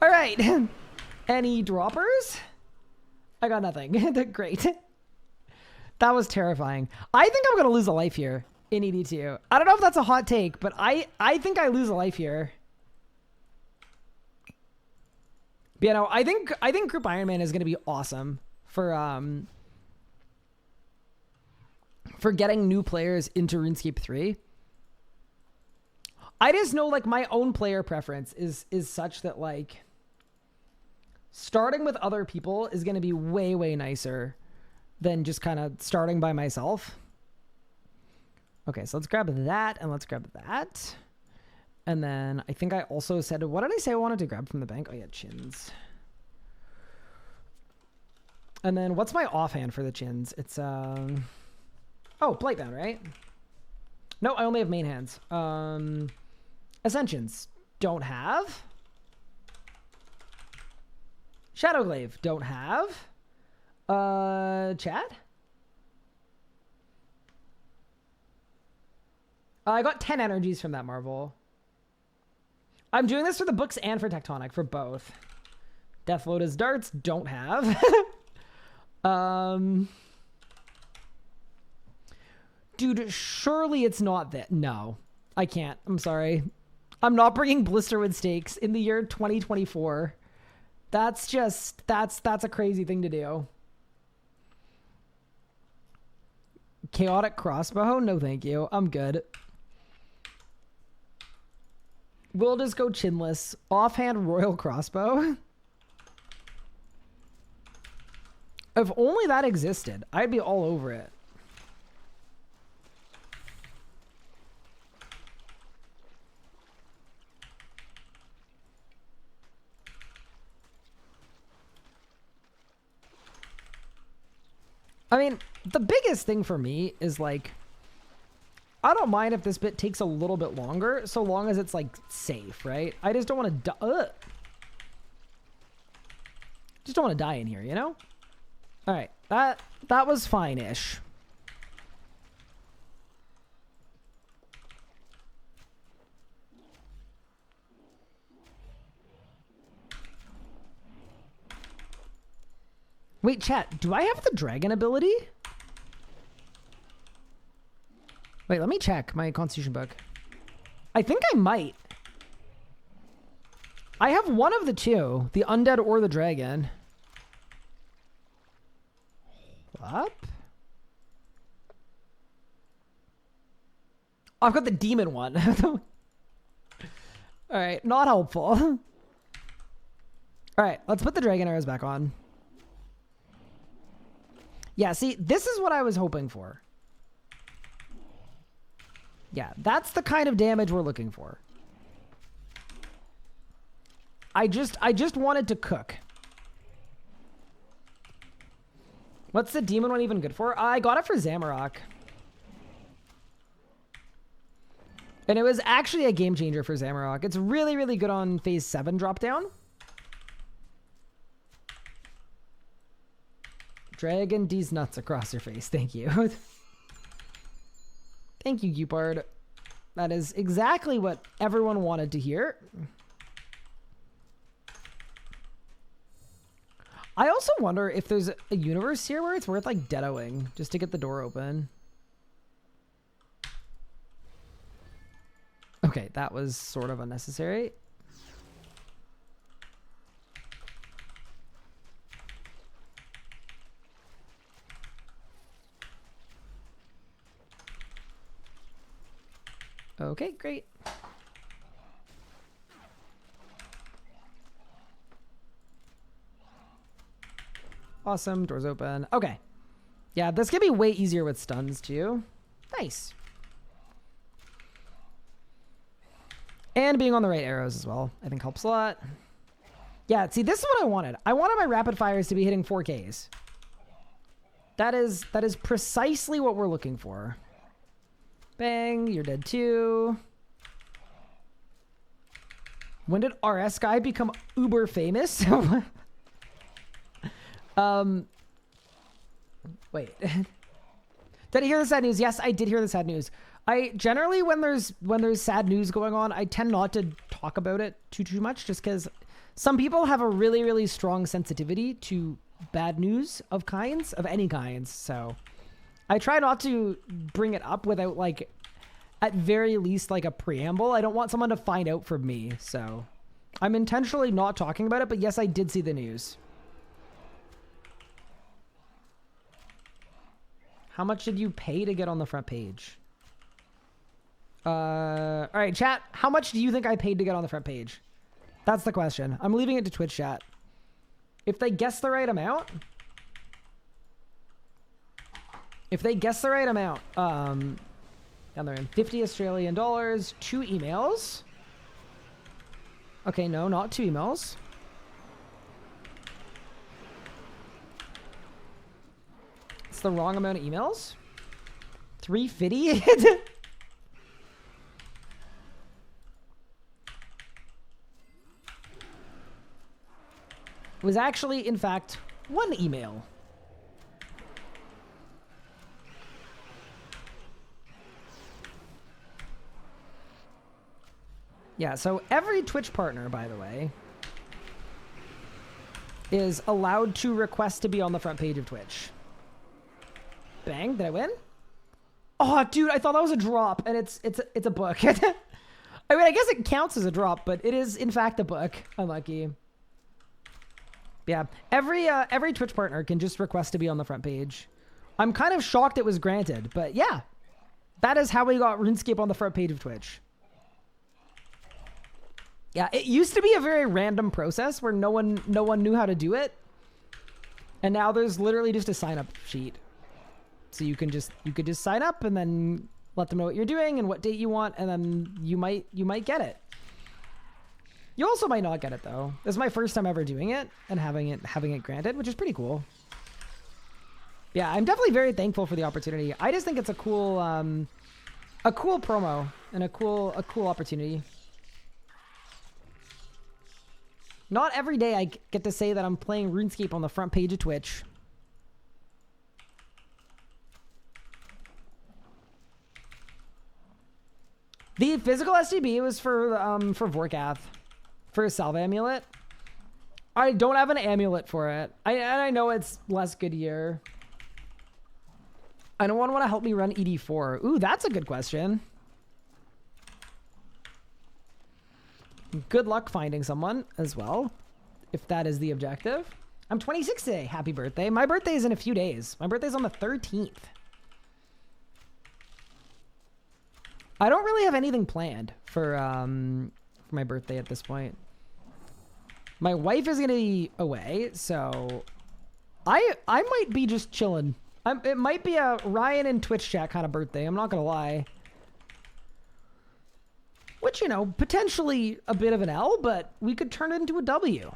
Alright. Any droppers? I got nothing. Great. That was terrifying. I think I'm going to lose a life here in ED2. I don't know if that's a hot take, but I think I lose a life here. But, you know, I think Group Ironman is going to be awesome for getting new players into RuneScape 3. I just know, like, my own player preference is such that, like, starting with other people is going to be way, way nicer than just kind of starting by myself. Okay, so let's grab that and let's grab that. And then I think I also said, what did I say I wanted to grab from the bank? Oh, yeah, chins. And then what's my offhand for the chins? It's, oh, Blightbound, right? No, I only have main hands. Ascensions, don't have. Shadowglaive, don't have. Chat? I got 10 energies from that marble. I'm doing this for the books and for Tectonic, for both. Death Lotus darts, don't have. Dude, surely it's not that. No, I can't. I'm sorry. I'm not bringing Blisterwood Stakes in the year 2024. That's just, that's a crazy thing to do. Chaotic Crossbow? No, thank you. I'm good. We'll just go chinless. Offhand Royal Crossbow. If only that existed, I'd be all over it. I mean, the biggest thing for me is, like, I don't mind if this bit takes a little bit longer, so long as it's, like, safe, right? I just don't want to just don't want to die in here, you know? All right, that was fine-ish. Wait, chat, do I have the dragon ability? Wait, let me check my constitution book. I think I might. I have one of the two, the undead or the dragon. Hold up. Oh, I've got the demon one. All right, not helpful. All right, let's put the dragon arrows back on. Yeah, see, this is what I was hoping for. Yeah, that's the kind of damage we're looking for. I just wanted to cook. What's the demon one even good for? I got it for Zamorak. And it was actually a game changer for Zamorak. It's really, really good on phase 7 drop down. Dragon D's nuts across your face. Thank you. Thank you, Upard. That is exactly what everyone wanted to hear. I also wonder if there's a universe here where it's worth like deadoing just to get the door open. Okay, that was sort of unnecessary. Okay, great. Awesome, doors open. Okay. Yeah, this can be way easier with stuns too. Nice. And being on the right arrows as well, I think helps a lot. Yeah, see, this is what I wanted. I wanted my rapid fires to be hitting 4Ks. That is precisely what we're looking for. Bang, you're dead too. When did RS guy become uber famous? Wait. Did I hear the sad news? Yes, I did hear the sad news. I generally, when there's sad news going on, I tend not to talk about it too much, just because some people have a really, really strong sensitivity to bad news of any kinds. So I try not to bring it up without, like, at very least, like, a preamble. I don't want someone to find out from me. So I'm intentionally not talking about it, but yes, I did see the news. How much did you pay to get on the front page? All right, chat. How much do you think I paid to get on the front page? That's the question. I'm leaving it to Twitch chat. If they guess the right amount, down there in 50 Australian dollars, 2 emails. Okay, no, not 2 emails. It's the wrong amount of emails. 350. Was actually, in fact, 1 email. Yeah, so every Twitch partner, by the way, is allowed to request to be on the front page of Twitch. Bang, did I win? Oh, dude, I thought that was a drop, and it's a book. I mean, I guess it counts as a drop, but it is, in fact, a book. Unlucky. Yeah, every Twitch partner can just request to be on the front page. I'm kind of shocked it was granted, but yeah, that is how we got RuneScape on the front page of Twitch. Yeah, it used to be a very random process where no one knew how to do it, and now there's literally just a sign up sheet, so you could just sign up and then let them know what you're doing and what date you want, and then you might get it. You also might not get it though. This is my first time ever doing it and having it granted, which is pretty cool. Yeah, I'm definitely very thankful for the opportunity. I just think it's a cool promo and a cool opportunity. Not every day I get to say that I'm playing RuneScape on the front page of Twitch. The physical STB was for Vorkath. For a Salve amulet. I don't have an amulet for it. I know it's less good here. Anyone want to help me run ED4? Ooh, that's a good question. Good luck finding someone as well, if that is the objective. I'm 26 today. Happy birthday. My birthday is in a few days. My birthday's on the 13th. I don't really have anything planned for my birthday at this point. My wife is going to be away, so I might be just chilling. It might be a Ryan and Twitch chat kind of birthday. I'm not going to lie. Which, you know, potentially a bit of an L, but we could turn it into a W.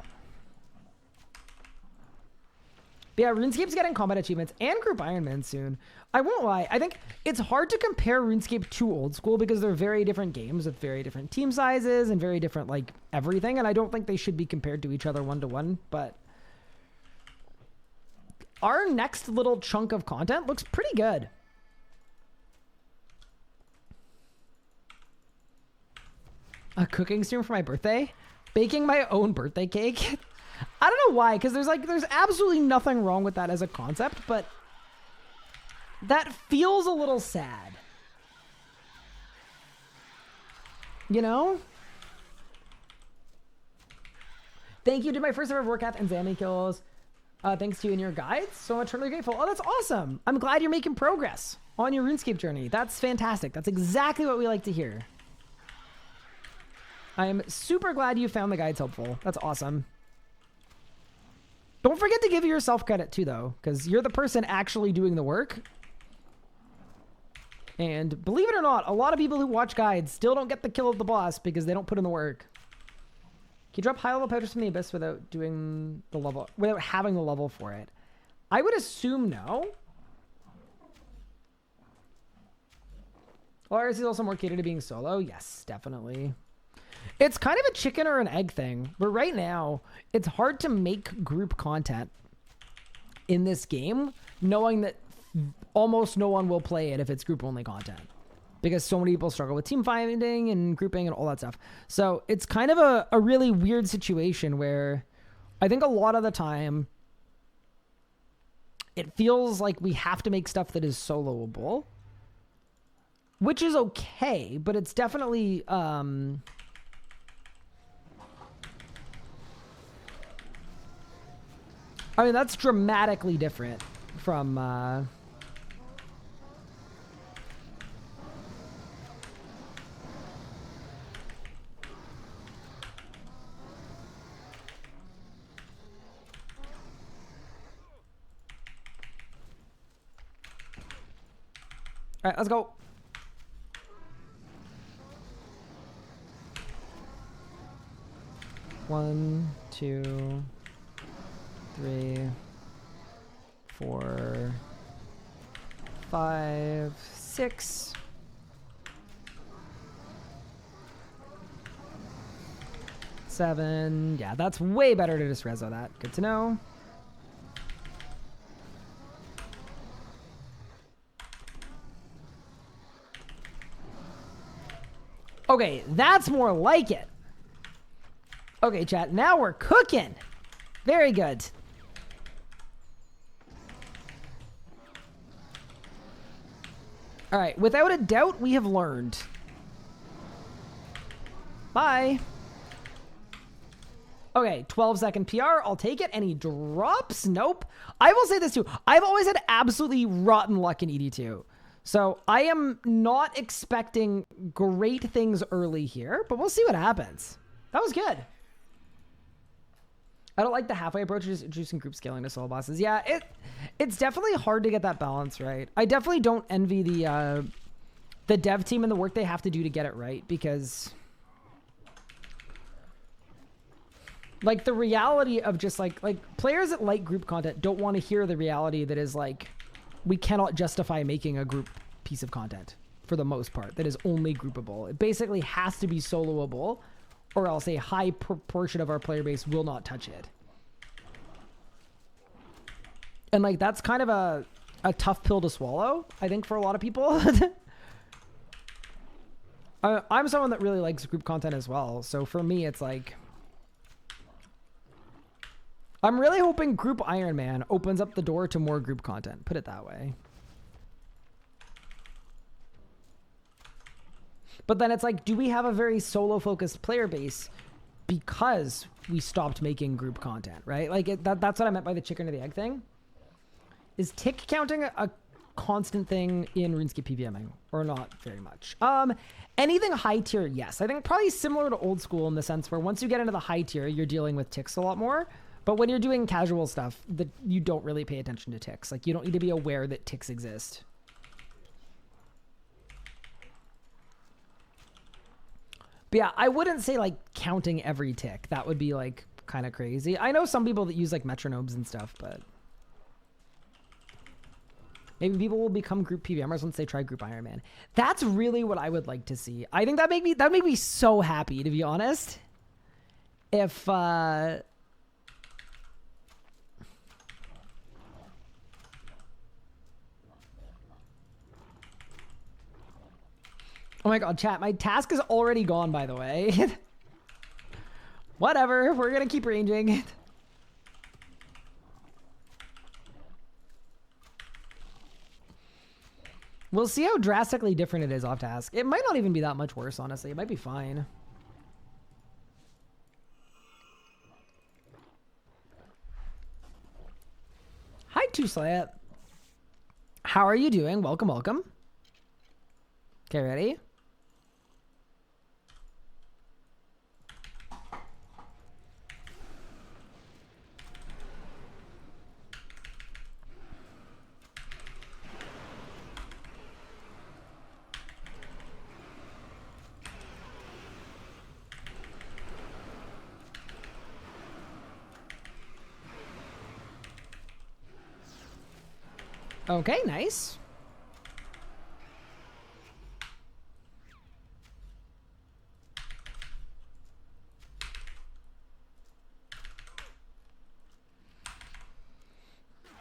But yeah, RuneScape's getting combat achievements and group Ironman soon. I won't lie. I think it's hard to compare RuneScape to old school because they're very different games with very different team sizes and very different, like, everything. And I don't think they should be compared to each other one-to-one, but our next little chunk of content looks pretty good. A cooking stream for my birthday? Baking my own birthday cake? I don't know why, because there's absolutely nothing wrong with that as a concept, but that feels a little sad. You know? Thank you to my first ever workout and Zammy kills. Thanks to you and your guides. So eternally grateful. Oh, that's awesome. I'm glad you're making progress on your RuneScape journey. That's fantastic. That's exactly what we like to hear. I am super glad you found the guides helpful. That's awesome. Don't forget to give yourself credit too, though, because you're the person actually doing the work. And believe it or not, a lot of people who watch guides still don't get the kill of the boss because they don't put in the work. Can you drop high level pouches from the abyss without doing the level, without having the level for it? I would assume no. Well, RC is also more catered to being solo. Yes, definitely. It's kind of a chicken or an egg thing, but right now it's hard to make group content in this game, knowing that almost no one will play it if it's group only content, because so many people struggle with team finding and grouping and all that stuff. So it's kind of a really weird situation where I think a lot of the time it feels like we have to make stuff that is soloable, which is okay, but it's definitely I mean, that's dramatically different from all right, let's go. One, two, 3, 4, 5, 6. 7. Yeah, that's way better to just reso that. Good to know. Okay, that's more like it. Okay, chat, now we're cooking. Very good. All right, without a doubt, we have learned. Bye. Okay, 12-second PR. I'll take it. Any drops? Nope. I will say this too. I've always had absolutely rotten luck in ED2. So I am not expecting great things early here, but we'll see what happens. That was good. I don't like the halfway approach of just introducing group scaling to solo bosses. Yeah, it's definitely hard to get that balance right. I definitely don't envy the dev team and the work they have to do to get it right, because like the reality of just like players that like group content don't want to hear the reality that is like we cannot justify making a group piece of content for the most part that is only groupable. It basically has to be soloable, or else a high proportion of our player base will not touch it. And like that's kind of a tough pill to swallow, I think, for a lot of people. I'm someone that really likes group content as well, so for me it's like I'm really hoping group Ironman opens up the door to more group content, put it that way. But then it's like, do we have a very solo focused player base because we stopped making group content, right? Like that's what I meant by the chicken or the egg thing. Is tick counting a constant thing in RuneScape PVMing or not very much? Anything high tier, yes. I think probably similar to old school in the sense where once you get into the high tier, you're dealing with ticks a lot more. But when you're doing casual stuff, you don't really pay attention to ticks. Like you don't need to be aware that ticks exist. But yeah, I wouldn't say like counting every tick. That would be like kind of crazy. I know some people that use like metronomes and stuff, but maybe people will become group PVMers once they try group Ironman. That's really what I would like to see. I think that make me so happy, to be honest. If oh my god, chat, my task is already gone, by the way. Whatever, we're gonna keep ranging. We'll see how drastically different it is off task. It might not even be that much worse, honestly. It might be fine. Hi, Tuslayet. How are you doing? Welcome, welcome. Okay, ready? Okay, nice.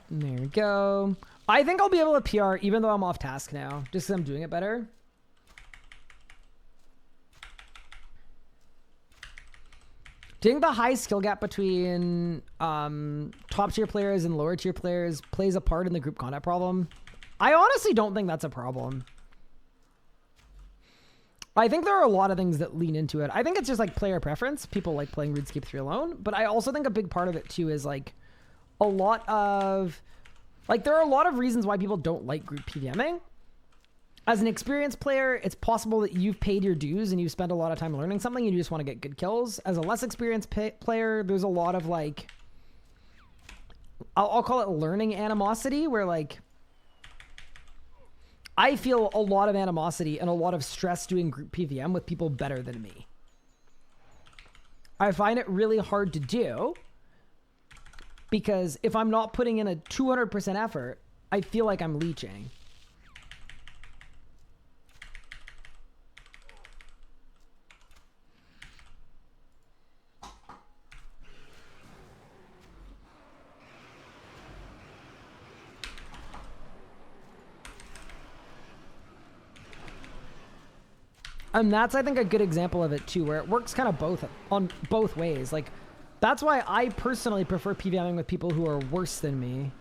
There we go. I think I'll be able to PR even though I'm off task now, just because I'm doing it better. Do you think the high skill gap between top tier players and lower tier players plays a part in the group content problem? I honestly don't think that's a problem. I think there are a lot of things that lean into it. I think it's just like player preference. People like playing RuneScape 3 alone. But I also think a big part of it too is like a lot of... Like there are a lot of reasons why people don't like group PVMing. As an experienced player, it's possible that you've paid your dues and you've spent a lot of time learning something and you just want to get good kills. As a less experienced player, there's a lot of like... I'll call it learning animosity, where like... I feel a lot of animosity and a lot of stress doing group PVM with people better than me. I find it really hard to do because if I'm not putting in a 200% effort, I feel like I'm leeching. And that's, I think, a good example of it too, where it works kind of on both ways. Like, that's why I personally prefer PVMing with people who are worse than me.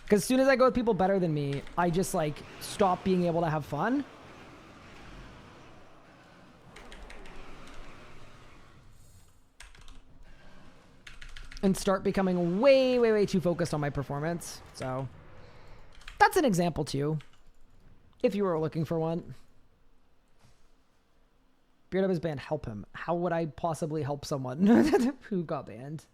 Because as soon as I go with people better than me, I just like stop being able to have fun. And start becoming way, way, way too focused on my performance. So that's an example too, if you were looking for one. Beard Up is banned. Help him. How would I possibly help someone who got banned?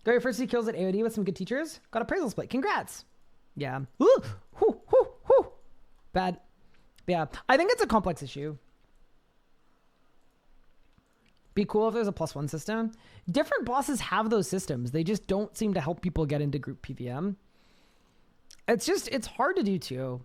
Got your first 2 kills at AOD with some good teachers. Got appraisal split. Congrats. Yeah. Ooh, whoo, whoo, whoo. Bad. Yeah. I think it's a complex issue. Be cool if there's a +1 system. Different bosses have those systems. They just don't seem to help people get into group PVM. It's hard to do too.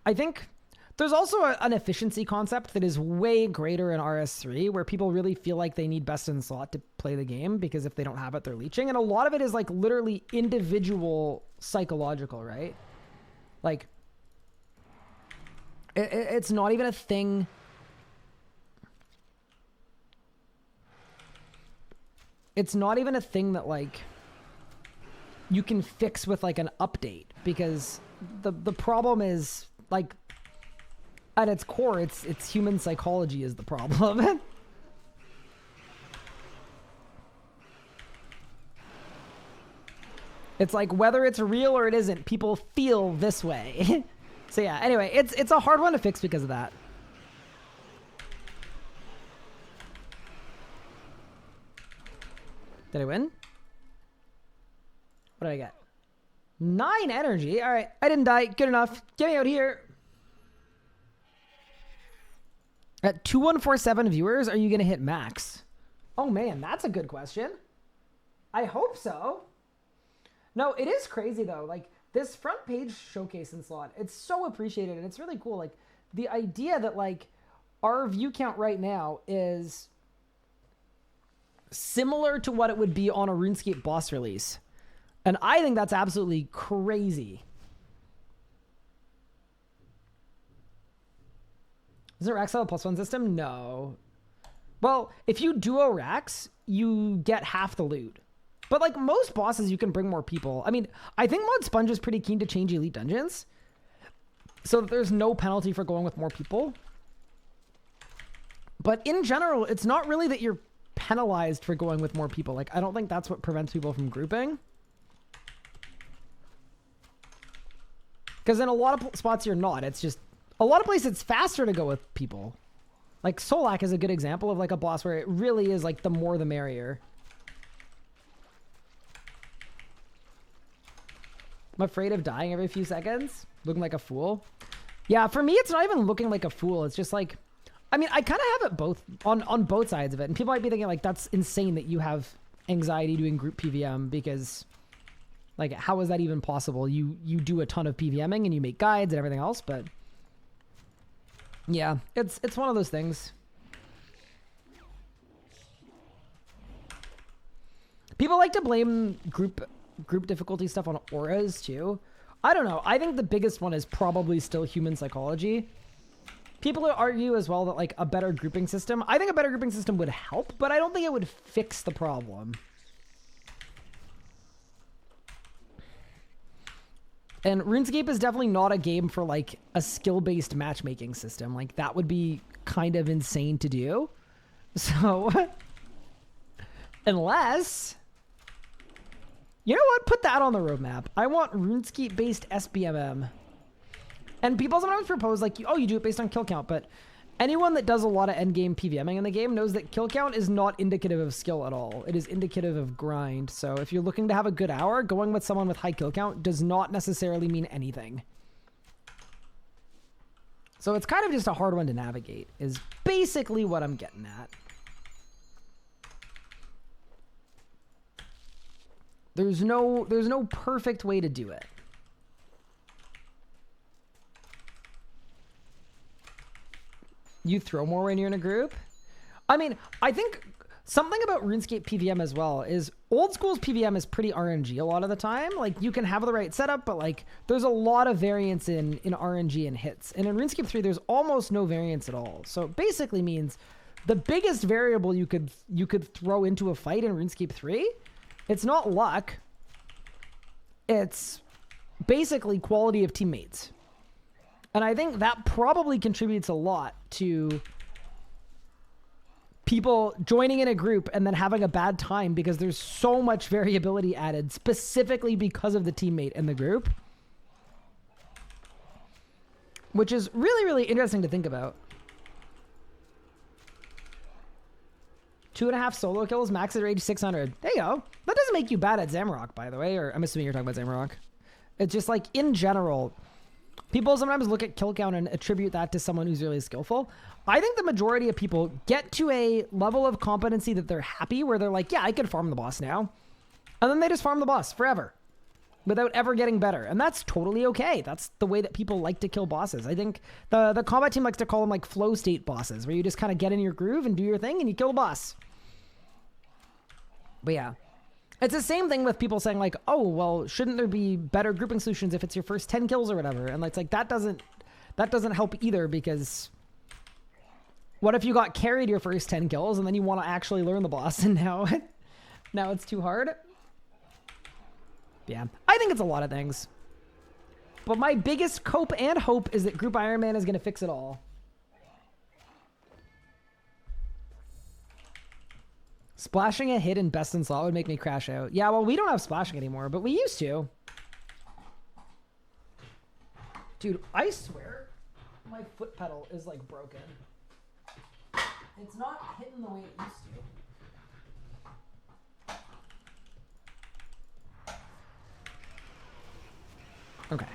I think there's also an efficiency concept that is way greater in RS3, where people really feel like they need best in slot to play the game, because if they don't have it, they're leeching. And a lot of it is like literally individual psychological, right? Like, it's not even a thing. It's not even a thing that like you can fix with like an update, because the problem is, like, at its core, it's human psychology is the problem. It's like, whether it's real or it isn't, people feel this way. So yeah, anyway, it's a hard one to fix because of that. Did I win? What did I get? 9 energy. All right, I didn't die. Good enough. Get me out here. At 2147 viewers, are you going to hit max? Oh man, that's a good question. I hope so. No, it is crazy though. Like, this front page showcase in slot, it's so appreciated and it's really cool. Like, the idea that, like, our view count right now is similar to what it would be on a RuneScape boss release. And I think that's absolutely crazy. Is it Rax have a +1 system? No. Well, if you duo Rax, you get half the loot. But, like, most bosses, you can bring more people. I mean, I think Mod Sponge is pretty keen to change Elite Dungeons, so that there's no penalty for going with more people. But in general, it's not really that you're penalized for going with more people. Like, I don't think that's what prevents people from grouping. Because in a lot of spots, you're not. It's just, a lot of places, it's faster to go with people. Like, Solak is a good example of, like, a boss where it really is, like, the more the merrier. I'm afraid of dying every few seconds, looking like a fool. Yeah, for me, it's not even looking like a fool. It's just like, I mean, I kind of have it both on both sides of it. And people might be thinking, like, that's insane that you have anxiety doing group PVM because, like, how is that even possible? You do a ton of PVMing and you make guides and everything else, but yeah, it's one of those things. People like to blame group difficulty stuff on auras too. I don't know. I think the biggest one is probably still human psychology. People argue as well that, like, a better grouping system, I think a better grouping system would help, but I don't think it would fix the problem. And RuneScape is definitely not a game for, like, a skill-based matchmaking system. Like, that would be kind of insane to do. So, unless, you know what? Put that on the roadmap. I want RuneScape-based SBMM. And people sometimes propose, like, oh, you do it based on kill count, but anyone that does a lot of endgame PVMing in the game knows that kill count is not indicative of skill at all. It is indicative of grind. So if you're looking to have a good hour, going with someone with high kill count does not necessarily mean anything. So it's kind of just a hard one to navigate, is basically what I'm getting at. There's no perfect way to do it. You throw more when you're in a group? I mean, I think something about RuneScape PVM as well is old school's PVM is pretty RNG a lot of the time. Like, you can have the right setup, but, like, there's a lot of variance in RNG and hits. And in RuneScape 3, there's almost no variance at all. So it basically means the biggest variable you could throw into a fight in RuneScape 3, it's not luck. It's basically quality of teammates. And I think that probably contributes a lot to people joining in a group and then having a bad time because there's so much variability added specifically because of the teammate in the group. Which is really, really interesting to think about. 2.5 solo kills, max at rage 600. There you go. That doesn't make you bad at Zamrock, by the way, or I'm assuming you're talking about Zamrock. It's just like, in general, people sometimes look at kill count and attribute that to someone who's really skillful. I think the majority of people get to a level of competency that they're happy, where they're like, yeah, I can farm the boss now. And then they just farm the boss forever without ever getting better. And that's totally okay. That's the way that people like to kill bosses. I think the combat team likes to call them, like, flow state bosses, where you just kind of get in your groove and do your thing and you kill a boss. But yeah. It's the same thing with people saying, like, oh, well, shouldn't there be better grouping solutions if it's your first 10 kills or whatever? And it's like, that doesn't help either, because what if you got carried your first 10 kills and then you want to actually learn the boss and now it's too hard? Yeah, I think it's a lot of things. But my biggest cope and hope is that Group Ironman is going to fix it all. Splashing a hit in best in slot would make me crash out. Yeah, well, we don't have splashing anymore, but we used to. Dude, I swear my foot pedal is like broken. It's not hitting the way it used to. Okay.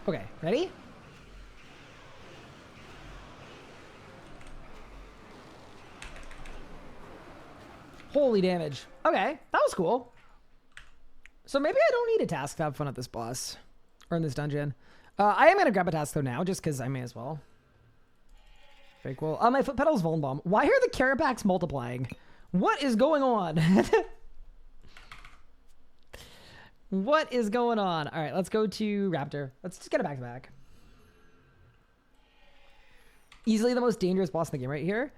Okay, ready? Holy damage. Okay, that was cool. So maybe I don't need a task to have fun at this boss. Or in this dungeon. I am going to grab a task though now, just because I may as well. Very cool. My foot pedal's Vuln Bomb. Why are the carabacks multiplying? What is going on? What is going on? All right, let's go to Raptor. Let's just get it back to back. Easily the most dangerous boss in the game right here.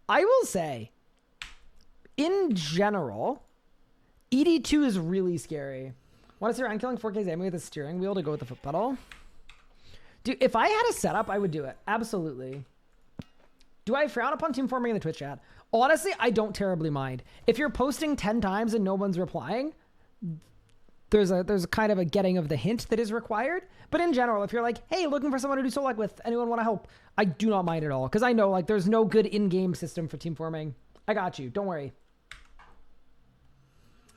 I will say, in general, ED2 is really scary. Want to see around killing 4K's enemy with a steering wheel to go with the foot pedal? Dude, if I had a setup, I would do it. Absolutely. Do I frown upon team forming in the Twitch chat? Honestly, I don't terribly mind. If you're posting 10 times and no one's replying, there's a kind of a getting of the hint that is required. But in general, if you're like, hey, looking for someone to do Solak with, anyone want to help? I do not mind at all. Because I know like there's no good in-game system for team forming. I got you. Don't worry.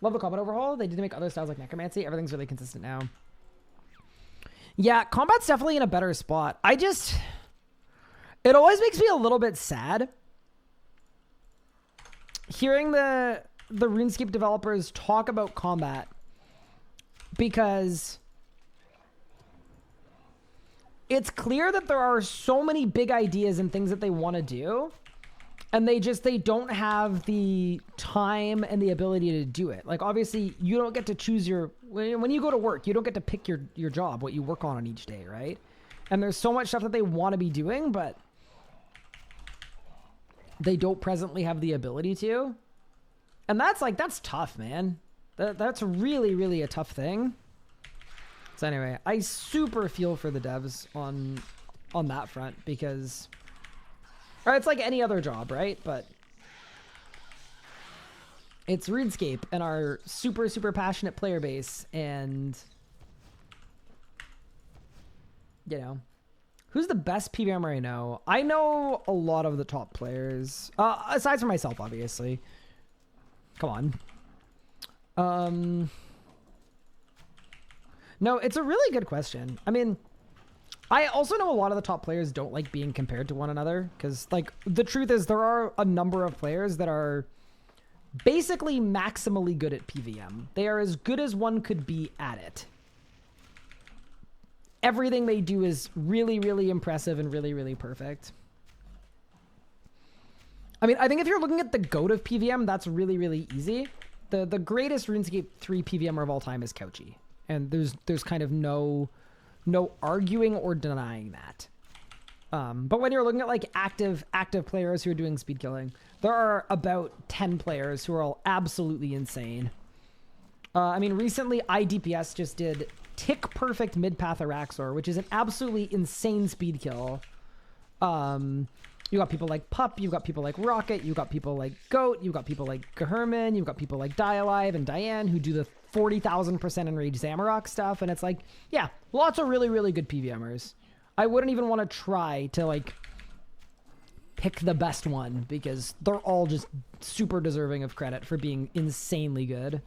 Love the combat overhaul. They did make other styles like necromancy. Everything's really consistent now. Yeah, combat's definitely in a better spot. It always makes me a little bit sad hearing the RuneScape developers talk about combat, because it's clear that there are so many big ideas and things that they want to do, and they don't have the time and the ability to do it. Like, obviously, you don't get to choose when you go to work, you don't get to pick your job, what you work on each day, right? And there's so much stuff that they want to be doing, but they don't presently have the ability to. And that's tough, man. That's really, really a tough thing. So anyway, I super feel for the devs on that front, because it's like any other job, right? But it's RuneScape and our super, super passionate player base, and you know, who's the best PVMer I know? I know a lot of the top players, aside from myself, obviously. Come on. No, it's a really good question. I mean, I also know a lot of the top players don't like being compared to one another, because, like, the truth is there are a number of players that are basically maximally good at PVM. They are as good as one could be at it. Everything they do is really, really impressive and really, really perfect. I mean, I think if you're looking at the GOAT of PVM, that's really, really easy. The greatest RuneScape 3 PVMer of all time is Couchy. And there's kind of no arguing or denying that. But when you're looking at like active players who are doing speed killing, there are about 10 players who are all absolutely insane. I mean, recently IDPS just did Tick Perfect Mid-Path Araxor, which is an absolutely insane speed kill. You got people like Pup, you've got people like Rocket, you've got people like Goat, you've got people like Gaherman, you've got people like Die Alive and Diane who do the 40,000% enraged Zamorak stuff, and it's like, yeah, lots of really, really good PVMers. I wouldn't even want to try to like pick the best one, because they're all just super deserving of credit for being insanely good.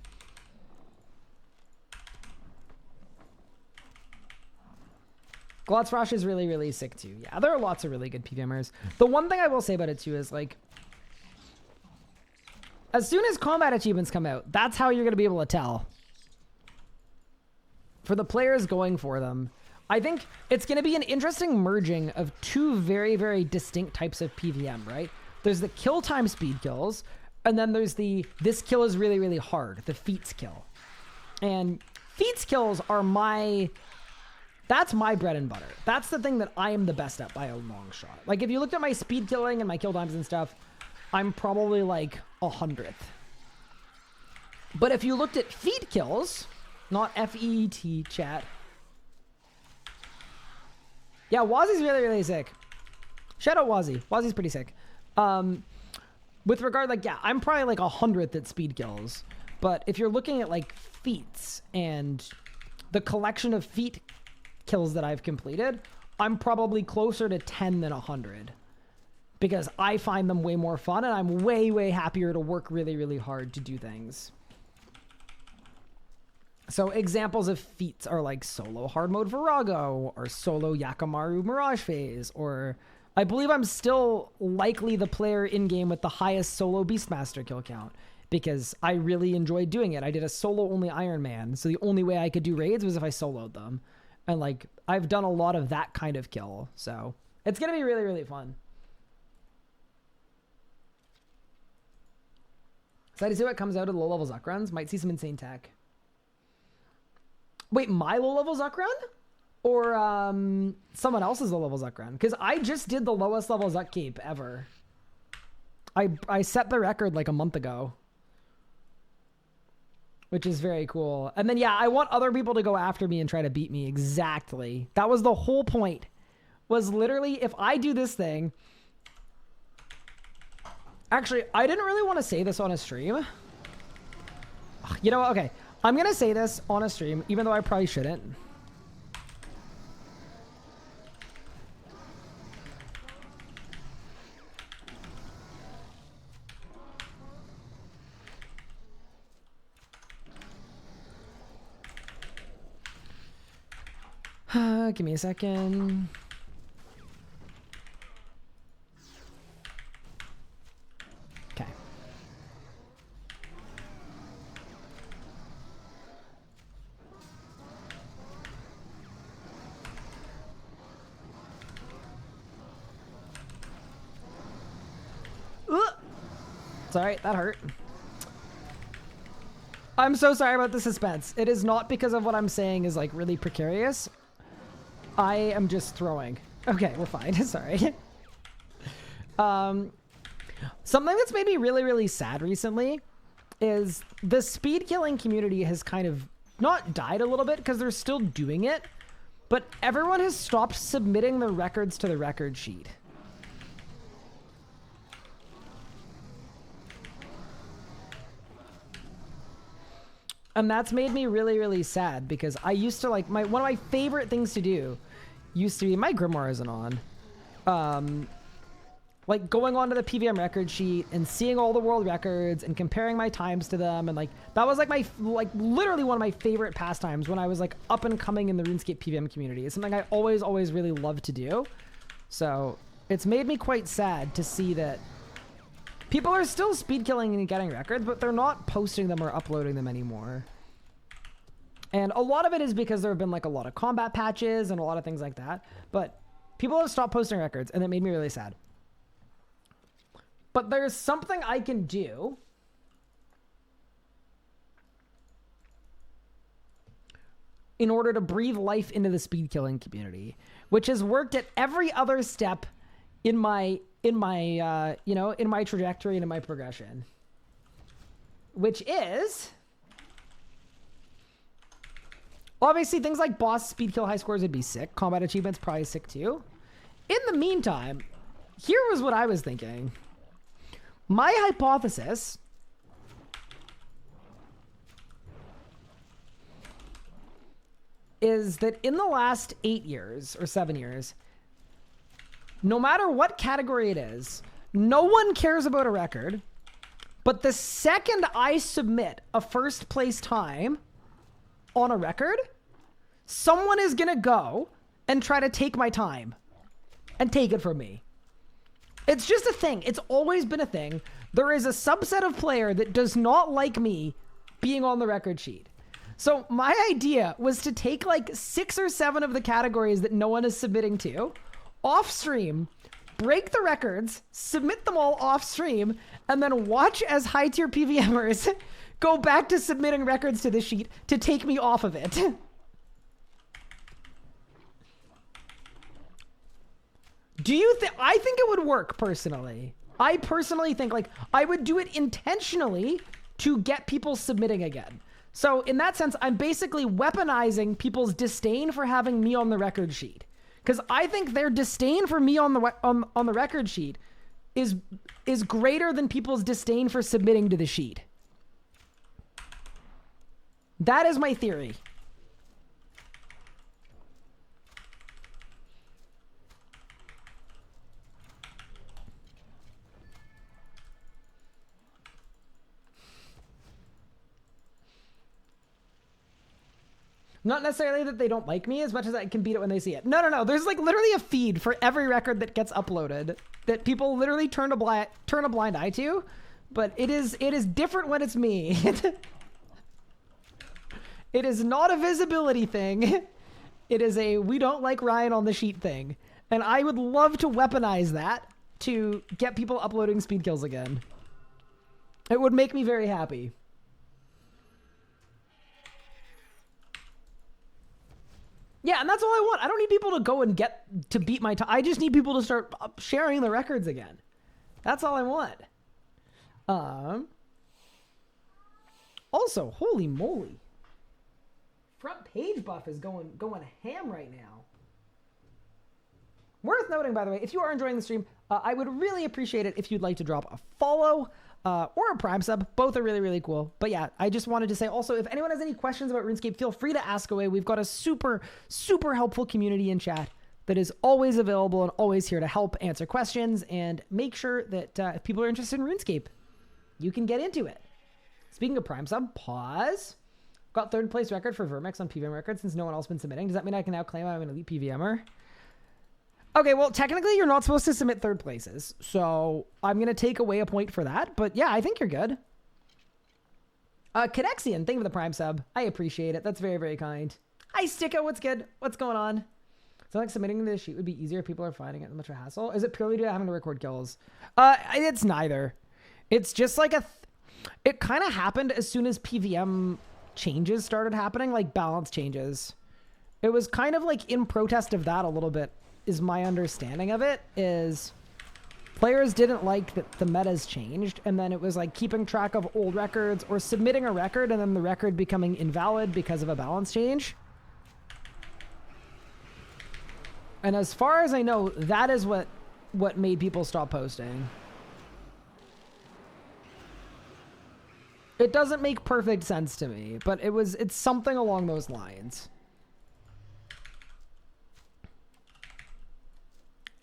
Glotzfrosh is really, really sick too. Yeah, there are lots of really good PVMers. The one thing I will say about it too is like, As soon as combat achievements come out, that's how you're going to be able to tell. For the players going for them, I think it's going to be an interesting merging of two very, very distinct types of PVM, right? There's the kill time speed kills, and then there's the this kill is really, really hard, the feats kill. And feats kills are that's my bread and butter. That's the thing that I am the best at by a long shot. Like, if you looked at my speed killing and my kill times and stuff, I'm probably like 100th. But if you looked at feat kills, not F-E-E-T, chat. Yeah, Wazzy's really, really sick. Shout out Wazzy. Wazzy's pretty sick. With regard, like, yeah, I'm probably like 100th at speed kills. But if you're looking at like feats and the collection of feat kills that I've completed, I'm probably closer to 10 than 100. Because I find them way more fun, and I'm way, way happier to work really, really hard to do things. So examples of feats are like solo hard mode Virago, or solo Yakamaru Mirage Phase, or I believe I'm still likely the player in-game with the highest solo Beastmaster kill count, because I really enjoyed doing it. I did a solo-only Ironman, so the only way I could do raids was if I soloed them. And like, I've done a lot of that kind of kill, so it's going to be really, really fun. Excited to see what comes out of the low-level Zuck runs. Might see some insane tech. Wait, my low-level Zuck run? Or someone else's low-level Zuck run? Because I just did the lowest level Zuck cape ever. I set the record like a month ago. Which is very cool. And then, yeah, I want other people to go after me and try to beat me. Exactly. That was the whole point. Was literally, if I do this thing... Actually, I didn't really want to say this on a stream. You know what? Okay. I'm going to say this on a stream, even though I probably shouldn't. Give me a second. Okay. Sorry, that hurt. I'm so sorry about the suspense. It is not because of what I'm saying is like really precarious. I am just throwing. Okay, we're fine. Sorry. Something that's made me really, really sad recently is the speed killing community has kind of not died a little bit because they're still doing it, but everyone has stopped submitting the records to the record sheet. And that's made me really, really sad because I used to like one of my favorite things to do used to be, my Grimoire isn't on. Like going onto the PVM record sheet and seeing all the world records and comparing my times to them. And like, that was like literally one of my favorite pastimes when I was like up and coming in the RuneScape PVM community. It's something I always, always really loved to do. So it's made me quite sad to see that people are still speed killing and getting records, but they're not posting them or uploading them anymore. And a lot of it is because there have been like a lot of combat patches and a lot of things like that. But people have stopped posting records, and it made me really sad. But there's something I can do in order to breathe life into the speed killing community, which has worked at every other step in my trajectory and in my progression, which is obviously things like boss speed kill high scores would be sick. Combat achievements probably sick too. In the meantime, here was what I was thinking. My hypothesis is that in the last 8 years or 7 years, no matter what category it is, no one cares about a record, but the second I submit a first place time on a record, someone is gonna go and try to take my time and take it from me. It's just a thing. It's always been a thing. there is a subset of player that does not like me being on the record sheet. So my idea was to take like 6 or 7 of the categories that no one is submitting to off stream, break the records, submit them all off stream, and then watch as high tier PVMers go back to submitting records to the sheet to take me off of it. Do you think? I think it would work personally. I personally think like I would do it intentionally to get people submitting again. So in that sense, I'm basically weaponizing people's disdain for having me on the record sheet. Because I think their disdain for me on the record sheet is greater than people's disdain for submitting to the sheet. That is my theory. Not necessarily that they don't like me as much as I can beat it when they see it. No, no, no. There's like literally a feed for every record that gets uploaded that people literally turn a blind eye to, but it is different when it's me. It is not a visibility thing. It is a we don't like Ryan on the sheet thing. And I would love to weaponize that to get people uploading speed kills again. It would make me very happy. Yeah, and that's all I want. I don't need people to go and get to beat my time. I just need people to start sharing the records again. That's all I want. Also, holy moly. Front page buff is going ham right now. Worth noting, by the way, if you are enjoying the stream, I would really appreciate it if you'd like to drop a follow or a Prime sub. Both are really, really cool. But yeah, I just wanted to say also, if anyone has any questions about RuneScape, feel free to ask away. We've got a super, super helpful community in chat that is always available and always here to help answer questions and make sure that if people are interested in RuneScape, you can get into it. Speaking of Prime sub, pause. Got 3rd place record for Vermex on PVM record since no one else has been submitting. Does that mean I can now claim I'm an elite PVMer? Okay, well, technically, you're not supposed to submit 3rd places, so I'm going to take away a point for that, but yeah, I think you're good. Cadexian, thank you for the Prime sub. I appreciate it. That's very, very kind. Hi, Sticko, what's good? What's going on? So like submitting to the sheet would be easier if people are finding it much of a hassle. Is it purely due to having to record kills? It's neither. It's just like it kind of happened as soon as PVM changes started happening, like balance changes. It was kind of like in protest of that a little bit. Is my understanding of it is players didn't like that the meta's changed, and then it was like keeping track of old records or submitting a record and then the record becoming invalid because of a balance change. And as far as I know, that is what made people stop posting. It doesn't make perfect sense to me, but it's something along those lines.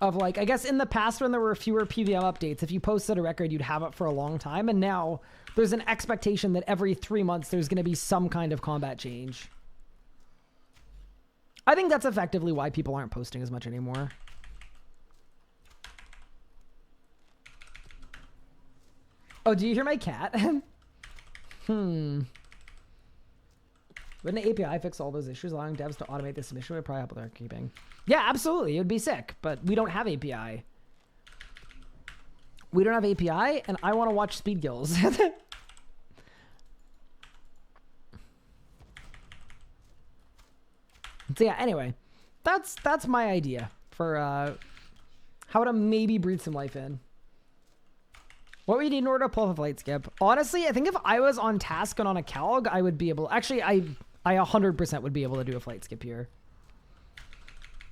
Of like, I guess in the past when there were fewer PVM updates, if you posted a record, you'd have it for a long time. And now there's an expectation that every 3 months there's going to be some kind of combat change. I think that's effectively why people aren't posting as much anymore. Oh, do you hear my cat? Wouldn't the API fix all those issues, allowing devs to automate the submission? Would probably help with our keeping. Yeah, absolutely. It would be sick, but we don't have API. We don't have API, and I want to watch speed kills. So yeah, anyway, that's my idea for how to maybe breathe some life in. What would you need in order to pull off a flight skip? Honestly, I think if I was on task and on a Calg, I would be able... Actually, I 100% would be able to do a flight skip here.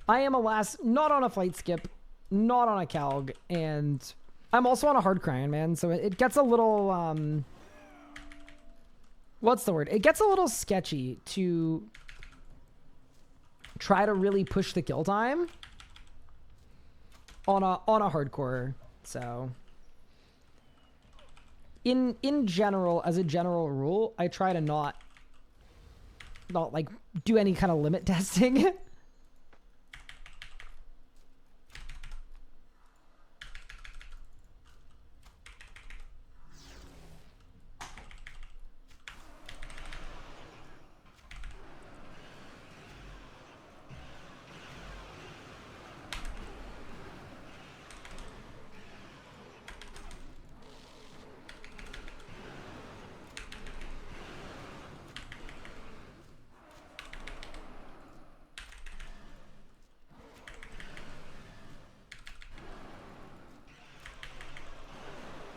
I am, alas, not on a flight skip, not on a Calg, and I'm also on a hard Ironman, so it gets a little... what's the word? It gets a little sketchy to try to really push the kill time on a hardcore, so... In general, as a general rule, I try to not like do any kind of limit testing.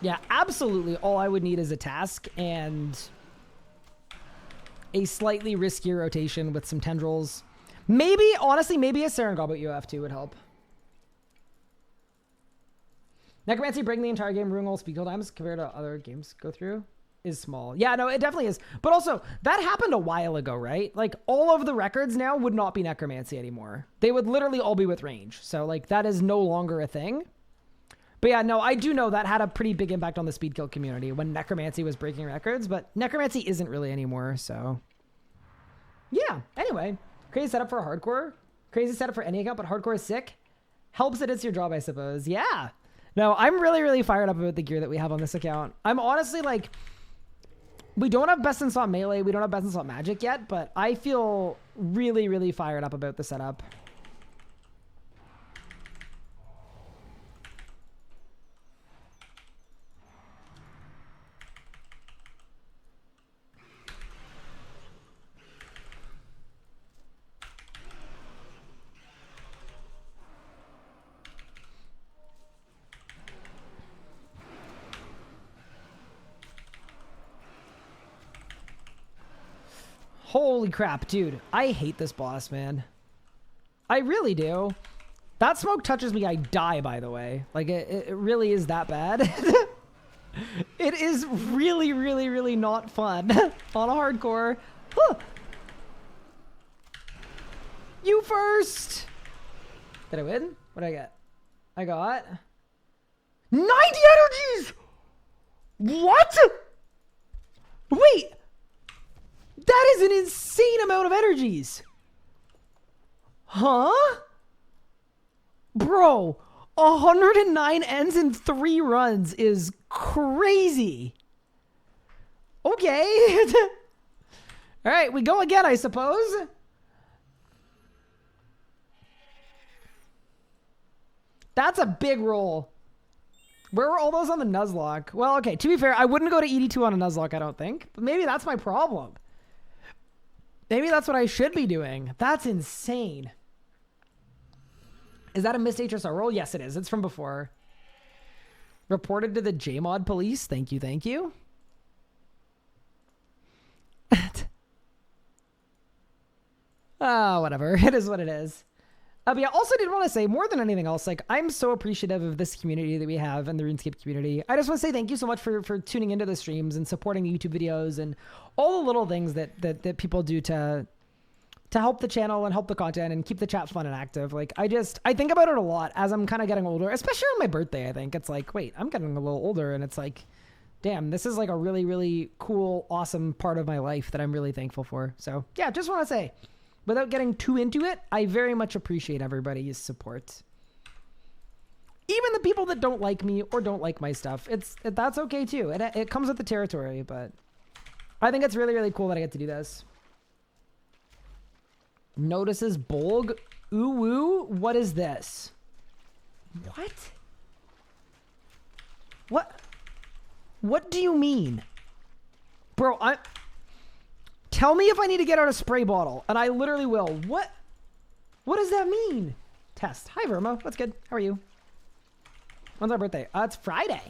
Yeah, absolutely. All I would need is a task and a slightly riskier rotation with some tendrils. Maybe, honestly, maybe a Saren Goblet UF2 would help. Necromancy breaking the entire game, ruining all speed kill times compared to other games go through is small. Yeah, no, it definitely is. But also, that happened a while ago, right? Like, all of the records now would not be Necromancy anymore. They would literally all be with range. So, like, that is no longer a thing. But yeah, no, I do know that had a pretty big impact on the speed kill community when Necromancy was breaking records, but Necromancy isn't really anymore, so. Yeah, anyway. Crazy setup for hardcore. Crazy setup for any account, but hardcore is sick. Helps that it's your job, I suppose. Yeah. No, I'm really, really fired up about the gear that we have on this account. I'm honestly like, we don't have best in slot melee, we don't have best in slot magic yet, but I feel really, really fired up about the setup. Holy crap, dude. I hate this boss, man. I really do. That smoke touches me, I die, by the way. Like, it really is that bad. It is really, really, really not fun on hardcore. Huh. You first! Did I win? What did I get? I got 90 energies! What? Wait! That is an insane amount of energies. Huh? Bro, 109 ends in 3 runs is crazy. Okay. All right, we go again, I suppose. That's a big roll. Where were all those on the Nuzlocke? Well, okay, to be fair, I wouldn't go to ED2 on a Nuzlocke, I don't think. But maybe that's my problem. Maybe that's what I should be doing. That's insane. Is that a missed HSR roll? Yes, it is. It's from before. Reported to the JMod police. Thank you, thank you. Oh, whatever. It is what it is. But yeah, also did want to say, more than anything else, like, I'm so appreciative of this community that we have and the RuneScape community. I just want to say thank you so much for tuning into the streams and supporting the YouTube videos and all the little things that people do to help the channel and help the content and keep the chat fun and active. Like, I think about it a lot as I'm kind of getting older, especially on my birthday. I think it's like, wait, I'm getting a little older, and it's like, damn, this is like a really, really cool, awesome part of my life that I'm really thankful for. So yeah, just want to say, without getting too into it, I very much appreciate everybody's support. Even the people that don't like me or don't like my stuff, that's okay too. It comes with the territory, but I think it's really, really cool that I get to do this. Notices Bolg. Ooh woo. What is this? What do you mean? Bro, tell me if I need to get out a spray bottle, and I literally will. What does that mean? Test. Hi, Vermo. What's good? How are you? When's our birthday? It's Friday.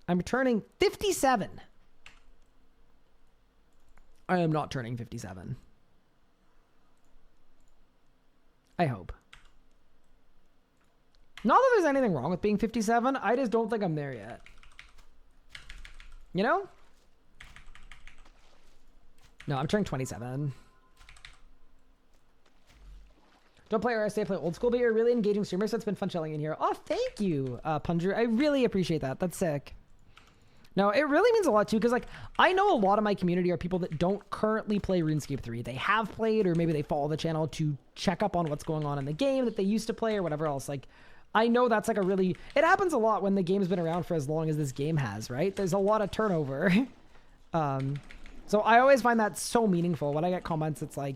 I'm turning 57. I am not turning 57. I hope. Not that there's anything wrong with being 57. I just don't think I'm there yet. You know? No, I'm turning 27. Don't play RSA, play old school, but you're a really engaging streamer, so it's been fun chilling in here. Oh, thank you, Punjer. I really appreciate that. That's sick. No, it really means a lot, too, because, like, I know a lot of my community are people that don't currently play RuneScape 3. They have played, or maybe they follow the channel to check up on what's going on in the game that they used to play or whatever else. Like, I know that's, like, a really... It happens a lot when the game's been around for as long as this game has, right? There's a lot of turnover. So I always find that so meaningful when I get comments. It's like,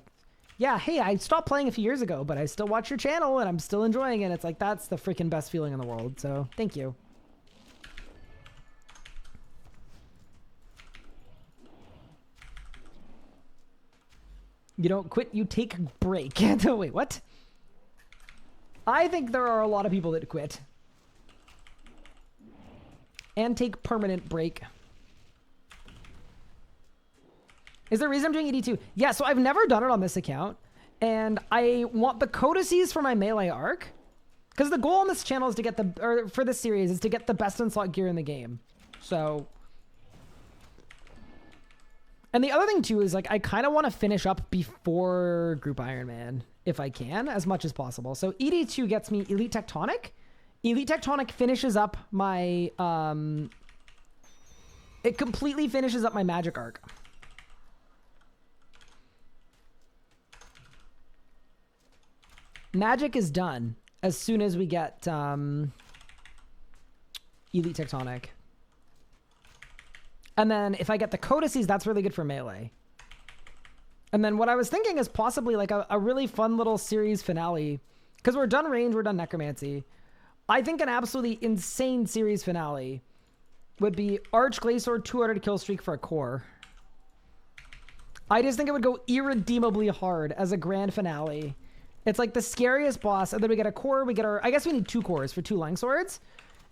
yeah, hey, I stopped playing a few years ago, but I still watch your channel and I'm still enjoying it. It's like, that's the freaking best feeling in the world. So thank you. You don't quit, you take a break. Wait, what? I think there are a lot of people that quit. and take permanent break. Is there a reason I'm doing ED2? Yeah, so I've never done it on this account, and I want the codices for my melee arc, because the goal on this channel is to get for this series is to get the best in slot gear in the game. So, and the other thing too is like I kind of want to finish up before Group Ironman if I can, as much as possible. So ED2 gets me Elite Tectonic. Elite Tectonic finishes up my it completely finishes up my magic arc. Magic is done as soon as we get Elite Tectonic. And then if I get the codices, that's really good for melee. And then what I was thinking is possibly like a really fun little series finale. Because we're done range, we're done necromancy. I think an absolutely insane series finale would be Arch Glacier 200 kill streak for a core. I just think it would go irredeemably hard as a grand finale. It's like the scariest boss, and then we get a core, we get our... I guess we need 2 cores for 2 lang swords.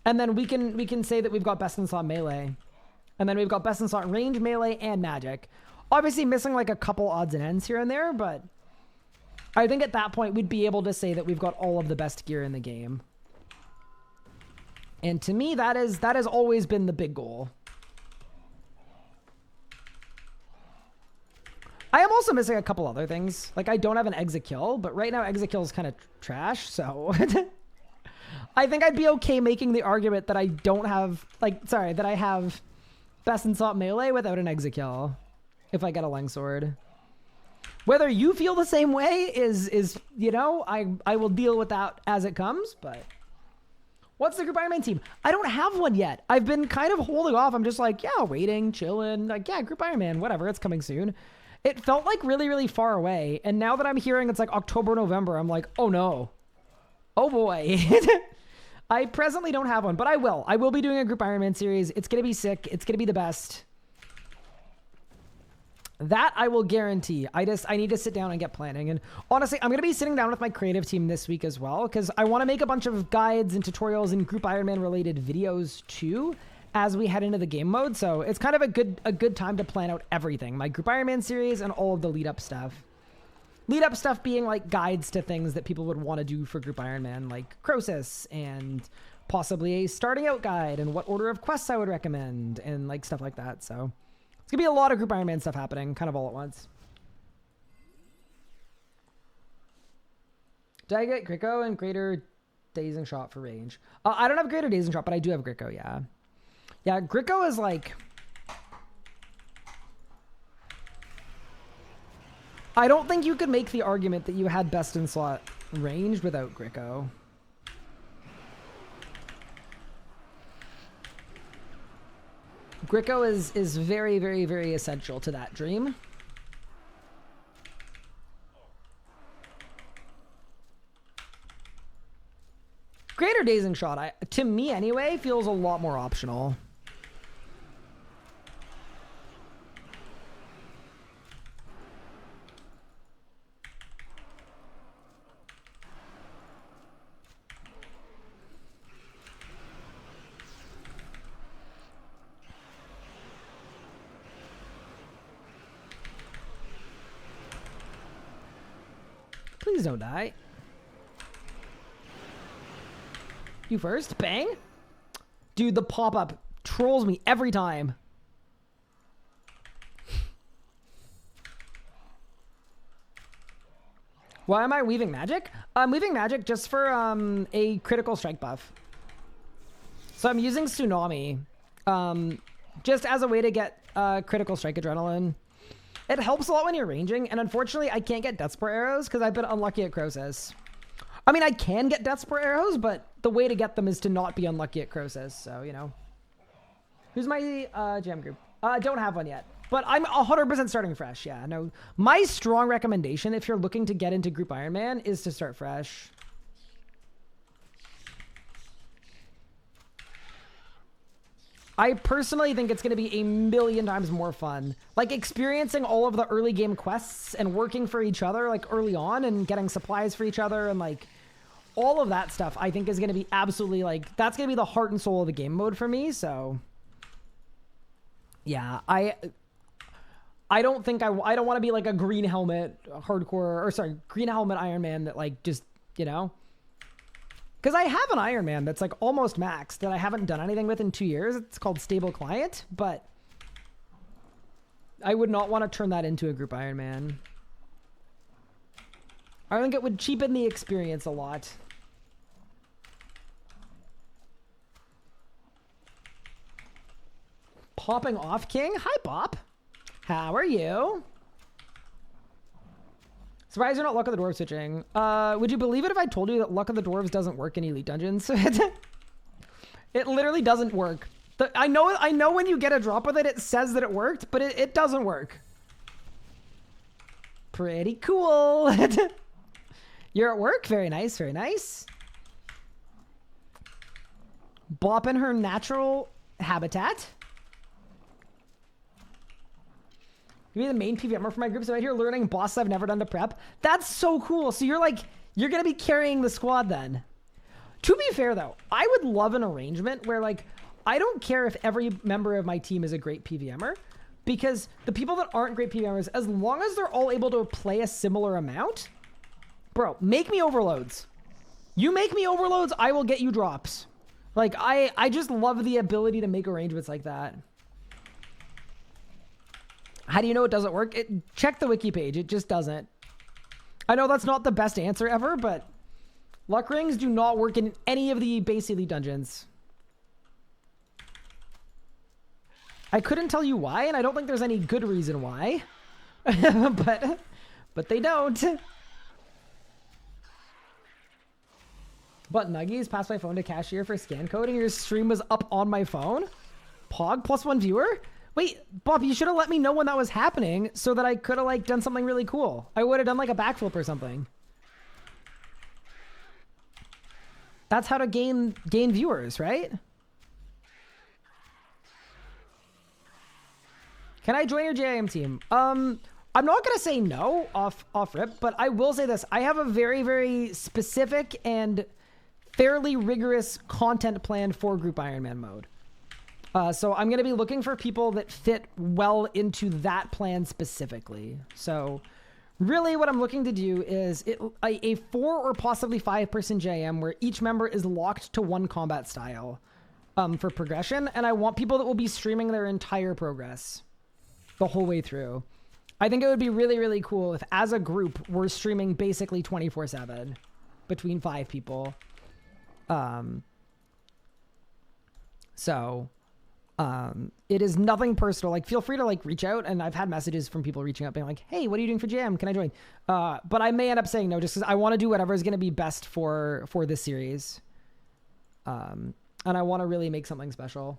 And then we can say that we've got best in slot melee. And then we've got best in slot range, melee, and magic. Obviously missing like a couple odds and ends here and there, but I think at that point we'd be able to say that we've got all of the best gear in the game. And to me, that has always been the big goal. I am also missing a couple other things. Like, I don't have an exit kill, but right now exit kill is kind of trash, so... I think I'd be okay making the argument that I don't have... that I have best in slot melee without an exit kill. If I get a longsword. Whether you feel the same way is you know, I will deal with that as it comes, but... What's the Group Ironman team? I don't have one yet. I've been kind of holding off. I'm just like, yeah, waiting, chilling. Like, yeah, Group Ironman, whatever, it's coming soon. It felt like really, really far away. And now that I'm hearing it's like October, November, I'm like, oh no. Oh boy. I presently don't have one, but I will. I will be doing a Group Ironman series. It's going to be sick. It's going to be the best. That I will guarantee. I need to sit down and get planning. And honestly, I'm going to be sitting down with my creative team this week as well, because I want to make a bunch of guides and tutorials and Group Ironman related videos too, as we head into the game mode. So it's kind of a good time to plan out everything. My Group Ironman series and all of the lead up stuff. Lead up stuff being like guides to things that people would want to do for Group Ironman, like Croesus and possibly a starting out guide and what order of quests I would recommend and like stuff like that. So it's gonna be a lot of Group Ironman stuff happening kind of all at once. Did I get Gricko and greater dazing shot for range? I don't have greater dazing shot, but I do have Gricko, yeah. Yeah, Gricko is like... I don't think you could make the argument that you had best in slot range without Gricko. Gricko is very, very, very essential to that dream. Greater dazing shot, to me anyway, feels a lot more optional. Please don't die. You first? Bang? Dude, the pop-up trolls me every time. Why am I weaving magic? I'm weaving magic just for a critical strike buff. So I'm using Tsunami just as a way to get critical strike adrenaline. It helps a lot when you're ranging, and unfortunately I can't get Death Spore arrows because I've been unlucky at Croesus. I mean, I can get Death Spore arrows, but the way to get them is to not be unlucky at Croesus, so, you know. Who's my jam group? Don't have one yet, but I'm 100% starting fresh, yeah. No, my strong recommendation if you're looking to get into Group Ironman is to start fresh. I personally think it's going to be a million times more fun. Like, experiencing all of the early game quests and working for each other, like, early on and getting supplies for each other and, like, all of that stuff I think is going to be absolutely like, that's going to be the heart and soul of the game mode for me. So yeah, I don't think I don't want to be like a green helmet hardcore, or sorry, green helmet Iron Man that like just, you know, because I have an Iron Man that's like almost maxed that I haven't done anything with in 2 years. It's called Stable Client, but I would not want to turn that into a group Iron Man. I think it would cheapen the experience a lot. Popping off King? Hi, Bop. How are you? Surprised you're not Luck of the Dwarves switching. Would you believe it if I told you that Luck of the Dwarves doesn't work in Elite Dungeons? It literally doesn't work. I know when you get a drop with it, it says that it worked, but it doesn't work. Pretty cool. You're at work? Very nice, very nice. Bop in her natural habitat. You're the main PVMer for my group, so right here learning bosses I've never done to prep. That's so cool. So you're gonna be carrying the squad then. To be fair though, I would love an arrangement where like, I don't care if every member of my team is a great PVMer, because the people that aren't great PVMers, as long as they're all able to play a similar amount, bro, make me overloads. You make me overloads, I will get you drops. Like, I just love the ability to make arrangements like that. How do you know it doesn't work? Check the wiki page. It just doesn't. I know that's not the best answer ever, but luck rings do not work in any of the base elite dungeons. I couldn't tell you why, and I don't think there's any good reason why. but they don't. But Nuggies passed my phone to cashier for scan coding. Your stream was up on my phone. Pog +1 viewer. Wait, Bob, you should have let me know when that was happening so that I could have like done something really cool. I would have done like a backflip or something. That's how to gain viewers, right? Can I join your JIM team? I'm not gonna say no off rip, but I will say this. I have a very, very specific and fairly rigorous content plan for group Ironman mode. So I'm going to be looking for people that fit well into that plan specifically. So really what I'm looking to do is a 4 or possibly 5 person JM where each member is locked to one combat style for progression. And I want people that will be streaming their entire progress the whole way through. I think it would be really, really cool if as a group we're streaming basically 24/7 between 5 people. It is nothing personal. Like, feel free to like reach out, and I've had messages from people reaching out being like, hey, what are you doing for jam? Can I join? But I may end up saying no, just because I want to do whatever is going to be best for this series. And I want to really make something special.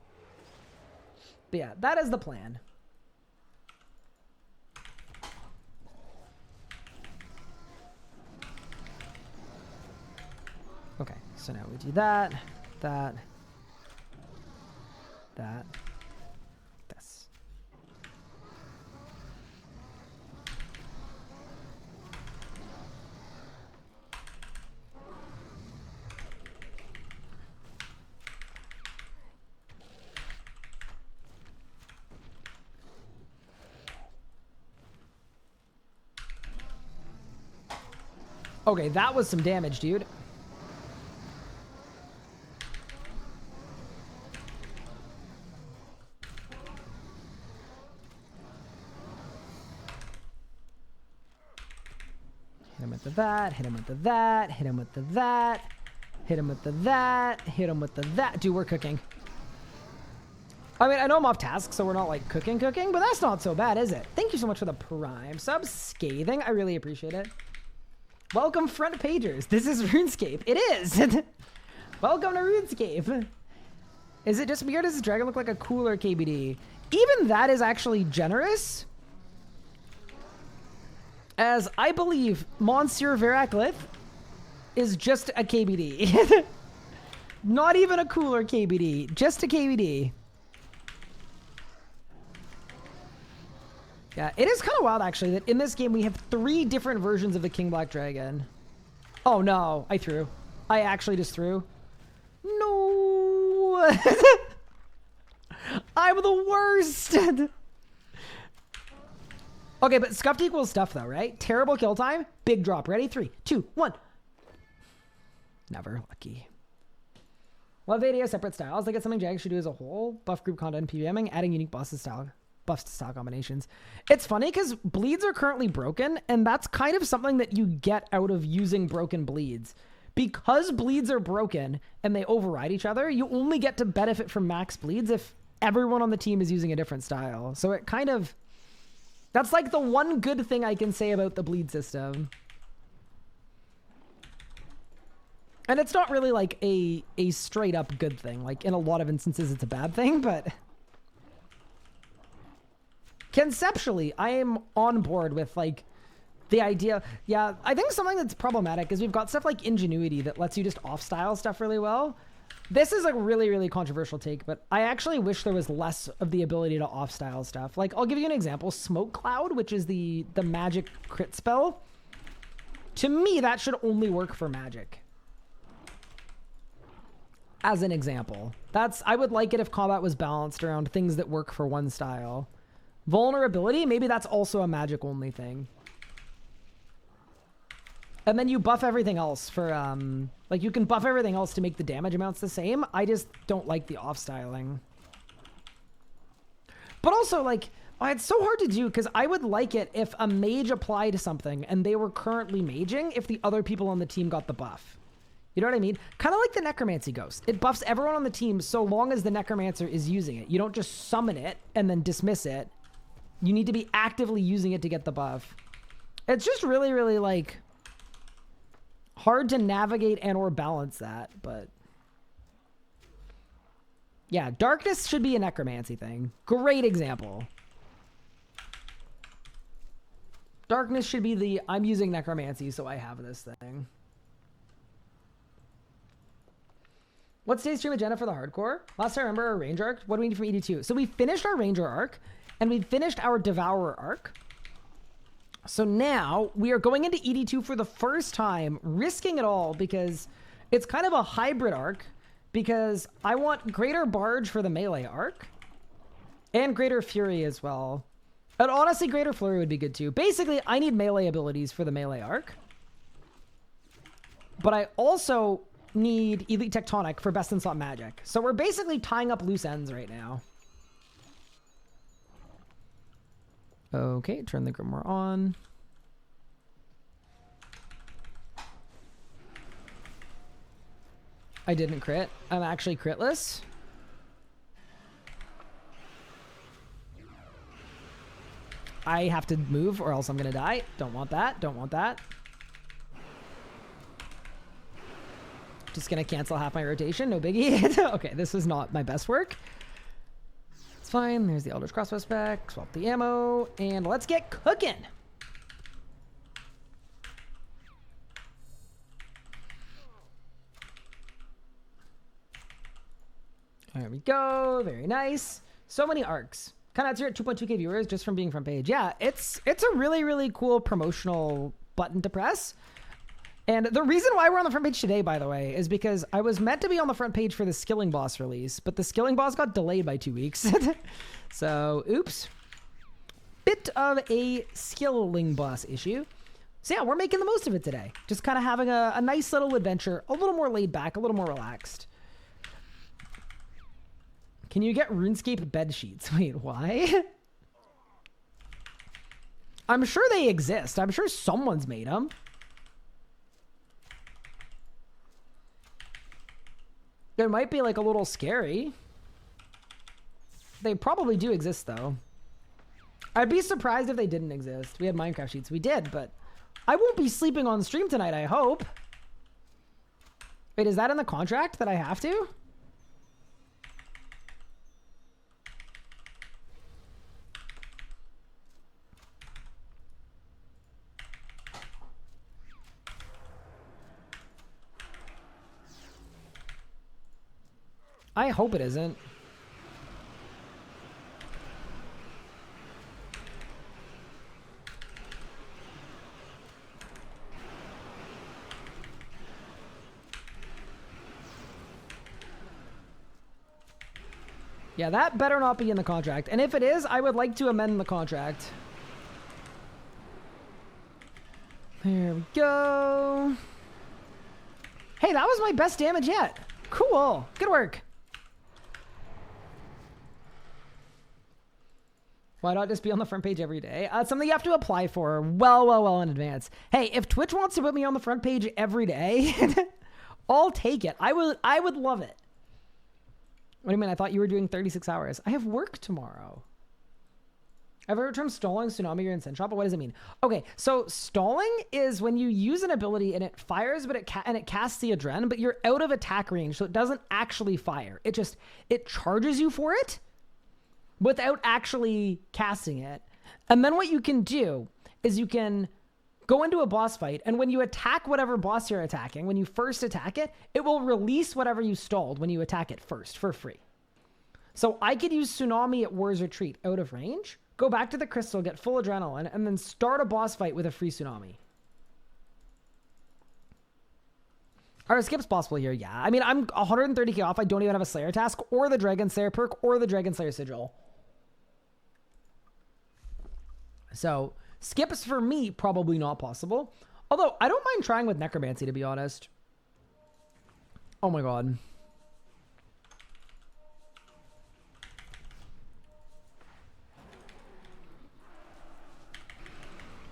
But yeah, that is the plan. Okay, so now we do that, this. Okay, that was some damage, dude. Hit him with the that, hit him with the that, hit him with the that, hit him with the that, hit him with the that. Dude, we're cooking. I mean, I know I'm off task, so we're not like cooking, but that's not so bad, is it? Thank you so much for the prime sub. Scathing, I really appreciate it. Welcome, front pagers. This is RuneScape. It is. Welcome to RuneScape. Is it just weird? Does this dragon look like a cooler KBD? Even that is actually generous. As I believe Monsieur Veraclith is just a KBD. Not even a cooler KBD. Just a KBD. Yeah, it is kind of wild, actually, that in this game we have 3 different versions of the King Black Dragon. Oh, no. I threw. I actually just threw. No. I'm the worst. Okay, but scuffed equals stuff though, right? Terrible kill time. Big drop. Ready? 3, 2, 1. Never. Lucky. Love ADO separate styles. Like it's something Jag should do as a whole. Buff group content, PVMing, adding unique buffs to style combinations. It's funny because bleeds are currently broken, and that's kind of something that you get out of using broken bleeds. Because bleeds are broken and they override each other, you only get to benefit from max bleeds if everyone on the team is using a different style. So it kind of... That's like the one good thing I can say about the bleed system. And it's not really like a straight up good thing. Like in a lot of instances it's a bad thing, but... Conceptually, I am on board with like the idea. Yeah, I think something that's problematic is we've got stuff like Ingenuity that lets you just off-style stuff really well. This is a really, really controversial take, but I actually wish there was less of the ability to off-style stuff. Like, I'll give you an example. Smoke Cloud, which is the magic crit spell. To me, that should only work for magic. As an example. I would like it if combat was balanced around things that work for one style. Vulnerability, maybe that's also a magic only thing. And then you buff everything else for, like you can buff everything else to make the damage amounts the same. I just don't like the off-styling. But also, like, it's so hard to do because I would like it if a mage applied something and they were currently maging if the other people on the team got the buff. You know what I mean? Kind of like the Necromancy Ghost. It buffs everyone on the team so long as the Necromancer is using it. You don't just summon it and then dismiss it. You need to be actively using it to get the buff. It's just really, really, like, hard to navigate and or balance that, but... Yeah, Darkness should be a Necromancy thing. Great example. Darkness should be the, I'm using Necromancy, so I have this thing. What's today's stream agenda for the hardcore? Last I remember, our Ranger arc. What do we need from ED2? So we finished our Ranger arc. And we finished our Devourer arc. So now we are going into ED2 for the first time, risking it all because it's kind of a hybrid arc because I want Greater Barge for the melee arc and Greater Fury as well. And honestly, Greater Flurry would be good too. Basically, I need melee abilities for the melee arc. But I also need Elite Tectonic for Best in Slot Magic. So we're basically tying up loose ends right now. Okay, turn the Grimoire on. I didn't crit. I'm actually critless. I have to move or else I'm gonna die. Don't want that. Don't want that. Just gonna cancel half my rotation. No biggie. Okay, this is not my best work. It's fine. There's the Eldritch Crossbow spec. Swap the ammo. And let's get cooking. There we go. Very nice. So many arcs. Kind of at 2.2k viewers just from being front page. Yeah, it's a really, really cool promotional button to press. And the reason why we're on the front page today, by the way, is because I was meant to be on the front page for the Skilling Boss release, but the Skilling Boss got delayed by 2 weeks. So, oops. Bit of a Skilling Boss issue. So yeah, we're making the most of it today. Just kind of having a nice little adventure, a little more laid back, a little more relaxed. Can you get RuneScape bed sheets? Wait, why? I'm sure they exist. I'm sure someone's made them. It might be like a little scary. They probably do exist though. I'd be surprised if they didn't exist. We had Minecraft sheets. We did, but I won't be sleeping on stream tonight, I hope. Wait, is that in the contract that I have to? I hope it isn't. Yeah, that better not be in the contract. And if it is, I would like to amend the contract. There we go. Hey, that was my best damage yet. Cool. Good work. Why not just be on the front page every day? It's something you have to apply for well in advance. Hey, if Twitch wants to put me on the front page every day, I'll take it. I would love it. What do you mean? I thought you were doing 36 hours. I have work tomorrow. I've heard the term stalling, tsunami, or instant shot, but what does it mean? Okay, so stalling is when you use an ability and it fires, but it casts the adrenaline, but you're out of attack range, so it doesn't actually fire. It charges you for it without actually casting it. And then what you can do is you can go into a boss fight, and when you attack whatever boss you're attacking, when you first attack it, it will release whatever you stalled when you attack it first for free. So I could use Tsunami at War's Retreat out of range, go back to the crystal, get full adrenaline, and then start a boss fight with a free Tsunami. Are skips possible here? Yeah. I mean, I'm 130k off. I don't even have a Slayer task, or the Dragon Slayer perk, or the Dragon Slayer sigil. So skips for me, probably not possible. Although, I don't mind trying with Necromancy, to be honest. Oh my god.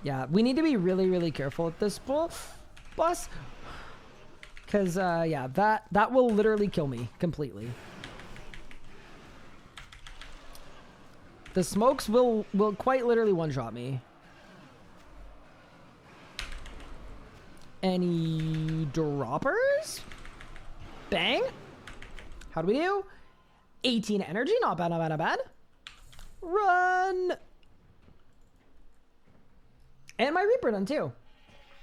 Yeah, we need to be really careful at this boss. Because, yeah, that will literally kill me completely. The smokes will quite literally one-shot me. Any droppers? Bang. How do we do? 18 energy. Not bad, not bad, not bad. Run. And my Reaper done too.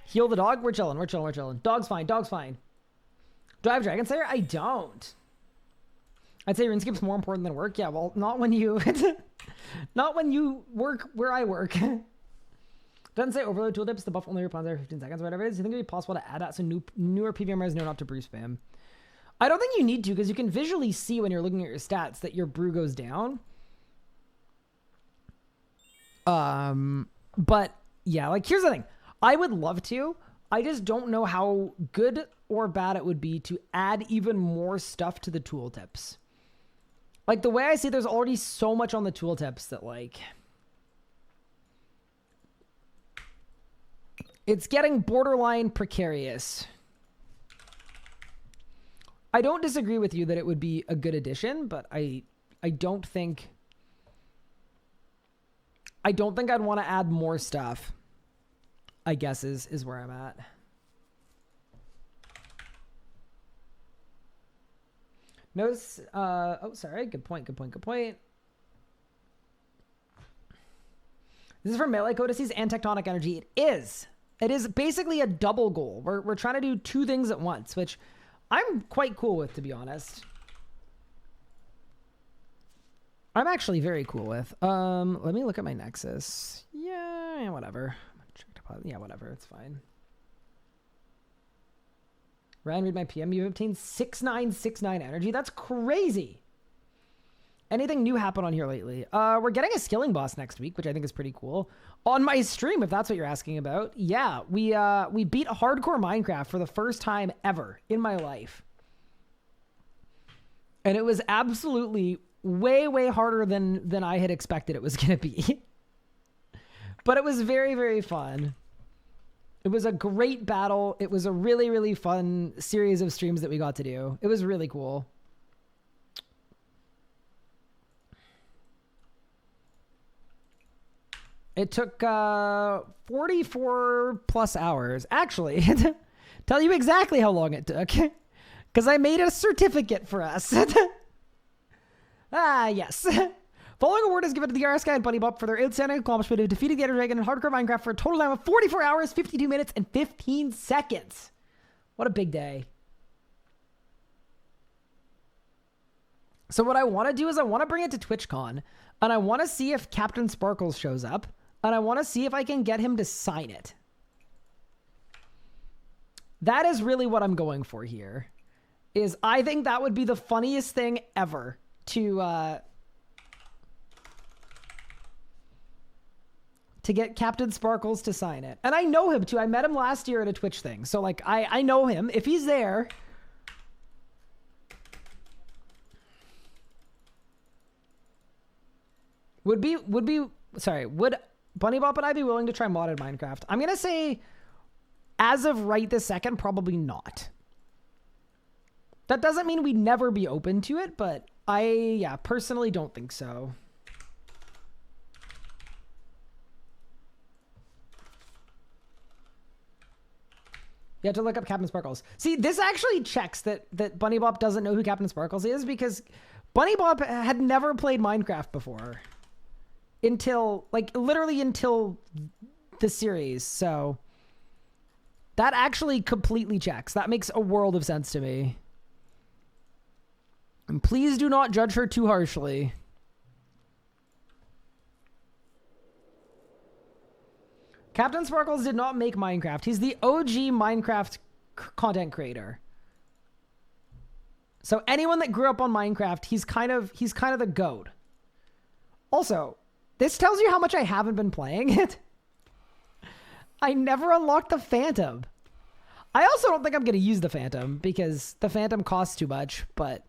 Heal the dog. We're chilling. We're chilling. We're chilling. Dog's fine. Dog's fine. Do I have Dragon Slayer? I don't. I'd say RuneScape's more important than work. Yeah, well, not when you... not when you work where I work. Doesn't say overload tooltips to buff only your pawns every 15 seconds or whatever it is. Do you think it'd be possible to add that so newer PVMers know not to brew spam? I don't think you need to, because you can visually see when you're looking at your stats that your brew goes down. But yeah, like here's the thing. I would love to. I just don't know how good or bad it would be to add even more stuff to the tooltips. Like the way I see, there's already so much on the tooltips that like... it's getting borderline precarious. I don't disagree with you that it would be a good addition, but I don't think I'd want to add more stuff, I guess is where I'm at. Notice, oh, sorry. Good point. This is for Melee Codices and Tectonic Energy. It is. It is basically a double goal. We're trying to do two things at once, which I'm quite cool with, to be honest. I'm actually very cool with. Let me look at my Nexus. Yeah, whatever. Yeah, whatever. It's fine. Ryan, read my PM. You've obtained 6969 energy. That's crazy. Anything new happen on here lately? We're getting a skilling boss next week, which I think is pretty cool. On my stream, if that's what you're asking about. Yeah, we beat hardcore Minecraft for the first time ever in my life. And it was absolutely way harder than I had expected it was going to be. But it was very fun. It was a great battle. It was a really fun series of streams that we got to do. It was really cool. It took 44 plus hours. Actually, tell you exactly how long it took. Because I made a certificate for us. Yes. Following award is given to the RSK and Bunny Bop for their outstanding accomplishment of defeating the Ender Dragon in Hardcore Minecraft for a total time of 44 hours, 52 minutes, and 15 seconds. What a big day. So what I want to do is I want to bring it to TwitchCon, and I want to see if Captain Sparkles shows up. And I want to see if I can get him to sign it. That is really what I'm going for here. I think that would be the funniest thing ever to to get Captain Sparkles to sign it. And I know him too. I met him last year at a Twitch thing. So like I know him. If he's there. Would Bunny Bop and I be willing to try modded Minecraft? I'm going to say as of right this second, probably not. That doesn't mean we'd never be open to it, but I personally don't think so. You have to look up Captain Sparkles. See, this actually checks that Bunny Bop doesn't know who Captain Sparkles is, because Bunny Bop had never played Minecraft before. Literally until the series. So that actually completely checks. That makes a world of sense to me. And please do not judge her too harshly. Captain Sparkles did not make Minecraft. He's the OG Minecraft content creator. So anyone that grew up on Minecraft, he's kind of the GOAT. Also, this tells you how much I haven't been playing it. I never unlocked the Phantom. I also don't think I'm going to use the Phantom because the Phantom costs too much, but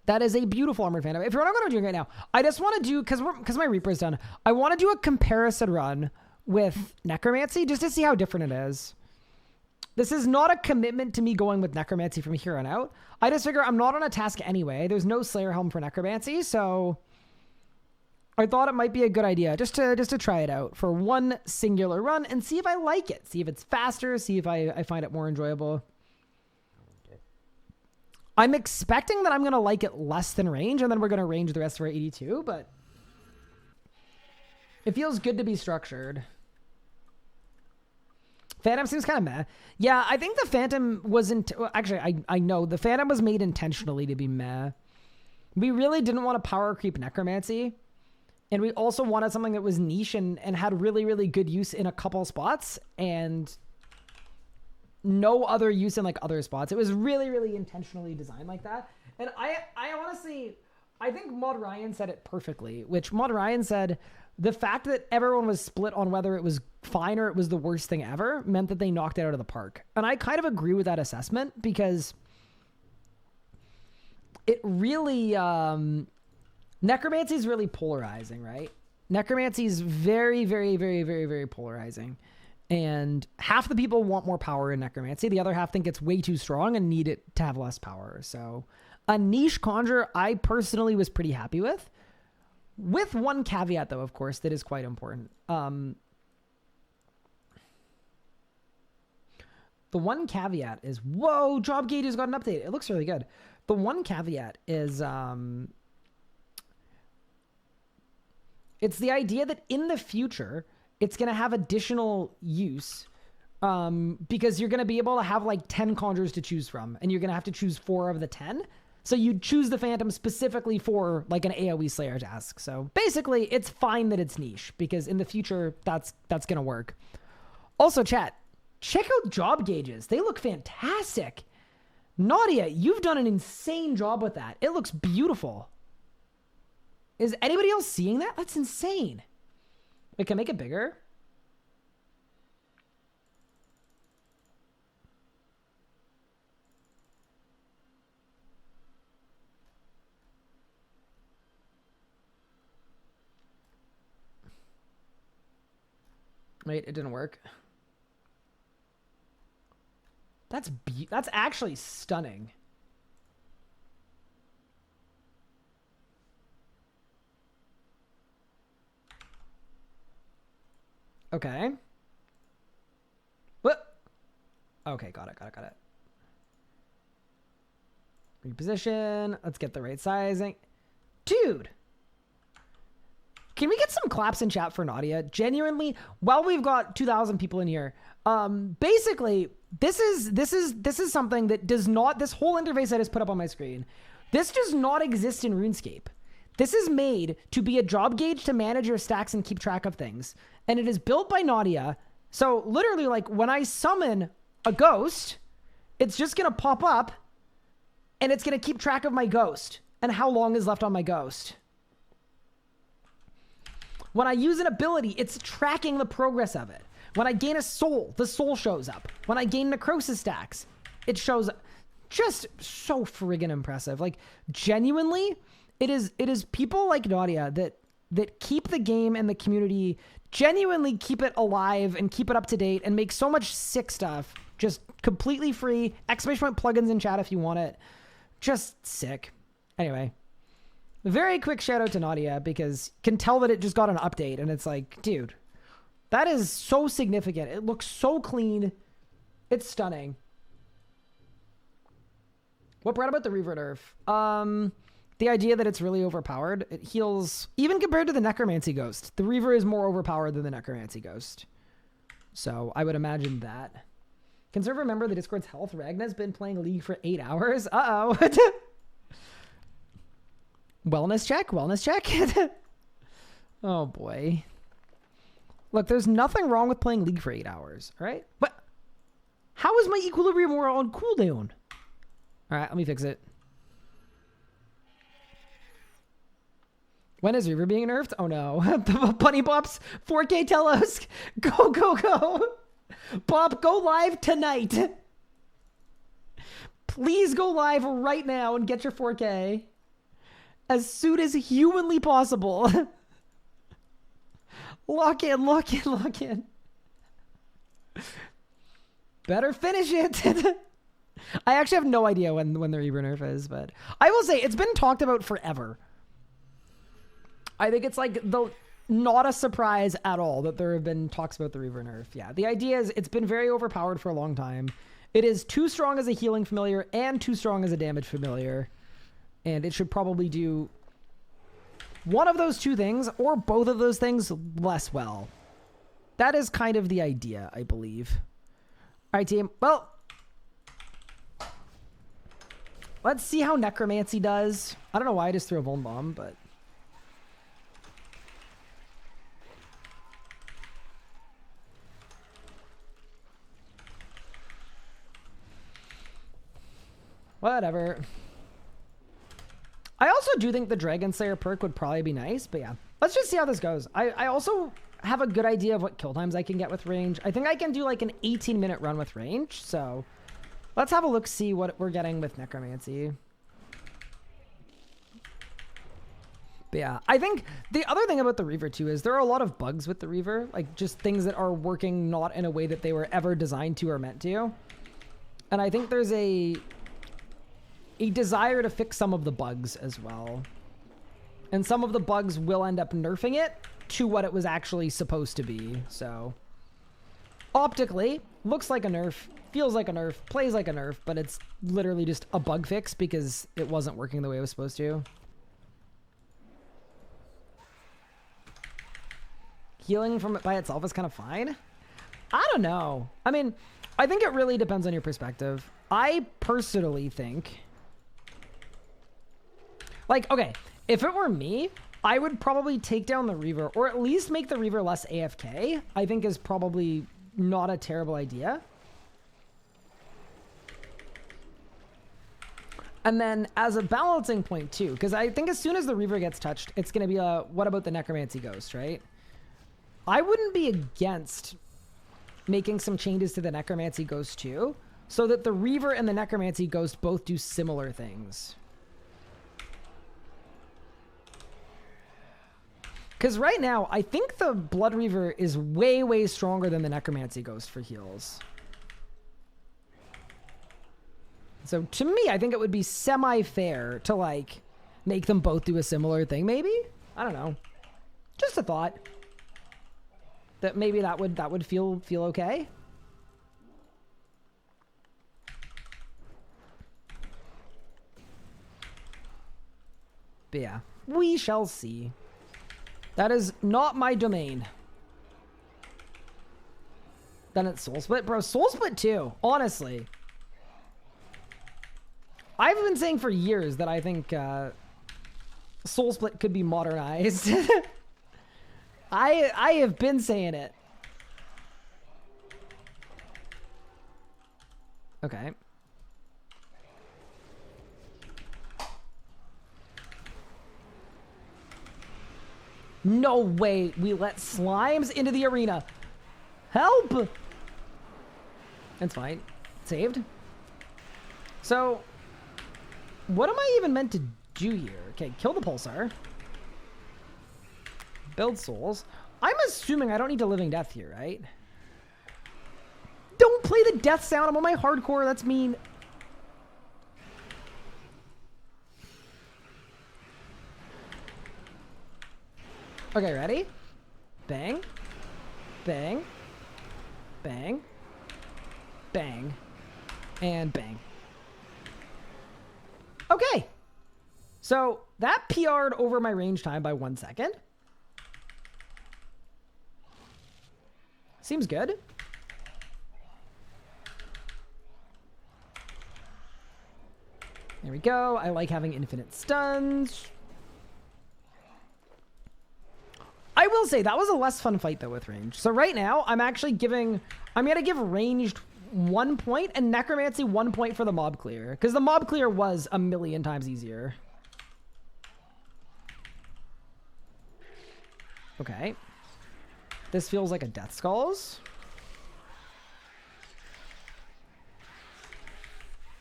that is a beautiful armored Phantom. If you're not going to do it right now, I just want to do, because my Reaper's done, I want to do a comparison run with Necromancy just to see how different it is. This is not a commitment to me going with Necromancy from here on out. I just figure I'm not on a task anyway. There's no Slayer Helm for Necromancy, so I thought it might be a good idea just to try it out for one singular run and see if I like it. See if it's faster, see if I find it more enjoyable. I'm expecting that I'm going to like it less than range, and then we're going to range the rest of our 82, but it feels good to be structured. Phantom seems kind of meh. Yeah, I think the Phantom wasn't... Well, actually, I know. The Phantom was made intentionally to be meh. We really didn't want to power creep Necromancy. And we also wanted something that was niche and had really, really good use in a couple spots. And no other use in like other spots. It was really, really intentionally designed like that. And I honestly... I think Mod Ryan said it perfectly. Which Mod Ryan said... The fact that everyone was split on whether it was fine or it was the worst thing ever meant that they knocked it out of the park. And I kind of agree with that assessment because it really... Necromancy is really polarizing, right? Necromancy is very, very, very, very, very polarizing. And half the people want more power in Necromancy. The other half think it's way too strong and need it to have less power. So a niche conjure I personally was pretty happy with. With one caveat, though, of course, that is quite important. The one caveat is... Whoa, Job Gauge has got an update. It looks really good. The one caveat is... it's the idea that in the future, it's going to have additional use because you're going to be able to have like 10 conjures to choose from, and you're going to have to choose 4 of the 10. So you choose the Phantom specifically for like an AoE Slayer task. So basically, it's fine that it's niche because in the future, that's going to work. Also, chat, check out job gauges. They look fantastic. Nadia, you've done an insane job with that. It looks beautiful. Is anybody else seeing that? That's insane. Wait, can I make it bigger? Wait, it didn't work. That's actually stunning. Okay. What? Okay, got it. Reposition. Let's get the right sizing. Dude. Can we get some claps in chat for Nadia? Genuinely, while we've got 2,000 people in here, basically, this is something that does not, this whole interface I just put up on my screen, this does not exist in RuneScape. This is made to be a job gauge to manage your stacks and keep track of things. And it is built by Nadia. So literally, like when I summon a ghost, it's just going to pop up and it's going to keep track of my ghost and how long is left on my ghost. When I use an ability, it's tracking the progress of it. When I gain a soul, the soul shows up. When I gain necrosis stacks, it shows up. Just so friggin' impressive. Like, genuinely, it is people like Nadia that keep the game and the community, genuinely keep it alive and keep it up to date and make so much sick stuff. Just completely free. Exclamation point plugins in chat if you want it. Just sick. Anyway, very quick shout out to Nadia because you can tell that it just got an update and it's like, dude, that is so significant. It looks so clean. It's stunning. What brought about the Reaver nerf? The idea that it's really overpowered. It heals, even compared to the Necromancy Ghost. The Reaver is more overpowered than the Necromancy Ghost. So I would imagine that. Can server remember the Discord's health? Ragna's been playing League for 8 hours. Uh-oh. Wellness check? Wellness check? Oh, boy. Look, there's nothing wrong with playing League for 8 hours, all right? But how is my Equilibrium Aura on cooldown? All right, let me fix it. When is Reaver being nerfed? Oh, no. Bunny Bops, 4K Telos. Go, go, go. Bob, go live tonight. Please go live right now and get your 4K. As soon as humanly possible. Lock in, lock in, lock in. Better finish it. I actually have no idea when the Reaver nerf is, but I will say it's been talked about forever. I think it's like not a surprise at all that there have been talks about the Reaver nerf. Yeah, the idea is it's been very overpowered for a long time. It is too strong as a healing familiar and too strong as a damage familiar. And it should probably do one of those two things or both of those things less well. That is kind of the idea, I believe. All right, team. Well, let's see how Necromancy does. I don't know why I just threw a Vuln Bomb, but... whatever. I also do think the Dragon Slayer perk would probably be nice, but yeah. Let's just see how this goes. I also have a good idea of what kill times I can get with range. I think I can do like an 18-minute run with range, so let's have a look, see what we're getting with Necromancy. But yeah, I think the other thing about the Reaver too is there are a lot of bugs with the Reaver, like just things that are working not in a way that they were ever designed to or meant to. And I think there's a desire to fix some of the bugs as well. And some of the bugs will end up nerfing it to what it was actually supposed to be. So optically, looks like a nerf, feels like a nerf, plays like a nerf, but it's literally just a bug fix because it wasn't working the way it was supposed to. Healing from it by itself is kind of fine. I don't know. I mean, I think it really depends on your perspective. I personally think... like, okay, if it were me, I would probably take down the Reaver, or at least make the Reaver less AFK, I think is probably not a terrible idea. And then as a balancing point too, because I think as soon as the Reaver gets touched, it's going to be a, what about the Necromancy Ghost, right? I wouldn't be against making some changes to the Necromancy Ghost too, so that the Reaver and the Necromancy Ghost both do similar things. Because right now, I think the Blood Reaver is way, way stronger than the Necromancy Ghost for heals. So to me, I think it would be semi-fair to like make them both do a similar thing, maybe? I don't know. Just a thought. That maybe that would feel okay. But yeah, we shall see. That is not my domain. Then it's Soul Split. Bro, Soul Split too, honestly. I've been saying for years that I think Soul Split could be modernized. I have been saying it. Okay. No way we let slimes into the arena. Help! That's fine. Saved. So, what am I even meant to do here? Okay, kill the pulsar. Build souls. I'm assuming I don't need to living death here, right? Don't play the death sound. I'm on my hardcore. That's mean. Okay, ready? Bang. Bang. Bang. Bang. And bang. Okay. So that PR'd over my range time by 1 second. Seems good. There we go. I like having infinite stuns. I will say that was a less fun fight though with range. So right now I'm actually giving, I'm going to give ranged 1 point and necromancy 1 point for the mob clear. Because the mob clear was a million times easier. Okay. This feels like a Death Skulls.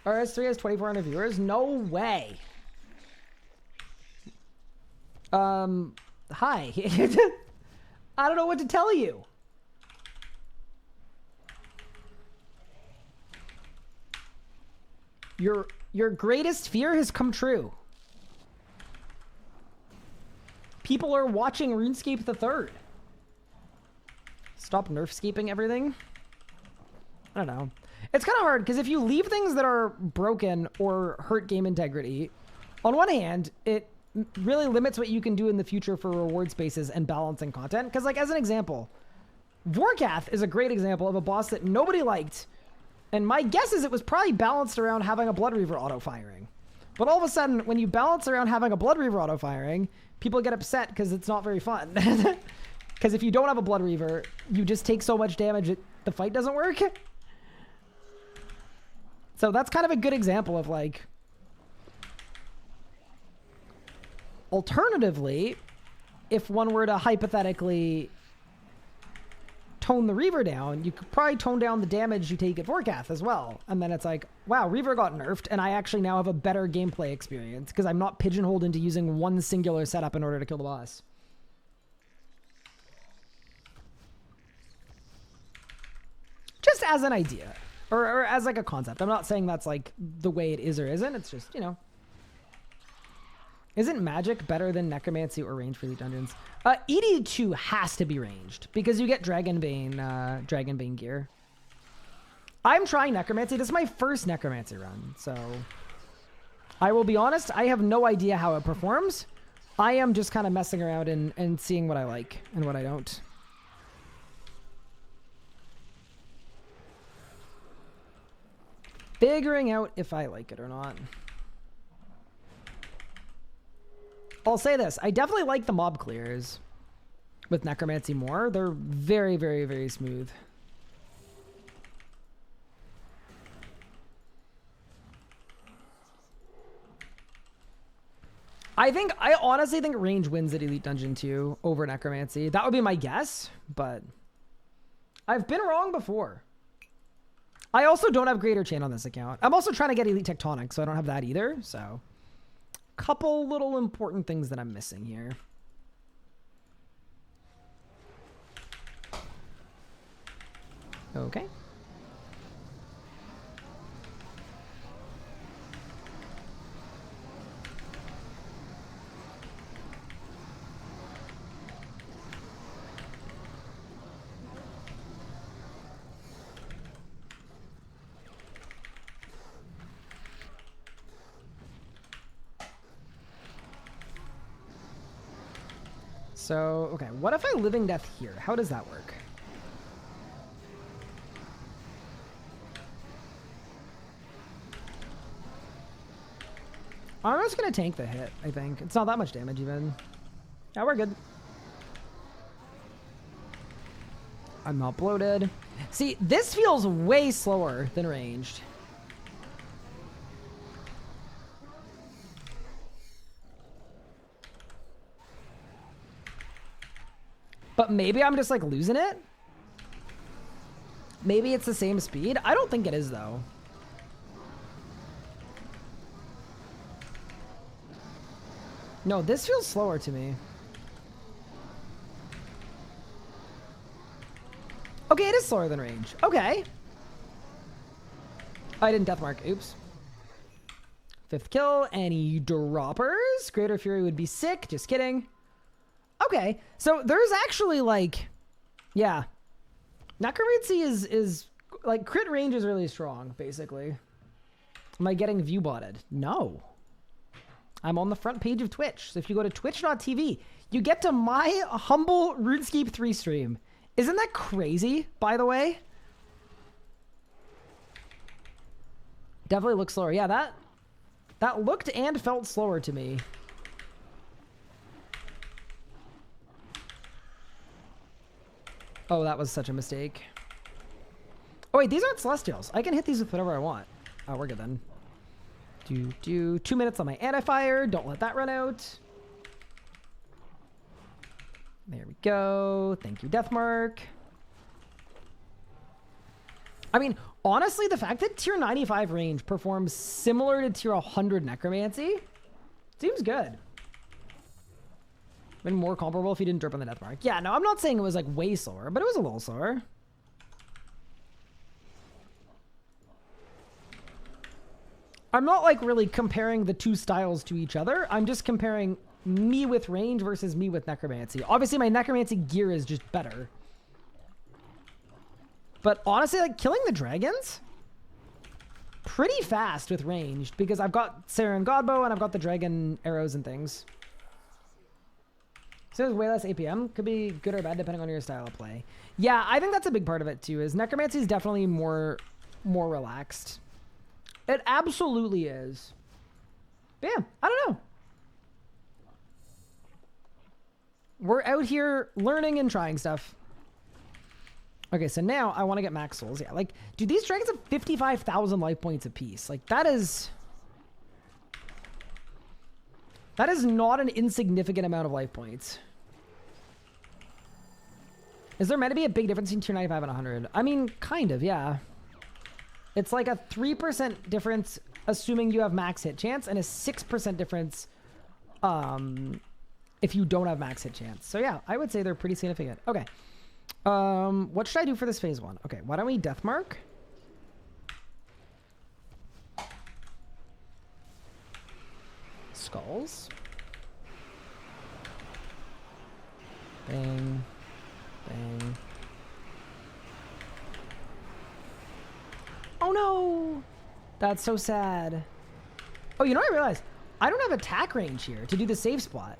RS3 has 2,400 viewers? No way. Hi. I don't know what to tell you. Your greatest fear has come true. People are watching RuneScape the 3rd. Stop nerfscaping everything. I don't know. It's kind of hard because if you leave things that are broken or hurt game integrity, on one hand, it really limits what you can do in the future for reward spaces and balancing content. Because, like, as an example, Vorkath is a great example of a boss that nobody liked. And my guess is it was probably balanced around having a Blood Reaver auto-firing. But all of a sudden, when you balance around having a Blood Reaver auto-firing, people get upset because it's not very fun. Because if you don't have a Blood Reaver, you just take so much damage that the fight doesn't work. So that's kind of a good example of, like... Alternatively, if one were to hypothetically tone the Reaver down, you could probably tone down the damage you take at Vorkath as well. And then it's like, wow, Reaver got nerfed, and I actually now have a better gameplay experience because I'm not pigeonholed into using one singular setup in order to kill the boss. Just as an idea. Or as like a concept. I'm not saying that's like the way it is or isn't. It's just, you know. Isn't magic better than necromancy or range for elite dungeons? ED2 has to be ranged because you get Dragonbane gear. I'm trying necromancy. This is my first necromancy run, so I will be honest, I have no idea how it performs. I am just kind of messing around and seeing what I like and what I don't. Figuring out if I like it or not. I'll say this. I definitely like the mob clears with necromancy more. They're very, very, very smooth. I honestly think range wins at Elite Dungeon 2 over necromancy. That would be my guess, but I've been wrong before. I also don't have Greater Chain on this account. I'm also trying to get Elite Tectonic, so I don't have that either, so... Couple little important things that I'm missing here. Okay. So, okay, what if I living death here? How does that work? I'm just gonna tank the hit, I think. It's not that much damage even. Yeah, we're good. I'm not bloated. See, this feels way slower than ranged. But maybe I'm just like losing it. Maybe it's the same speed. I don't think it is though. No, this feels slower to me. Okay, it is slower than range. Okay. I didn't deathmark. Oops. 5th kill. Any droppers? Greater Fury would be sick. Just kidding. Okay. So there's actually like... Yeah. Necromancy is like crit range is really strong, basically. Am I getting view botted? No. I'm on the front page of Twitch. So if you go to twitch.tv, you get to my humble RuneScape 3 stream. Isn't that crazy, by the way? Definitely looks slower. Yeah, that looked and felt slower to me. Oh, that was such a mistake. Oh, wait, these aren't Celestials. I can hit these with whatever I want. Oh, we're good then. 2 minutes on my anti-fire. Don't let that run out. There we go. Thank you, Deathmark. I mean, honestly, the fact that tier 95 range performs similar to tier 100 necromancy seems good. Been more comparable if you didn't drip on the Deathmark. Yeah, no, I'm not saying it was like way slower, but it was a little slower. I'm not like really comparing the two styles to each other. I'm just comparing me with range versus me with necromancy. Obviously, my necromancy gear is just better. But honestly, like killing the dragons, pretty fast with ranged because I've got Saren Godbow and I've got the dragon arrows and things. So there's way less APM. Could be good or bad depending on your style of play. Yeah, I think that's a big part of it too. Is necromancy is definitely more relaxed. It absolutely is. But yeah, I don't know. We're out here learning and trying stuff. Okay, so now I want to get max souls. Yeah, like, dude, these dragons have 55,000 life points apiece. Like, that is not an insignificant amount of life points. Is there meant to be a big difference between tier 95 and 100? I mean, kind of, yeah. It's like a 3% difference assuming you have max hit chance and a 6% difference if you don't have max hit chance. So yeah, I would say they're pretty significant. Okay. What should I do for this phase 1? Okay, why don't we Deathmark? Skulls. Bang. Bang. Oh no! That's so sad. Oh, you know what I realized? I don't have attack range here to do the safe spot.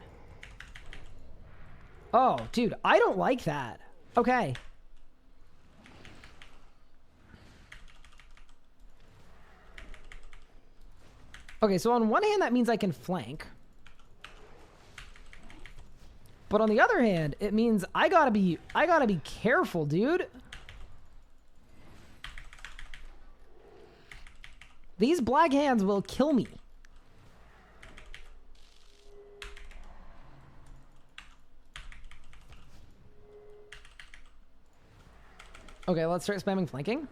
Oh, dude, I don't like that. Okay. Okay, so on one hand, that means I can flank. But on the other hand, it means I gotta be careful, dude. These black hands will kill me. Okay, let's start spamming flanking.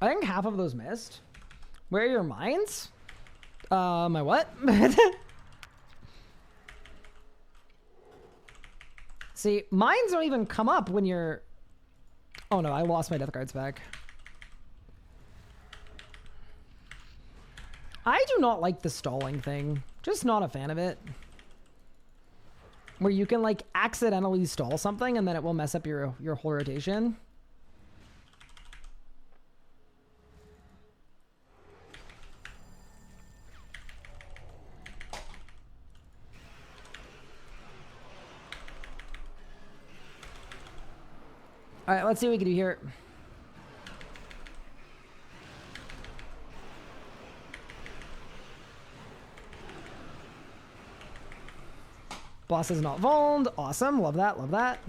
I think half of those missed. Where are your mines? My what? See, mines don't even come up when you're... Oh no, I lost my death guards back. I do not like the stalling thing. Just not a fan of it. Where you can like accidentally stall something and then it will mess up your whole rotation. All right, let's see what we can do here. Boss is not vulned. Awesome. Love that. Love that.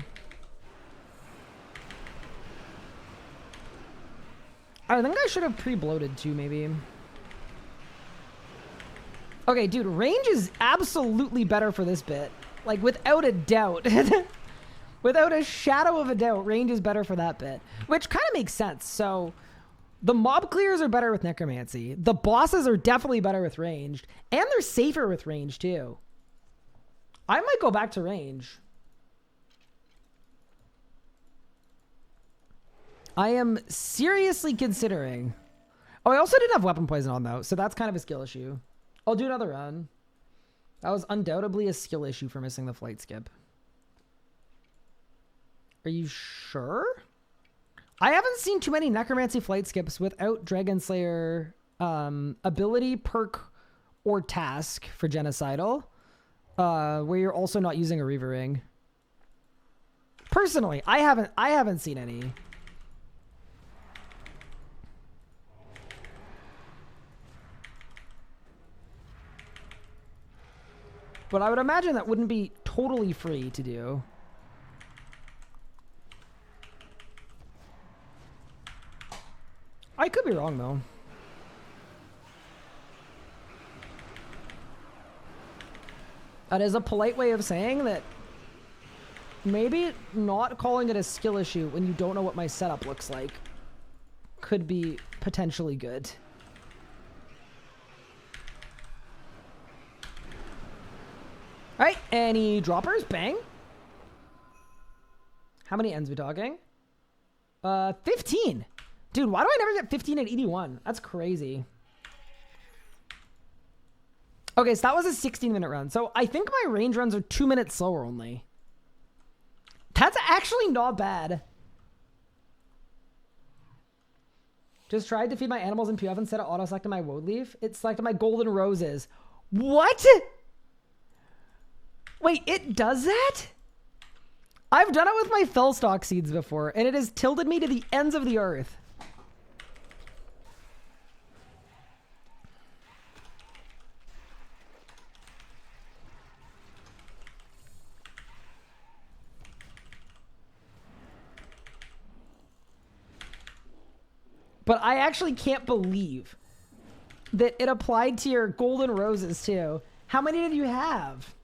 I think I should have pre-bloated too, maybe. Okay, dude, range is absolutely better for this bit. Like, without a doubt. Without a shadow of a doubt, range is better for that bit. Which kind of makes sense. So, the mob clears are better with necromancy. The bosses are definitely better with ranged. And they're safer with range, too. I might go back to range. I am seriously considering... Oh, I also didn't have weapon poison on, though. So that's kind of a skill issue. I'll do another run. That was undoubtedly a skill issue for missing the flight skip. Are you sure? I haven't seen too many necromancy flight skips without Dragon Slayer ability, perk, or task for genocidal, where you're also not using a Reaver Ring. Personally, I haven't seen any. But I would imagine that wouldn't be totally free to do. I could be wrong, though. That is a polite way of saying that maybe not calling it a skill issue when you don't know what my setup looks like could be potentially good. All right, any droppers? Bang. How many ends we talking? 15. Dude, why do I never get 15 at 81? That's crazy. Okay, so that was a 16-minute run. So I think my range runs are 2 minutes slower only. That's actually not bad. Just tried to feed my animals in PF instead of auto-selecting my woad leaf. It selected my golden roses. What? Wait, it does that? I've done it with my fellstock seeds before, and it has tilted me to the ends of the earth. But I actually can't believe that it applied to your golden roses too. How many did you have?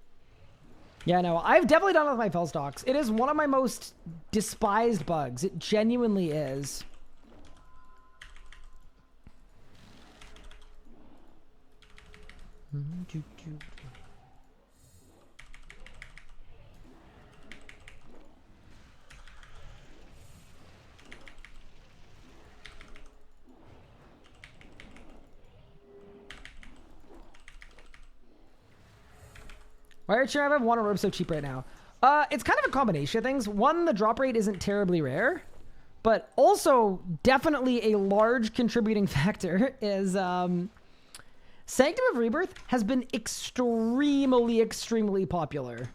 Yeah, no, I've definitely done it with my fellstocks. It is one of my most despised bugs. It genuinely is. Why are Cherub and Water Robe so cheap right now? It's kind of a combination of things. One, the drop rate isn't terribly rare, but also definitely a large contributing factor is Sanctum of Rebirth has been extremely popular.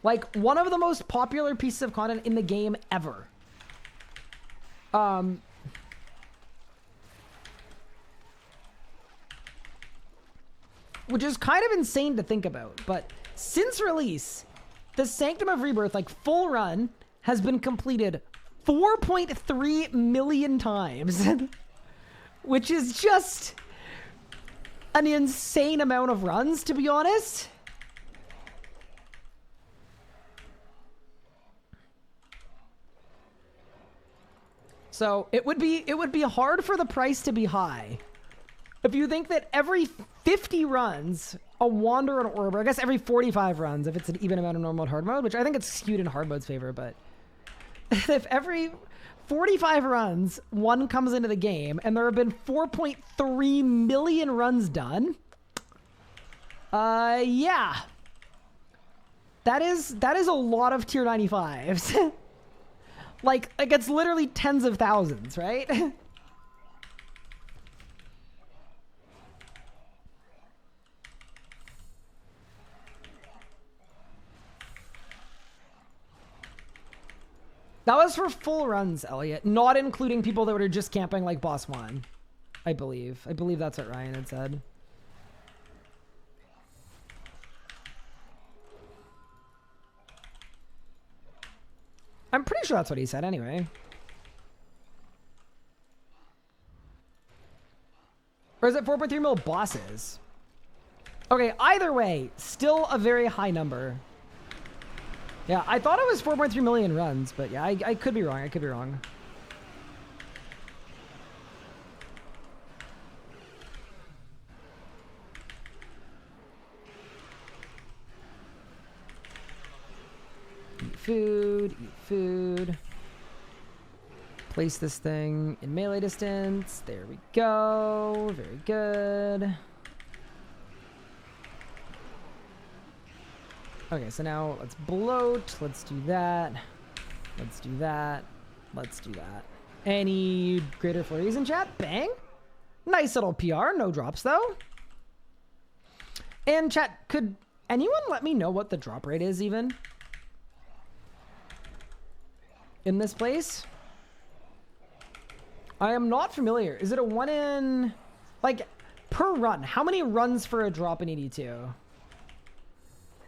Like, one of the most popular pieces of content in the game ever. Which is kind of insane to think about, but since release, the Sanctum of Rebirth, like, full run, has been completed 4.3 million times. Which is just an insane amount of runs, to be honest. So it would be hard for the price to be high. If you think that every 50 runs, a Wander and Orb, or I guess every 45 runs, if it's an even amount of normal and hard mode, which I think it's skewed in hard mode's favor, but if every 45 runs, one comes into the game, and there have been 4.3 million runs done, yeah. That is a lot of tier 95s. like it's literally tens of thousands, right? That was for full runs, Elliot, not including people that were just camping like boss one. I believe that's what Ryan had said. I'm pretty sure that's what he said anyway. Or is it 4.3 mil bosses? Okay, either way, still a very high number. Yeah, I thought it was 4.3 million runs, but yeah, I could be wrong. I could be wrong. Eat food, eat food. Place this thing in melee distance. There we go. Very good. Okay, so now let's bloat. Let's do that. Let's do that. Let's do that. Any greater flurries in chat? Bang. Nice little PR. No drops, though. And chat, could anyone let me know what the drop rate is even? In this place? I am not familiar. Is it a 1 in... Like, per run. How many runs for a drop in 82?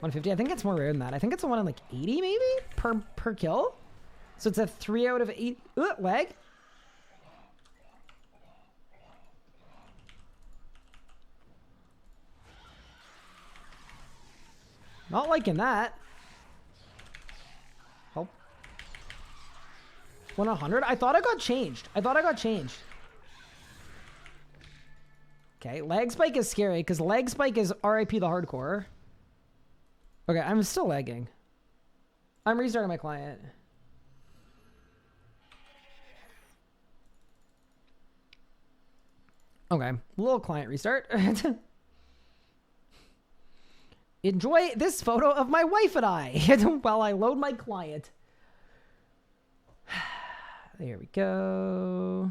150? I think it's more rare than that. I think it's a 1 in like 80 maybe? Per kill? So it's a 3 out of 8... Ooh, lag. Not liking that. Help. 100? I thought I got changed. Okay, lag spike is scary because lag spike is RIP the hardcore. Okay, I'm still lagging. I'm restarting my client. Okay, little client restart. Enjoy this photo of my wife and I while I load my client. There we go.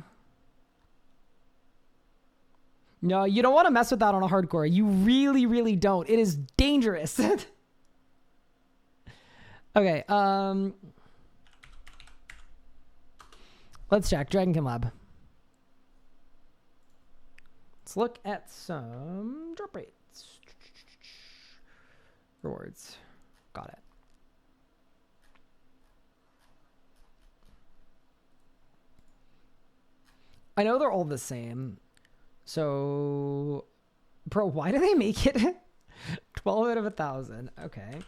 No, you don't want to mess with that on a hardcore. You really, really don't. It is dangerous. Okay, let's check Dragonkin Lab. Let's look at some drop rates. Rewards. Got it. I know they're all the same. So, bro, why do they make it 12 out of 1,000? Okay.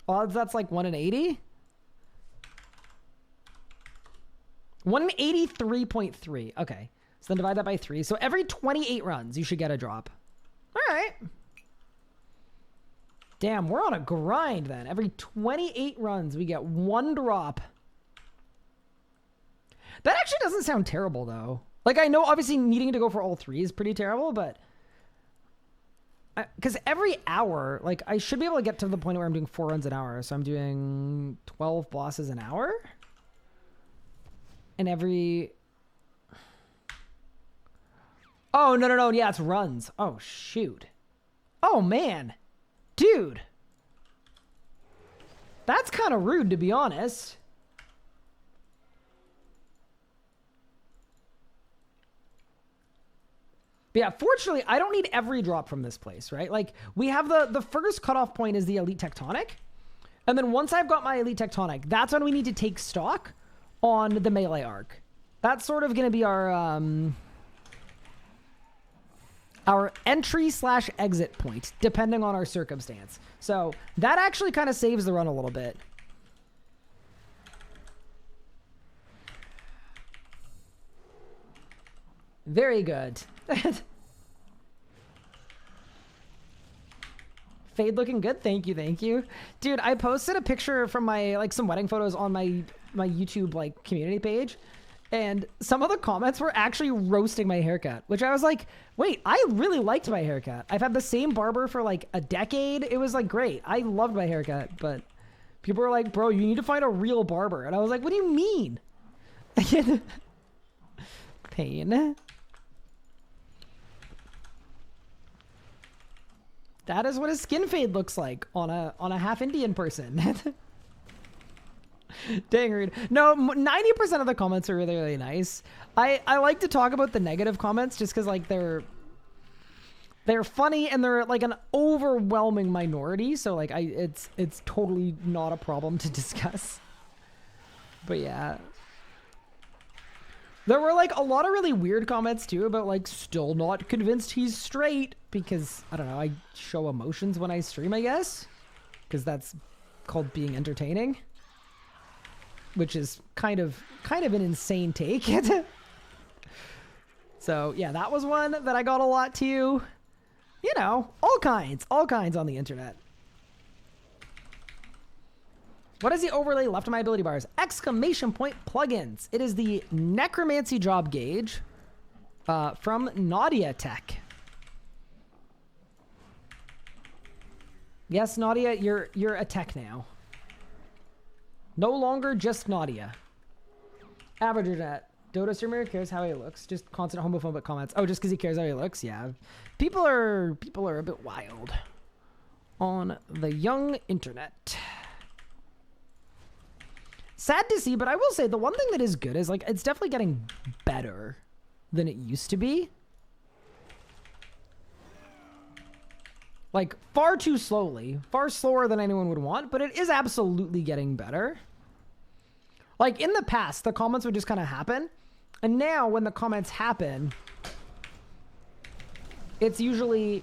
Odds that's like 1 in 80? 1 in 83.3. Okay. So then divide that by 3. So every 28 runs, you should get a drop. All right. Damn, we're on a grind then. Every 28 runs, we get 1 drop. That actually doesn't sound terrible, though. Like, I know obviously needing to go for all 3 is pretty terrible, but... Because every hour, like, I should be able to get to the point where I'm doing 4 runs an hour. So I'm doing 12 bosses an hour. And every... Oh, no. Yeah, it's runs. Oh, shoot. Oh, man. Dude. That's kind of rude, to be honest. But yeah, fortunately, I don't need every drop from this place, right? Like, we have the first cutoff point is the Elite Tectonic. And then once I've got my Elite Tectonic, that's when we need to take stock on the melee arc. That's sort of going to be our entry/exit point, depending on our circumstance. So that actually kind of saves the run a little bit. Very good. Fade looking good. Thank you. Dude, I posted a picture from my, like, some wedding photos on my YouTube, like, community page. And some of the comments were actually roasting my haircut, which I was like, wait, I really liked my haircut. I've had the same barber for like a decade. It was like great. I loved my haircut, but people were like, bro, you need to find a real barber. And I was like, what do you mean? Pain. That is what a skin fade looks like on a half Indian person. Dang rude. No, 90% of the comments are really, really nice. I like to talk about the negative comments just because, like, they're funny and they're like an overwhelming minority. So like it's totally not a problem to discuss. But yeah. There were like a lot of really weird comments too about like still not convinced he's straight because I don't know, I show emotions when I stream, I guess, because that's called being entertaining, which is kind of an insane take. So yeah, that was one that I got a lot too. You know, all kinds on the internet. What is the overlay left of my ability bars? Exclamation point plugins. It is the necromancy job gauge from Nadia Tech. Yes, Nadia, you're a tech now. No longer just Nadia. Average internet. Dota streamer cares how he looks. Just constant homophobic comments. Oh, just because he cares how he looks? Yeah. People are a bit wild on the young internet. Sad to see, but I will say the one thing that is good is like it's definitely getting better than it used to be. Like far too slowly, far slower than anyone would want, but it is absolutely getting better. Like in the past, the comments would just kind of happen. And now when the comments happen, it's usually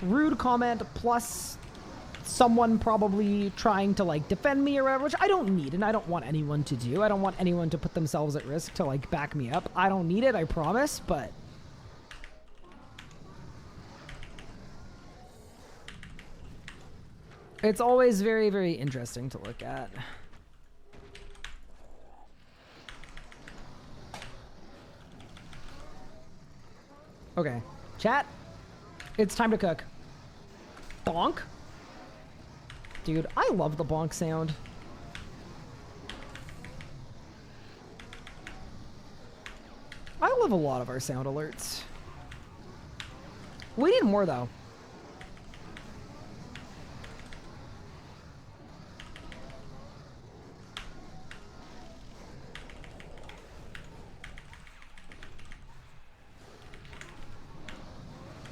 rude comment plus someone probably trying to like defend me or whatever, which I don't need and I don't want anyone to do. I don't want anyone to put themselves at risk to like back me up. I don't need it, I promise, but it's always very, very interesting to look at. Okay, chat, it's time to cook. Bonk. Dude, I love the bonk sound. I love a lot of our sound alerts. We need more though.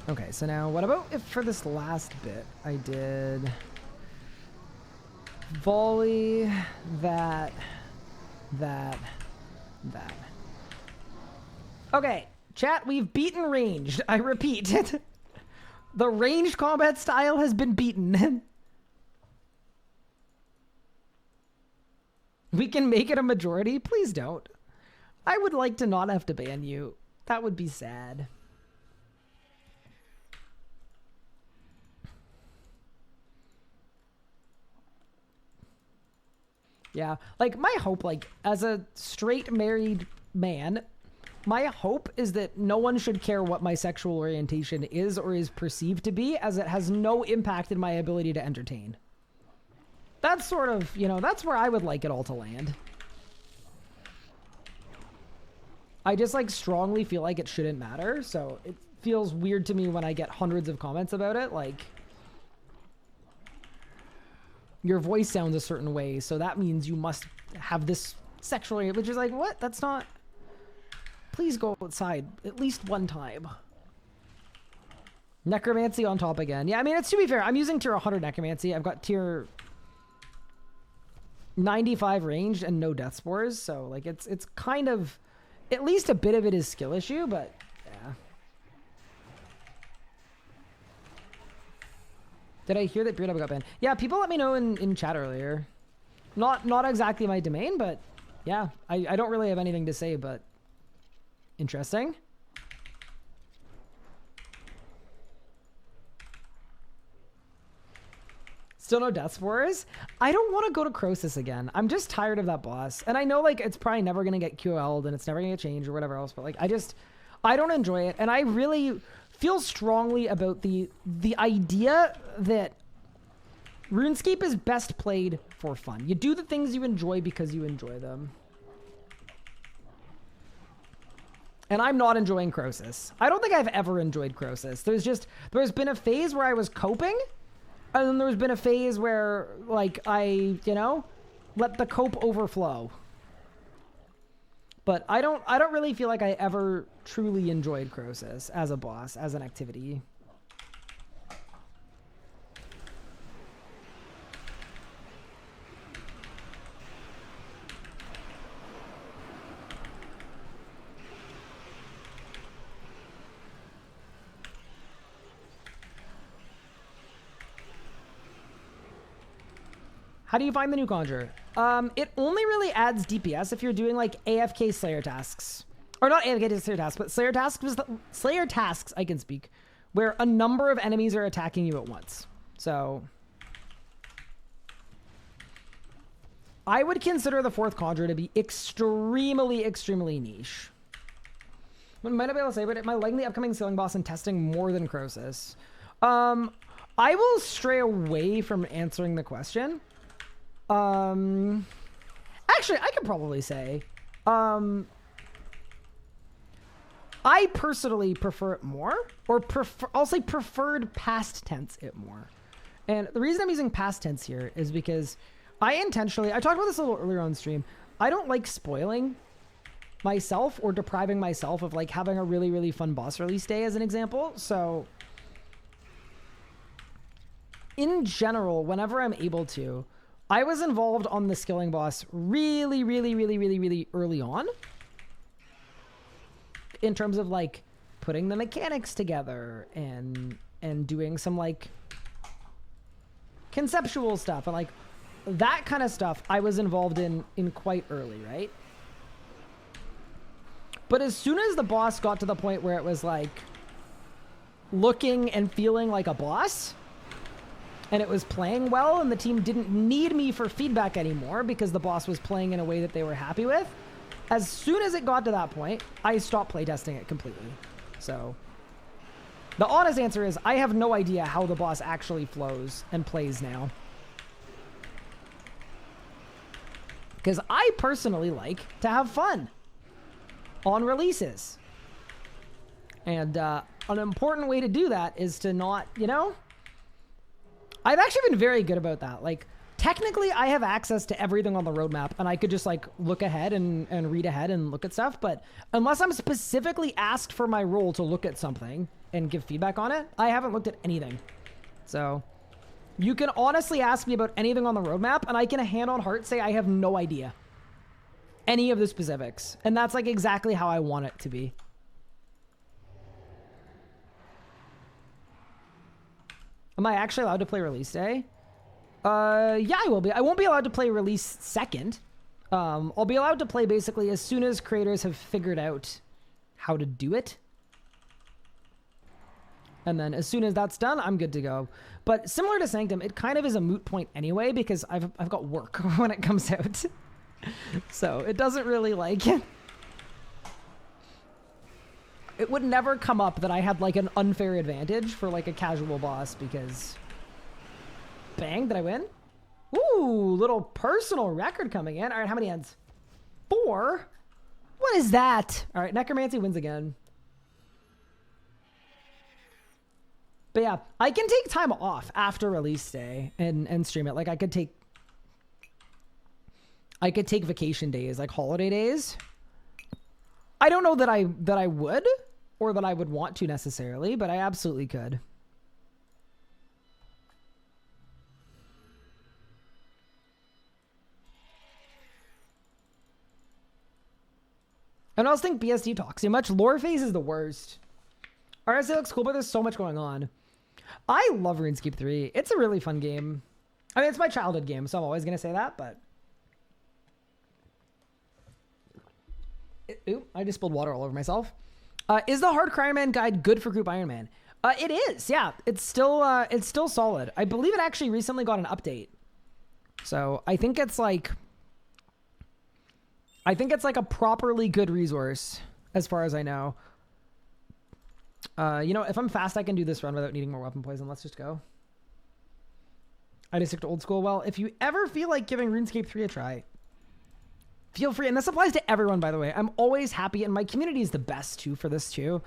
Okay, so now what about if for this last bit I did volley, that. Okay, chat, we've beaten ranged. I repeat, the ranged combat style has been beaten. We can make it a majority. Please don't. I would like to not have to ban you. That would be sad. Yeah, like my hope, like as a straight married man, my hope is that no one should care what my sexual orientation is or is perceived to be, as it has no impact in my ability to entertain. That's sort of, you know, that's where I would like it all to land. I just like strongly feel like it shouldn't matter, so it feels weird to me when I get hundreds of comments about it, like your voice sounds a certain way, so that means you must have this sexual, which is like, what? That's not... Please go outside at least one time. Necromancy on top again. Yeah, I mean, it's to be fair, I'm using tier 100 Necromancy. I've got tier 95 ranged and no death spores, so like it's kind of... At least a bit of it is skill issue, but yeah. Did I hear that Beard Up got banned? Yeah, people let me know in chat earlier. Not exactly my domain, but yeah, I don't really have anything to say, but interesting. Still no death spores? I don't want to go to Croesus again. I'm just tired of that boss. And I know like it's probably never going to get QL'd and it's never going to change or whatever else, but like I don't enjoy it. And I really feel strongly about the idea that RuneScape is best played for fun. You do the things you enjoy because you enjoy them. And I'm not enjoying Croesus. I don't think I've ever enjoyed Croesus. There's been a phase where I was coping, and then there's been a phase where like I, you know, let the cope overflow. But I don't really feel like I ever truly enjoyed Croesus as a boss, as an activity. How do you find the new Conjure? It only really adds DPS if you're doing like AFK Slayer tasks. Or not AFK Slayer tasks, but Slayer tasks, I can speak, where a number of enemies are attacking you at once. So I would consider the 4th Conjure to be extremely, extremely niche. I might not be able to say, but am I liking the upcoming ceiling boss and testing more than Croesus? I will stray away from answering the question. Actually, I could probably say, I personally prefer it more, or I'll say preferred past tense it more. And the reason I'm using past tense here is because I talked about this a little earlier on stream. I don't like spoiling myself or depriving myself of like having a really, really fun boss release day as an example. So in general, whenever I'm able to, I was involved on the skilling boss really, really, really, really, really early on in terms of like putting the mechanics together and doing some like conceptual stuff and like that kind of stuff I was involved in quite early, right? But as soon as the boss got to the point where it was like looking and feeling like a boss and it was playing well and the team didn't need me for feedback anymore because the boss was playing in a way that they were happy with, as soon as it got to that point, I stopped playtesting it completely. So the honest answer is I have no idea how the boss actually flows and plays now. Because I personally like to have fun on releases. And an important way to do that is to not, you know, I've actually been very good about that. Like, technically, I have access to everything on the roadmap, and I could just, like, look ahead and read ahead and look at stuff. But unless I'm specifically asked for my role to look at something and give feedback on it, I haven't looked at anything. So you can honestly ask me about anything on the roadmap, and I can hand on heart say I have no idea any of the specifics. And that's, like, exactly how I want it to be. Am I actually allowed to play release day? Yeah, I will be. I won't be allowed to play release second. I'll be allowed to play basically as soon as creators have figured out how to do it. And then as soon as that's done, I'm good to go. But similar to Sanctum, it kind of is a moot point anyway because I've got work when it comes out. So it doesn't really like... It would never come up that I had like an unfair advantage for like a casual boss because... Bang, did I win? Ooh, little personal record coming in. All right, how many ends? 4? What is that? All right, Necromancy wins again. But yeah, I can take time off after release day and stream it. Like I could take vacation days, like holiday days. I don't know that I would or that I would want to necessarily, but I absolutely could. I don't think BSD talks too much. Lore phase is the worst. RSA looks cool, but there's so much going on. I love RuneScape 3. It's a really fun game. I mean, it's my childhood game, so I'm always going to say that, but... Ooh, I just spilled water all over myself. Is the Hard Ironman guide good for Group Ironman? It is, yeah. It's still solid. I believe it actually recently got an update. So I think it's like a properly good resource, as far as I know. You know, if I'm fast, I can do this run without needing more weapon poison. Let's just go. I just stick to old school. Well, if you ever feel like giving RuneScape 3 a try, feel free. And this applies to everyone, by the way. I'm always happy, and my community is the best, too, for this, too.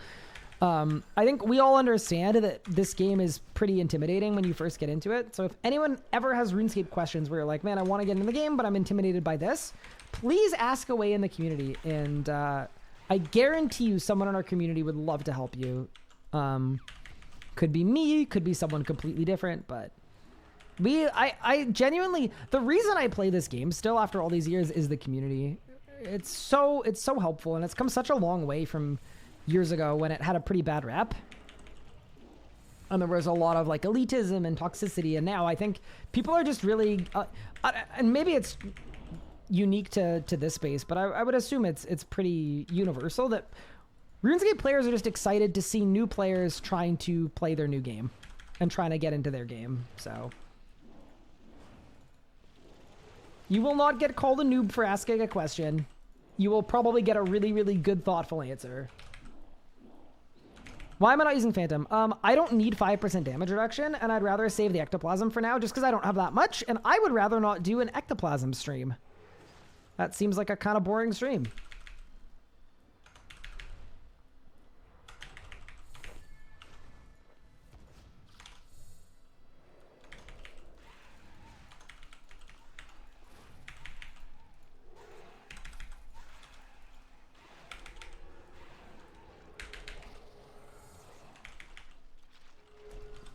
I think we all understand that this game is pretty intimidating when you first get into it. So if anyone ever has RuneScape questions where you're like, man, I want to get into the game, but I'm intimidated by this, please ask away in the community. And I guarantee you someone in our community would love to help you. Could be me, could be someone completely different, but I genuinely, the reason I play this game still after all these years is the community. It's so helpful, and it's come such a long way from years ago when it had a pretty bad rep. And there was a lot of like elitism and toxicity. And now I think people are just really, and maybe it's unique to this space, but I would assume it's pretty universal that RuneScape players are just excited to see new players trying to play their new game and trying to get into their game. So you will not get called a noob for asking a question. You will probably get a really, really good, thoughtful answer. Why am I not using Phantom? I don't need 5% damage reduction, and I'd rather save the Ectoplasm for now, just because I don't have that much, and I would rather not do an Ectoplasm stream. That seems like a kind of boring stream.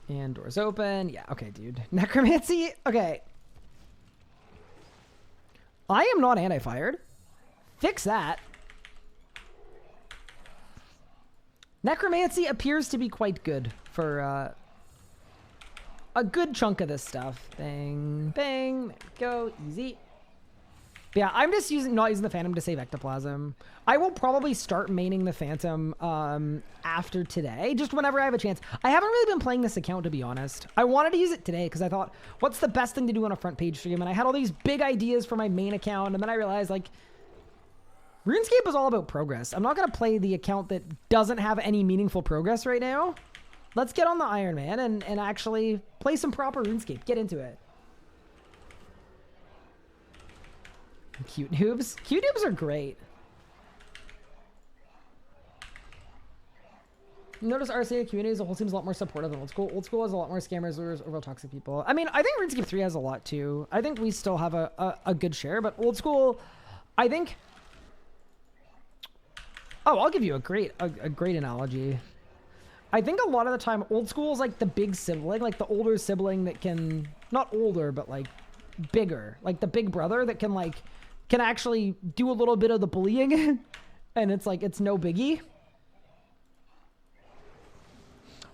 And doors open. Yeah, okay, dude. Necromancy. Okay. I am not anti-fired. Fix that. Necromancy appears to be quite good for a good chunk of this stuff. Bang, bang. There we go. Easy. But yeah, I'm just not using the Phantom to save Ectoplasm. I will probably start maining the Phantom after today, just whenever I have a chance. I haven't really been playing this account, to be honest. I wanted to use it today because I thought, what's the best thing to do on a front page stream? And I had all these big ideas for my main account, and then I realized, like, RuneScape is all about progress. I'm not going to play the account that doesn't have any meaningful progress right now. Let's get on the Ironman and actually play some proper RuneScape. Get into it. Cute noobs. Cute noobs are great. Notice RCA community as a whole seems a lot more supportive than old school. Old school has a lot more scammers or real toxic people. I mean, I think RuneScape 3 has a lot too. I think we still have a good share, but old school, I think... Oh, I'll give you a great analogy. I think a lot of the time, old school is like the big sibling, like the older sibling that can... Not older, but like bigger. Like the big brother that can like... Can actually do a little bit of the bullying. And it's like, it's no biggie.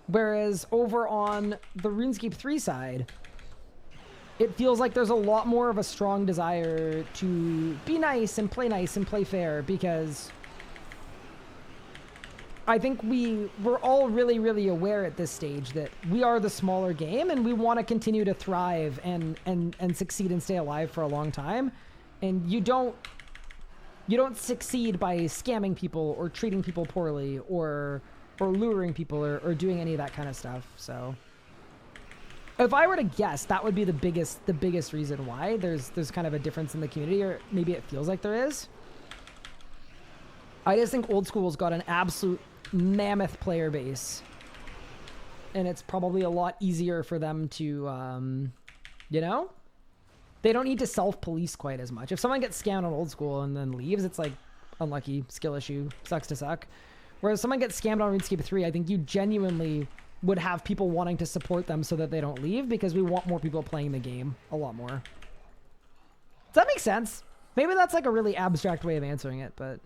Whereas over on the RuneScape 3 side, it feels like there's a lot more of a strong desire to be nice and play fair, because I think we're all really, really aware at this stage that we are the smaller game and we want to continue to thrive and succeed and stay alive for a long time. And you don't succeed by scamming people or treating people poorly or luring people or doing any of that kind of stuff. So if I were to guess, that would be the biggest reason why there's kind of a difference in the community, or maybe it feels like there is. I just think old school's got an absolute mammoth player base, and it's probably a lot easier for them to you know, they don't need to self-police quite as much. If someone gets scammed on old school and then leaves, it's like unlucky, skill issue, sucks to suck. Whereas someone gets scammed on RuneScape 3, I think you genuinely would have people wanting to support them so that they don't leave, because we want more people playing the game a lot more. Does that make sense? Maybe that's like a really abstract way of answering it, but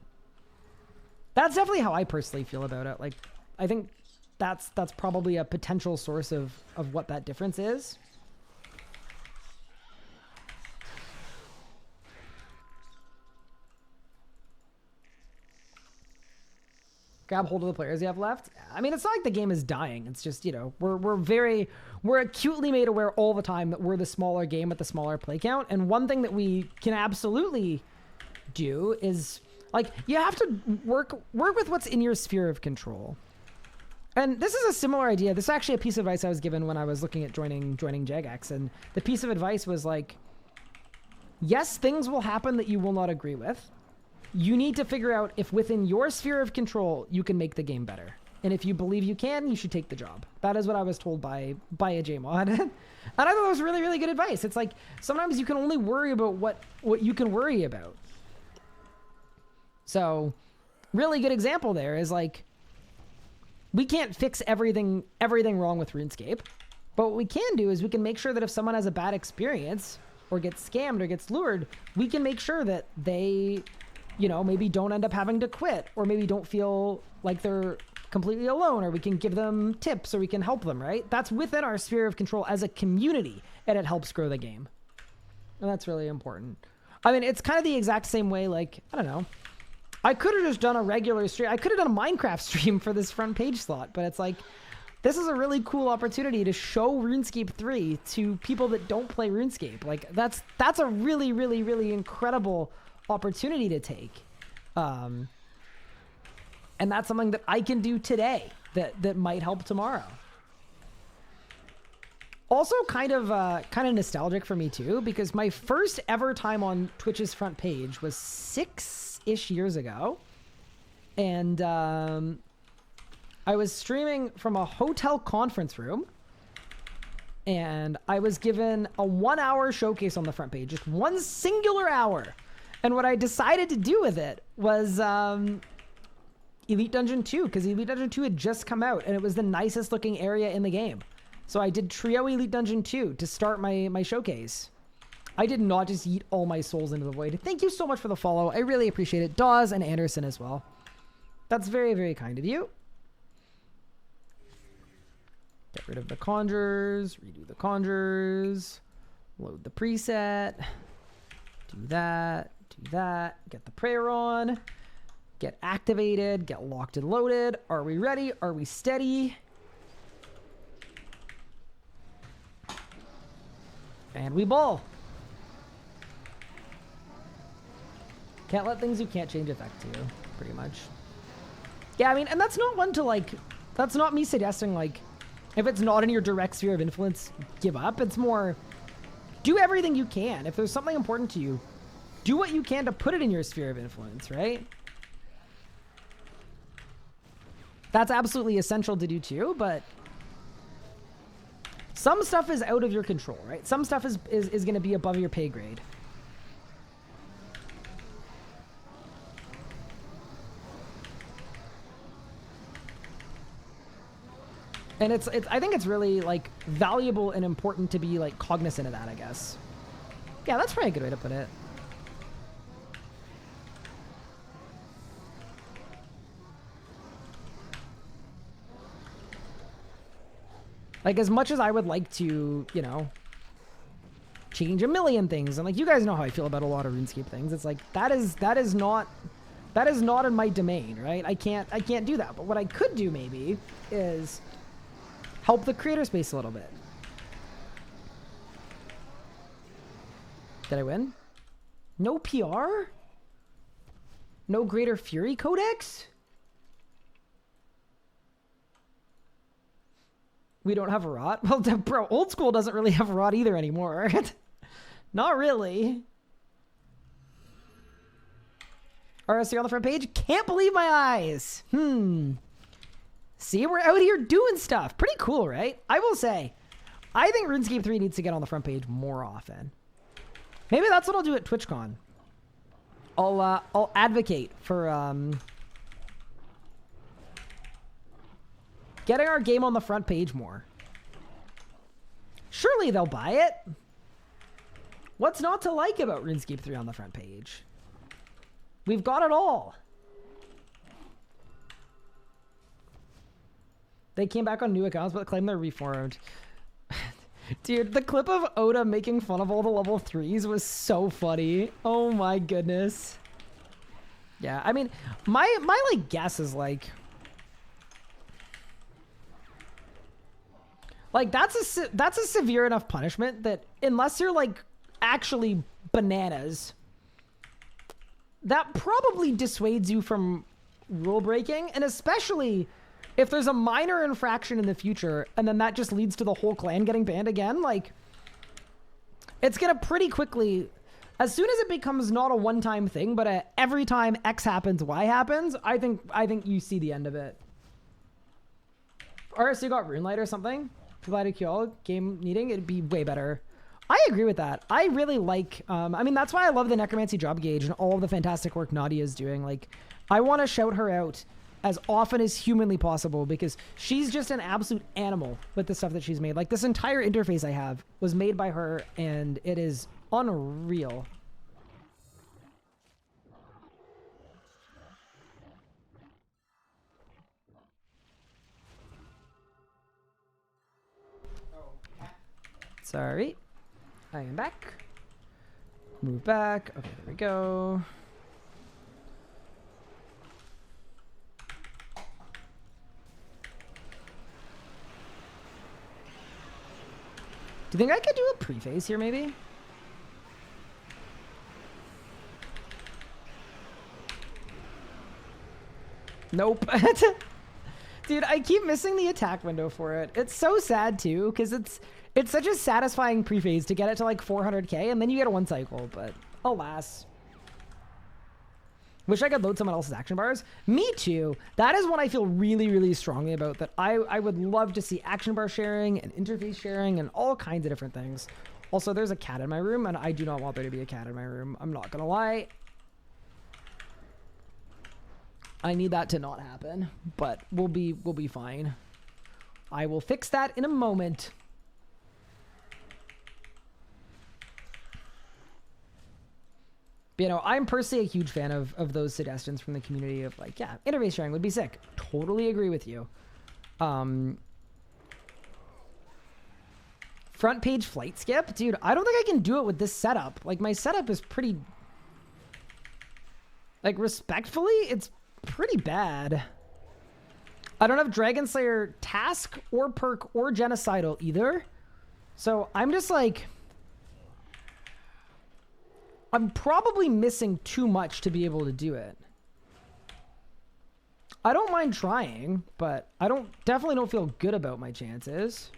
that's definitely how I personally feel about it. Like, I think that's probably a potential source of what that difference is. Grab hold of the players you have left. I mean, it's not like the game is dying. It's just, you know, we're acutely made aware all the time that we're the smaller game with the smaller play count. And one thing that we can absolutely do is, like, you have to work with what's in your sphere of control. And this is a similar idea. This is actually a piece of advice I was given when I was looking at joining Jagex. And the piece of advice was like, yes, things will happen that you will not agree with. You need to figure out if within your sphere of control, you can make the game better. And if you believe you can, you should take the job. That is what I was told by a JMod. And I thought that was really, really good advice. It's like, sometimes you can only worry about what you can worry about. So, really good example there is like, we can't fix everything wrong with RuneScape. But what we can do is we can make sure that if someone has a bad experience or gets scammed or gets lured, we can make sure that they, you know, maybe don't end up having to quit, or maybe don't feel like they're completely alone, or we can give them tips, or we can help them, right? That's within our sphere of control as a community, and it helps grow the game. And that's really important. I mean, it's kind of the exact same way, like, I don't know. I could have just done a regular stream. I could have done a Minecraft stream for this front page slot, but it's like, this is a really cool opportunity to show RuneScape 3 to people that don't play RuneScape. Like, that's a really, really, really incredible opportunity to take. And that's something that I can do today that might help tomorrow. Also kind of nostalgic for me too, because my first ever time on Twitch's front page was 6-ish years ago. And I was streaming from a hotel conference room, and I was given a 1-hour showcase on the front page, just one singular hour. And what I decided to do with it was Elite Dungeon 2, because Elite Dungeon 2 had just come out, and it was the nicest looking area in the game. So I did Trio Elite Dungeon 2 to start my showcase. I did not just yeet all my souls into the void. Thank you so much for the follow. I really appreciate it. Dawes and Anderson as well. That's very, very kind of you. Get rid of the conjures, redo the conjures, load the preset, do that, get the prayer on, get activated, get locked and loaded. Are we ready? Are we steady? And we ball. Can't let things you can't change affect you, pretty much. Yeah, I mean, and that's not one to like, that's not me suggesting like, if it's not in your direct sphere of influence, give up. It's more, do everything you can. If there's something important to you, do what you can to put it in your sphere of influence, right? That's absolutely essential to do too, but some stuff is out of your control, right? Some stuff is going to be above your pay grade. And I think it's really like valuable and important to be like cognizant of that, I guess. Yeah, that's probably a good way to put it. Like, as much as I would like to, you know, change a million things, and like, you guys know how I feel about a lot of RuneScape things. It's like, that is not in my domain, right? I can't do that. But what I could do maybe is help the creator space a little bit. Did I win? No PR? No Greater Fury Codex? We don't have a rot? Well, bro, old school doesn't really have a rot either anymore. Not really. RSC on the front page? Can't believe my eyes. See, we're out here doing stuff. Pretty cool, right? I will say, I think RuneScape 3 needs to get on the front page more often. Maybe that's what I'll do at TwitchCon. I'll advocate for getting our game on the front page more. Surely they'll buy it. What's not to like about RuneScape 3 on the front page? We've got it all. They came back on new accounts, but claim they're reformed. Dude, the clip of Oda making fun of all the level 3s was so funny. Oh my goodness. Yeah, I mean, my like guess is like that's a severe enough punishment that unless you're like actually bananas, that probably dissuades you from rule breaking, and especially if there's a minor infraction in the future and then that just leads to the whole clan getting banned again, like, it's gonna pretty quickly, as soon as it becomes not a one-time thing, but every time X happens, Y happens, I think you see the end of it. Or so you got Runelight or something? Provided QL game needing, it'd be way better. I agree with that. I really like, I mean, that's why I love the Necromancy job gauge and all of the fantastic work Nadia is doing. Like, I want to shout her out as often as humanly possible because she's just an absolute animal with the stuff that she's made. Like, this entire interface I have was made by her, and it is unreal. Sorry. I am back. Move back. Okay, there we go. Do you think I could do a preface here, maybe? Nope. Dude, I keep missing the attack window for it. It's so sad, too, because it's such a satisfying prephase to get it to, like, 400k, and then you get a one cycle, but alas. Wish I could load someone else's action bars. Me too. That is one I feel really, really strongly about, that I would love to see action bar sharing and interface sharing and all kinds of different things. Also, there's a cat in my room, and I do not want there to be a cat in my room. I'm not gonna lie. I need that to not happen, but we'll be fine. I will fix that in a moment. But, you know, I'm personally a huge fan of those suggestions from the community of like, yeah, interface sharing would be sick. Totally agree with you. Front page flight skip? Dude, I don't think I can do it with this setup. Like, my setup is pretty... Like, respectfully, it's pretty bad. I don't have Dragon Slayer task or perk or genocidal either. So I'm just like... I'm probably missing too much to be able to do it. I don't mind trying, but I definitely don't feel good about my chances.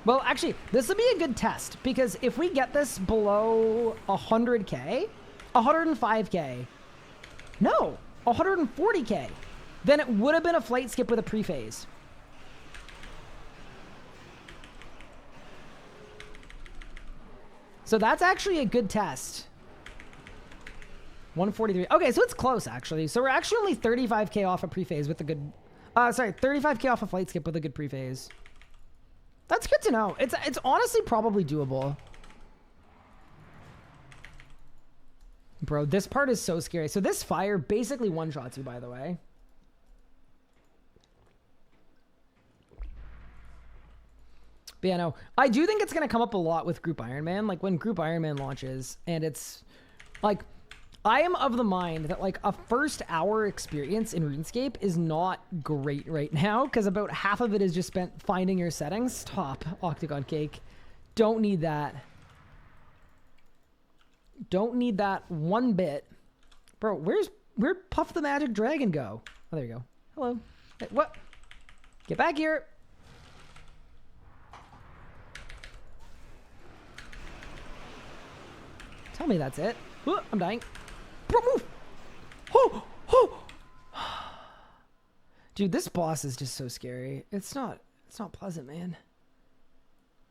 Well, actually, this would be a good test, because if we get this below 100k, 105k, no, 140k, then it would have been a flight skip with a prephase. So that's actually a good test. 143. Okay, so it's close, actually. So we're actually only 35k off a prephase with a good... sorry, 35k off a flight skip with a good prephase. That's good to know. It's honestly probably doable. Bro, this part is so scary. So this fire basically one-shots you, by the way. But yeah, no. I do think it's going to come up a lot with Group Ironman. Like, when Group Ironman launches, and it's... Like, I am of the mind that, like, a first hour experience in RuneScape is not great right now, because about half of it is just spent finding your settings. Stop, Octagon Cake. Don't need that. Don't need that one bit. Bro, where'd Puff the Magic Dragon go? Oh, there you go. Hello. Hey, what? Get back here. Tell me that's it. Ooh, I'm dying. Bro, move! Oh! Oh! Dude, this boss is just so scary. It's not pleasant, man.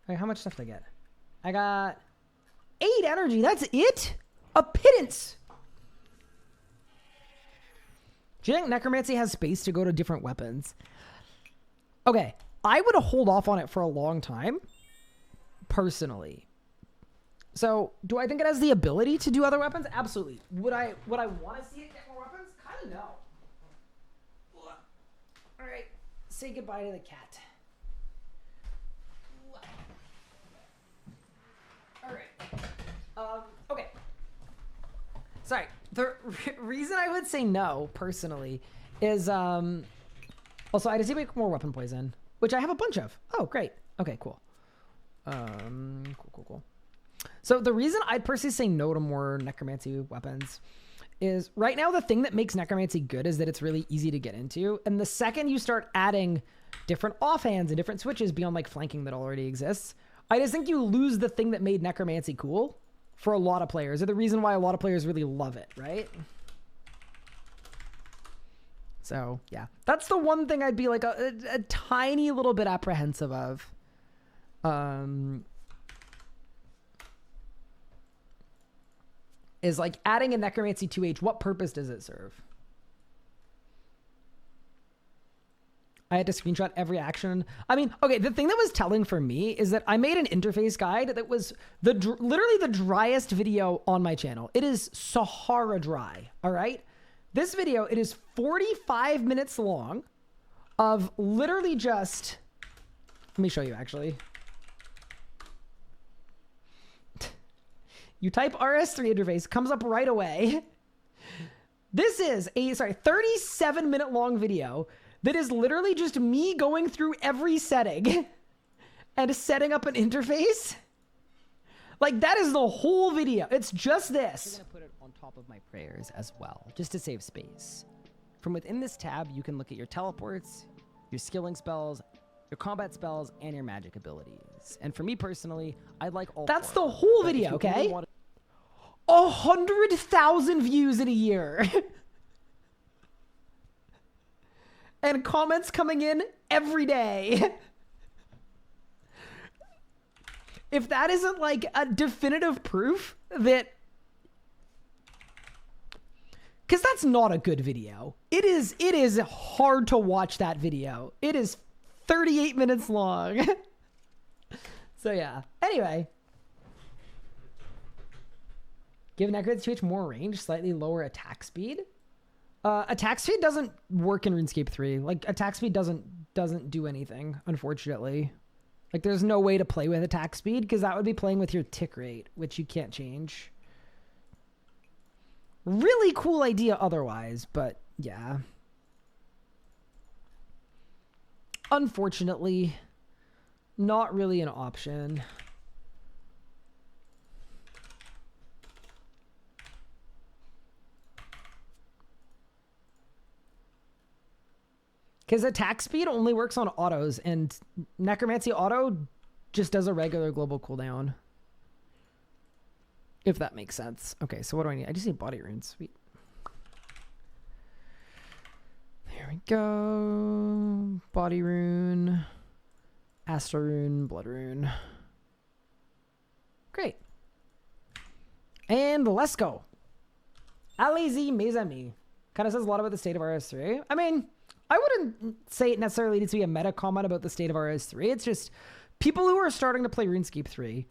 Alright, how much stuff did I get? I got 8 energy. That's it? A pittance! Do you think Necromancy has space to go to different weapons? Okay, I would hold off on it for a long time, personally. So, do I think it has the ability to do other weapons? Absolutely. Would I want to see it get more weapons? Kind of no. All right, say goodbye to the cat. All right. Okay. Sorry. The reason I would say no, personally, is also I just need to make more weapon poison, which I have a bunch of. Oh, great. Okay, cool. Cool. So the reason I'd personally say no to more necromancy weapons is right now the thing that makes necromancy good is that it's really easy to get into. And the second you start adding different offhands and different switches beyond like flanking that already exists, I just think you lose the thing that made necromancy cool for a lot of players, or the reason why a lot of players really love it, right? So yeah, that's the one thing I'd be like a tiny little bit apprehensive of. Is like adding a necromancy 2H, what purpose does it serve? I had to screenshot every action. I mean, okay, the thing that was telling for me is that I made an interface guide that was literally the driest video on my channel. It is Sahara dry, all right? This video, it is 45 minutes long of literally just... Let me show you, actually. You type RS3 interface, comes up right away. This is a, 37-minute long video that is literally just me going through every setting and setting up an interface. Like, that is the whole video. It's just this. I'm gonna put it on top of my prayers as well, just to save space. From within this tab, you can look at your teleports, your skilling spells, your combat spells, and your magic abilities. And for me personally, I like all That's four. the whole video, okay? 100,000 views in a year. And comments coming in every day. If that isn't like a definitive proof that... Because that's not a good video. It is hard to watch that video. It is 38 minutes long. So yeah. Anyway. Give Necroid 2H more range, slightly lower attack speed. Attack speed doesn't work in RuneScape 3. Like, attack speed doesn't do anything, unfortunately. Like, there's no way to play with attack speed, because that would be playing with your tick rate, which you can't change. Really cool idea otherwise, but yeah. Unfortunately, not really an option. Because attack speed only works on autos, and Necromancy auto just does a regular global cooldown. If that makes sense. Okay, so what do I need? I just need body runes. Sweet. There we go. Body rune. Astral rune. Blood rune. Great. And let's go. Allez-y, mes amis. Kind of says a lot about the state of RS3. I mean... I wouldn't say it necessarily needs to be a meta comment about the state of RS3. It's just people who are starting to play RuneScape 3.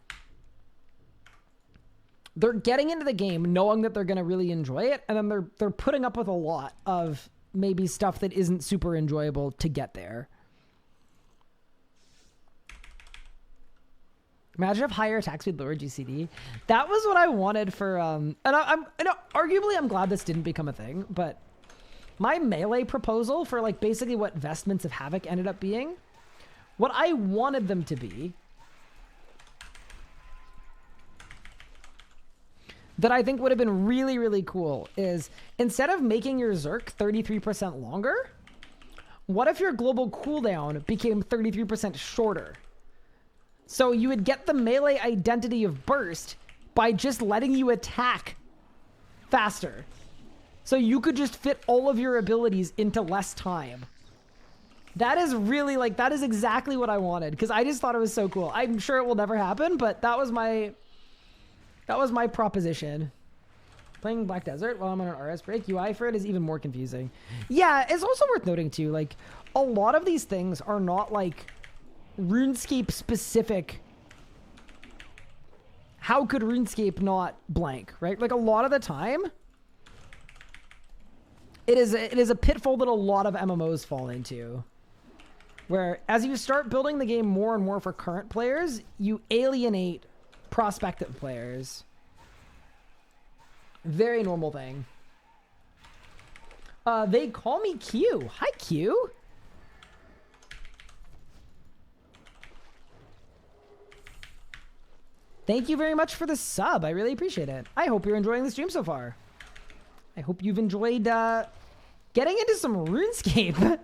They're getting into the game knowing that they're going to really enjoy it, and then they're putting up with a lot of maybe stuff that isn't super enjoyable to get there. Imagine if higher attack speed, lower GCD. That was what I wanted for and arguably I'm glad this didn't become a thing, but my melee proposal for like basically what Vestments of Havoc ended up being, what I wanted them to be, that I think would have been really, really cool is instead of making your Zerk 33% longer, what if your global cooldown became 33% shorter? So you would get the melee identity of burst by just letting you attack faster. So you could just fit all of your abilities into less time. That is really like, that is exactly what I wanted, because I just thought it was so cool. I'm sure it will never happen, but that was my proposition. Playing Black Desert while I'm on an RS break, UI for it is even more confusing. Yeah, it's also worth noting too, like a lot of these things are not like RuneScape specific. How could RuneScape not blank, right? Like a lot of the time, it is a pitfall that a lot of MMOs fall into. Where as you start building the game more and more for current players, you alienate prospective players. Very normal thing. They call me Q. Hi, Q. Thank you very much for the sub. I really appreciate it. I hope you're enjoying the stream so far. I hope you've enjoyed getting into some RuneScape.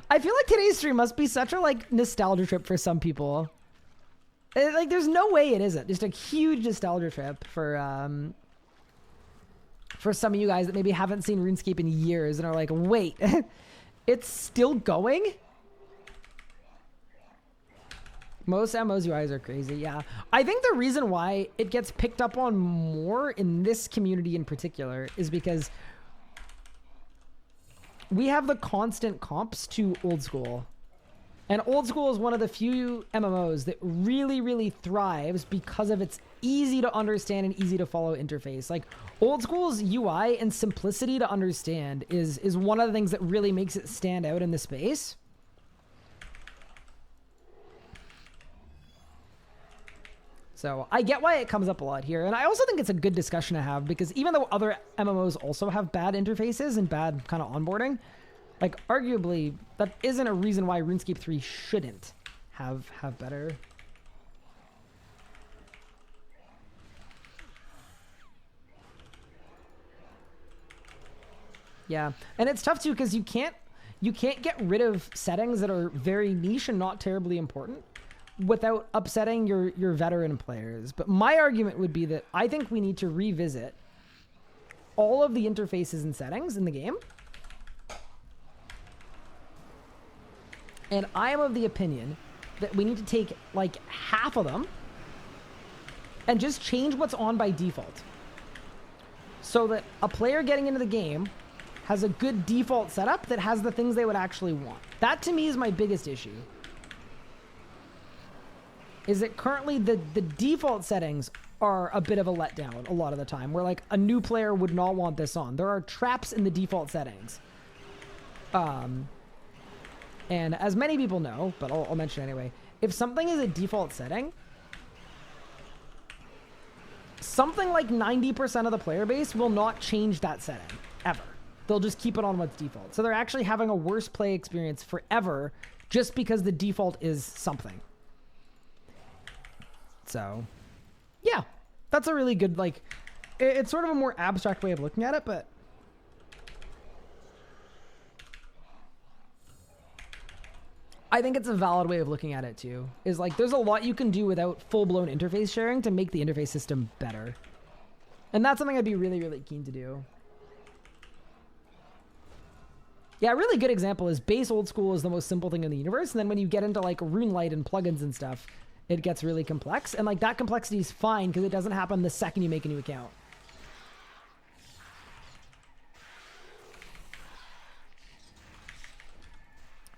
I feel like today's stream must be such a like nostalgia trip for some people. Like there's no way it isn't. Just a huge nostalgia trip for some of you guys that maybe haven't seen RuneScape in years and are like, wait, it's still going? Most MMOs UIs are crazy, yeah. I think the reason why it gets picked up on more in this community in particular is because we have the constant comps to old school. And old school is one of the few MMOs that really, really thrives because of its easy to understand and easy to follow interface. Like old school's UI and simplicity to understand is one of the things that really makes it stand out in the space. So I get why it comes up a lot here. And I also think it's a good discussion to have because even though other MMOs also have bad interfaces and bad kind of onboarding, like arguably that isn't a reason why RuneScape 3 shouldn't have better. Yeah. And it's tough too because you can't get rid of settings that are very niche and not terribly important without upsetting your veteran players. But my argument would be that I think we need to revisit all of the interfaces and settings in the game. And I am of the opinion that we need to take like half of them and just change what's on by default. So that a player getting into the game has a good default setup that has the things they would actually want. That to me is my biggest issue. Is that currently the default settings are a bit of a letdown a lot of the time, where like a new player would not want this on. There are traps in the default settings. And as many people know, but I'll mention anyway, if something is a default setting, something like 90% of the player base will not change that setting, ever. They'll just keep it on what's default. So they're actually having a worse play experience forever just because the default is something. So, yeah, that's a really good, like, it's sort of a more abstract way of looking at it, but I think it's a valid way of looking at it too. Is like, there's a lot you can do without full-blown interface sharing to make the interface system better. And that's something I'd be really, really keen to do. Yeah, a really good example is base old school is the most simple thing in the universe. And then when you get into like RuneLite and plugins and stuff, it gets really complex. And like that complexity is fine because it doesn't happen the second you make a new account.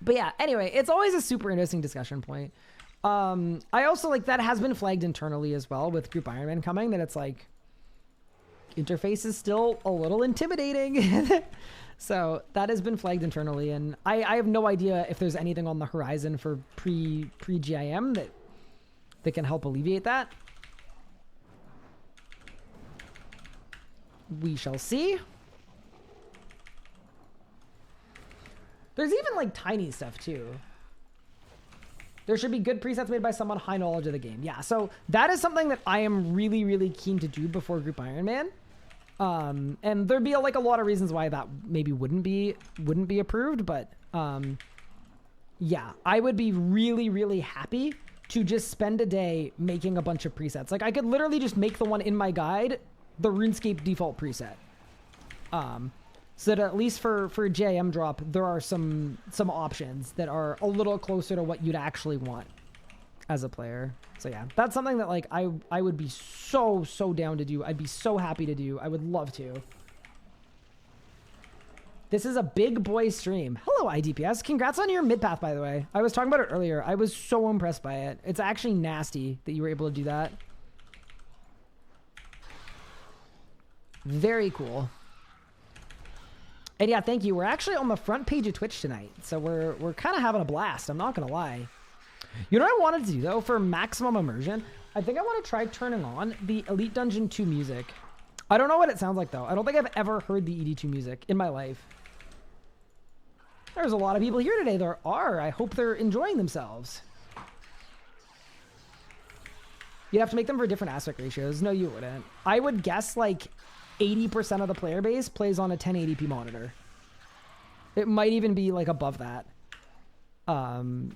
But yeah, anyway, it's always a super interesting discussion point. I also like that has been flagged internally as well with Group Ironman coming, that it's like interface is still a little intimidating. So that has been flagged internally, and I have no idea if there's anything on the horizon for pre-GIM that can help alleviate that. We shall see. There's even like tiny stuff too. There should be good presets made by someone high knowledge of the game. Yeah, so that is something that I am really, really keen to do before Group Ironman. And there'd be like a lot of reasons why that maybe wouldn't be approved, but yeah, I would be really, really happy to just spend a day making a bunch of presets. Like I could literally just make the one in my guide the RuneScape default preset. So that at least for JM drop, there are some options that are a little closer to what you'd actually want as a player. So yeah, that's something that like I would be so down to do. I'd be so happy to do. I would love to. This is a big boy stream. Hello, IDPS. Congrats on your mid-path, by the way. I was talking about it earlier. I was so impressed by it. It's actually nasty that you were able to do that. Very cool. And yeah, thank you. We're actually on the front page of Twitch tonight. So we're kind of having a blast. I'm not going to lie. You know what I wanted to do, though, for maximum immersion? I think I want to try turning on the Elite Dungeon 2 music. I don't know what it sounds like, though. I don't think I've ever heard the ED2 music in my life. There's a lot of people here today. There are. I hope they're enjoying themselves. You'd have to make them for different aspect ratios. No, you wouldn't. I would guess like 80% of the player base plays on a 1080p monitor. It might even be like above that. And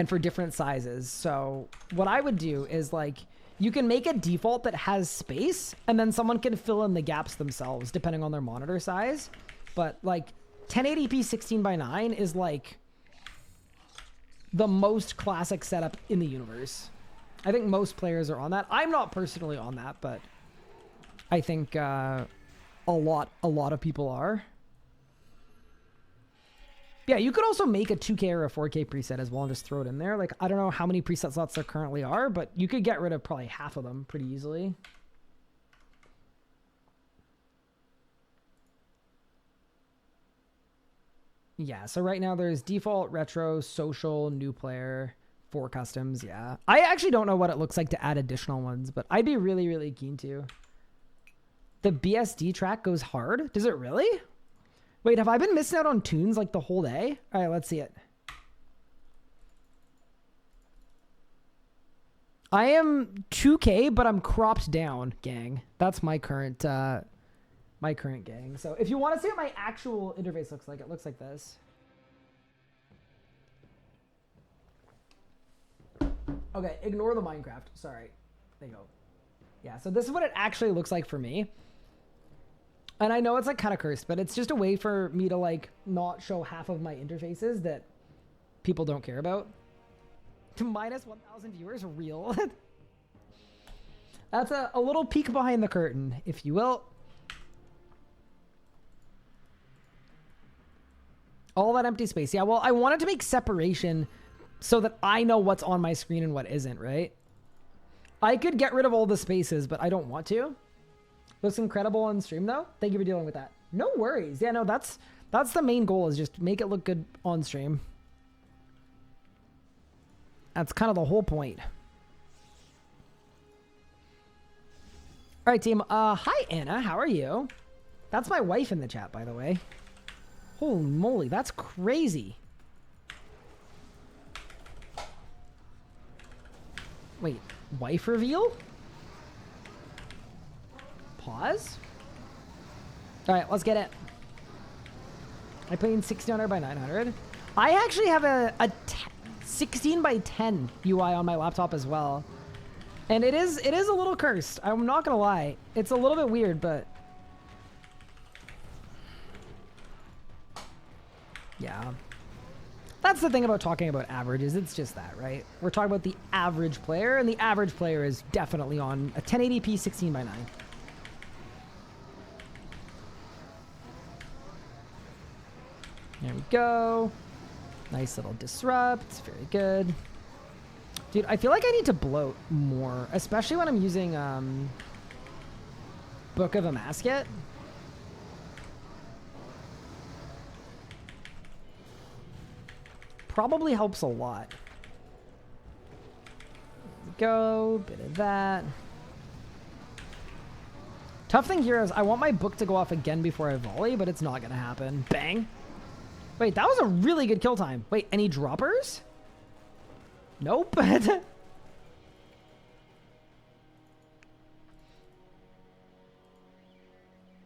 for different sizes. So what I would do is like, you can make a default that has space and then someone can fill in the gaps themselves depending on their monitor size. But like 1080p 16:9 is like the most classic setup in the universe. I think most players are on that. I'm not personally on that, but I think a lot of people are. Yeah, you could also make a 2K or a 4K preset as well and just throw it in there. Like, I don't know how many preset slots there currently are, but you could get rid of probably half of them pretty easily. Yeah, so right now there's default, retro, social, new player, 4 customs. Yeah, I actually don't know what it looks like to add additional ones, but I'd be really, really keen to. The BSD track goes hard. Does it really? Wait, have I been missing out on tunes like the whole day? All right, let's see it. I am 2K, but I'm cropped down, gang. That's my current gang. So if you want to see what my actual interface looks like, it looks like this. Okay, ignore the Minecraft. Sorry. There you go. Yeah, so this is what it actually looks like for me. And I know it's like kind of cursed, but it's just a way for me to like not show half of my interfaces that people don't care about. To minus 1,000 viewers, real. That's a little peek behind the curtain, if you will. All that empty space. Yeah, well, I wanted to make separation so that I know what's on my screen and what isn't, right? I could get rid of all the spaces, but I don't want to. Looks incredible on stream, though. Thank you for dealing with that. No worries. Yeah, no, that's the main goal, is just make it look good on stream. That's kind of the whole point. All right, team. Hi, Anna. How are you? That's my wife in the chat, by the way. Holy moly, that's crazy. Wait, wife reveal? Pause? Alright, let's get it. I play in 1600 by 900. I actually have a 16 by 10 UI on my laptop as well. And it is a little cursed. I'm not gonna lie. It's a little bit weird, but yeah. That's the thing about talking about averages. It's just that, right? We're talking about the average player, and the average player is definitely on a 1080p 16 by 9. There we go. Nice little disrupt. Very good. Dude, I feel like I need to bloat more, especially when I'm using Book of a Masket. Probably helps a lot. Go, bit of that. Tough thing here is I want my book to go off again before I volley, but it's not gonna happen. Bang. Wait, that was a really good kill time. Wait, any droppers? Nope.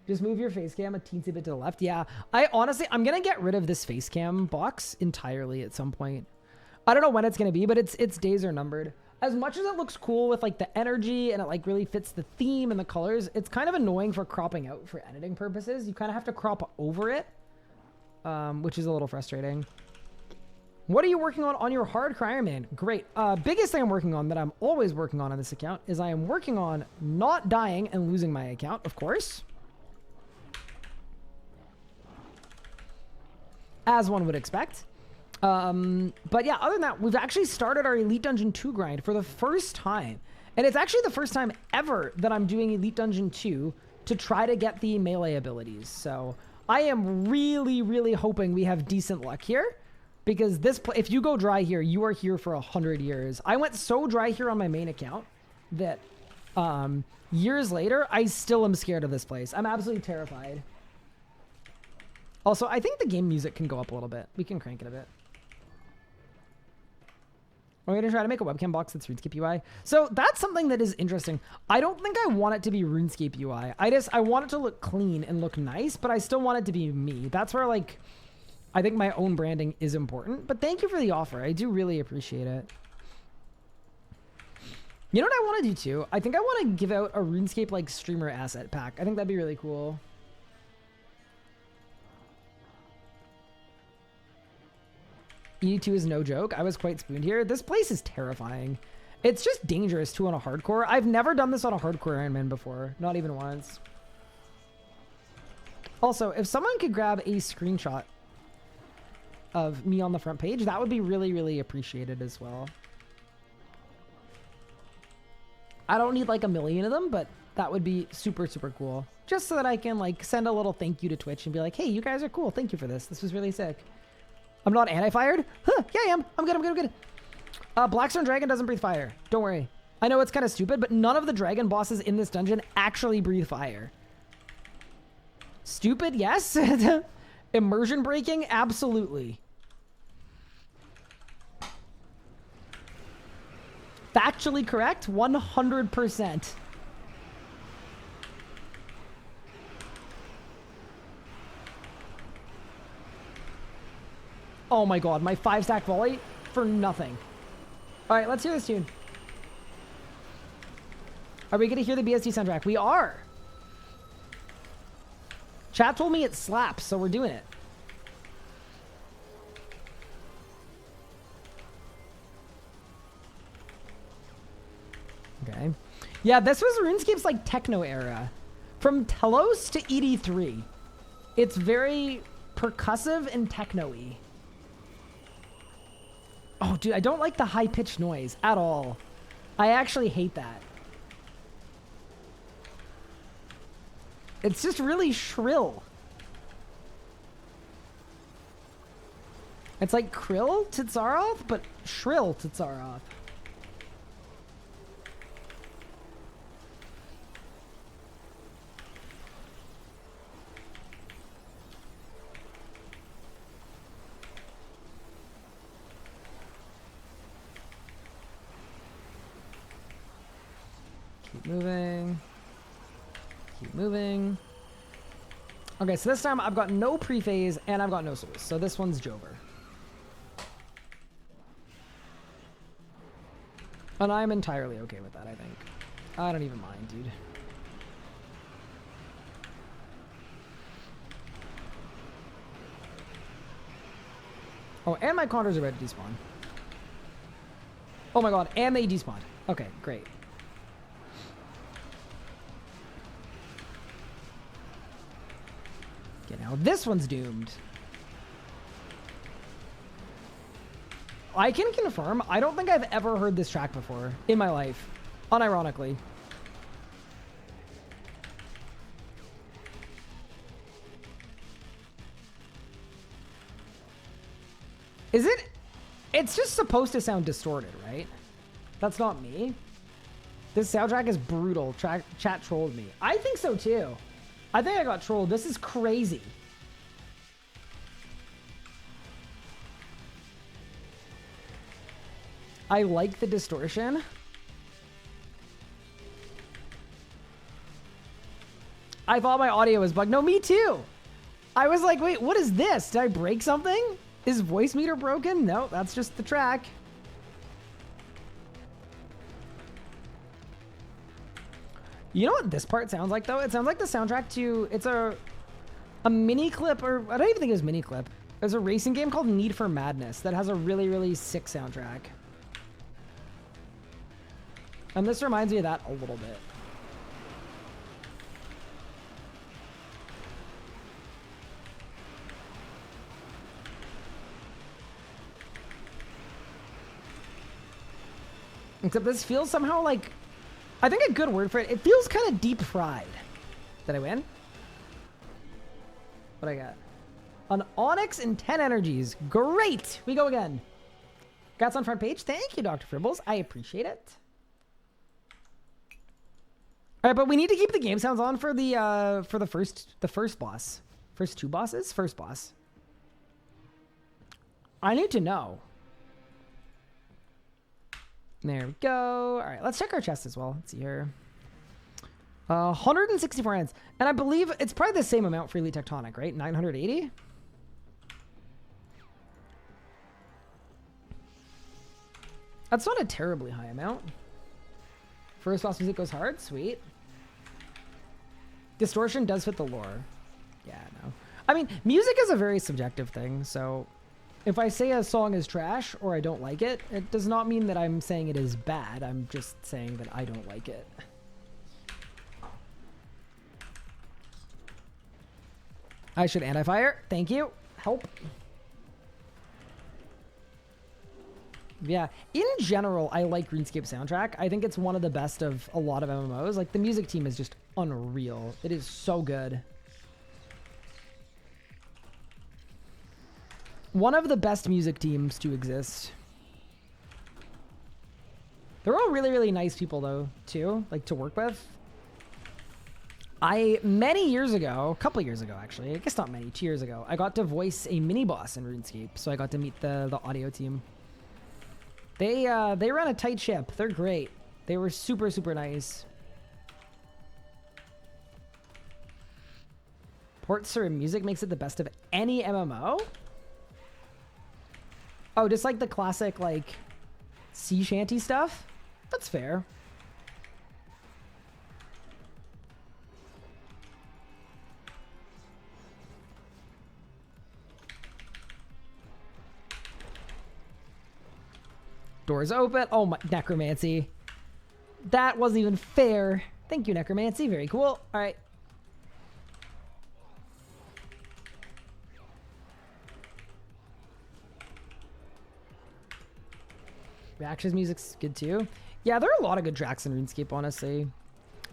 Just move your face cam a teensy bit to the left. Yeah, I'm gonna get rid of this face cam box entirely at some point. I don't know when it's gonna be, but its days are numbered. As much as it looks cool with like the energy and it like really fits the theme and the colors, it's kind of annoying for cropping out for editing purposes. You kind of have to crop over it, which is a little frustrating. What are you working on your hardcore Ironman? Great. Biggest thing I'm working on, that I'm always working on this account, is I am working on not dying and losing my account, of course. As one would expect. But yeah, other than that, we've actually started our Elite Dungeon 2 grind for the first time. And it's actually the first time ever that I'm doing Elite Dungeon 2 to try to get the melee abilities. So I am really, really hoping we have decent luck here. Because if you go dry here, you are here for 100 years. I went so dry here on my main account that years later, I still am scared of this place. I'm absolutely terrified. Also, I think the game music can go up a little bit. We can crank it a bit. We're going to try to make a webcam box that's RuneScape UI. So that's something that is interesting. I don't think I want it to be RuneScape UI. I want it to look clean and look nice, but I still want it to be me. That's where, like, I think my own branding is important. But thank you for the offer. I do really appreciate it. You know what I want to do too? I think I want to give out a RuneScape like streamer asset pack. I think that'd be really cool. E2 is no joke. I was quite spooned here. This place is terrifying. It's just dangerous too on a hardcore. I've never done this on a hardcore Ironman before. Not even once. Also, if someone could grab a screenshot of me on the front page, that would be really, really appreciated as well. I don't need like a million of them, but that would be super, super cool. Just so that I can like send a little thank you to Twitch and be like, hey, you guys are cool. Thank you for this. This was really sick. I'm not anti-fired? Huh, yeah, I am. I'm good, I'm good, I'm good. Blackstone Dragon doesn't breathe fire. Don't worry. I know it's kind of stupid, but none of the dragon bosses in this dungeon actually breathe fire. Stupid, yes. Immersion breaking, absolutely. Factually correct, 100%. Oh my god, my 5-stack volley for nothing. All right, let's hear this tune. Are we going to hear the BSD soundtrack? We are. Chat told me it slaps, so we're doing it. Okay. Yeah, this was RuneScape's like techno era. From Telos to ED3. It's very percussive and techno-y. Oh, dude, I don't like the high-pitched noise at all. I actually hate that. It's just really shrill. It's like Krill Titsaroth, but shrill Titsaroth. Keep moving. Keep moving. Okay, so this time I've got no pre-phase and I've got no souls. So this one's Jover. And I'm entirely okay with that, I think. I don't even mind, dude. Oh, and my counters are about to despawn. Oh my god, and they despawned. Okay, great. Okay, now this one's doomed. I can confirm, I don't think I've ever heard this track before in my life, unironically. Is it? It's just supposed to sound distorted, right? That's not me. This soundtrack is brutal. Chat trolled me. I think so too. I think I got trolled. This is crazy. I like the distortion. I thought my audio was bugged. No, me too. I was like, wait, what is this? Did I break something? Is voice meter broken? No, that's just the track. You know what this part sounds like, though? It sounds like the soundtrack to... It's a mini clip, or I don't even think it was mini clip. There's a racing game called Need for Madness that has a really, really sick soundtrack. And this reminds me of that a little bit. Except this feels somehow like... I think a good word for it, it feels kind of deep fried. Did I win? What I got? An Onyx and 10 energies. Great! We go again. Gats on front page. Thank you, Dr. Fribbles. I appreciate it. All right, but we need to keep the game sounds on for the first boss. First two bosses? First boss. I need to know. There we go. All right, let's check our chest as well. Let's see here. 164 ends. And I believe it's probably the same amount for Elite Tectonic, right? 980? That's not a terribly high amount. First boss music goes hard. Sweet. Distortion does fit the lore. Yeah, no. I mean, music is a very subjective thing, so if I say a song is trash or I don't like it, it does not mean that I'm saying it is bad. I'm just saying that I don't like it. I should anti-fire. Thank you. Help. Yeah. In general, I like RuneScape soundtrack. I think it's one of the best of a lot of MMOs. Like, the music team is just unreal. It is so good. One of the best music teams to exist. They're all really, really nice people, though, too, like, to work with. Many years ago, a couple years ago, actually, I guess not many, 2 years ago, I got to voice a mini-boss in RuneScape, so I got to meet the audio team. They run a tight ship. They're great. They were super, super nice. Port Sir music makes it the best of any MMO? Oh, just like the classic, like, sea shanty stuff? That's fair. Doors open. Oh, my necromancy. That wasn't even fair. Thank you, necromancy. Very cool. All right. Reactions music's good too. Yeah, there are a lot of good tracks in RuneScape, honestly.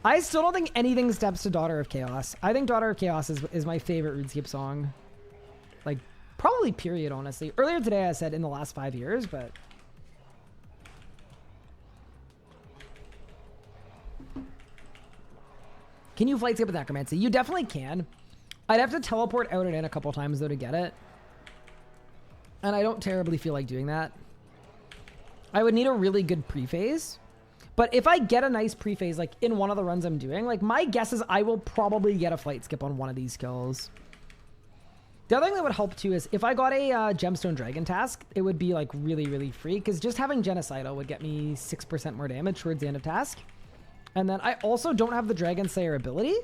I still don't think anything steps to Daughter of Chaos. I think Daughter of Chaos is my favorite RuneScape song. Like, probably period, honestly. Earlier today I said in the last 5 years, but... Can you flight skip with necromancy? You definitely can. I'd have to teleport out and in a couple times, though, to get it. And I don't terribly feel like doing that. I would need a really good pre-phase. But if I get a nice pre-phase, like, in one of the runs I'm doing, like, my guess is I will probably get a flight skip on one of these kills. The other thing that would help, too, is if I got a Gemstone Dragon task, it would be, like, really, really free. Because just having Genocidal would get me 6% more damage towards the end of task. And then I also don't have the Dragon Slayer ability.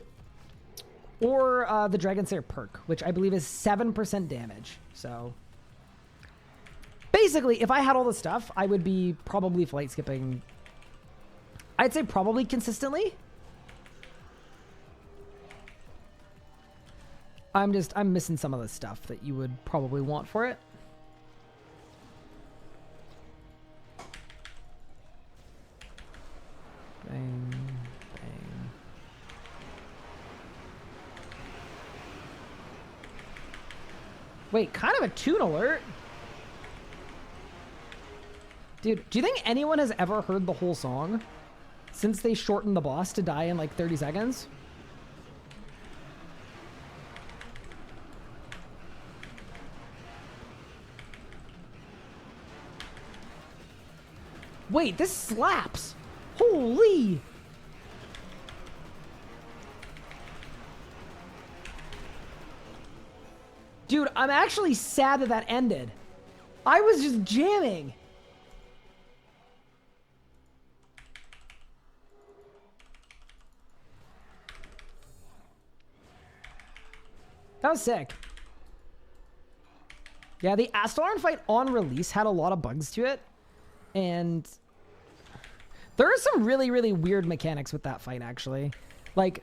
Or the Dragon Slayer perk, which I believe is 7% damage. So... basically, if I had all the stuff, I would be probably flight skipping. I'd say probably consistently. I'm missing some of the stuff that you would probably want for it. Bang, bang. Wait, kind of a tune alert. Dude, do you think anyone has ever heard the whole song since they shortened the boss to die in like 30 seconds? Wait, this slaps. Holy. Dude, I'm actually sad that that ended. I was just jamming. That was sick. Yeah, the Astelarn fight on release had a lot of bugs to it. And there are some really, really weird mechanics with that fight, actually. Like,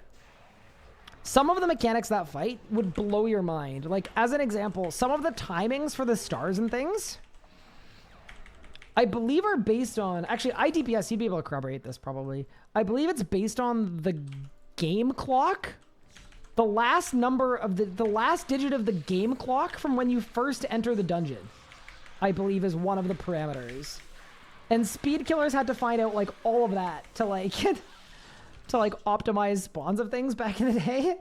some of the mechanics of that fight would blow your mind. Like, as an example, some of the timings for the stars and things, I believe are based on... Actually, IDPS, you'd be able to corroborate this, probably. I believe it's based on the game clock. The last number of the last digit of the game clock from when you first enter the dungeon, I believe, is one of the parameters. And speed killers had to find out like all of that to like to like optimize spawns of things back in the day.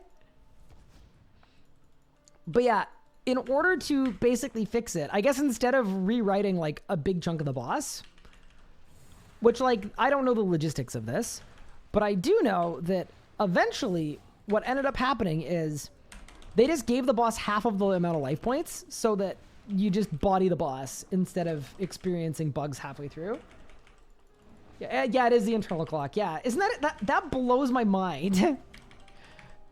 But yeah, in order to basically fix it, I guess instead of rewriting like a big chunk of the boss, which like I don't know the logistics of this, but I do know that eventually what ended up happening is they just gave the boss half of the amount of life points so that you just body the boss instead of experiencing bugs halfway through. Yeah, it is the internal clock. Yeah, isn't that blows my mind.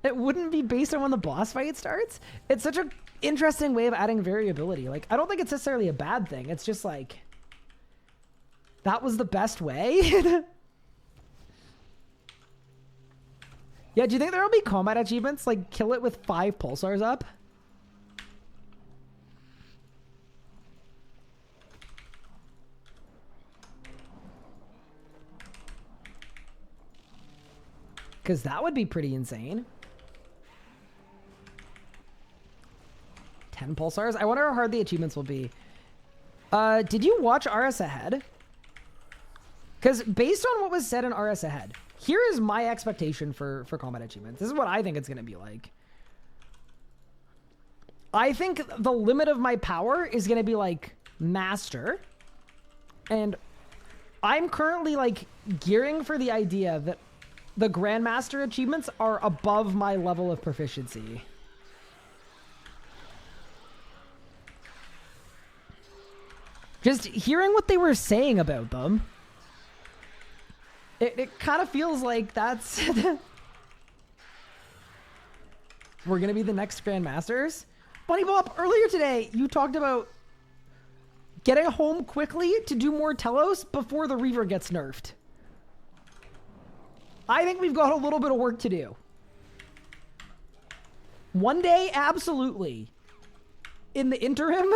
It wouldn't be based on when the boss fight starts. It's such an interesting way of adding variability. Like, I don't think it's necessarily a bad thing. It's just like, that was the best way. Yeah, do you think there will be combat achievements? Like, kill it with 5 pulsars up? because that would be pretty insane. 10 pulsars. I wonder how hard the achievements will be. Did you watch RS Ahead? Because based on what was said in RS Ahead, here is my expectation for combat achievements. This is what I think it's going to be like. I think the limit of my power is going to be like master. And I'm currently like gearing for the idea that the Grandmaster achievements are above my level of proficiency. Just hearing what they were saying about them, it kind of feels like that's... We're going to be the next Grandmasters. Bunny Bop, earlier today, you talked about getting home quickly to do more Telos before the Reaver gets nerfed. I think we've got a little bit of work to do. One day, absolutely. In the interim,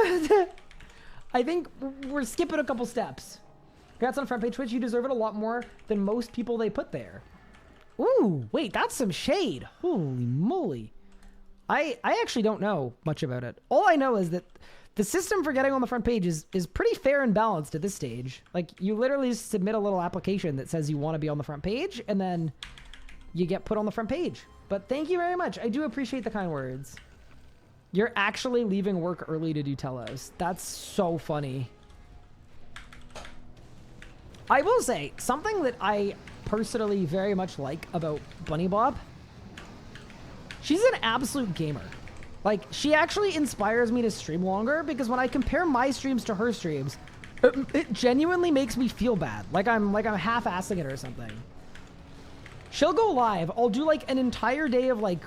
I think we're skipping a couple steps. Congrats on front page Twitch. You deserve it a lot more than most people they put there. Ooh, wait, that's some shade. Holy moly. I actually don't know much about it. All I know is that the system for getting on the front page is pretty fair and balanced at this stage. Like, you literally just submit a little application that says you want to be on the front page, and then you get put on the front page. But thank you very much. I do appreciate the kind words. You're actually leaving work early to do Telos. That's so funny. I will say, something that I personally very much like about Bunny Bob, she's an absolute gamer. Like, she actually inspires me to stream longer, because when I compare my streams to her streams, it genuinely makes me feel bad. Like I'm half-assing it or something. She'll go live. I'll do like an entire day of like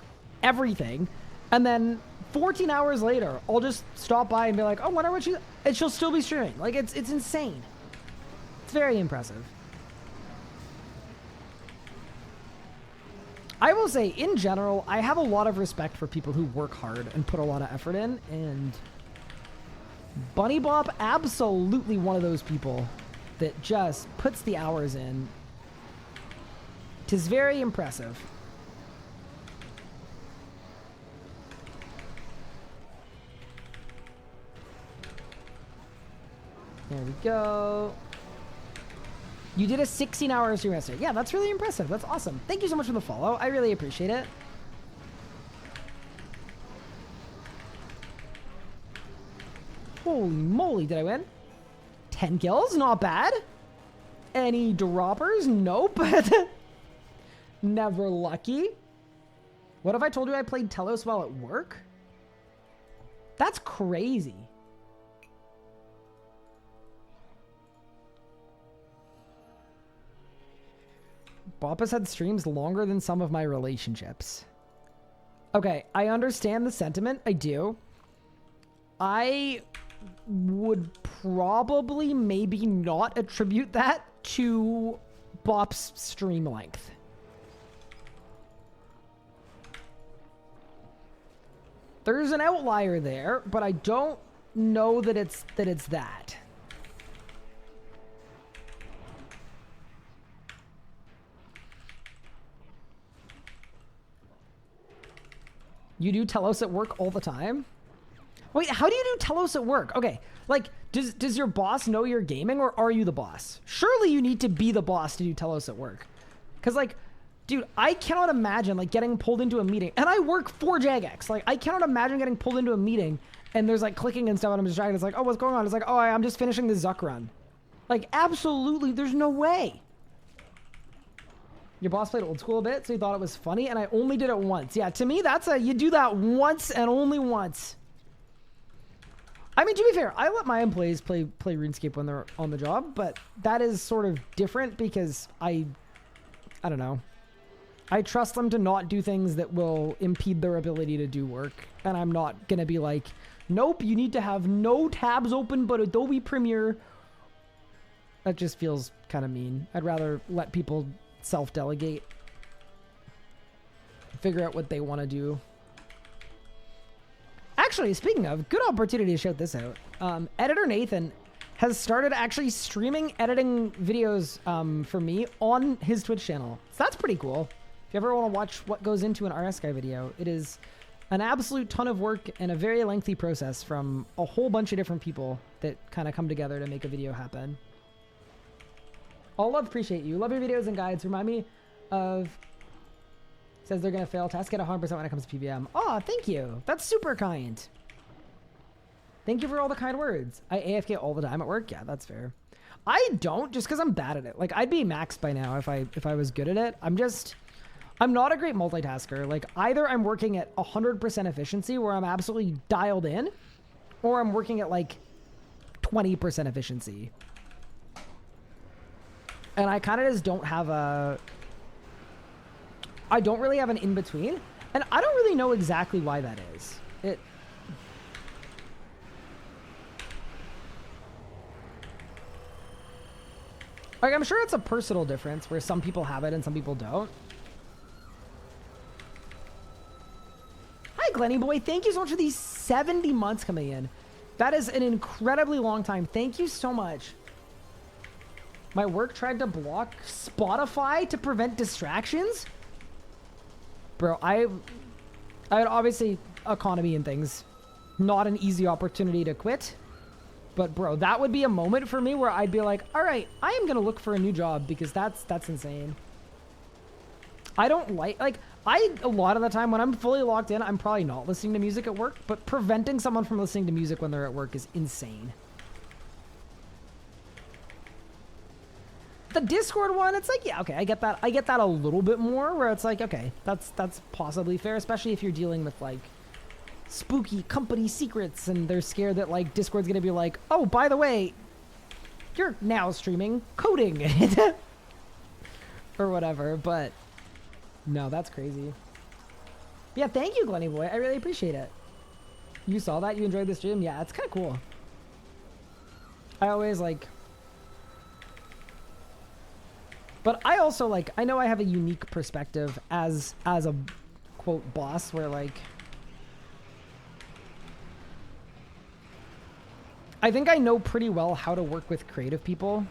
everything, and then 14 hours later, I'll just stop by and be like, oh, wonder what and she'll still be streaming. Like, it's insane. It's very impressive. I will say, in general, I have a lot of respect for people who work hard and put a lot of effort in, and Bunny Bop, absolutely one of those people that just puts the hours in. 'Tis very impressive. There we go. You did a 16-hour stream yesterday. Yeah, that's really impressive. That's awesome. Thank you so much for the follow. I really appreciate it. Holy moly, did I win? 10 kills? Not bad. Any droppers? Nope. Never lucky. What if I told you I played Telos while at work? That's crazy. Bop has had streams longer than some of my relationships. Okay, I understand the sentiment. I do. I would probably maybe not attribute that to Bop's stream length. There's an outlier there, but I don't know that it's that. You do Telos at work all the time? Wait, how do you do Telos at work? Okay, like, does your boss know you're gaming, or are you the boss? Surely you need to be the boss to do Telos at work. Because, like, dude, I cannot imagine, like, getting pulled into a meeting. And I work for Jagex. Like, I cannot imagine getting pulled into a meeting, and there's, like, clicking and stuff, and I'm distracted. It's like, oh, what's going on? It's like, oh, I'm just finishing the Zuck run. Like, absolutely, there's no way. Your boss played old school a bit, so he thought it was funny, and I only did it once. Yeah, to me, that's you do that once and only once. I mean, to be fair, I let my employees play RuneScape when they're on the job, but that is sort of different because I don't know. I trust them to not do things that will impede their ability to do work, and I'm not going to be like, nope, you need to have no tabs open but Adobe Premiere. That just feels kind of mean. I'd rather let people self-delegate, figure out what they want to do. Actually, speaking of, good opportunity to shout this out. Editor Nathan has started actually streaming editing videos for me on his Twitch channel. So that's pretty cool. If you ever want to watch what goes into an RSCI video, it is an absolute ton of work and a very lengthy process from a whole bunch of different people that kind of come together to make a video happen. All love, appreciate you. Love your videos and guides. Remind me of... Says they're going to fail test. Get 100% when it comes to PVM. Oh, thank you. That's super kind. Thank you for all the kind words. I AFK all the time at work. Yeah, that's fair. I don't, just because I'm bad at it. Like, I'd be maxed by now if I was good at it. I'm not a great multitasker. Like, either I'm working at 100% efficiency where I'm absolutely dialed in, or I'm working at like 20% efficiency. And I kind of just don't have I don't really have an in-between, and I don't really know exactly why that is. Like, I'm sure it's a personal difference where some people have it and some people don't. Hi, Glenny boy. Thank you so much for these 70 months coming in. That is an incredibly long time. Thank you so much. My work tried to block Spotify to prevent distractions? Bro, I had obviously economy and things. Not an easy opportunity to quit. But bro, that would be a moment for me where I'd be like, all right, I am going to look for a new job because that's insane. I don't like a lot of the time when I'm fully locked in, I'm probably not listening to music at work, but preventing someone from listening to music when they're at work is insane. The Discord one, it's like, yeah, okay, I get that. I get that a little bit more where it's like, okay, that's possibly fair, especially if you're dealing with like spooky company secrets and they're scared that like Discord's gonna be like, oh, by the way, you're now streaming coding or whatever. But no, that's crazy. But yeah, thank you, Glenny boy. I really appreciate it. You saw that? You enjoyed the stream? Yeah, it's kind of cool. I always like... But I also like, I know I have a unique perspective as a quote boss where like, I think I know pretty well how to work with creative people.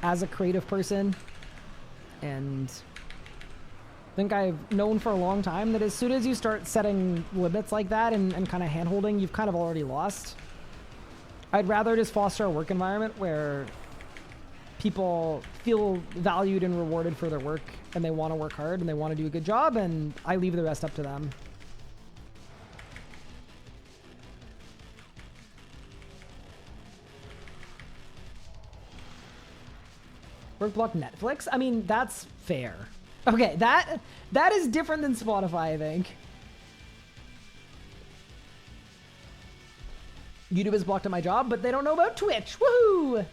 As a creative person. And I think I've known for a long time that as soon as you start setting limits like that and kind of hand-holding, you've kind of already lost. I'd rather just foster a work environment where people feel valued and rewarded for their work and they want to work hard and they want to do a good job, and I leave the rest up to them. Work block Netflix? I mean, that's fair. Okay, that is different than Spotify, I think. YouTube is blocked at my job, but they don't know about Twitch. Woohoo!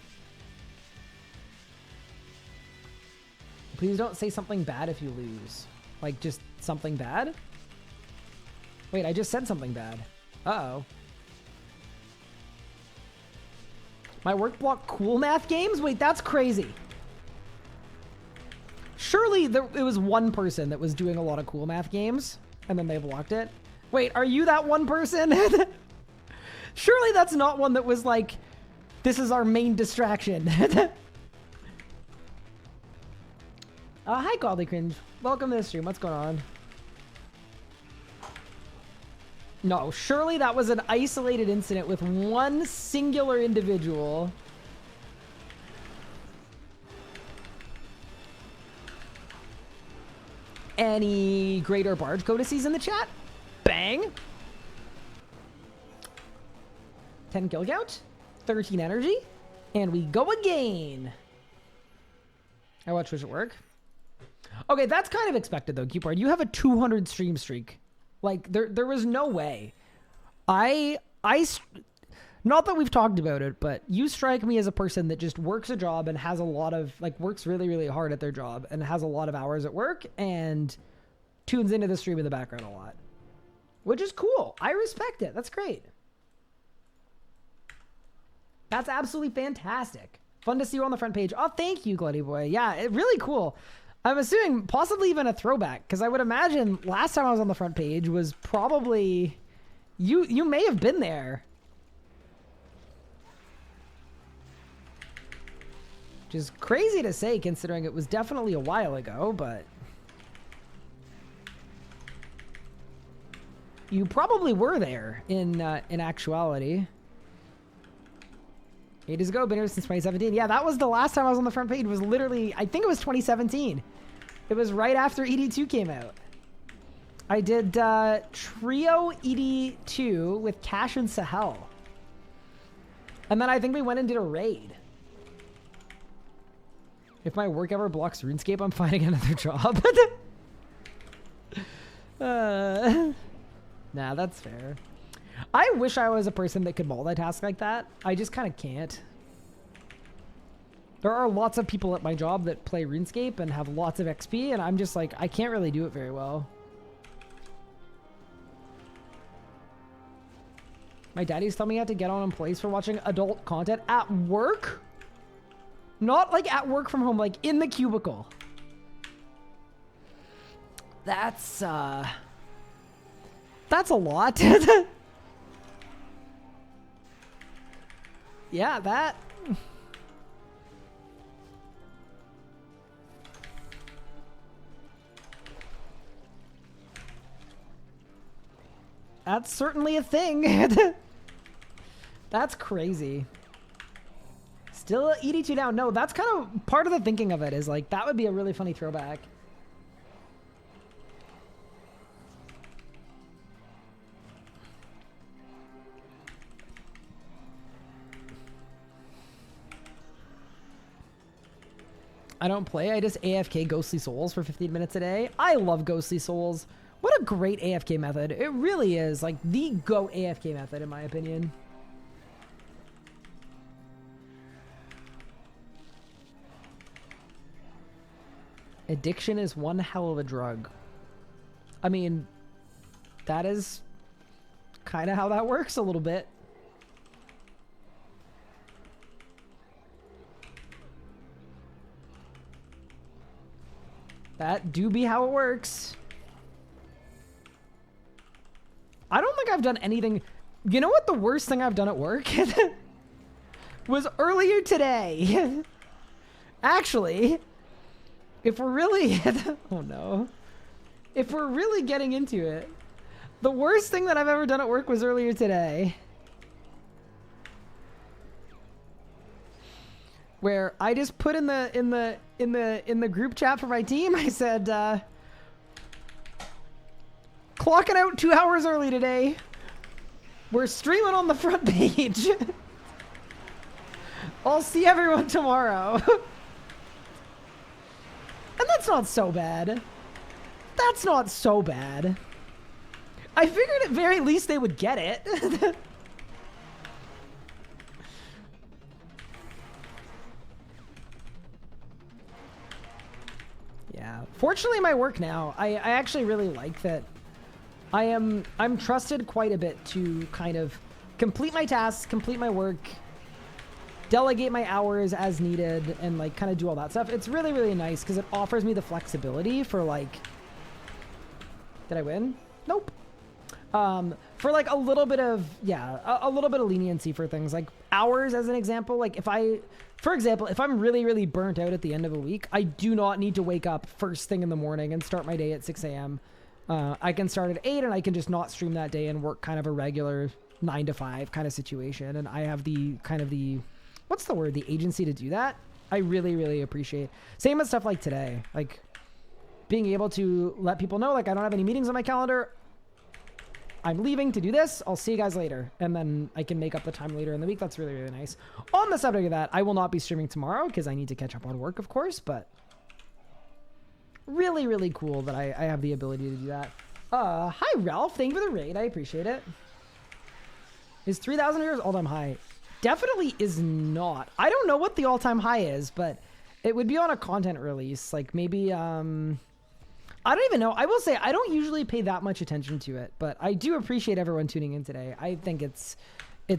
Please don't say something bad if you lose. Like, just something bad? Wait, I just said something bad. Uh-oh. My work block cool math games? Wait, that's crazy. Surely it was one person that was doing a lot of cool math games, and then they blocked it. Wait, are you that one person? Surely that's not one that was like, this is our main distraction. Hi, Godly Cringe. Welcome to the stream. What's going on? No, surely that was an isolated incident with one singular individual. Any greater barge codices in the chat? Bang! 10 kill count, 13 energy, and we go again. I watch Twitch at work. Okay, that's kind of expected though, Cupard. You have a 200 stream streak. Like, there was no way. Not that we've talked about it, but you strike me as a person that just works a job and has a lot of, like, works really, really hard at their job and has a lot of hours at work and tunes into the stream in the background a lot. Which is cool. I respect it. That's great. That's absolutely fantastic. Fun to see you on the front page. Oh, thank you, Glutty Boy. Yeah, really cool. I'm assuming possibly even a throwback, because I would imagine last time I was on the front page was probably... You may have been there. Which is crazy to say considering it was definitely a while ago, but you probably were there in actuality. 8 days ago, been here since 2017. Yeah, that was the last time I was on the front page. It was literally, I think it was 2017. It was right after ED2 came out. I did Trio ED2 with Cash and Sahel. And then I think we went and did a raid. If my work ever blocks RuneScape, I'm finding another job. Nah, that's fair. I wish I was a person that could multitask like that. I just kind of can't. There are lots of people at my job that play RuneScape and have lots of XP, and I'm just like, I can't really do it very well. My daddy's telling me I have to get on employees for watching adult content at work? Not like at work from home, like in the cubicle. That's a lot. Yeah, that. That's certainly a thing. That's crazy. Still ED2 down. No, that's kind of part of the thinking of it is like, that would be a really funny throwback. I don't play. I just AFK Ghostly Souls for 15 minutes a day. I love Ghostly Souls. What a great AFK method. It really is like the GOAT AFK method in my opinion. Addiction is one hell of a drug. I mean, that is kind of how that works a little bit. That do be how it works. I don't think I've done anything. You know what the worst thing I've done at work was earlier today. Actually, if we're really, oh no. If we're really getting into it, the worst thing that I've ever done at work was earlier today. Where I just put in the group chat for my team, I said, clocking out 2 hours early today. We're streaming on the front page. I'll see everyone tomorrow. And that's not so bad. That's not so bad. I figured at very least they would get it. Yeah. Fortunately, my work now, I actually really like that. I'm trusted quite a bit to kind of complete my tasks, complete my work, delegate my hours as needed, and like kind of do all that stuff. It's really, really nice because it offers me the flexibility for like, did I win? Nope. For like a little bit of, yeah, a little bit of leniency for things like hours as an example. Like for example, if I'm really, really burnt out at the end of a week, I do not need to wake up first thing in the morning and start my day at 6 a.m. I can start at 8 and I can just not stream that day and work kind of a regular 9 to 5 kind of situation. And I have the kind of the, what's the word? The agency to do that. I really, really appreciate. Same with stuff like today, like being able to let people know, like I don't have any meetings on my calendar. I'm leaving to do this. I'll see you guys later. And then I can make up the time later in the week. That's really, really nice. On the subject of that, I will not be streaming tomorrow because I need to catch up on work, of course, but really, really cool that I have the ability to do that. Hi, Ralph. Thank you for the raid. I appreciate it. Is 3,000 viewers all-time high? Definitely is not. I don't know what the all-time high is, but it would be on a content release. Like maybe, I don't even know. I will say I don't usually pay that much attention to it, but I do appreciate everyone tuning in today. I think it's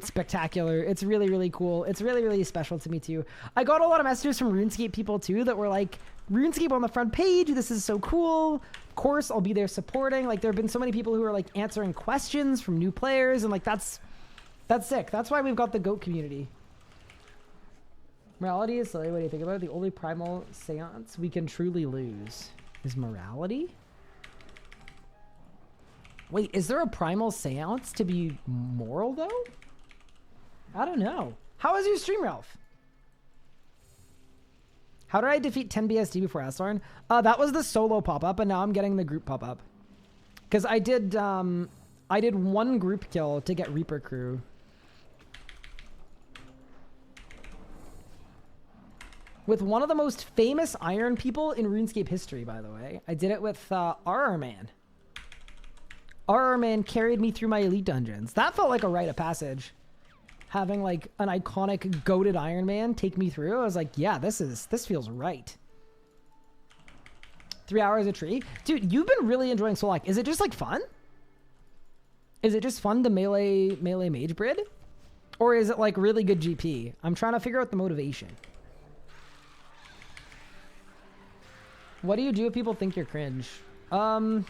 spectacular. It's really, really cool. It's really, really special to me too. I got a lot of messages from RuneScape people too that were like, RuneScape on the front page. This is so cool. Of course, I'll be there supporting. Like there have been so many people who are like answering questions from new players, and like that's sick. That's why we've got the GOAT community. Morality is silly. What do you think about it? The only primal seance we can truly lose is morality? Wait, is there a primal seance to be moral, though? I don't know. How was your stream, Ralph? How did I defeat 10 BSD before Astarn? That was the solo pop-up, and now I'm getting the group pop-up. Because I did one group kill to get Reaper Crew. With one of the most famous iron people in RuneScape history, by the way. I did it with RuneScape. RuneScape carried me through my elite dungeons. That felt like a rite of passage. Having like an iconic goated Iron Man take me through. I was like, yeah, this feels right. 3 hours a tree. Dude, you've been really enjoying Solak. Is it just like fun? Is it just fun to melee mage brid? Or is it like really good GP? I'm trying to figure out the motivation. What do you do if people think you're cringe? I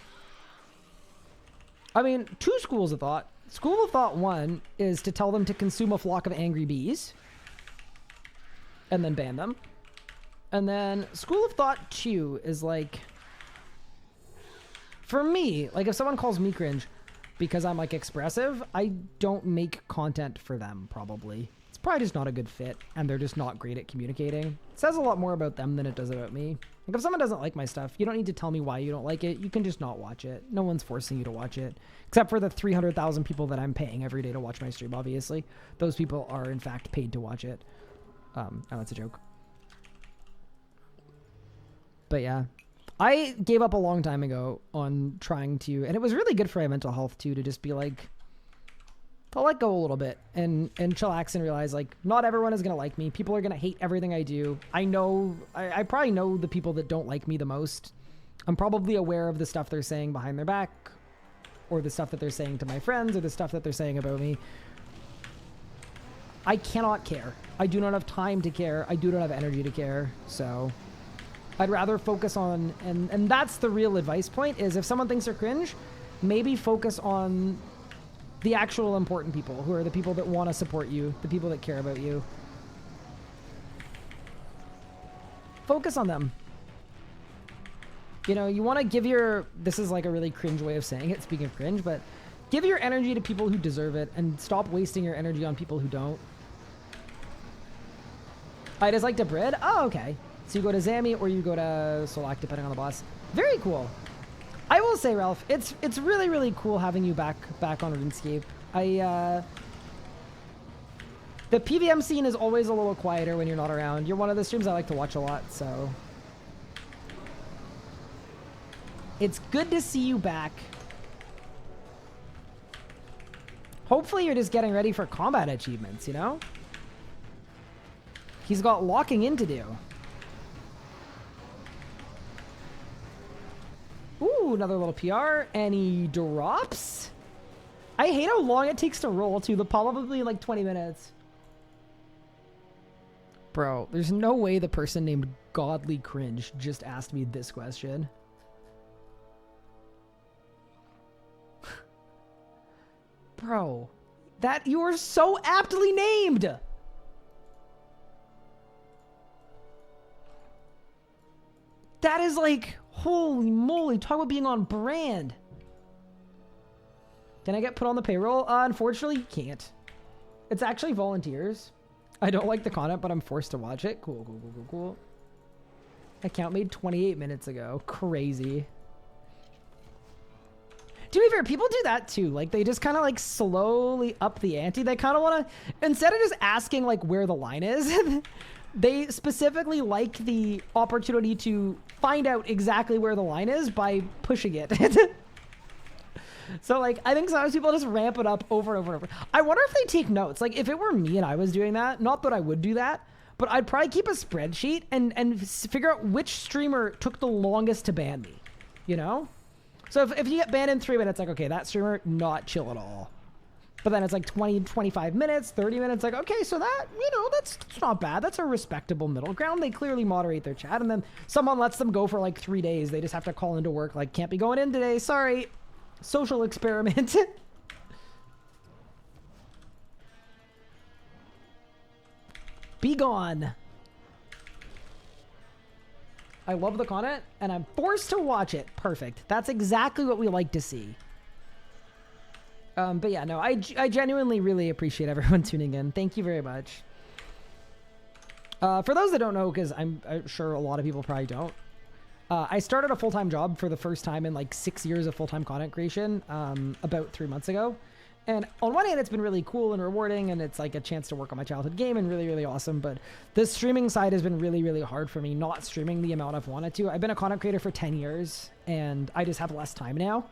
mean, two schools of thought. School of thought one is to tell them to consume a flock of angry bees and then ban them. And then school of thought two is like, for me, like if someone calls me cringe because I'm like expressive, I don't make content for them probably. It's probably just not a good fit and they're just not great at communicating. It says a lot more about them than it does about me. Like if someone doesn't like my stuff, you don't need to tell me why you don't like it. You can just not watch it. No one's forcing you to watch it. Except for the 300,000 people that I'm paying every day to watch my stream, obviously. Those people are in fact paid to watch it. Oh, that's a joke. But yeah. I gave up a long time ago on trying to, and it was really good for my mental health too, to just be like, I'll let go a little bit and chillax and realize like not everyone is gonna like me. People are gonna hate everything I do. I know I probably know the people that don't like me the most. I'm probably aware of the stuff they're saying behind their back, or the stuff that they're saying to my friends, or the stuff that they're saying about me. I cannot care. I do not have time to care. I do not have energy to care. So I'd rather focus on, and that's the real advice point, is if someone thinks they're cringe, maybe focus on the actual important people, who are the people that want to support you, the people that care about you. Focus on them. You know, you want to give your, this is like a really cringe way of saying it, speaking of cringe, but give your energy to people who deserve it and stop wasting your energy on people who don't. I just like to brid? Oh, okay. So you go to Zami or you go to Solak, depending on the boss. Very cool. I will say, Ralph, it's really, really cool having you back on RuneScape. The PVM scene is always a little quieter when you're not around. You're one of the streams I like to watch a lot, so it's good to see you back. Hopefully you're just getting ready for combat achievements, you know? He's got locking in to do. Ooh, another little PR, and he drops? I hate how long it takes to roll, too. Probably like 20 minutes. Bro, there's no way the person named Godly Cringe just asked me this question. Bro, that you are so aptly named! That is like, holy moly, talk about being on brand. Can I get put on the payroll? Unfortunately, you can't. It's actually volunteers. I don't like the content, but I'm forced to watch it. Cool, cool, cool, cool, cool. Account made 28 minutes ago. Crazy. To be fair, people do that too. Like, they just kind of like slowly up the ante. They kind of want to, instead of just asking like where the line is, they specifically like the opportunity to find out exactly where the line is by pushing it. So, like, I think sometimes people just ramp it up over and over and over. I wonder if they take notes. Like, if it were me and I was doing that, not that I would do that, but I'd probably keep a spreadsheet and figure out which streamer took the longest to ban me, you know? So if you get banned in 3 minutes, like, okay, that streamer, not chill at all. But then it's like 20, 25 minutes, 30 minutes, like, okay, so that, you know, that's not bad. That's a respectable middle ground. They clearly moderate their chat, and then someone lets them go for like 3 days. They just have to call into work, like, can't be going in today, sorry. Social experiment. Be gone. I love the content, and I'm forced to watch it. Perfect. That's exactly what we like to see. But yeah, no, I genuinely really appreciate everyone tuning in. Thank you very much. For those that don't know, because I'm sure a lot of people probably don't, I started a full-time job for the first time in like 6 years of full-time content creation about 3 months ago. And on one hand, it's been really cool and rewarding, and it's like a chance to work on my childhood game and really, really awesome. But the streaming side has been really, really hard for me, not streaming the amount I've wanted to. I've been a content creator for 10 years, and I just have less time now.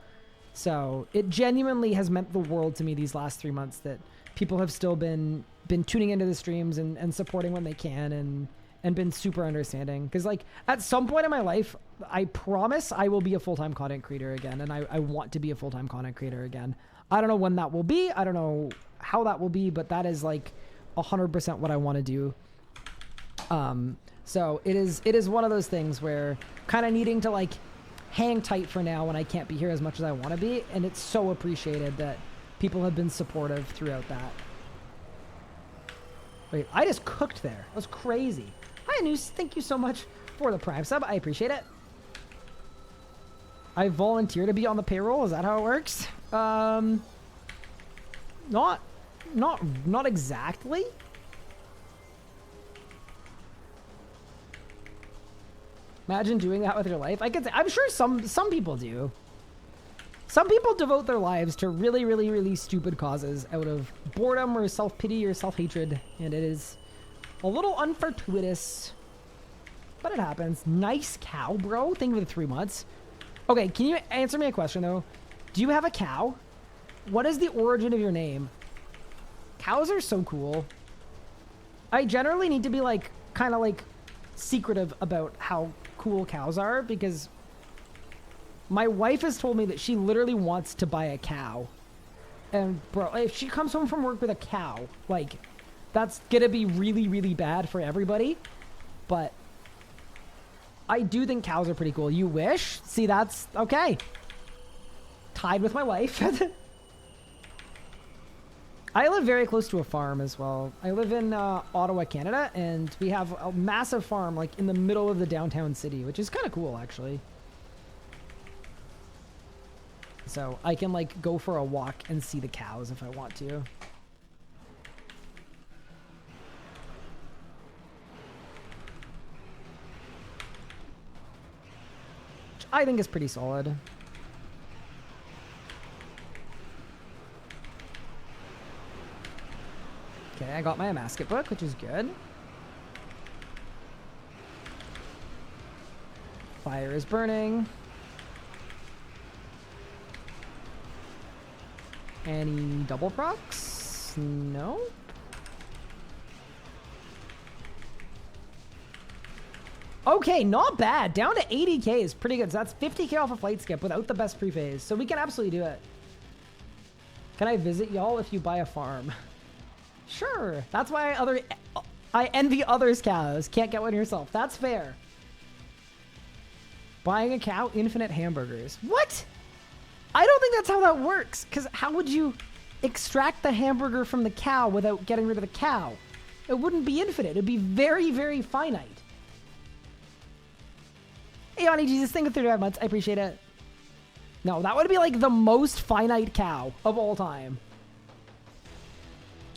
So it genuinely has meant the world to me these last 3 months that people have still been tuning into the streams and supporting when they can and been super understanding. Because like at some point in my life, I promise I will be a full-time content creator again, and I want to be a full-time content creator again. I don't know when that will be. I don't know how that will be, but that is like 100% what I want to do. So it is one of those things where kind of needing to like hang tight for now when I can't be here as much as I want to be. And it's so appreciated that people have been supportive throughout that. Wait, I just cooked there. That was crazy. Hi, Anus. Thank you so much for the Prime sub. I appreciate it. I volunteer to be on the payroll. Is that how it works? Not exactly. Imagine doing that with your life. I'm sure some people do. Some people devote their lives to really, really, really stupid causes out of boredom or self-pity or self-hatred, and it is a little unfortuitous, but it happens. Nice cow, bro. Thank you for the 3 months. Okay, can you answer me a question, though? Do you have a cow? What is the origin of your name? Cows are so cool. I generally need to be, like, kind of, like, secretive about how cool cows are, because my wife has told me that she literally wants to buy a cow. And, bro, if she comes home from work with a cow, like, that's gonna be really, really bad for everybody. But I do think cows are pretty cool. You wish? See, that's okay. Tied with my wife. I live very close to a farm as well. I live in Ottawa, Canada, and we have a massive farm like in the middle of the downtown city, which is kind of cool actually. So I can like go for a walk and see the cows if I want to. Which I think is pretty solid. Okay, I got my Amasket book, which is good. Fire is burning. Any double procs? No. Okay, not bad. Down to 80k is pretty good. So that's 50k off a flight skip without the best pre-phase. So we can absolutely do it. Can I visit y'all if you buy a farm? Sure. That's why I envy others' cows. Can't get one yourself. That's fair. Buying a cow, infinite hamburgers. What? I don't think that's how that works. Because how would you extract the hamburger from the cow without getting rid of the cow? It wouldn't be infinite. It'd be very, very finite. Hey, Yanni Jesus, thank you for 35 months. I appreciate it. No, that would be like the most finite cow of all time.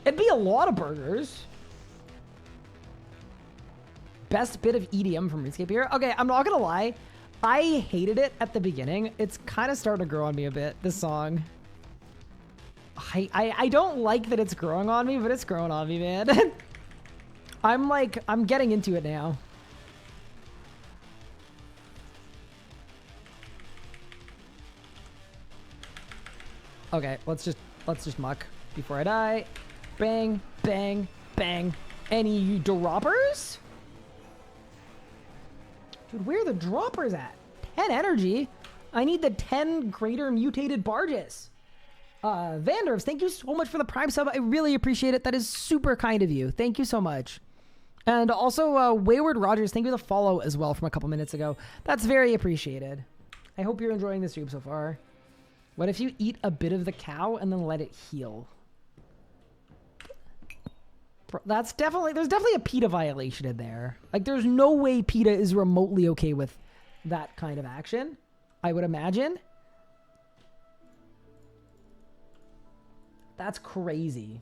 It'd be a lot of burgers. Best bit of EDM from RuneScape here. Okay, I'm not gonna lie. I hated it at the beginning. It's kind of starting to grow on me a bit, this song. I don't like that it's growing on me, but it's growing on me, man. I'm getting into it now. Okay, let's just muck before I die. Bang, bang, bang. Any droppers? Dude, where are the droppers at? 10 energy. I need the 10 greater mutated barges. Vanderves, thank you so much for the Prime sub. I really appreciate it. That is super kind of you. Thank you so much. And also, Wayward Rogers, thank you for the follow as well from a couple minutes ago. That's very appreciated. I hope you're enjoying the stream so far. What if you eat a bit of the cow and then let it heal? That's definitely, there's definitely a PETA violation in there. Like, there's no way PETA is remotely okay with that kind of action, I would imagine. That's crazy.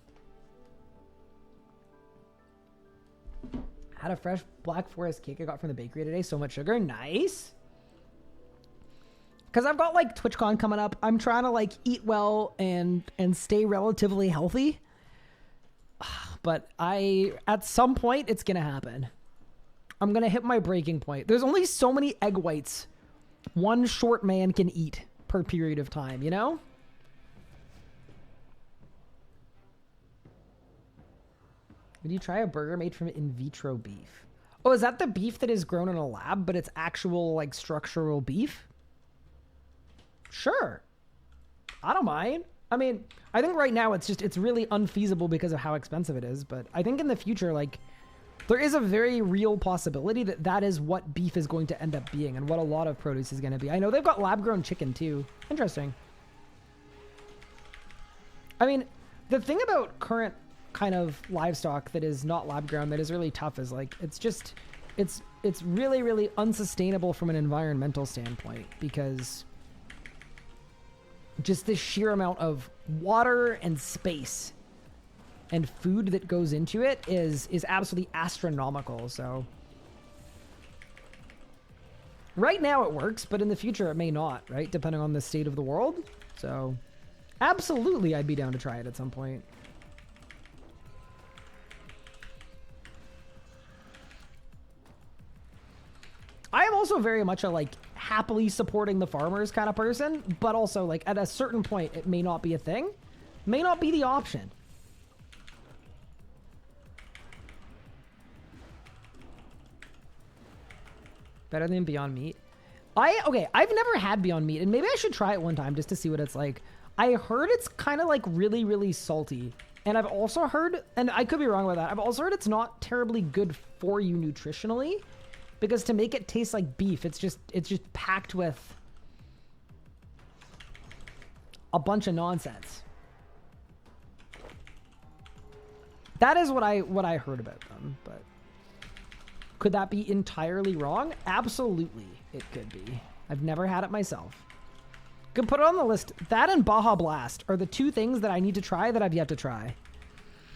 Had a fresh Black Forest cake I got from the bakery today. So much sugar. Nice. Because I've got like TwitchCon coming up. I'm trying to like eat well and stay relatively healthy. But at some point, it's going to happen. I'm going to hit my breaking point. There's only so many egg whites one short man can eat per period of time, you know? Would you try a burger made from in vitro beef? Oh, is that the beef that is grown in a lab, but it's actual, like, structural beef? Sure. I don't mind. I mean, I think right now it's really unfeasible because of how expensive it is, but I think in the future, like, there is a very real possibility that that is what beef is going to end up being and what a lot of produce is going to be. I know they've got lab-grown chicken, too. Interesting. I mean, the thing about current kind of livestock that is not lab grown that is really tough is like it's really, really unsustainable from an environmental standpoint, because just the sheer amount of water and space and food that goes into it is absolutely astronomical. So right now it works, but in the future it may not, right? Depending on the state of the world. So absolutely I'd be down to try it at some point. I am also very much a, like, happily supporting the farmers kind of person, but also, like, at a certain point, it may not be a thing. May not be the option. Better than Beyond Meat. Okay, I've never had Beyond Meat, and maybe I should try it one time just to see what it's like. I heard it's kind of, like, really, really salty. And I've also heard, and I could be wrong about that, I've also heard it's not terribly good for you nutritionally. Because to make it taste like beef, it's just packed with a bunch of nonsense. That is what I heard about them, but could that be entirely wrong? Absolutely, it could be. I've never had it myself. Could put it on the list. That and Baja Blast are the two things that I need to try that I've yet to try.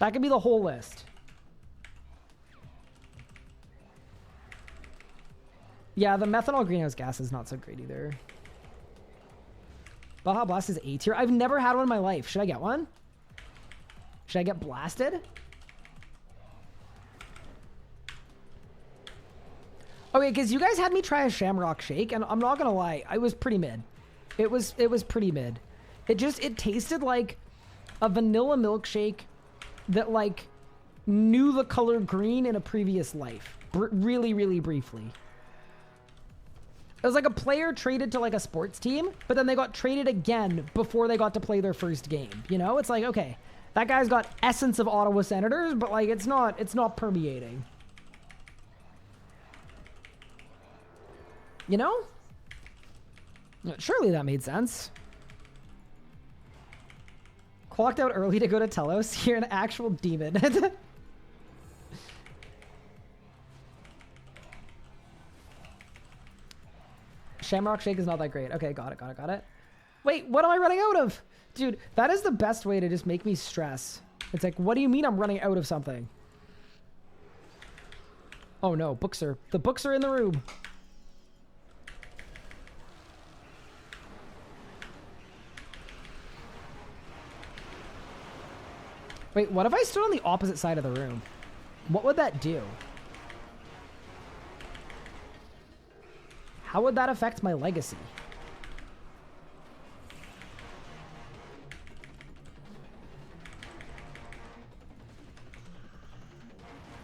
That could be the whole list. Yeah, the methanol greenhouse gas is not so great either. Baja Blast is A tier. I've never had one in my life. Should I get one? Should I get blasted? Okay, because you guys had me try a Shamrock Shake, and I'm not gonna lie, I was pretty mid. It was pretty mid. It tasted like a vanilla milkshake that, like, knew the color green in a previous life. Really, really briefly. It was like a player traded to, like, a sports team, but then they got traded again before they got to play their first game. You know, it's like, okay, that guy's got essence of Ottawa Senators, but, like, it's not permeating. You know? Surely that made sense. Clocked out early to go to Telos. You're an actual demon. Shamrock Shake is not that great. Okay, got it. Wait, what am I running out of? Dude, that is the best way to just make me stress. It's like, what do you mean I'm running out of something? Oh no, the books are in the room. Wait, what if I stood on the opposite side of the room? What would that do? How would that affect my legacy?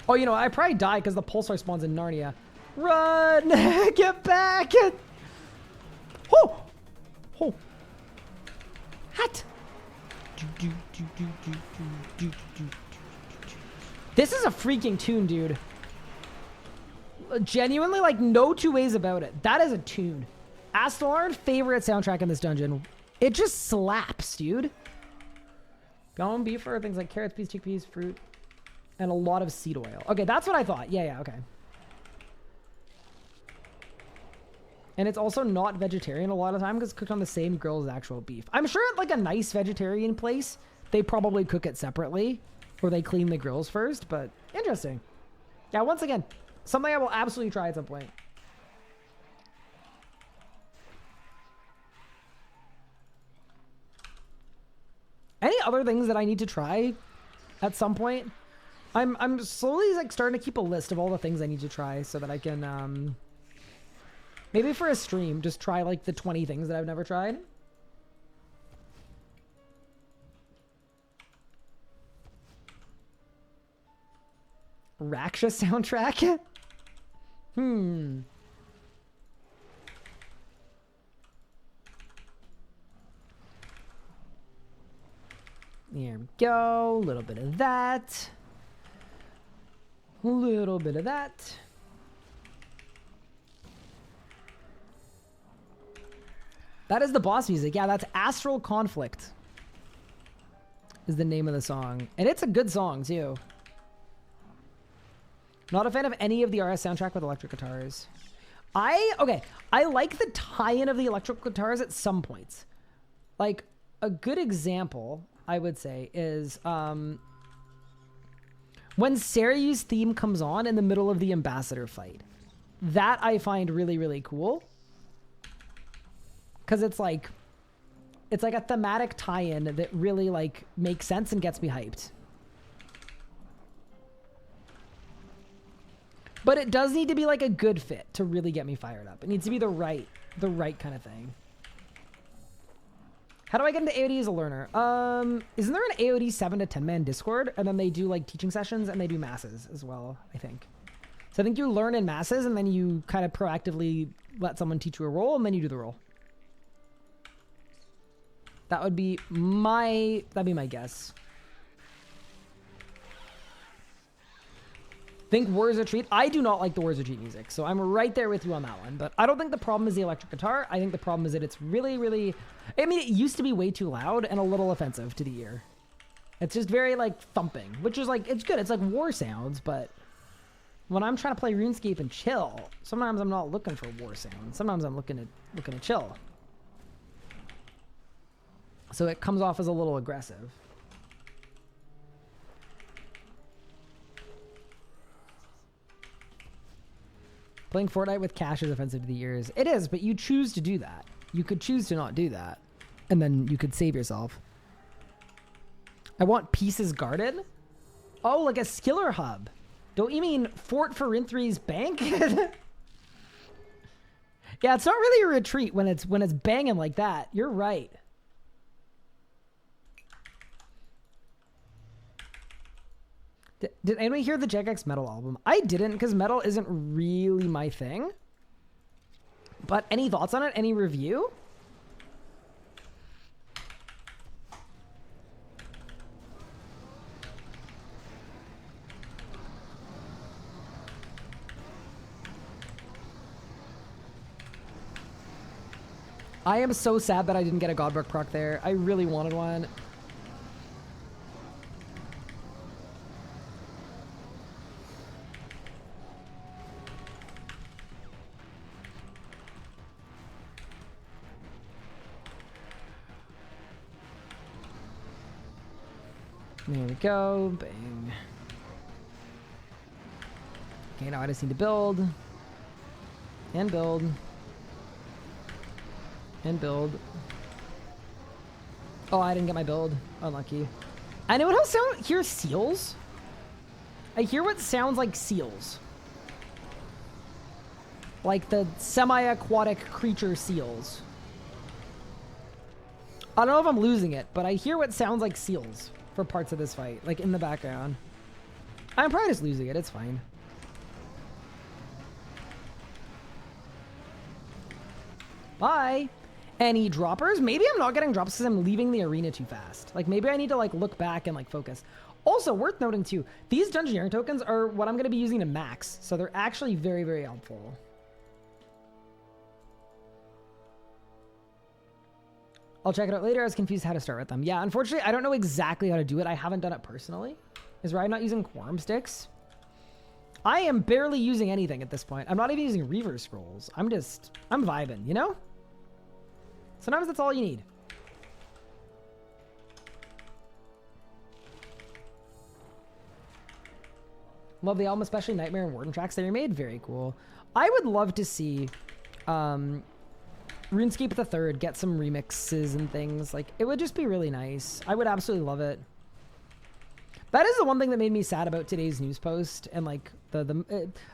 Oh, you know, I probably die because the pulsar spawns in Narnia. Run! Get back! Oh! Oh! Hat! This is a freaking tune, dude. Genuinely, like, no two ways about it. That is a tune. Astellarn, favorite soundtrack in this dungeon. It just slaps, dude. Gone beef for things like carrots, peas, chickpeas, fruit. And a lot of seed oil. Okay, that's what I thought. Yeah, okay. And it's also not vegetarian a lot of the time because it's cooked on the same grill as actual beef. I'm sure at like a nice vegetarian place, they probably cook it separately or they clean the grills first, but interesting. Yeah, once again, something I will absolutely try at some point. Any other things that I need to try at some point? I'm slowly like starting to keep a list of all the things I need to try so that I can maybe for a stream just try like the 20 things that I've never tried. Raksha soundtrack? Here we go. A little bit of that. A little bit of that. That is the boss music. Yeah, that's Astral Conflict is the name of the song. And it's a good song, too. Not a fan of any of the RS soundtrack with electric guitars. Okay, I like the tie-in of the electric guitars at some points. Like, a good example, I would say, is when Seryu's theme comes on in the middle of the ambassador fight. That I find really, really cool. Because it's like a thematic tie-in that really like makes sense and gets me hyped. But it does need to be like a good fit to really get me fired up. It needs to be the right kind of thing. How do I get into AOD as a learner? Isn't there an AOD 7 to 10 man Discord? And then they do like teaching sessions and they do masses as well, I think. So I think you learn in masses and then you kind of proactively let someone teach you a role and then you do the role. That'd be my guess. Think War is a Treat. I do not like the War is a Treat music, so I'm right there with you on that one. But I don't think the problem is the electric guitar. I think the problem is that it's really, really... I mean, it used to be way too loud and a little offensive to the ear. It's just very, like, thumping, which is, like, it's good. It's like war sounds, but when I'm trying to play RuneScape and chill, sometimes I'm not looking for war sounds. Sometimes I'm looking to chill. So it comes off as a little aggressive. Playing Fortnite with cash is offensive to the ears. It is, but you choose to do that. You could choose to not do that. And then you could save yourself. I want pieces guarded. Oh, like a skiller hub. Don't you mean Fort Farinthri's bank? Yeah, it's not really a retreat when it's banging like that. You're right. Did anybody hear the Jagex Metal album? I didn't because metal isn't really my thing. But any thoughts on it? Any review? I am so sad that I didn't get a Godbrook proc there. I really wanted one. There we go. Bang. Okay, now I just need to build. And build. And build. Oh, I didn't get my build. Unlucky. Anyone else hear seals? I hear what sounds like seals. Like the semi-aquatic creature seals. I don't know if I'm losing it, but I hear what sounds like seals for parts of this fight, like in the background. I'm probably just losing it. It's fine. Bye. Any droppers? Maybe I'm not getting drops because I'm leaving the arena too fast. Like maybe I need to like look back and like focus. Also worth noting too, these dungeoneering tokens are what I'm going to be using to max. So they're actually very, very helpful. I'll check it out later. I was confused how to start with them. Yeah, unfortunately, I don't know exactly how to do it. I haven't done it personally. Is Ryan not using quorum sticks? I am barely using anything at this point. I'm not even using reverse scrolls. I'm vibing, you know? Sometimes that's all you need. Love the album, especially Nightmare and Warden tracks they remade. Very cool. I would love to see RuneScape the Third get some remixes and things. Like, it would just be really nice. I would absolutely love it. That is the one thing that made me sad about today's news post. And like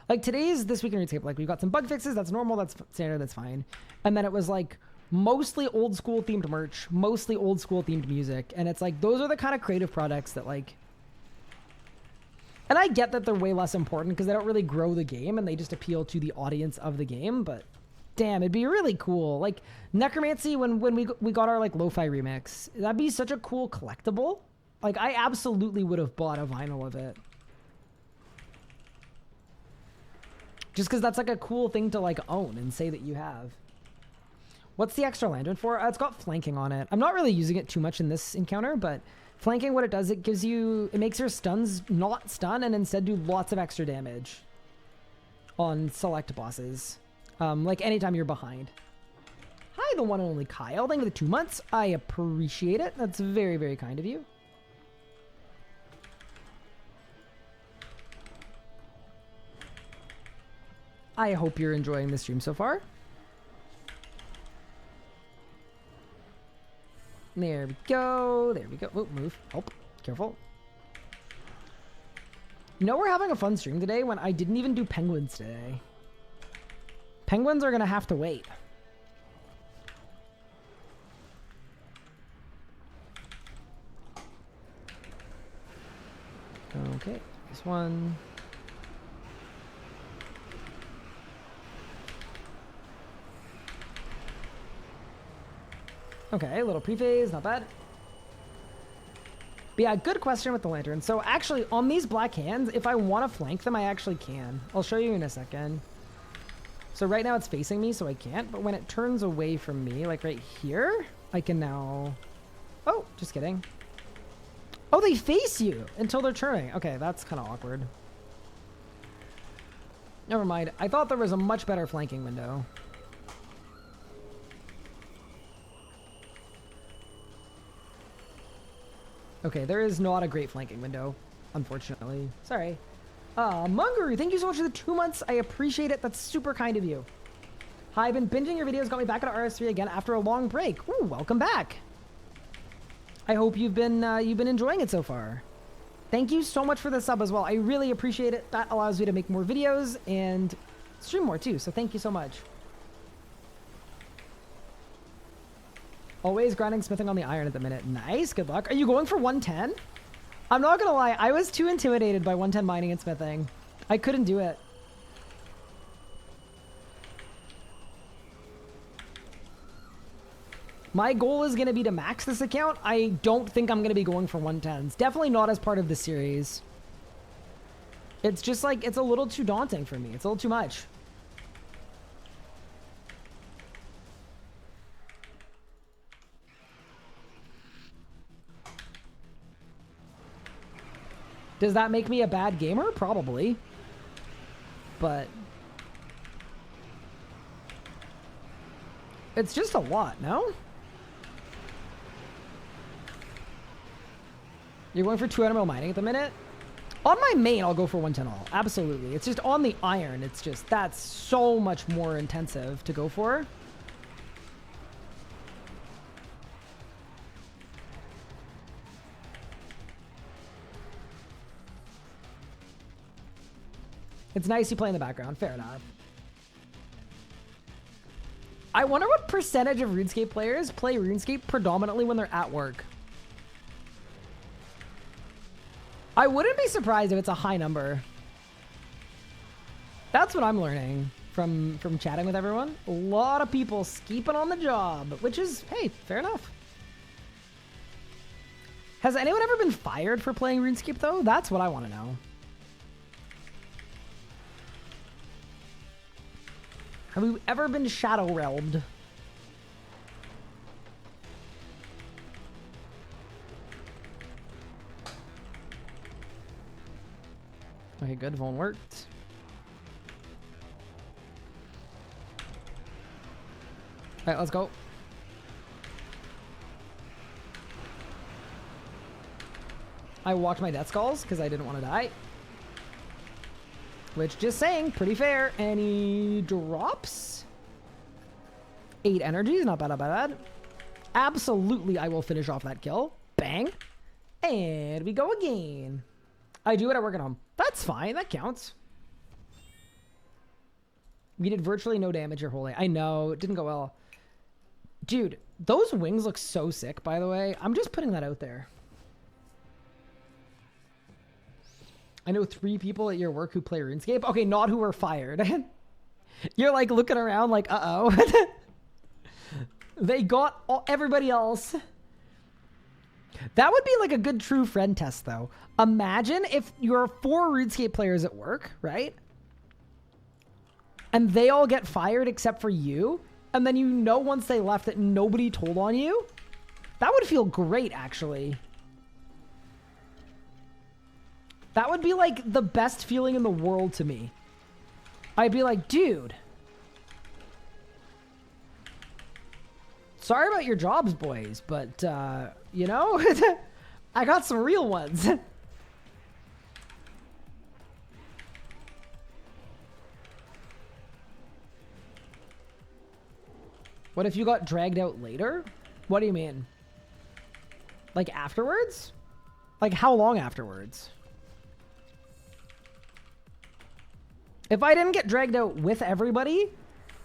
like today's This Week in RuneScape, like we've got some bug fixes. That's normal. That's standard. That's fine. And then it was like mostly old school themed merch, mostly old school themed music. And it's like, those are the kind of creative products that like, and I get that they're way less important because they don't really grow the game and they just appeal to the audience of the game. But damn, it'd be really cool. Like Necromancy, when we got our like lo-fi remix, that'd be such a cool collectible. Like I absolutely would have bought a vinyl of it. Just because that's like a cool thing to like own and say that you have. What's the extra lantern for? It's got flanking on it. I'm not really using it too much in this encounter, but flanking, what it does, it makes your stuns not stun and instead do lots of extra damage on select bosses. Like anytime you're behind. Hi, the one and only Kyle. Thank you for the 2 months. I appreciate it. That's very, very kind of you. I hope you're enjoying the stream so far. There we go. There we go. Oh, move. Oh, careful. You know, we're having a fun stream today when I didn't even do penguins today. Penguins are going to have to wait. Okay, this one. Okay, a little pre-phase, not bad. But yeah, good question with the lantern. So actually, on these black hands, if I want to flank them, I actually can. I'll show you in a second. So right now it's facing me, so I can't. But when it turns away from me, like right here, I can now... Oh, just kidding. Oh, they face you until they're turning. Okay, that's kind of awkward. Never mind. I thought there was a much better flanking window. Okay, there is not a great flanking window, unfortunately. Sorry. Mungaroo, thank you so much for the 2 months. I appreciate it. That's super kind of you. Hi, I've been binging your videos. Got me back at RS3 again after a long break. Ooh, welcome back. I hope you've been enjoying it so far. Thank you so much for the sub as well. I really appreciate it. That allows me to make more videos and stream more too. So thank you so much. Always grinding smithing on the iron at the minute. Nice. Good luck. Are you going for 110? I'm not going to lie. I was too intimidated by 110 mining and smithing. I couldn't do it. My goal is going to be to max this account. I don't think I'm going to be going for 110s. Definitely not as part of the series. It's just like, it's a little too daunting for me. It's a little too much. Does that make me a bad gamer? Probably. But it's just a lot, no? You're going for 200 mil mining at the minute? On my main, I'll go for 110 all. Absolutely. It's just on the iron. It's just, that's so much more intensive to go for. It's nice you play in the background. Fair enough. I wonder what percentage of RuneScape players play RuneScape predominantly when they're at work. I wouldn't be surprised if it's a high number. That's what I'm learning from chatting with everyone. A lot of people skeeping on the job, which is, hey, fair enough. Has anyone ever been fired for playing RuneScape though? That's what I want to know. Have we ever been shadow realmed? Okay, good. Phone worked. All right, let's go. I walked my death skulls because I didn't want to die. Which, just saying, pretty fair. Any drops? 8 energies, not bad, not bad. Absolutely, I will finish off that kill. Bang. And we go again. I do it at work at home. That's fine, that counts. We did virtually no damage your whole day. I know, it didn't go well. Dude, those wings look so sick, by the way. I'm just putting that out there. I know 3 people at your work who play RuneScape. Okay, not who were fired. You're like looking around like, uh-oh. They got everybody else. That would be like a good true friend test, though. Imagine if you're 4 RuneScape players at work, right? And they all get fired except for you. And then you know once they left that nobody told on you. That would feel great, actually. That would be like the best feeling in the world to me. I'd be like, dude. Sorry about your jobs, boys, but, you know, I got some real ones. What if you got dragged out later? What do you mean? Like afterwards? Like how long afterwards? If I didn't get dragged out with everybody,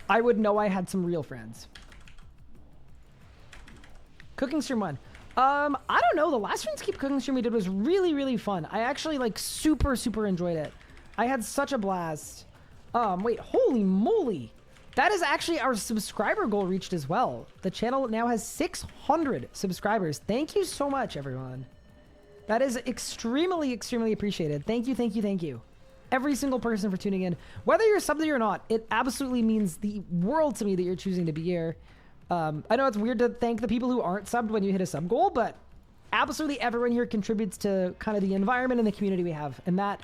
I would know I had some real friends. Cooking stream 1. I don't know. The last RuneScape cooking stream we did was really, really fun. I actually like super, super enjoyed it. I had such a blast. Wait, holy moly. That is actually our subscriber goal reached as well. The channel now has 600 subscribers. Thank you so much, everyone. That is extremely, extremely appreciated. Thank you, thank you, thank you. Every single person for tuning in. Whether you're subbed or not, it absolutely means the world to me that you're choosing to be here. I know it's weird to thank the people who aren't subbed when you hit a sub goal, but absolutely everyone here contributes to kind of the environment and the community we have. And that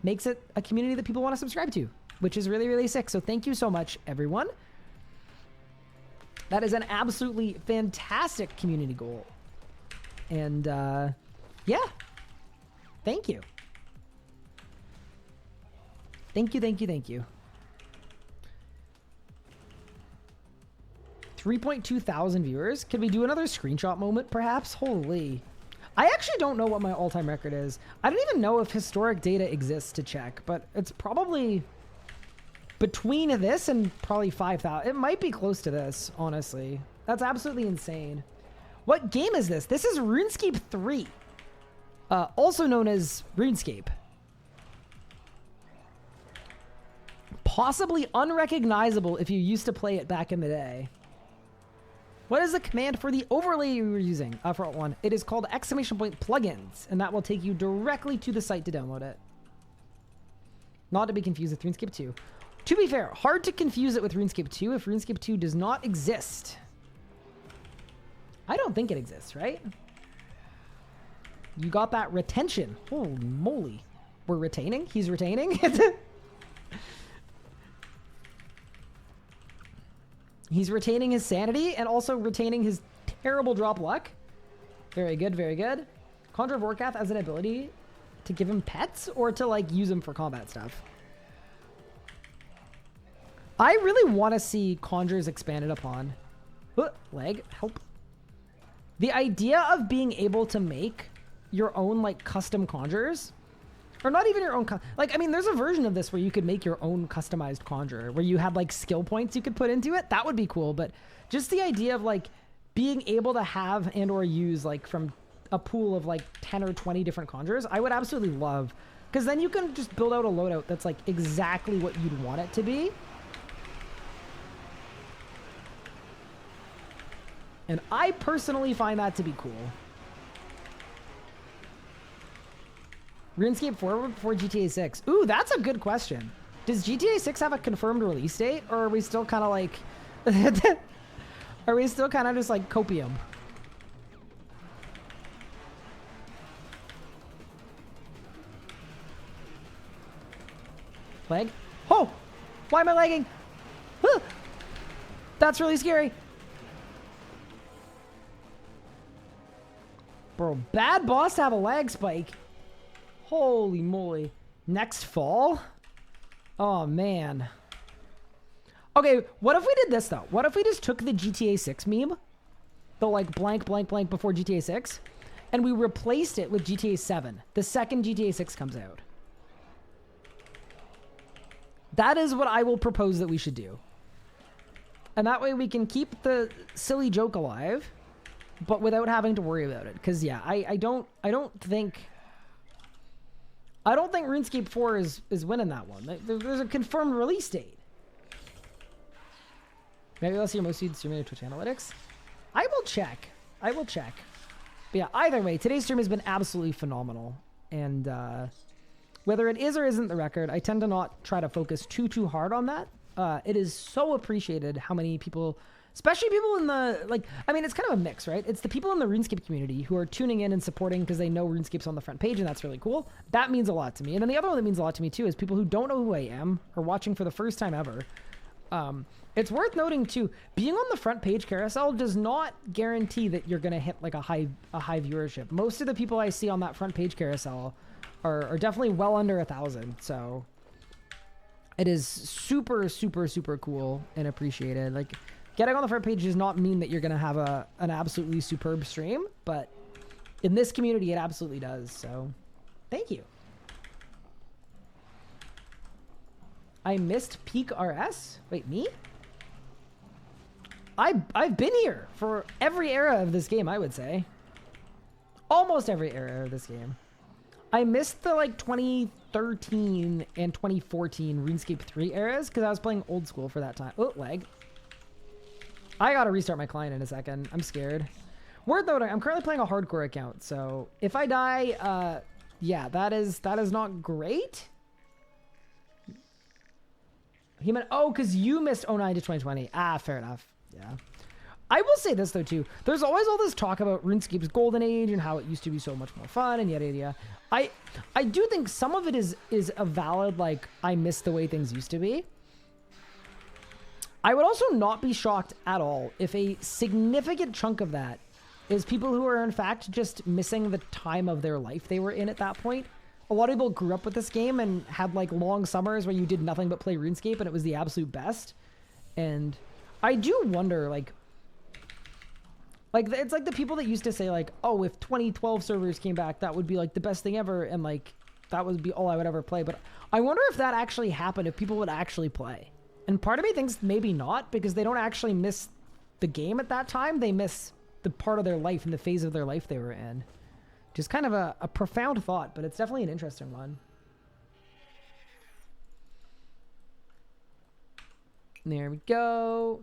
makes it a community that people want to subscribe to, which is really, really sick. So thank you so much, everyone. That is an absolutely fantastic community goal. And yeah, thank you. Thank you, thank you, thank you. 3.2 thousand viewers. Can we do another screenshot moment, perhaps? Holy. I actually don't know what my all-time record is. I don't even know if historic data exists to check, but it's probably between this and probably 5,000. It might be close to this, honestly. That's absolutely insane. What game is this? This is RuneScape 3. Also known as RuneScape. Possibly unrecognizable if you used to play it back in the day. What is the command for the overlay you were using? For alt 1. It is called ! Plugins, and that will take you directly to the site to download it. Not to be confused with RuneScape 2. To be fair, hard to confuse it with RuneScape 2 if RuneScape 2 does not exist. I don't think it exists, right? You got that retention. Holy moly. We're retaining? He's retaining? He's retaining his sanity and also retaining his terrible drop luck. Very good, very good. Conjure of Warcath as an ability to give him pets or to like use him for combat stuff. I really want to see conjures expanded upon. Leg, help. The idea of being able to make your own like custom conjures, or not even your own, like, I mean, there's a version of this where you could make your own customized conjurer where you had like skill points you could put into it. That would be cool. But just the idea of like being able to have and or use like from a pool of like 10 or 20 different conjurers, I would absolutely love, because then you can just build out a loadout that's like exactly what you'd want it to be. And I personally find that to be cool. RuneScape 4 before GTA 6. Ooh, that's a good question. Does GTA 6 have a confirmed release date, or are we still kind of like... are we still kind of just like copium? Lag. Oh! Why am I lagging? Huh. That's really scary. Bro, bad boss to have a lag spike. Holy moly. Next fall? Oh, man. Okay, what if we did this, though? What if we just took the GTA 6 meme? The, like, blank, blank, blank before GTA 6? And we replaced it with GTA 7. The second GTA 6 comes out. That is what I will propose that we should do. And that way we can keep the silly joke alive, but without having to worry about it. Because, yeah, I don't think RuneScape 4 is winning that one. There's a confirmed release date. Maybe I'll see your most viewed streaming on Twitch Analytics. I will check. But yeah, either way, today's stream has been absolutely phenomenal. And whether it is or isn't the record, I tend to not try to focus too hard on that. It is so appreciated how many people, especially people in the, like, I mean, it's kind of a mix, right? It's the people in the RuneScape community who are tuning in and supporting because they know RuneScape's on the front page, and that's really cool. That means a lot to me. And then the other one that means a lot to me, too, is people who don't know who I am or watching for the first time ever. It's worth noting, too, being on the front page carousel does not guarantee that you're going to hit, like, a high viewership. Most of the people I see on that front page carousel are definitely well under 1,000, so it is super cool and appreciated. Like, getting on the front page does not mean that you're going to have an absolutely superb stream, but in this community, it absolutely does, so thank you. I missed Peak RS? Wait, me? I've been here for every era of this game, I would say. Almost every era of this game. I missed the, like, 2013 and 2014 RuneScape 3 eras because I was playing old school for that time. Oh, lag. I gotta restart my client in a second. I'm scared. Worth noting, I'm currently playing a hardcore account, so if I die, yeah, that is not great. He meant, oh, because you missed 09 to 2020. Ah, fair enough. Yeah. I will say this, though, too. There's always all this talk about RuneScape's golden age and how it used to be so much more fun and yada, yada. I do think some of it is a valid, like, I miss the way things used to be. I would also not be shocked at all if a significant chunk of that is people who are, in fact, just missing the time of their life they were in at that point. A lot of people grew up with this game and had, like, long summers where you did nothing but play RuneScape and it was the absolute best. And I do wonder, like, it's like the people that used to say, like, oh, if 2012 servers came back, that would be, like, the best thing ever, and, like, that would be all I would ever play. But I wonder if that actually happened, if people would actually play. And part of me thinks maybe not, because they don't actually miss the game at that time. They miss the part of their life and the phase of their life they were in. Which is kind of a profound thought, but it's definitely an interesting one. There we go.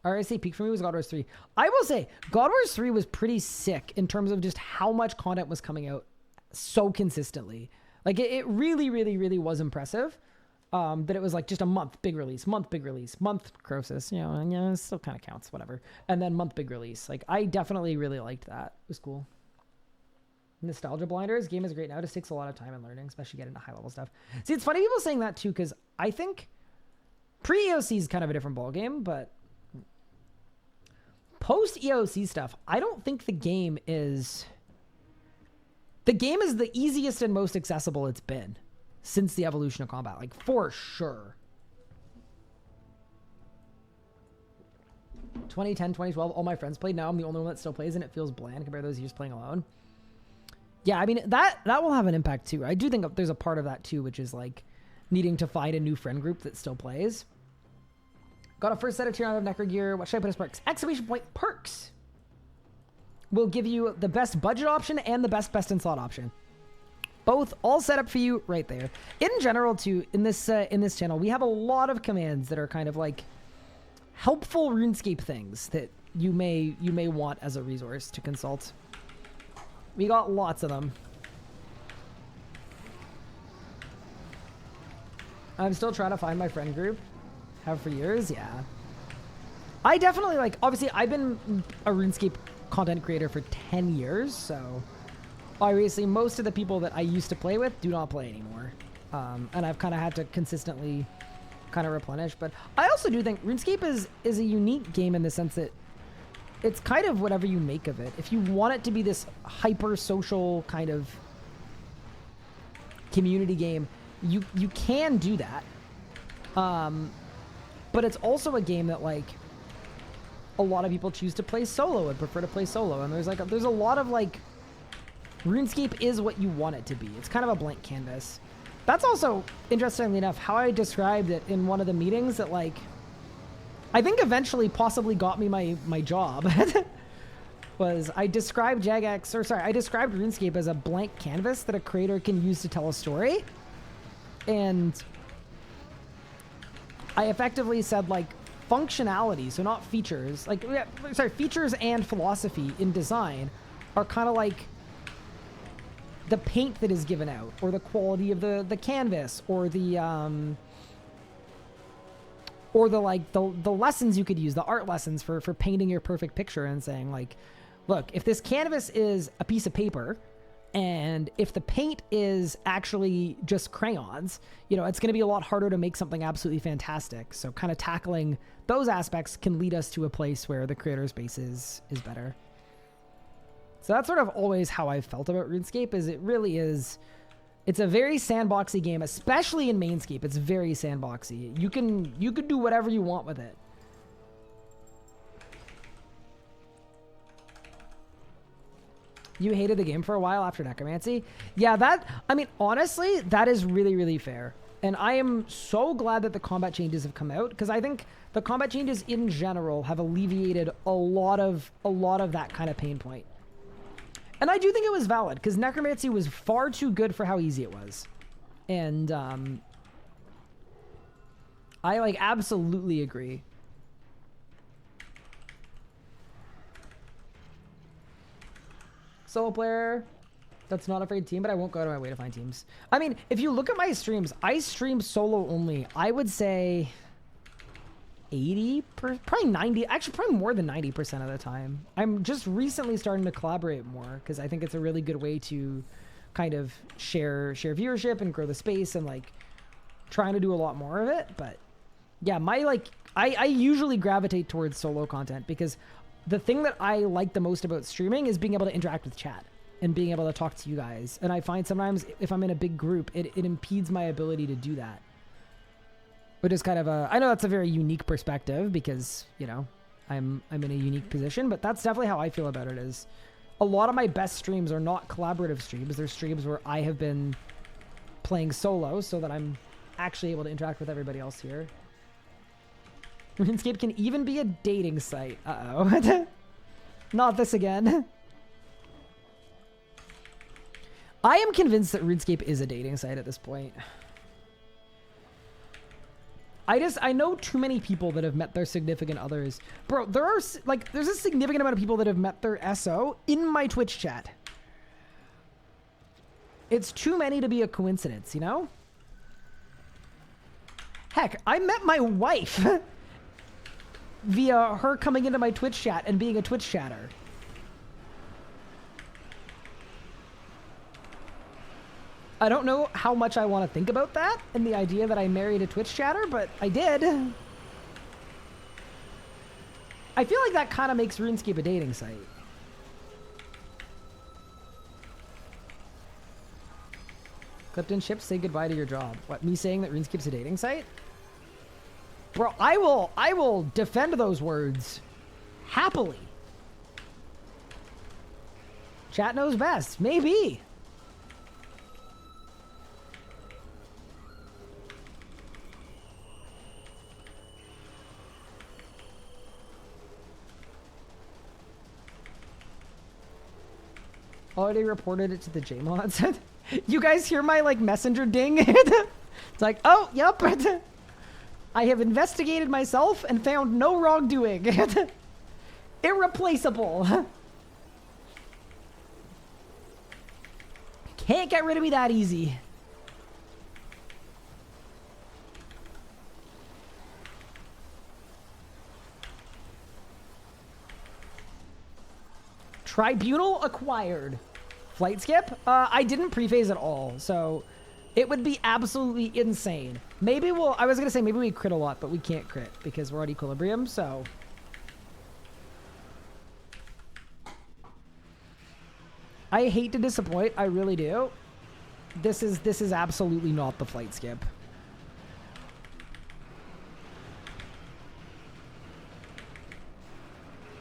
RSA peak for me was God Wars 3. I will say, God Wars 3 was pretty sick in terms of just how much content was coming out so consistently. Like, it really was impressive. That it was like just a month big release, month Croesus, you know, and yeah, it still kind of counts, whatever. And then month big release. Like, I definitely really liked that. It was cool. Nostalgia blinders. Game is great now. It just takes a lot of time and learning, especially getting into high level stuff. See, it's funny people saying that too, because I think pre-EOC is kind of a different ballgame, but post-EOC stuff, I don't think the game is the easiest and most accessible it's been since the evolution of combat, like, for sure. 2010, 2012, all my friends played. Now I'm the only one that still plays, and it feels bland compared to those years playing alone. Yeah, I mean, that will have an impact, too. I do think there's a part of that, too, which is, like, needing to find a new friend group that still plays. Got a first set of tier 9 of Necro gear. What should I put as perks? Exclamation point perks will give you the best budget option and the best in slot option. Both all set up for you right there. In general, too, in this channel, we have a lot of commands that are kind of like helpful RuneScape things that you may want as a resource to consult. We got lots of them. I'm still trying to find my friend group. Have for years, yeah. I definitely, like, obviously I've been a RuneScape content creator for 10 years, so obviously most of the people that I used to play with do not play anymore. And I've kind of had to consistently kind of replenish. But I also do think RuneScape is a unique game in the sense that it's kind of whatever you make of it. If you want it to be this hyper social kind of community game, you can do that. But it's also a game that, like, a lot of people choose to play solo and prefer to play solo. And there's a lot of, like, RuneScape is what you want it to be. It's kind of a blank canvas. That's also, interestingly enough, how I described it in one of the meetings that, like, I think eventually possibly got me my job. Was I described I described RuneScape as a blank canvas that a creator can use to tell a story. And I effectively said, like, functionality, so not features, like, features and philosophy in design are kind of like the paint that is given out, or the quality of the canvas, or the lessons you could use, the art lessons for painting your perfect picture, and saying, like, look, if this canvas is a piece of paper, and if the paint is actually just crayons, you know, it's going to be a lot harder to make something absolutely fantastic. So kind of tackling those aspects can lead us to a place where the creator's base is better. So that's sort of always how I've felt about RuneScape, is it really is, it's a very sandboxy game, especially in Mainscape. It's very sandboxy. You can do whatever you want with it. You hated the game for a while after Necromancy? Yeah, I mean, honestly, that is really, really fair. And I am so glad that the combat changes have come out, because I think the combat changes in general have alleviated a lot of that kind of pain point. And I do think it was valid, because Necromancy was far too good for how easy it was. And I, like, absolutely agree. Solo player that's not afraid team, but I won't go out of my way to find teams. I mean, if you look at my streams, I stream solo only. I would say 80, probably 90, actually probably more than 90% of the time. I'm just recently starting to collaborate more, because I think it's a really good way to kind of share viewership and grow the space, and, like, trying to do a lot more of it. But yeah, I usually gravitate towards solo content, because the thing that I like the most about streaming is being able to interact with chat and being able to talk to you guys. And I find sometimes if I'm in a big group, it impedes my ability to do that. Which is kind of I know that's a very unique perspective, because, you know, I'm in a unique position, but that's definitely how I feel about it. Is a lot of my best streams are not collaborative streams. They're streams where I have been playing solo so that I'm actually able to interact with everybody else here. RuneScape can even be a dating site. Uh-oh. Not this again. I am convinced that RuneScape is a dating site at this point. I know too many people that have met their significant others. Bro, there's a significant amount of people that have met their SO in my Twitch chat. It's too many to be a coincidence, you know? Heck, I met my wife via her coming into my Twitch chat and being a Twitch chatter. I don't know how much I want to think about that and the idea that I married a Twitch chatter, but I did. I feel like that kind of makes RuneScape a dating site. Clipton Ships, say goodbye to your job. What, me saying that RuneScape's a dating site? Bro, I will defend those words happily. Chat knows best. Maybe. Already reported it to the JMods. You guys hear my, like, messenger ding? It's like, oh, yep. I have investigated myself and found no wrongdoing. Irreplaceable. Can't get rid of me that easy. Tribunal acquired. Flight skip? I didn't pre-phase at all. So It would be absolutely insane. Maybe I was going to say maybe we crit a lot, but we can't crit because we're at equilibrium, so. I hate to disappoint, I really do. This is absolutely not the flight skip.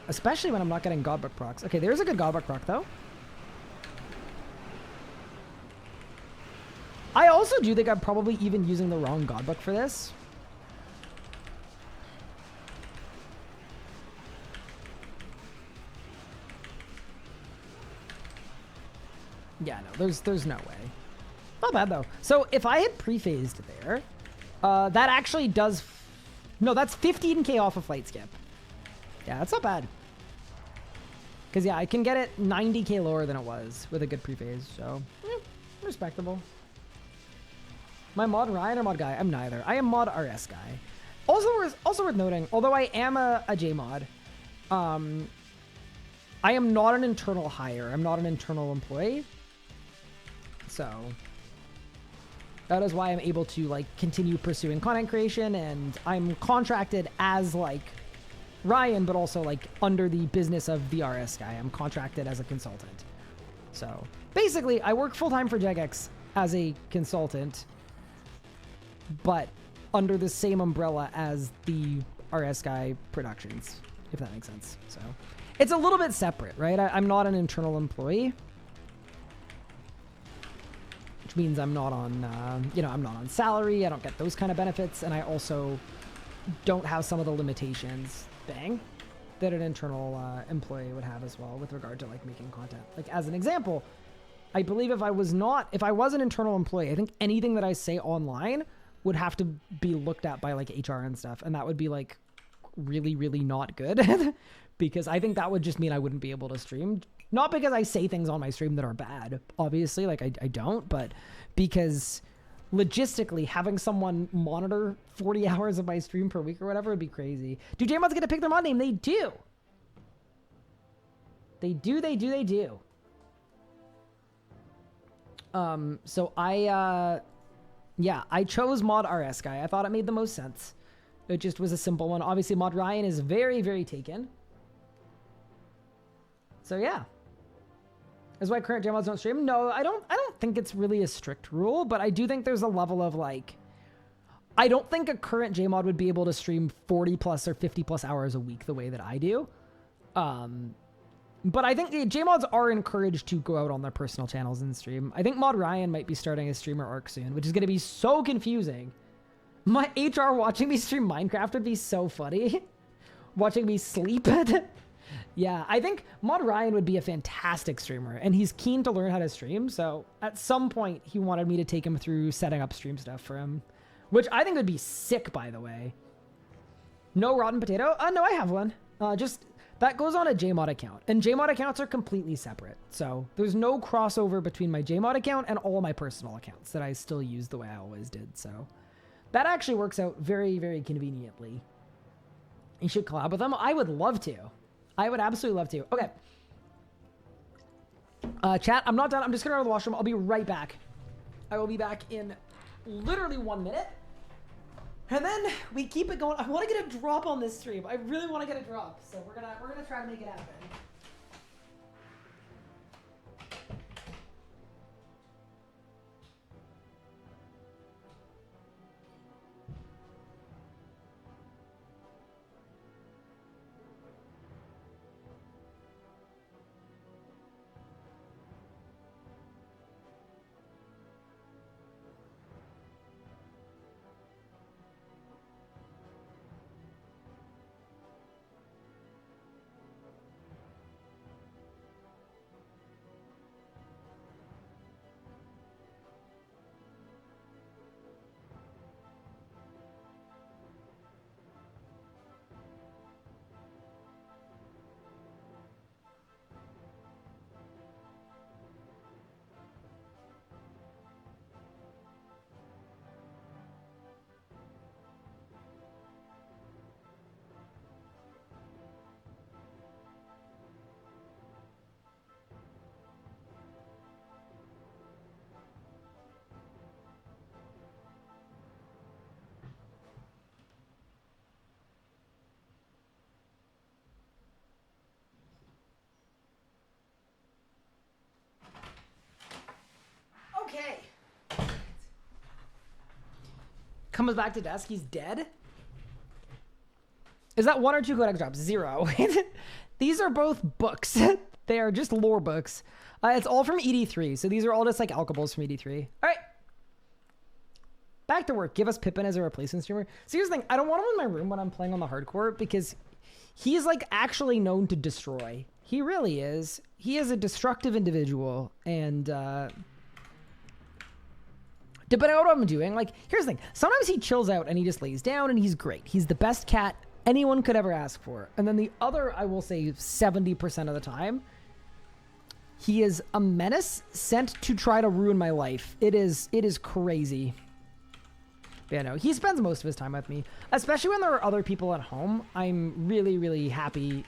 Especially when I'm not getting Godbook procs. Okay, there's a good Godbook proc though. I also do think I'm probably even using the wrong Godbook for this. Yeah, no, there's no way. Not bad though. So if I had pre-phased there, that actually does. No, that's 15k off a flight skip. Yeah, that's not bad. Because yeah, I can get it 90k lower than it was with a good pre-phase. So respectable. Am I mod Ryan or mod guy? I'm neither. I am mod RS guy. Also worth noting, although I am a JMod, I am not an internal hire. I'm not an internal employee. So that is why I'm able to like continue pursuing content creation, and I'm contracted as like Ryan, but also like under the business of the RS guy. I'm contracted as a consultant. So basically I work full-time for Jagex as a consultant, but under the same umbrella as the RS guy productions, if that makes sense. So it's a little bit separate, right? I'm not an internal employee, which means I'm not on, I'm not on salary. I don't get those kind of benefits. And I also don't have some of the limitations, that an internal employee would have as well with regard to like making content. Like as an example, I believe if I was an internal employee, I think anything that I say online would have to be looked at by like HR and stuff. And that would be like really, really not good because I think that would just mean I wouldn't be able to stream. Not because I say things on my stream that are bad, obviously, like I don't, but because logistically having someone monitor 40 hours of my stream per week or whatever would be crazy. Do JMods get to pick their mod name? They do. They do. So I chose mod RS guy. I thought it made the most sense. It just was a simple one. Obviously mod Ryan is very, very taken. So yeah. Is why current JMods don't stream? No, I don't think it's really a strict rule, but I do think there's a level of like, I don't think a current JMod would be able to stream 40 plus or 50 plus hours a week the way that I do. But I think the JMods are encouraged to go out on their personal channels and stream. I think mod Ryan might be starting a streamer arc soon, which is going to be so confusing. My HR watching me stream Minecraft would be so funny. Watching me sleep. Yeah, I think mod Ryan would be a fantastic streamer, and he's keen to learn how to stream, so at some point he wanted me to take him through setting up stream stuff for him, which I think would be sick, by the way. No rotten potato? No, I have one. Just, that goes on a JMod account, and JMod accounts are completely separate, so there's no crossover between my JMod account and all my personal accounts that I still use the way I always did, so that actually works out very, very conveniently. You should collab with them. I would love to. I would absolutely love to. Okay. Chat, I'm not done. I'm just going to go to the washroom. I'll be right back. I will be back in literally 1 minute. And then we keep it going. I want to get a drop on this stream. I really want to get a drop. So we're gonna try to make it happen. Comes back to desk. He's dead. Is that 1 or 2 codex drops? 0. These are both books. They are just lore books. It's all from ED3. So these are all just like alchables from ED3. All right. Back to work. Give us Pippin as a replacement streamer. So here's the thing. I don't want him in my room when I'm playing on the hardcore because he's like actually known to destroy. He really is. He is a destructive individual. And depending on what I'm doing, like, here's the thing. Sometimes he chills out and he just lays down and he's great. He's the best cat anyone could ever ask for. And then the other, I will say 70% of the time, he is a menace sent to try to ruin my life. It is crazy. But yeah, no, he spends most of his time with me, especially when there are other people at home. I'm really, really happy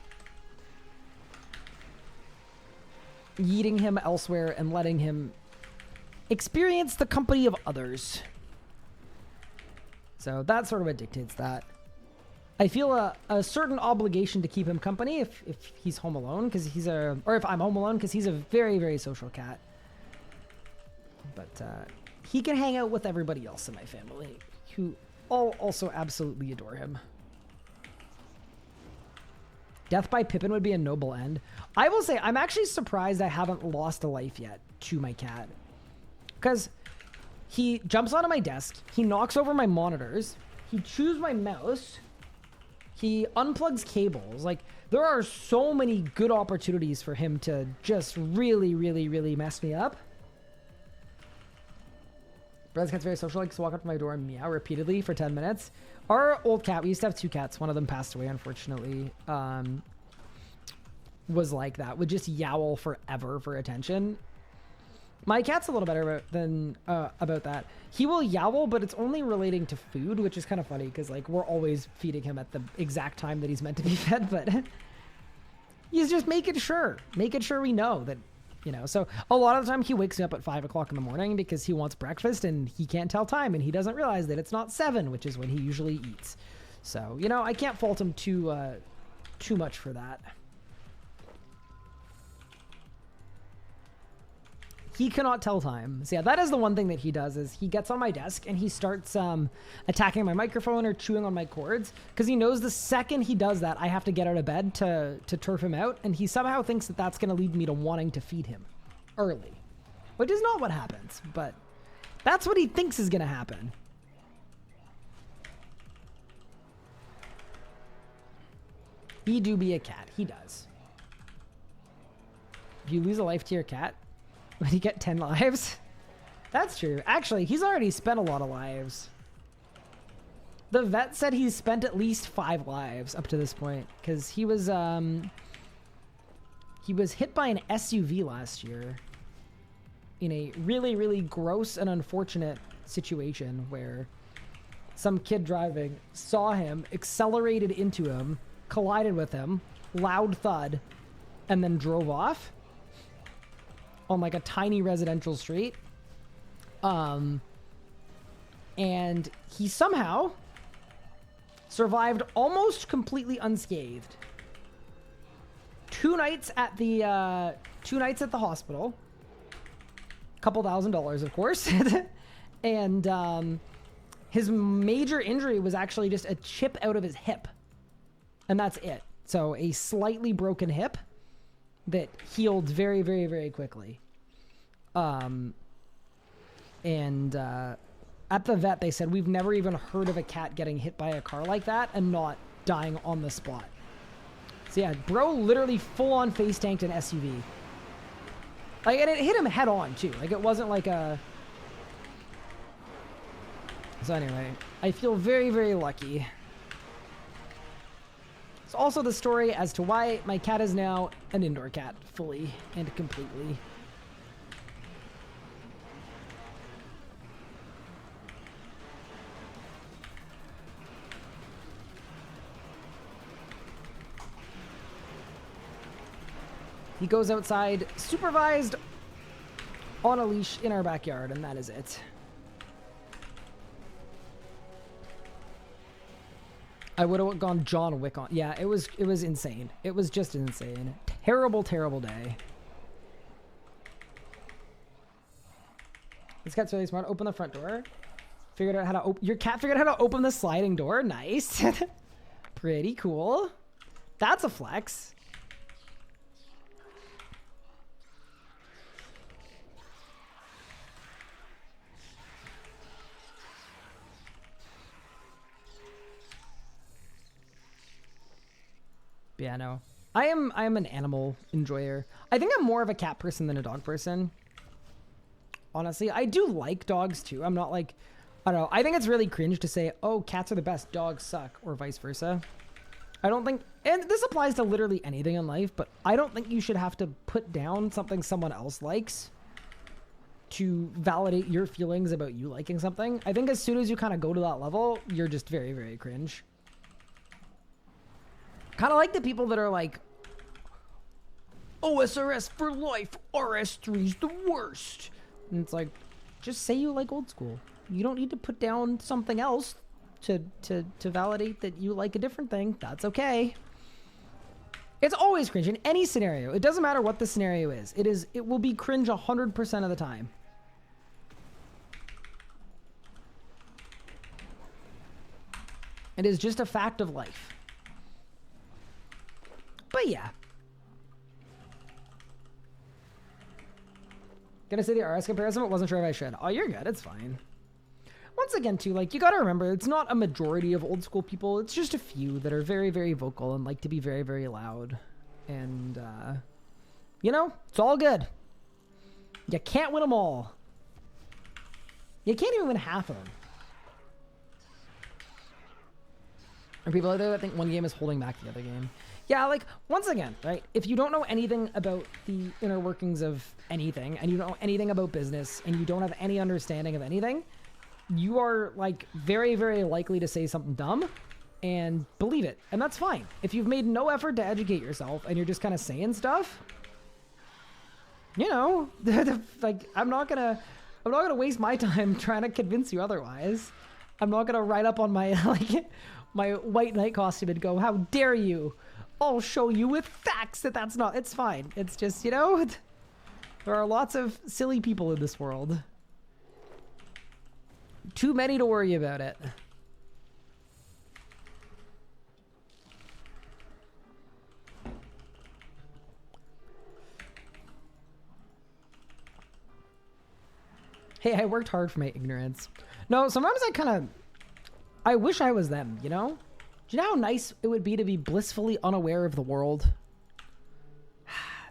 yeeting him elsewhere and letting him experience the company of others. So that's sort of what dictates that. I feel a certain obligation to keep him company if he's home alone, because he's or if I'm home alone, because he's a very, very social cat. But he can hang out with everybody else in my family, who all also absolutely adore him. Death by Pippin would be a noble end. I will say, I'm actually surprised I haven't lost a life yet to my cat. Because he jumps onto my desk, he knocks over my monitors, he chews my mouse, he unplugs cables. Like, there are so many good opportunities for him to just really, really, really mess me up. Brad's cat's very social, likes to walk up to my door and meow repeatedly for 10 minutes. Our old cat, we used to have 2 cats. One of them passed away, unfortunately. Was like that. Would just yowl forever for attention. My cat's a little better about that. He will yowl, but it's only relating to food, which is kind of funny because, like, we're always feeding him at the exact time that he's meant to be fed, but he's just making sure we know that, you know. So a lot of the time he wakes me up at 5 o'clock in the morning because he wants breakfast and he can't tell time and he doesn't realize that it's not 7, which is when he usually eats. So, you know, I can't fault him too much for that. He cannot tell time. So yeah, that is the one thing that he does, is he gets on my desk and he starts attacking my microphone or chewing on my cords, because he knows the second he does that, I have to get out of bed to turf him out, and he somehow thinks that that's going to lead me to wanting to feed him early, which is not what happens, but that's what he thinks is going to happen. He do be a cat. He does. If you lose a life to your cat, would he get 10 lives? That's true. Actually, he's already spent a lot of lives. The vet said he's spent at least 5 lives up to this point, because he was hit by an SUV last year in a really, really gross and unfortunate situation where some kid driving saw him, accelerated into him, collided with him, loud thud, and then drove off on like a tiny residential street. And he somehow survived almost completely unscathed. 2 nights at the hospital. Couple $1,000, of course. And his major injury was actually just a chip out of his hip. And that's it. So a slightly broken hip that healed very, very, very quickly. And at the vet, they said, we've never even heard of a cat getting hit by a car like that and not dying on the spot. So yeah, bro literally full-on face tanked an SUV. Like, and it hit him head on too. Like, it wasn't like a... So anyway, I feel very, very lucky. It's also the story as to why my cat is now an indoor cat, fully and completely. He goes outside, supervised, on a leash in our backyard, and that is it. I would have gone John Wick on. Yeah, it was insane. It was just insane. Terrible, terrible day. This cat's really smart. Open the front door. Figured out how to your cat figured out how to open the sliding door. Nice. Pretty cool. That's a flex. Yeah, no. I am an animal enjoyer. I think I'm more of a cat person than a dog person. Honestly, I do like dogs too. I'm not like, I don't know. I think it's really cringe to say, oh, cats are the best, dogs suck, or vice versa. I don't think, and this applies to literally anything in life, but I don't think you should have to put down something someone else likes to validate your feelings about you liking something. I think as soon as you kind of go to that level, you're just very, very cringe. Kind of like the people that are like, OSRS for life, RS3's the worst. And it's like, just say you like old school. You don't need to put down something else to validate that you like a different thing. That's okay. It's always cringe in any scenario. It doesn't matter what the scenario is. It will be cringe 100% of the time. It is just a fact of life. But yeah. Gonna say the RS comparison, but wasn't sure if I should. Oh, you're good. It's fine. Once again, too, like, you gotta remember, it's not a majority of old school people. It's just a few that are very, very vocal and like to be very, very loud. And, you know, it's all good. You can't win them all. You can't even win half of them. Are people out there that think one game is holding back the other game? Yeah, like, once again, right? If you don't know anything about the inner workings of anything, and you don't know anything about business, and you don't have any understanding of anything, you are, like, very, very likely to say something dumb and believe it. And that's fine. If you've made no effort to educate yourself and you're just kind of saying stuff, you know, like, I'm not gonna waste my time trying to convince you otherwise. I'm not gonna write up on my, like, my white knight costume and go, how dare you? I'll show you with facts that that's not. It's fine. It's just, you know, there are lots of silly people in this world. Too many to worry about it. Hey, I worked hard for my ignorance. No, sometimes I wish I was them, you know? Do you know how nice it would be to be blissfully unaware of the world?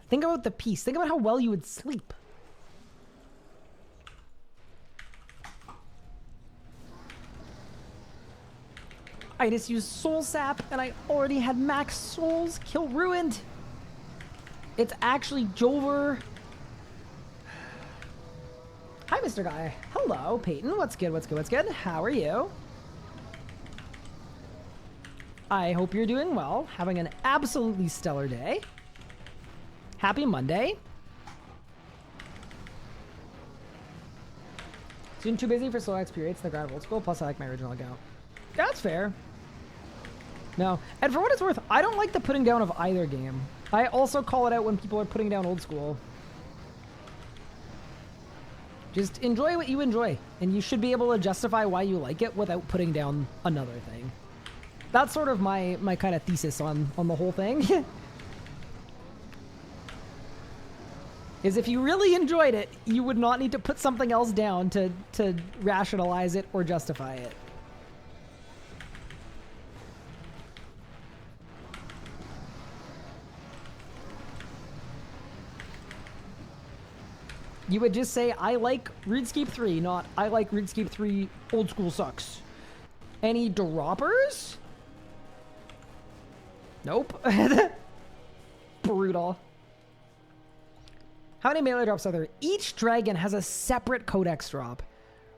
Think about the peace. Think about how well you would sleep. I just used soul sap and I already had max souls. Kill ruined. It's actually Jover. Hi, Mr. Guy. Hello, Peyton. What's good? What's good? What's good? How are you? I hope you're doing well, having an absolutely stellar day. Happy Monday. Soon too busy for slow XP rates in the ground of old school, plus I like my original account. That's fair. No, and for what it's worth, I don't like the putting down of either game. I also call it out when people are putting down old school. Just enjoy what you enjoy, and you should be able to justify why you like it without putting down another thing. That's sort of my kind of thesis on the whole thing. Is if you really enjoyed it, you would not need to put something else down to rationalize it or justify it. You would just say, I like RuneScape 3, not I like RuneScape 3 old school sucks. Any droppers? Nope. Brutal. How many melee drops are there? Each dragon has a separate codex drop.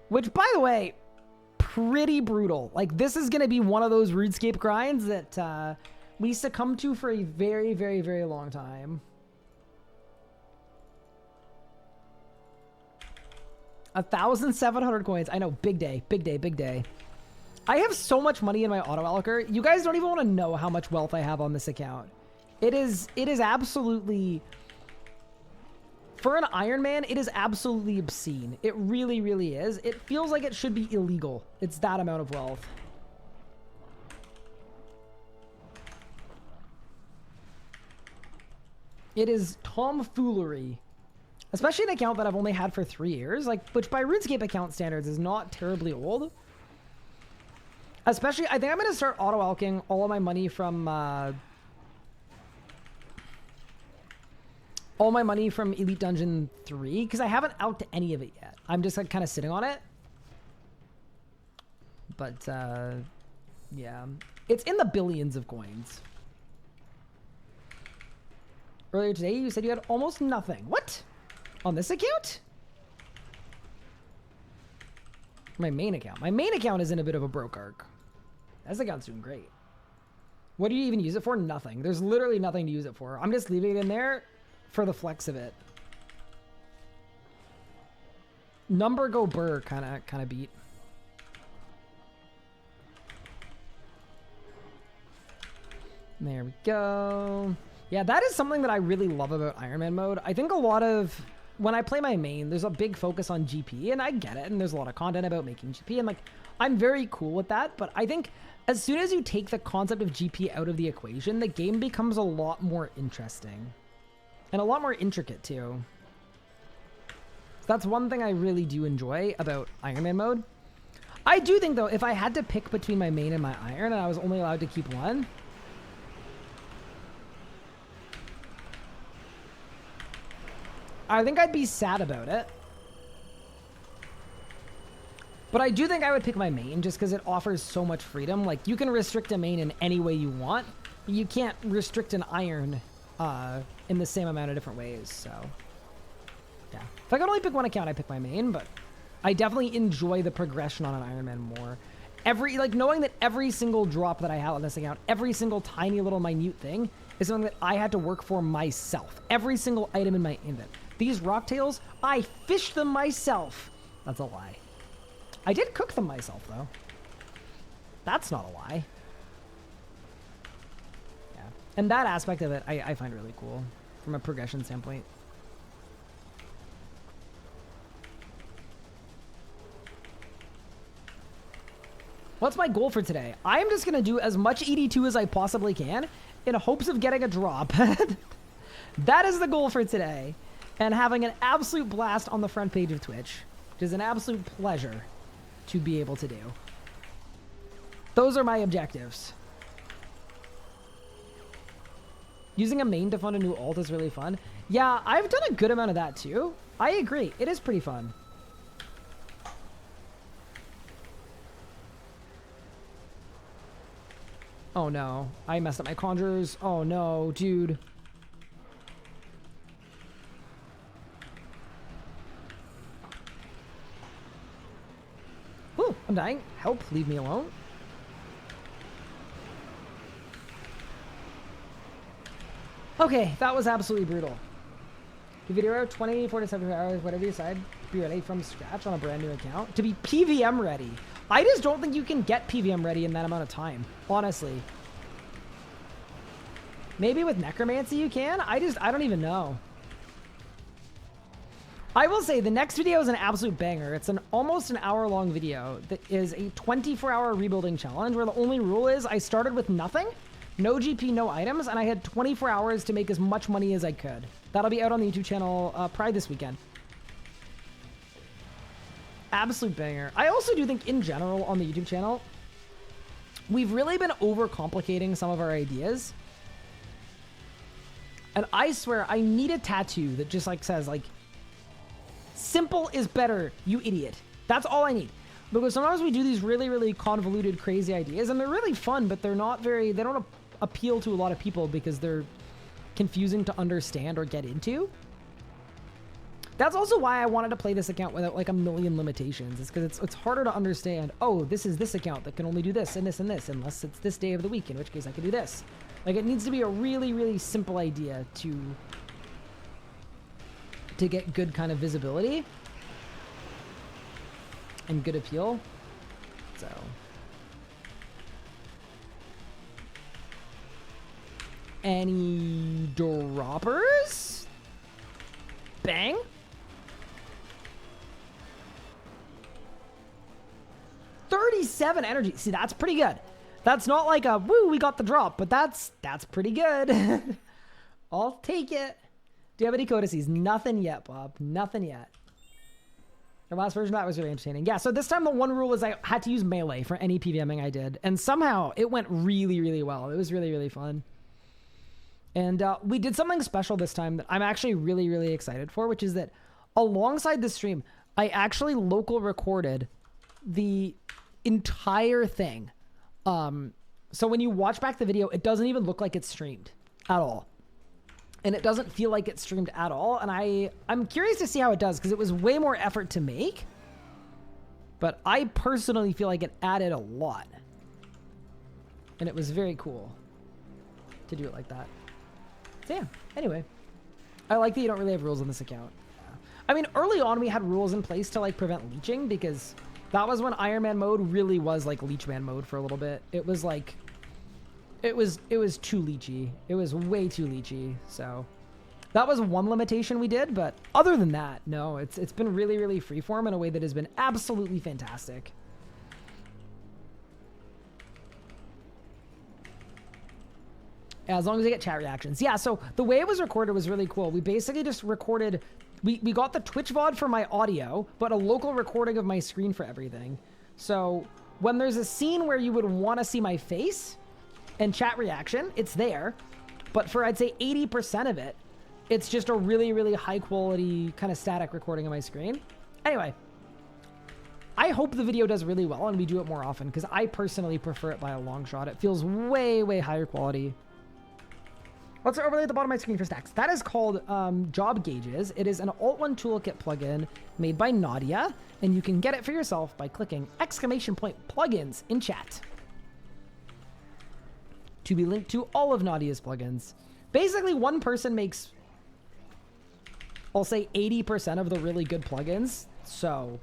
Which, by the way, pretty brutal. Like, this is going to be one of those RuneScape grinds that we succumb to for a very, very, very long time. 1,700 coins. I know, big day, big day, big day. I have so much money in my auto allocer. You guys don't even want to know how much wealth I have on this account. It is absolutely For an Ironman, it is absolutely obscene. It really, really is. It feels like it should be illegal. It's that amount of wealth. It is tomfoolery. Especially an account that I've only had for 3 years, like, which by RuneScape account standards is not terribly old. Especially, I think I'm going to start auto-alking all of my money from, Elite Dungeon 3, because I haven't alked any of it yet. I'm just, like, kind of sitting on it. But, yeah. It's in the billions of coins. Earlier today, you said you had almost nothing. What? On this account? My main account. My main account is in a bit of a broke arc. This account's doing great. What do you even use it for? Nothing. There's literally nothing to use it for. I'm just leaving it in there for the flex of it. Number go burr kind of beat. There we go. Yeah, that is something that I really love about Ironman mode. I think a lot of, when I play my main, there's a big focus on GP, and I get it, and there's a lot of content about making GP, and like, I'm very cool with that, but I think as soon as you take the concept of GP out of the equation, the game becomes a lot more interesting. And a lot more intricate, too. So that's one thing I really do enjoy about Ironman mode. I do think, though, if I had to pick between my main and my iron, and I was only allowed to keep one, I think I'd be sad about it. But I do think I would pick my main just because it offers so much freedom. Like, you can restrict a main in any way you want. But you can't restrict an iron in the same amount of different ways, so. Yeah. If I could only pick one account, I'd pick my main, but I definitely enjoy the progression on an Ironman more. Knowing that every single drop that I have on this account, every single tiny little minute thing is something that I had to work for myself. Every single item in my inventory. These rocktails, I fished them myself. That's a lie. I did cook them myself, though. That's not a lie. Yeah. And that aspect of it, I find really cool from a progression standpoint. What's my goal for today? I'm just going to do as much ED2 as I possibly can in hopes of getting a drop. That is the goal for today. And having an absolute blast on the front page of Twitch, which is an absolute pleasure to be able to do. Those are my objectives. Using a main to fund a new alt is really fun. Yeah, I've done a good amount of that too. I agree. It is pretty fun. Oh no. I messed up my conjurers. Oh no, dude. Ooh, I'm dying. Help, leave me alone. Okay, that was absolutely brutal. The video 24 to 74 hours, whatever you decide, be ready from scratch on a brand new account. To be PVM ready. I just don't think you can get PVM ready in that amount of time, honestly. Maybe with Necromancy you can? I don't even know. I will say the next video is an absolute banger. It's almost an hour-long video that is a 24-hour rebuilding challenge where the only rule is I started with nothing, no GP, no items, and I had 24 hours to make as much money as I could. That'll be out on the YouTube channel probably this weekend. Absolute banger. I also do think in general on the YouTube channel, we've really been overcomplicating some of our ideas. And I swear I need a tattoo that just like says like, simple is better, you idiot. That's all I need. Because sometimes we do these really, really convoluted, crazy ideas, and they're really fun, but they're not very, they don't appeal to a lot of people because they're confusing to understand or get into. That's also why I wanted to play this account without like a million limitations. It's because it's harder to understand, oh, this is this account that can only do this and this and this, unless it's this day of the week, in which case I can do this. Like, it needs to be a really, really simple idea to get good kind of visibility and good appeal. So any droppers? Bang. $37 energy. See, that's pretty good. That's not like a, woo, we got the drop, but that's pretty good. I'll take it. Do you have any codices? Nothing yet, Bob. Nothing yet. The last version of that was really entertaining. Yeah, so this time the one rule was I had to use melee for any PVMing I did. And somehow it went really, really well. It was really, really fun. And we did something special this time that I'm actually really, really excited for, which is that alongside the stream, I actually local recorded the entire thing. So when you watch back the video, it doesn't even look like it's streamed at all. And it doesn't feel like it's streamed at all. And I'm curious to see how it does, because it was way more effort to make. But I personally feel like it added a lot. And it was very cool to do it like that. So yeah, anyway. I like that you don't really have rules on this account. I mean, early on we had rules in place to like prevent leeching, because that was when Ironman mode really was like Leechman mode for a little bit. It was like, it was too leechy. It was way too leechy. So that was one limitation we did, but other than that, no, it's been really, really freeform in a way that has been absolutely fantastic. As long as I get chat reactions. Yeah, so the way it was recorded was really cool. We basically just recorded, we got the Twitch VOD for my audio, but a local recording of my screen for everything. So when there's a scene where you would want to see my face and chat reaction, it's there. But for, I'd say 80% of it, it's just a really, really high quality kind of static recording of my screen. Anyway, I hope the video does really well and we do it more often, because I personally prefer it by a long shot. It feels way, way higher quality. What's the overlay at the bottom of my screen for stacks? That is called Job Gauges. It is an Alt1 Toolkit plugin made by Nadia, and you can get it for yourself by clicking !plugins in chat. To be linked to all of Nadia's plugins. Basically, one person makes, I'll say 80% of the really good plugins. So,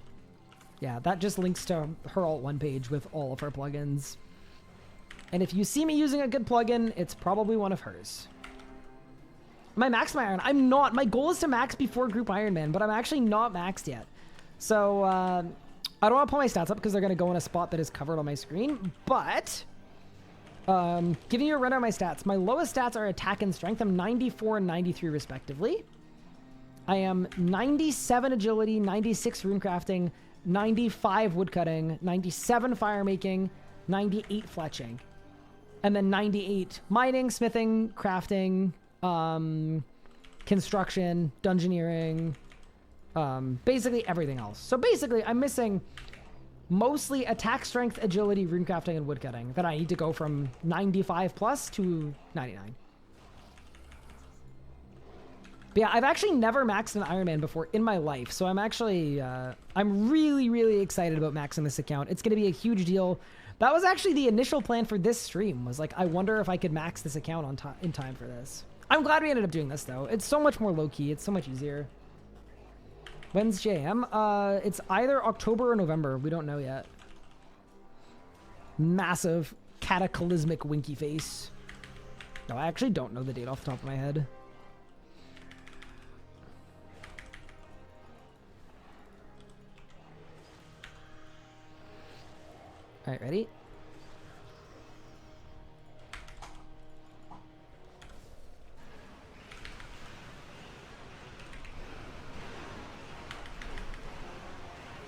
yeah, that just links to her Alt1 page with all of her plugins. And if you see me using a good plugin, it's probably one of hers. Am I maxed my iron? I'm not. My goal is to max before Group Ironman, but I'm actually not maxed yet. So, I don't want to pull my stats up because they're going to go in a spot that is covered on my screen. But, giving you a rundown of my stats. My lowest stats are attack and strength. I'm 94 and 93 respectively. I am 97 agility, 96 runecrafting, 95 woodcutting, 97 firemaking, 98 fletching. And then 98 mining, smithing, crafting, construction, dungeoneering, basically everything else. So basically, I'm missing mostly attack, strength, agility, runecrafting, and woodcutting. That I need to go from 95 plus to 99. But yeah, I've actually never maxed an Ironman before in my life. So I'm actually, I'm really, really excited about maxing this account. It's going to be a huge deal. That was actually the initial plan for this stream, was like, I wonder if I could max this account on in time for this. I'm glad we ended up doing this, though. It's so much more low-key. It's so much easier. When's JM? It's either October or November. We don't know yet. Massive, cataclysmic winky face. No, I actually don't know the date off the top of my head. All right, ready?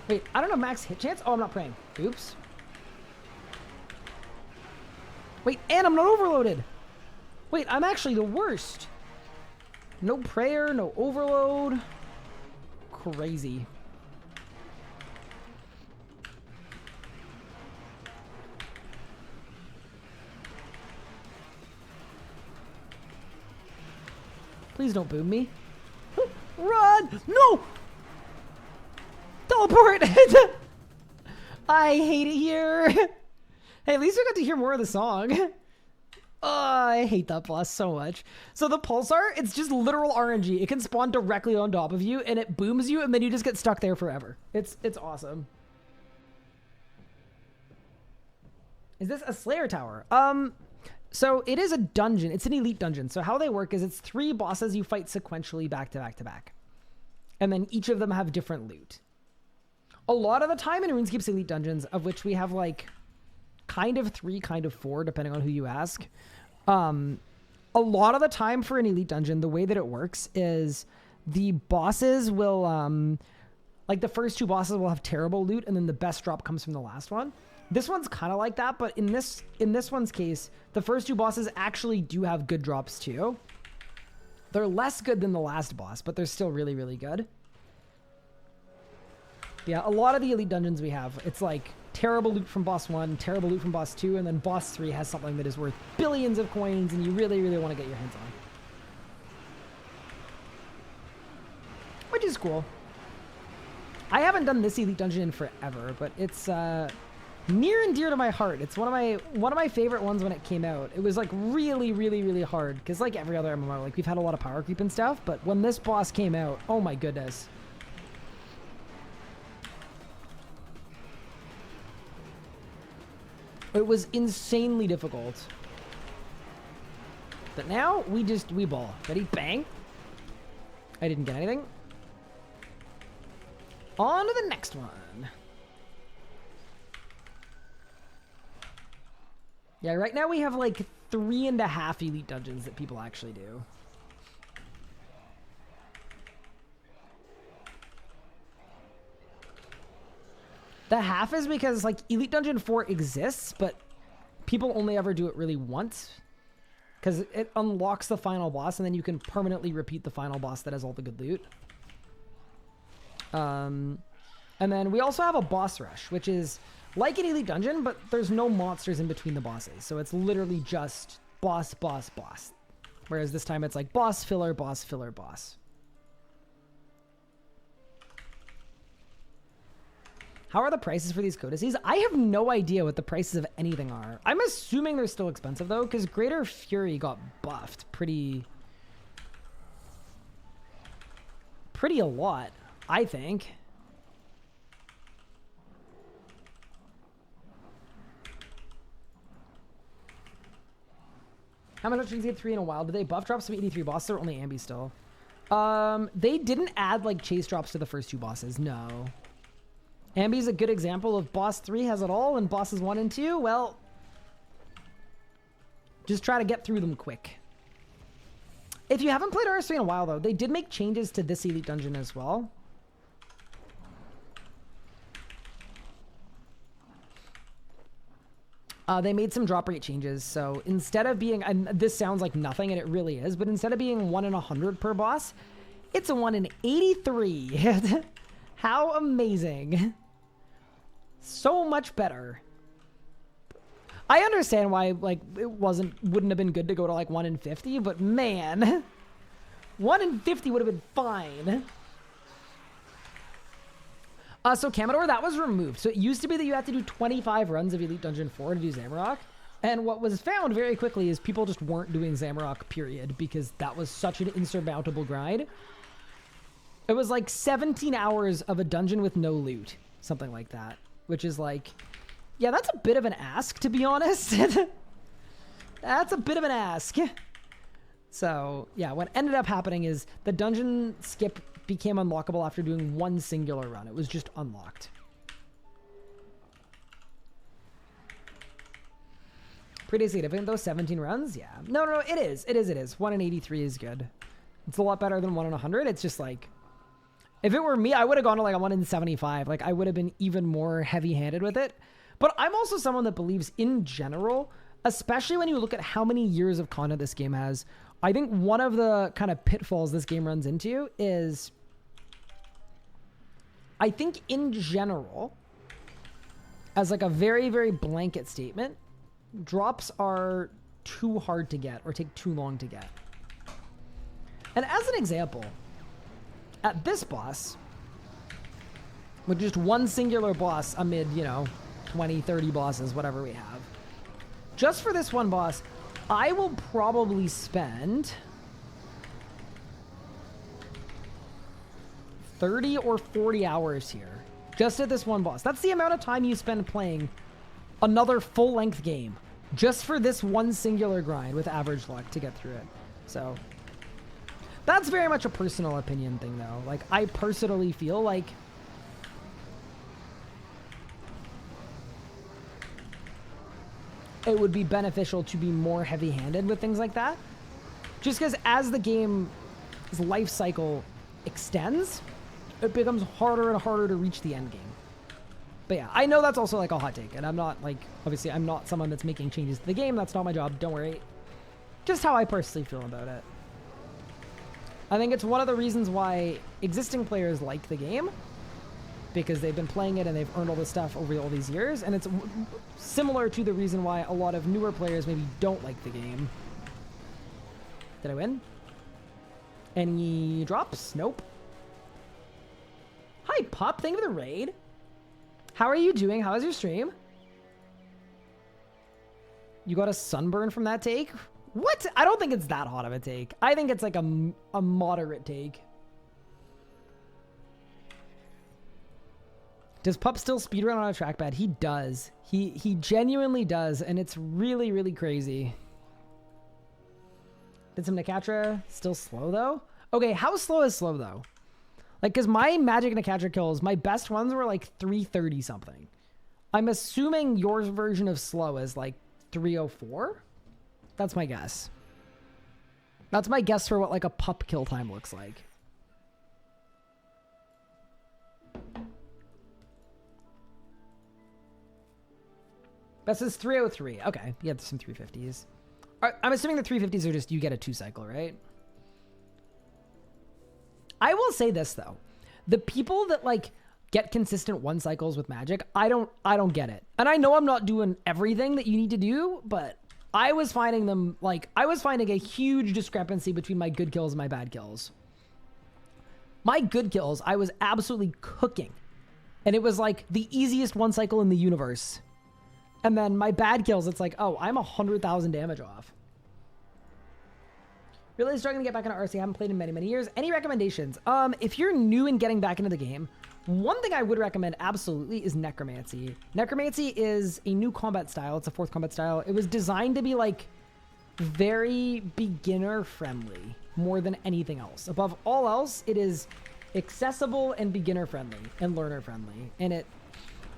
Wait, I don't know max hit chance. Oh, I'm not praying. Oops. Wait, and I'm not overloaded. Wait, I'm actually the worst. No prayer, no overload. Crazy. Please don't boom me. Run! No! Teleport! I hate it here. Hey, at least we got to hear more of the song. Oh, I hate that boss so much. So the pulsar, it's just literal RNG. It can spawn directly on top of you, and it booms you, and then you just get stuck there forever. It's awesome. Is this a Slayer Tower? So it is a dungeon. It's an elite dungeon. So how they work is it's 3 bosses you fight sequentially back to back to back. And then each of them have different loot. A lot of the time in RuneScape's Elite Dungeons, of which we have like kind of 3, kind of 4, depending on who you ask. A lot of the time for an Elite Dungeon, the way that it works is the bosses will, like the first 2 bosses will have terrible loot, and then the best drop comes from the last one. This one's kind of like that, but in this one's case, the first 2 bosses actually do have good drops too. They're less good than the last boss, but they're still really, really good. Yeah, a lot of the Elite Dungeons we have, it's like terrible loot from boss 1, terrible loot from boss 2, and then boss 3 has something that is worth billions of coins and you really, really want to get your hands on. Which is cool. I haven't done this Elite Dungeon in forever, but it's near and dear to my heart. It's one of my favorite ones when it came out. It was like really, really, really hard, because like every other MMO, like we've had a lot of power creep and stuff, but when this boss came out, oh my goodness. It was insanely difficult. But now, we ball. Ready? Bang. I didn't get anything. On to the next one. Yeah, right now we have like 3.5 Elite Dungeons that people actually do. The half is because like Elite Dungeon 4 exists, but people only ever do it really once. Because it unlocks the final boss, and then you can permanently repeat the final boss that has all the good loot. And then we also have a boss rush, which is like an Elite Dungeon, but there's no monsters in between the bosses. So it's literally just boss, boss, boss. Whereas this time it's like boss, filler, boss, filler, boss. How are the prices for these codices? I have no idea what the prices of anything are. I'm assuming they're still expensive though, because Greater Fury got buffed pretty a lot, I think. How much did you get 3 in a while? Did they buff drops to 83 bosses or only ambi still? They didn't add like chase drops to the first 2 bosses, no. Ambi's a good example of boss 3 has it all, and bosses 1 and 2, well, just try to get through them quick. If you haven't played RS3 in a while, though, they did make changes to this Elite Dungeon as well. They made some drop rate changes, so instead of being, and this sounds like nothing, and it really is, but instead of being 1 in 100 per boss, it's a 1 in 83. How amazing. So much better. I understand why, like, it wouldn't have been good to go to, like, 1 in 50, but man, 1 in 50 would have been fine. So Kamador, that was removed. So it used to be that you had to do 25 runs of Elite Dungeon 4 to do Zamorak. And what was found very quickly is people just weren't doing Zamorak, period, because that was such an insurmountable grind. It was like 17 hours of a dungeon with no loot. Something like that. Which is like, yeah, that's a bit of an ask, to be honest. That's a bit of an ask. So, yeah, what ended up happening is the dungeon skip became unlockable after doing 1 singular run. It was just unlocked. Pretty significant, though, 17 runs? Yeah. No, it is. It is. 1 in 83 is good. It's a lot better than 1 in 100. It's just like, if it were me, I would have gone to like a 1 in 75. Like, I would have been even more heavy-handed with it. But I'm also someone that believes, in general, especially when you look at how many years of content this game has, I think one of the kind of pitfalls this game runs into is, I think in general, as like a very, very blanket statement, drops are too hard to get or take too long to get. And as an example, at this boss, with just 1 singular boss amid, 20, 30 bosses, whatever we have, just for this one boss, I will probably spend 30 or 40 hours here, just at this one boss. That's the amount of time you spend playing another full-length game, just for this one singular grind with average luck to get through it. So, That's very much a personal opinion thing, though. Like, I personally feel like it would be beneficial to be more heavy-handed with things like that. Just because as the game's life cycle extends, it becomes harder and harder to reach the end game. But yeah, I know that's also like a hot take, and I'm not like, obviously I'm not someone that's making changes to the game. That's not my job, don't worry. Just how I personally feel about it. I think it's one of the reasons why existing players like the game, because they've been playing it and they've earned all this stuff over all these years, and it's similar to the reason why a lot of newer players maybe don't like the game. Did I win? Any drops? Nope. Hi, Pup. Thank you for the raid. How are you doing? How was your stream? You got a sunburn from that take? What? I don't think it's that hot of a take. I think it's like a moderate take. Does Pup still speedrun on a trackpad? He does. He genuinely does, and it's really, really crazy. Did some Nakatra still slow, though? Okay, how slow is slow, though? Like, because my magic Nakatra kills, my best ones were like 330 something. I'm assuming your version of slow is like 304? That's my guess. That's my guess for what like a Pup kill time looks like. Best is 303. Okay, yeah, there's some 350s. I'm assuming the 350s are just you get a 2-cycle, right? I will say this though. The people that like get consistent 1-cycles with magic, I don't get it. And I know I'm not doing everything that you need to do, but I was finding them like I was finding a huge discrepancy between my good kills and my bad kills. My good kills, I was absolutely cooking. And it was like the easiest 1-cycle in the universe. And then my bad kills, it's like, oh, I'm 100,000 damage off. Really struggling to get back into RC. I haven't played in many, many years. Any recommendations? If you're new and getting back into the game, one thing I would recommend absolutely is Necromancy. Necromancy is a new combat style. It's a 4th combat style. It was designed to be like very beginner friendly more than anything else. Above all else, it is accessible and beginner friendly and learner friendly. And it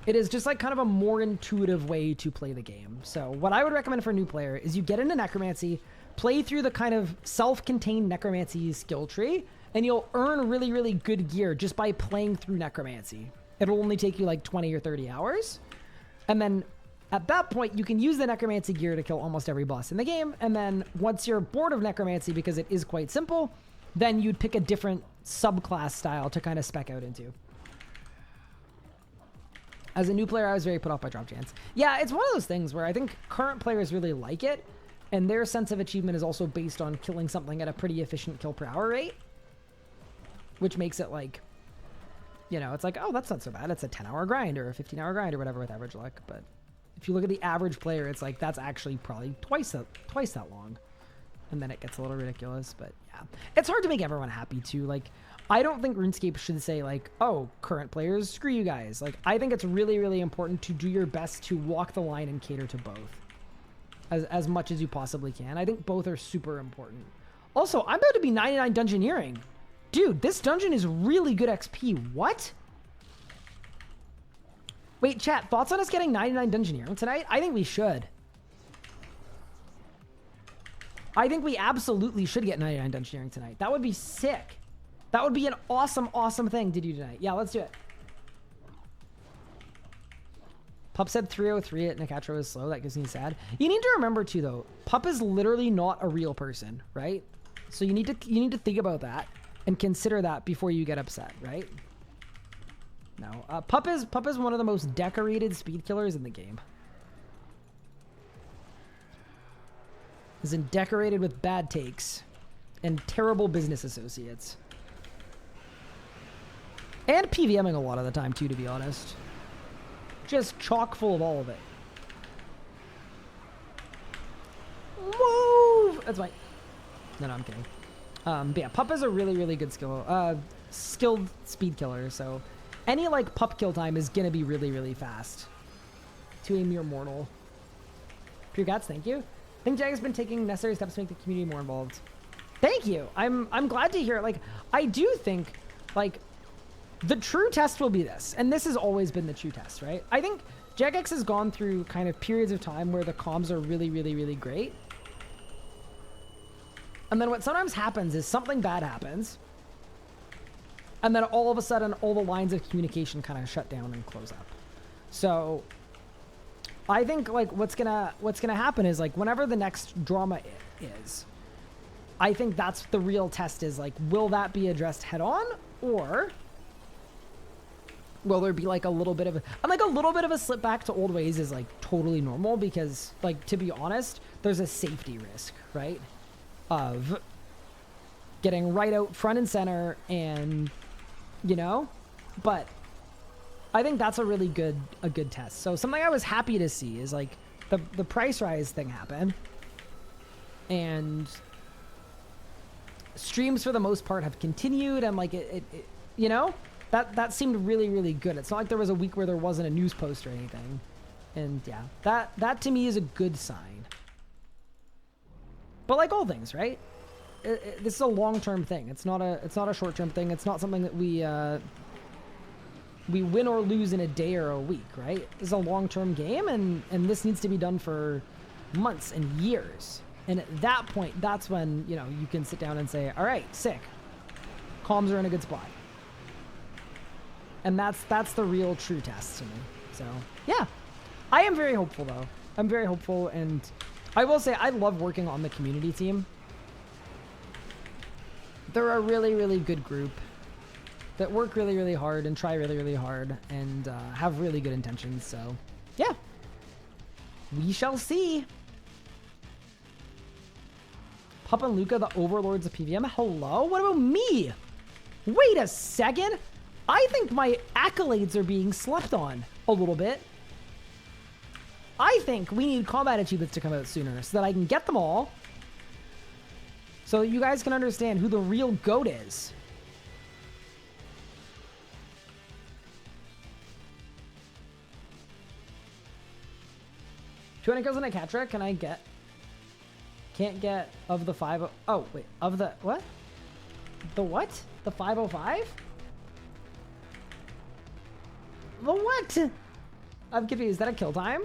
is just like kind of a more intuitive way to play the game. So what I would recommend for a new player is you get into Necromancy, play through the kind of self-contained Necromancy skill tree, and you'll earn really, really good gear just by playing through Necromancy. It'll only take you like 20 or 30 hours. And then at that point, you can use the Necromancy gear to kill almost every boss in the game. And then once you're bored of Necromancy, because it is quite simple, then you'd pick a different subclass style to kind of spec out into. As a new player, I was very put off by drop chance. Yeah, it's one of those things where I think current players really like it, and their sense of achievement is also based on killing something at a pretty efficient kill per hour rate, which makes it like, you know, it's like, oh, that's not so bad. It's a 10-hour grind or a 15-hour grind or whatever with average luck. But if you look at the average player, it's like that's actually probably twice that long, and then it gets a little ridiculous. But yeah, it's hard to make everyone happy too. Like, I don't think RuneScape should say like, oh, current players, screw you guys. Like, I think it's really, really important to do your best to walk the line and cater to both as much as you possibly can. I think both are super important. Also, I'm about to be 99 dungeoneering. Dude, this dungeon is really good XP. What? Wait, chat, thoughts on us getting 99 dungeoneering tonight? I think we should. I think we absolutely should get 99 dungeoneering tonight. That would be sick. That would be an awesome, awesome thing to do tonight. Yeah, let's do it. Pup said 303 at Nakatra was slow. That gives me sad. You need to remember too, though. Pup is literally not a real person, right? So you need to think about that and consider that before you get upset, right? No, Pup is one of the most decorated speed killers in the game. Is decorated with bad takes and terrible business associates. And PVMing a lot of the time, too, to be honest. Just chock full of all of it. Whoa! That's fine. No, I'm kidding. But yeah, Pup is a really, really good skilled speed killer, so any, like, Pup kill time is gonna be really, really fast. To a mere mortal. Pure Gats, thank you. I think Jag has been taking necessary steps to make the community more involved. Thank you. I'm glad to hear it. Like, I do think, like, the true test will be this, and this has always been the true test, right? I think Jagex has gone through kind of periods of time where the comms are really, really, really great. And then what sometimes happens is something bad happens, and then all of a sudden, all the lines of communication kind of shut down and close up. So I think, like, what's gonna happen is, like, whenever the next drama is, I think that's the real test is, like, will that be addressed head on, or will there be like a little bit of a slip back to old ways is like totally normal, because, like, to be honest, there's a safety risk, right, of getting right out front and center, and, you know, but I think that's a really good test. So something I was happy to see is, like, the price rise thing happen, and streams for the most part have continued, and, like, it you know, that seemed really, really good. It's not like there was a week where there wasn't a news post or anything. And yeah, that to me is a good sign. But like all things, right? This is a long-term thing. It's not a short-term thing. It's not something that we win or lose in a day or a week, right? This is a long-term game, and this needs to be done for months and years. And at that point, that's when, you know, you can sit down and say, all right, sick. Comms are in a good spot. And that's the real true test to me. So, yeah. I am very hopeful, though. I'm very hopeful, and I will say I love working on the community team. They're a really, really good group that work really, really hard and try really, really hard, and have really good intentions. So, yeah. We shall see. Pup and Luca, the overlords of PVM. Hello? What about me? Wait a second. I think my accolades are being slept on a little bit. I think we need combat achievements to come out sooner so that I can get them all, so that you guys can understand who the real GOAT is. $200 kills in a cat trick. Can I get? Can't get of the 5. Oh wait, of the what? The what? The 505? The what? I'm confused. Is that a kill time?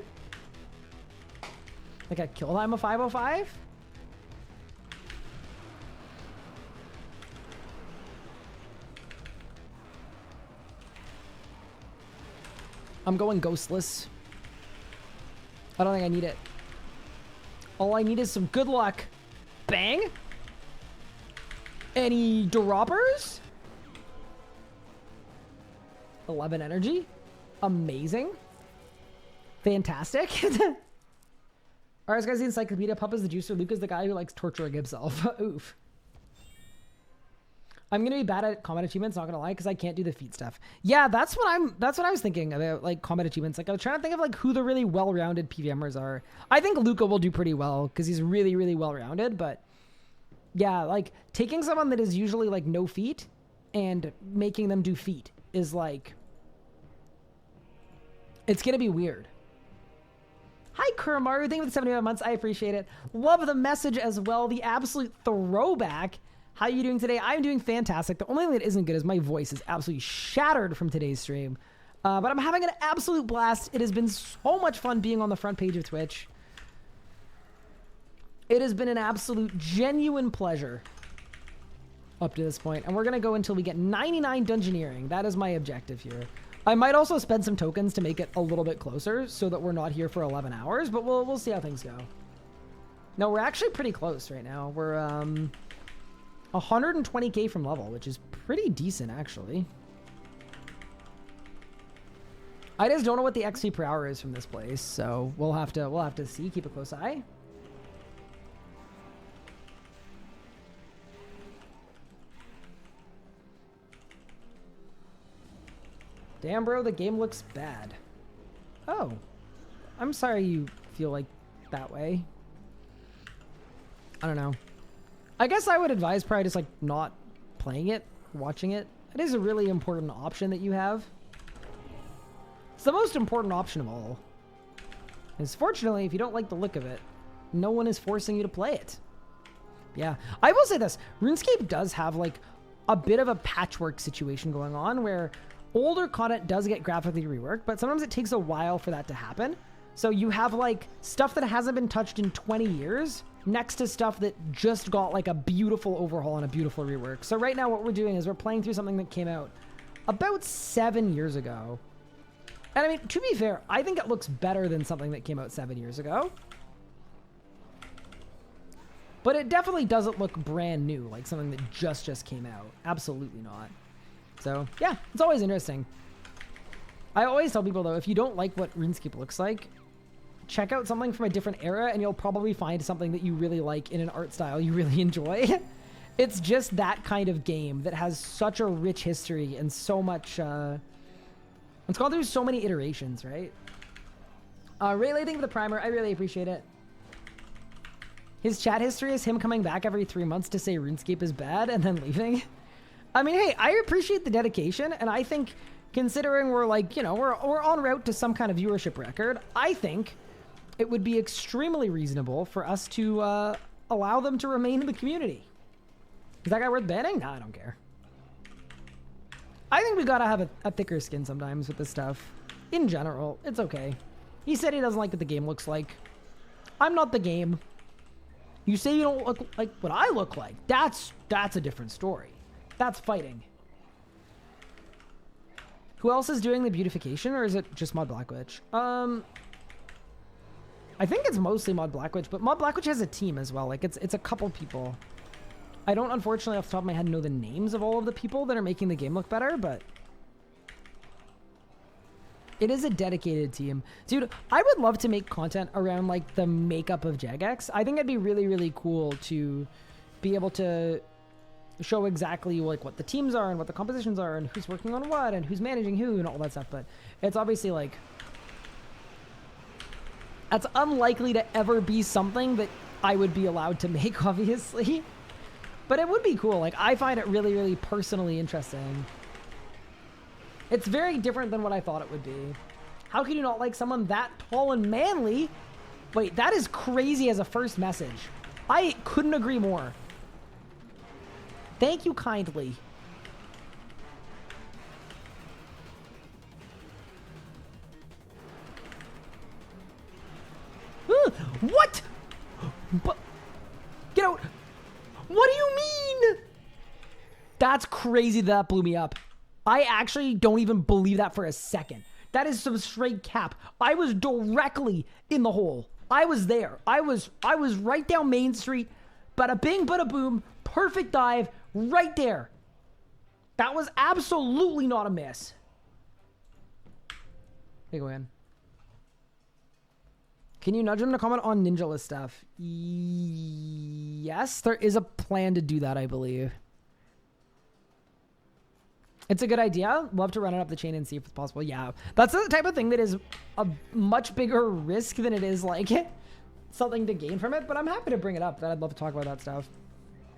Like a kill time of 505? I'm going ghostless. I don't think I need it. All I need is some good luck. Bang. Any droppers? 11 energy. Amazing. Fantastic. Alright, guys, the encyclopedia. Pup is the juicer. Luke is the guy who likes torturing himself. Oof. I'm gonna be bad at combat achievements, not gonna lie, because I can't do the feat stuff. Yeah, that's what I was thinking about, like, combat achievements. Like, I was trying to think of, like, who the really well-rounded PVMers are. I think Luca will do pretty well, because he's really, really well-rounded, but yeah, like, taking someone that is usually, like, no feat and making them do feat is, like, it's gonna be weird. Hi, Kuramaru. Thank you for the 75 months. I appreciate it. Love the message as well. The absolute throwback. How are you doing today? I'm doing fantastic. The only thing that isn't good is my voice is absolutely shattered from today's stream. But I'm having an absolute blast. It has been so much fun being on the front page of Twitch. It has been an absolute genuine pleasure up to this point. And we're going to go until we get 99 dungeoneering. That is my objective here. I might also spend some tokens to make it a little bit closer so that we're not here for 11 hours, but we'll see how things go. No, we're actually pretty close right now. We're 120k from level, which is pretty decent actually. I just don't know what the XP per hour is from this place, so we'll have to see. Keep a close eye. Damn, bro, the game looks bad. Oh, I'm sorry you feel like that way. I don't know. I guess I would advise probably just, like, not playing it, watching it. It is a really important option that you have. It's the most important option of all. And fortunately, if you don't like the look of it, no one is forcing you to play it. Yeah. I will say this. RuneScape does have like a bit of a patchwork situation going on where older content does get graphically reworked, but sometimes it takes a while for that to happen. So you have like stuff that hasn't been touched in 20 years next to stuff that just got like a beautiful overhaul and a beautiful rework. So right now what we're doing is we're playing through something that came out about 7 years ago. And I mean, to be fair, I think it looks better than something that came out 7 years ago. But it definitely doesn't look brand new, like something that just came out. Absolutely not. So yeah, it's always interesting. I always tell people though, if you don't like what RuneScape looks like, check out something from a different era and you'll probably find something that you really like in an art style you really enjoy. It's just that kind of game that has such a rich history and so much, it's gone through so many iterations, right? Rayleigh, thank you for the primer. I really appreciate it. His chat history is him coming back every 3 months to say RuneScape is bad and then leaving. I mean, hey, I appreciate the dedication, and I think considering we're like, you know, we're en route to some kind of viewership record, I think it would be extremely reasonable for us to allow them to remain in the community. Is that guy worth banning? Nah, I don't care. I think we gotta have a thicker skin sometimes with this stuff. In general, it's okay. He said he doesn't like what the game looks like. I'm not the game. You say you don't look like what I look like. That's a different story. That's fighting. Who else is doing the beautification, or is it just Mod Blackwitch? I think it's mostly Mod Blackwitch, but Mod Blackwitch has a team as well. Like it's a couple people. I don't, unfortunately, off the top of my head, know the names of all of the people that are making the game look better, but it is a dedicated team. Dude, I would love to make content around, like, the makeup of Jagex. I think it'd be really, really cool to be able to show exactly, like, what the teams are and what the compositions are and who's working on what and who's managing who and all that stuff, but it's obviously, like, that's unlikely to ever be something that I would be allowed to make, obviously. But it would be cool. Like, I find it really, really personally interesting. It's very different than what I thought it would be. How can you not like someone that tall and manly? Wait, that is crazy as a first message. I couldn't agree more. Thank you kindly. What? But get out. What do you mean? That's crazy. That blew me up. I actually don't even believe that for a second. That is some straight cap. I was directly in the hole. I was there. I was right down Main Street. Bada bing, bada boom. Perfect dive right there. That was absolutely not a miss. Hey, go in. Can you nudge him to comment on Ninjaless stuff? Yes, there is a plan to do that, I believe. It's a good idea. Love to run it up the chain and see if it's possible. Yeah, that's the type of thing that is a much bigger risk than it is like something to gain from it. But I'm happy to bring it up. That I'd love to talk about that stuff.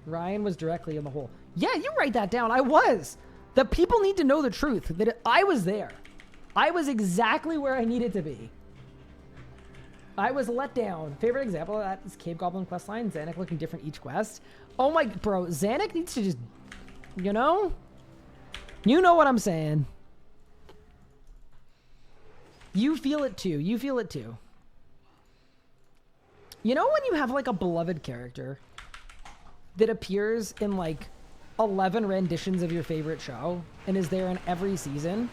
Ryan was directly in the hole. Yeah, you write that down. I was. The people need to know the truth. That I was there. I was exactly where I needed to be. I was let down. Favorite example of that is Cave Goblin questline. Zanuck looking different each quest. Oh my, bro. Zanuck needs to just, you know? You know what I'm saying. You feel it too. You feel it too. You know when you have like a beloved character that appears in like 11 renditions of your favorite show and is there in every season?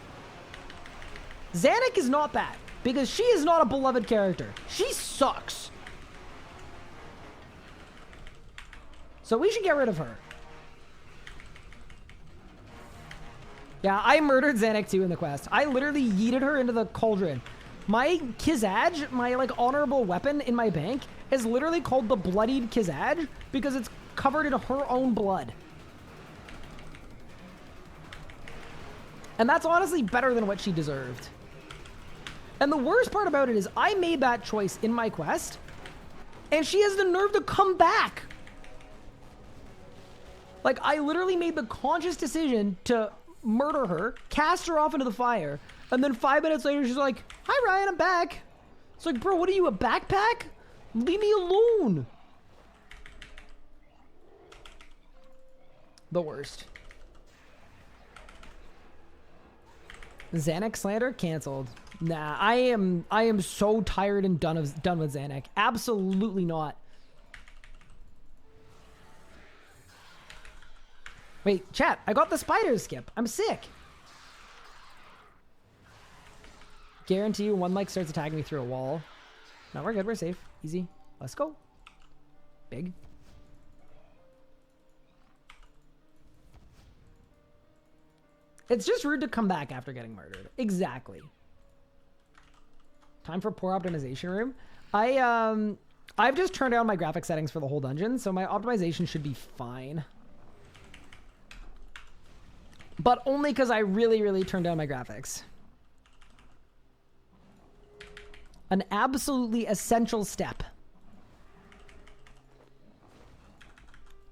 Zanuck is not that. Because she is not a beloved character. She sucks. So we should get rid of her. Yeah, I murdered Zanuck too in the quest. I literally yeeted her into the cauldron. My Kizaj, my like honorable weapon in my bank, is literally called the Bloodied Kizaj because it's covered in her own blood. And that's honestly better than what she deserved. And the worst part about it is I made that choice in my quest, and she has the nerve to come back. Like, I literally made the conscious decision to murder her, cast her off into the fire, and then 5 minutes later, she's like, "Hi, Ryan, I'm back." It's like, bro, what are you, a backpack? Leave me alone. The worst. Xanax slander canceled. Nah, I am so tired and done with Xanax. Absolutely not. Wait, chat, I got the spider skip. I'm sick. Guarantee you one mic starts attacking me through a wall. No, we're good. We're safe. Easy. Let's go. Big. It's just rude to come back after getting murdered. Exactly. Time for poor optimization room. I've just turned down my graphic settings for the whole dungeon, so my optimization should be fine. But only because I really, really turned down my graphics. An absolutely essential step.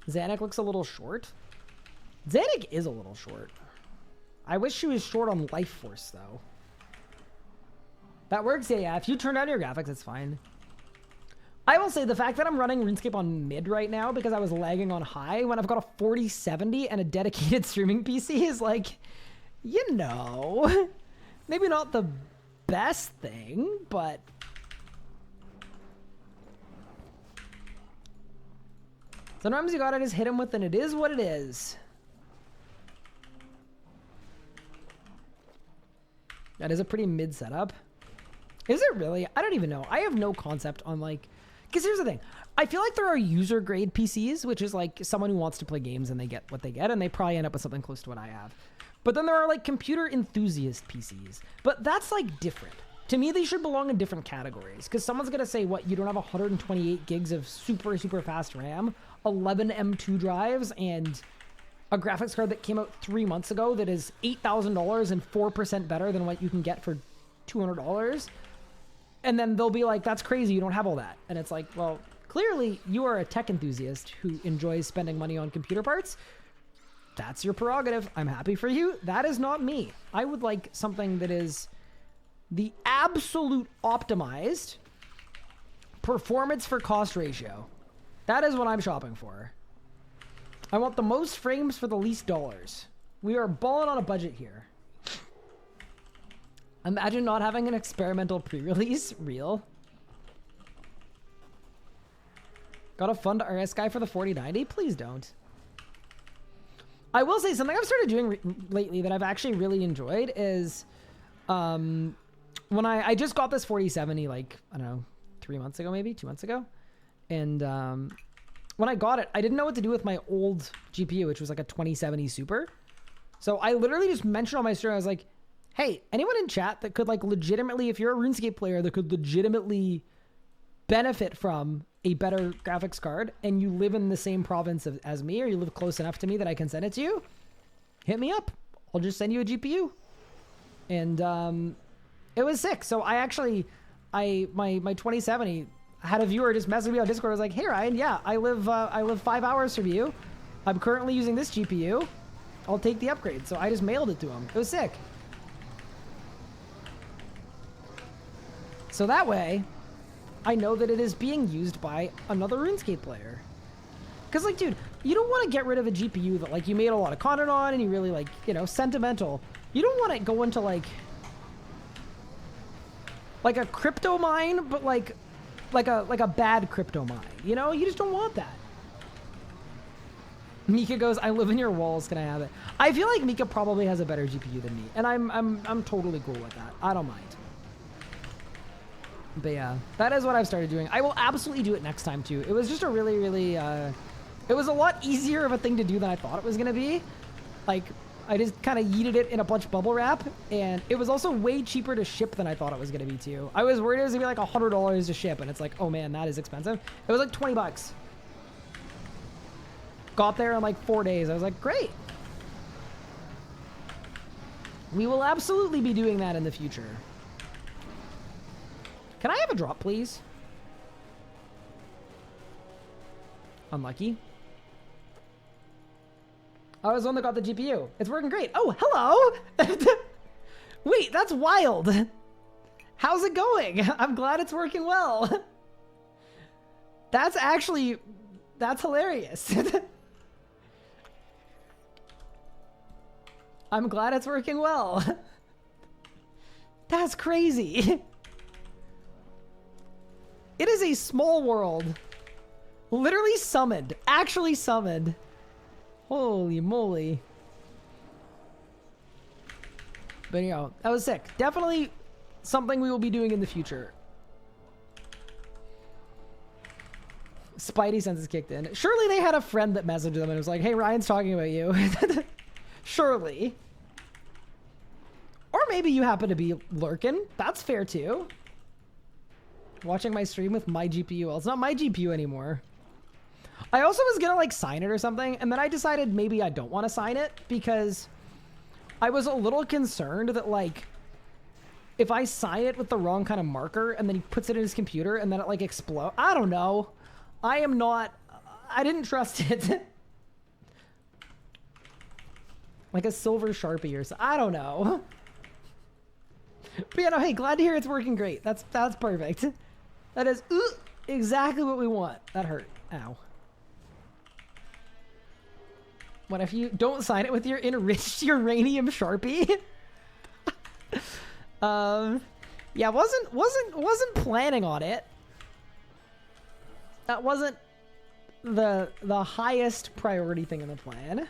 Xanax looks a little short. Xanax is a little short. I wish she was short on life force, though. That works, yeah. If you turn down your graphics, it's fine. I will say the fact that I'm running RuneScape on mid right now because I was lagging on high when I've got a 4070 and a dedicated streaming PC is like, you know, maybe not the best thing, but sometimes you gotta just hit him with an it is what it is. That is a pretty mid setup. Is it really? I don't even know. I have no concept on like, because here's the thing. I feel like there are user grade PCs, which is like someone who wants to play games and they get what they get and they probably end up with something close to what I have. But then there are like computer enthusiast PCs, but that's like different. To me, they should belong in different categories because someone's going to say, what, you don't have 128 gigs of super, super fast RAM, 11 M2 drives, and a graphics card that came out 3 months ago that is $8,000 and 4% better than what you can get for $200. And then they'll be like, that's crazy, you don't have all that. And it's like, well, clearly you are a tech enthusiast who enjoys spending money on computer parts. That's your prerogative. I'm happy for you. That is not me. I would like something that is the absolute optimized performance for cost ratio. That is what I'm shopping for. I want the most frames for the least dollars. We are balling on a budget here. Imagine not having an experimental pre-release. Real. Got a fund RS guy for the 4090? Please don't. I will say something I've started doing lately that I've actually really enjoyed is when I just got this 4070 like, I don't know, 3 months ago, maybe 2 months ago. And when I got it, I didn't know what to do with my old GPU, which was like a 2070 Super. So I literally just mentioned on my stream, I was like, hey, anyone in chat that could like legitimately, if you're a RuneScape player that could legitimately benefit from a better graphics card and you live in the same province as me, or you live close enough to me that I can send it to you, hit me up. I'll just send you a GPU. And it was sick. So I actually, my 2070 had a viewer just message me on Discord. I was like, hey Ryan, yeah, I live 5 hours from you. I'm currently using this GPU. I'll take the upgrade. So I just mailed it to him. It was sick. So that way, I know that it is being used by another RuneScape player. Because, like, dude, you don't want to get rid of a GPU that, like, you made a lot of content on and you really, like, you know, sentimental. You don't want to go into, like a crypto mine, but, like a bad crypto mine. You know? You just don't want that. Mika goes, I live in your walls, can I have it? I feel like Mika probably has a better GPU than me. And I'm totally cool with that. I don't mind. But yeah, that is what I've started doing. I will absolutely do it next time too. It was just a really, really, it was a lot easier of a thing to do than I thought it was going to be. Like, I just kind of yeeted it in a bunch of bubble wrap, and it was also way cheaper to ship than I thought it was going to be too. I was worried it was going to be like $100 to ship, and it's like, oh man, that is expensive. It was like 20 bucks. Got there in like 4 days. I was like, great. We will absolutely be doing that in the future. Can I have a drop, please? Unlucky. I was the one that got the GPU. It's working great. Oh, hello! Wait, that's wild. How's it going? I'm glad it's working well. That's hilarious. I'm glad it's working well. That's crazy. It is a small world. Literally summoned. Actually summoned. Holy moly. But you know, that was sick. Definitely something we will be doing in the future. Spidey senses kicked in. Surely they had a friend that messaged them and was like, hey, Ryan's talking about you. Surely. Or maybe you happen to be lurking. That's fair too. Watching my stream with my GPU. Well, it's not my GPU anymore. I also was gonna like sign it or something, and then I decided maybe I don't want to sign it because I was a little concerned that like if I sign it with the wrong kind of marker and then he puts it in his computer and then it like explodes. I don't know. I didn't trust it. Like a silver Sharpie or something. I don't know. But yeah, no, hey, glad to hear it's working great. That's perfect. That is exactly what we want. That hurt. Ow. What if you don't sign it with your enriched uranium Sharpie? Yeah, wasn't planning on it. That wasn't the highest priority thing in the plan.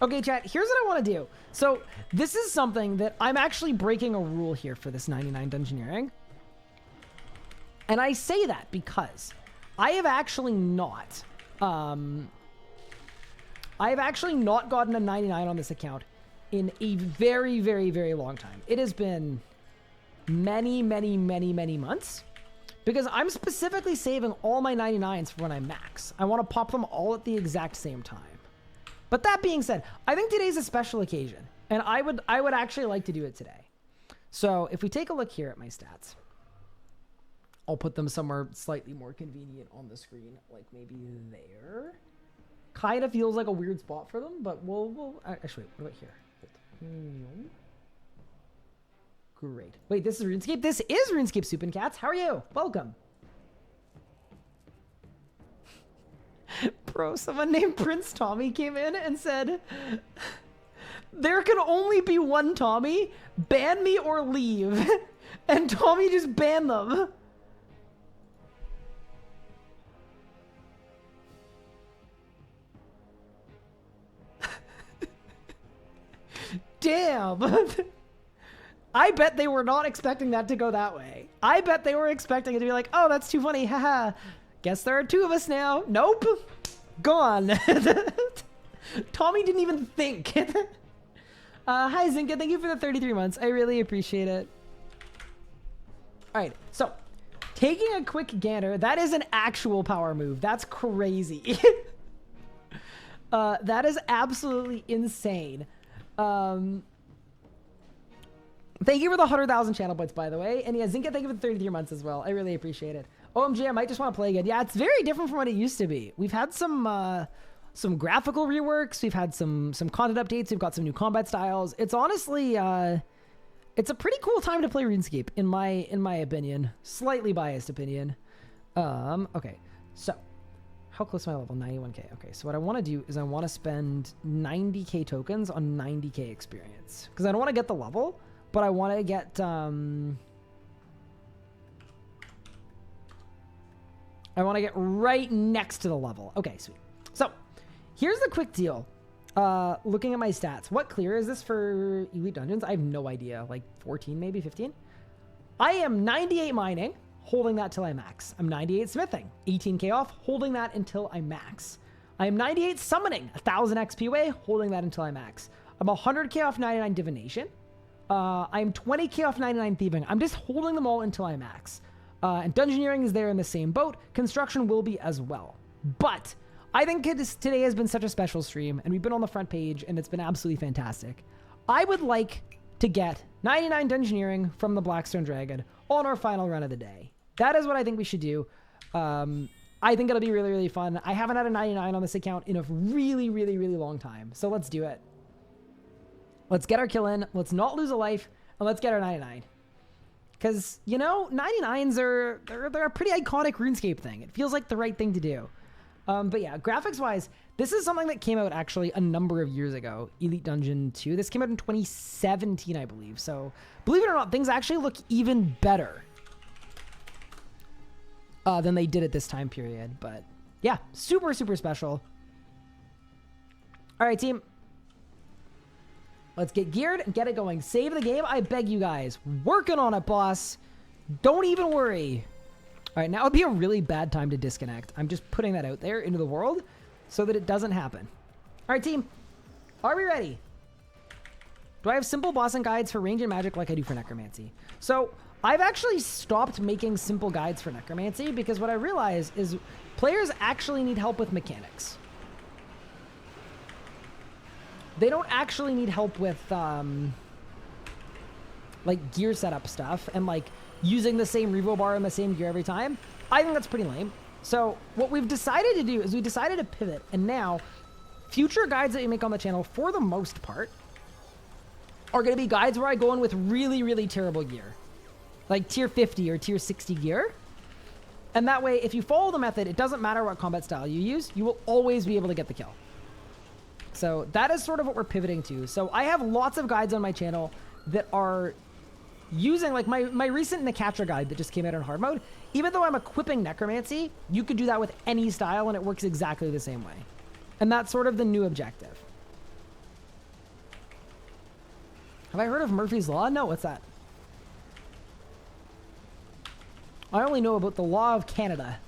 Okay, chat, here's what I want to do. So this is something that I'm actually breaking a rule here for this 99 Dungeoneering. And I say that because I have actually not gotten a 99 on this account in a very, very, very long time. It has been many, many, many, many months because I'm specifically saving all my 99s for when I max. I want to pop them all at the exact same time. But that being said, I think today's a special occasion, and I would actually like to do it today. So if we take a look here at my stats, I'll put them somewhere slightly more convenient on the screen, like maybe there. Kind of feels like a weird spot for them, but we'll actually, what about here? Great. Wait, this is RuneScape? This is RuneScape Soup and Cats. How are you? Welcome. Bro, someone named Prince Tommy came in and said, there can only be one Tommy. Ban me or leave. And Tommy just banned them. Damn. I bet they were not expecting that to go that way. I bet they were expecting it to be like, oh, that's too funny. Haha. Guess there are two of us now. Nope. Gone. Tommy didn't even think. Hi, Zinka. Thank you for the 33 months. I really appreciate it. All right. So, taking a quick gander. That is an actual power move. That's crazy. That is absolutely insane. Thank you for the 100,000 channel points, by the way. And yeah, Zinka, thank you for the 33 months as well. I really appreciate it. OMG, I might just want to play again. Yeah, it's very different from what it used to be. We've had some graphical reworks. We've had some content updates. We've got some new combat styles. It's honestly, it's a pretty cool time to play RuneScape, in my opinion. Slightly biased opinion. Okay, so how close am I level? 91k. Okay, so what I want to do is I want to spend 90k tokens on 90k experience because I don't want to get the level, but I want to get I want to get right next to the level. Okay, sweet. So here's the quick deal. Looking at my stats, what clear is this for Elite Dungeons? I have no idea. Like 14, maybe 15. I am 98 mining, holding that till I max. I'm 98 smithing, 18k off, holding that until I max. I am 98 summoning, 1000 XP away, holding that until I max. I'm 100k off 99 divination. I'm 20k off 99 thieving. I'm just holding them all until I max. And Dungeoneering is there in the same boat. Construction will be as well. But I think today has been such a special stream, and we've been on the front page, and it's been absolutely fantastic. I would like to get 99 Dungeoneering from the Blackstone Dragon on our final run of the day. That is what I think we should do. I think it'll be really, really fun. I haven't had a 99 on this account in a really, really, really long time. So let's do it. Let's get our kill in. Let's not lose a life, and let's get our 99. Because, you know, 99s they're a pretty iconic RuneScape thing. It feels like the right thing to do. But yeah, graphics-wise, this is something that came out actually a number of years ago, Elite Dungeon 2. This came out in 2017, I believe. So, believe it or not, things actually look even better than they did at this time period. But yeah, super, super special. All right, team. Let's get geared and get it going. Save the game, I beg you guys. Working on it, boss. Don't even worry. All right, now would be a really bad time to disconnect. I'm just putting that out there into the world so that it doesn't happen. All right, team. Are we ready? Do I have simple bossing guides for range and magic like I do for necromancy? So I've actually stopped making simple guides for necromancy because what I realize is players actually need help with mechanics. They don't actually need help with like gear setup stuff and like using the same revo bar and the same gear every time. I think that's pretty lame. So what we've decided to do is we decided to pivot, and now future guides that we make on the channel, for the most part, are going to be guides where I go in with really, really terrible gear. Like tier 50 or tier 60 gear. And that way, if you follow the method, it doesn't matter what combat style you use, you will always be able to get the kill. So that is sort of what we're pivoting to. So I have lots of guides on my channel that are using, like my recent Necatra guide that just came out in hard mode. Even though I'm equipping necromancy, you could do that with any style and it works exactly the same way. And that's sort of the new objective. Have I heard of Murphy's Law? No, what's that? I only know about the law of Canada.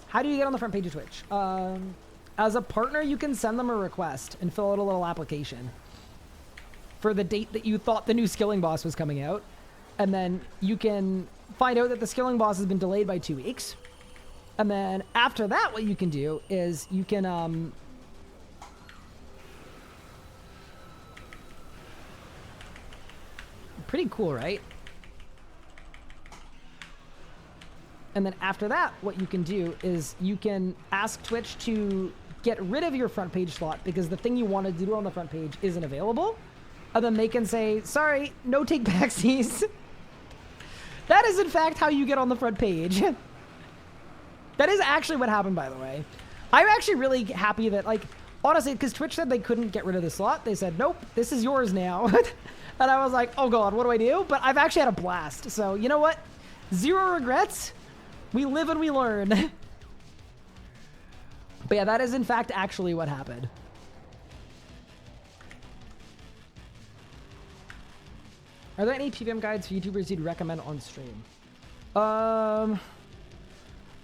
How do you get on the front page of Twitch? As a partner, you can send them a request and fill out a little application for the date that you thought the new skilling boss was coming out. And then you can find out that the skilling boss has been delayed by 2 weeks. And then after that, what you can do is you can, pretty cool, right? And then after that, what you can do is you can ask Twitch to get rid of your front page slot because the thing you wanted to do on the front page isn't available. And then they can say, sorry, no take backsies. That is in fact how you get on the front page. That is actually what happened, by the way. I'm actually really happy that, like, honestly, because Twitch said they couldn't get rid of the slot. They said, nope, this is yours now. And I was like, oh God, what do I do? But I've actually had a blast. So you know what? Zero regrets. We live and we learn. But yeah, that is in fact actually what happened. Are there any PVM guides for YouTubers you'd recommend on stream? I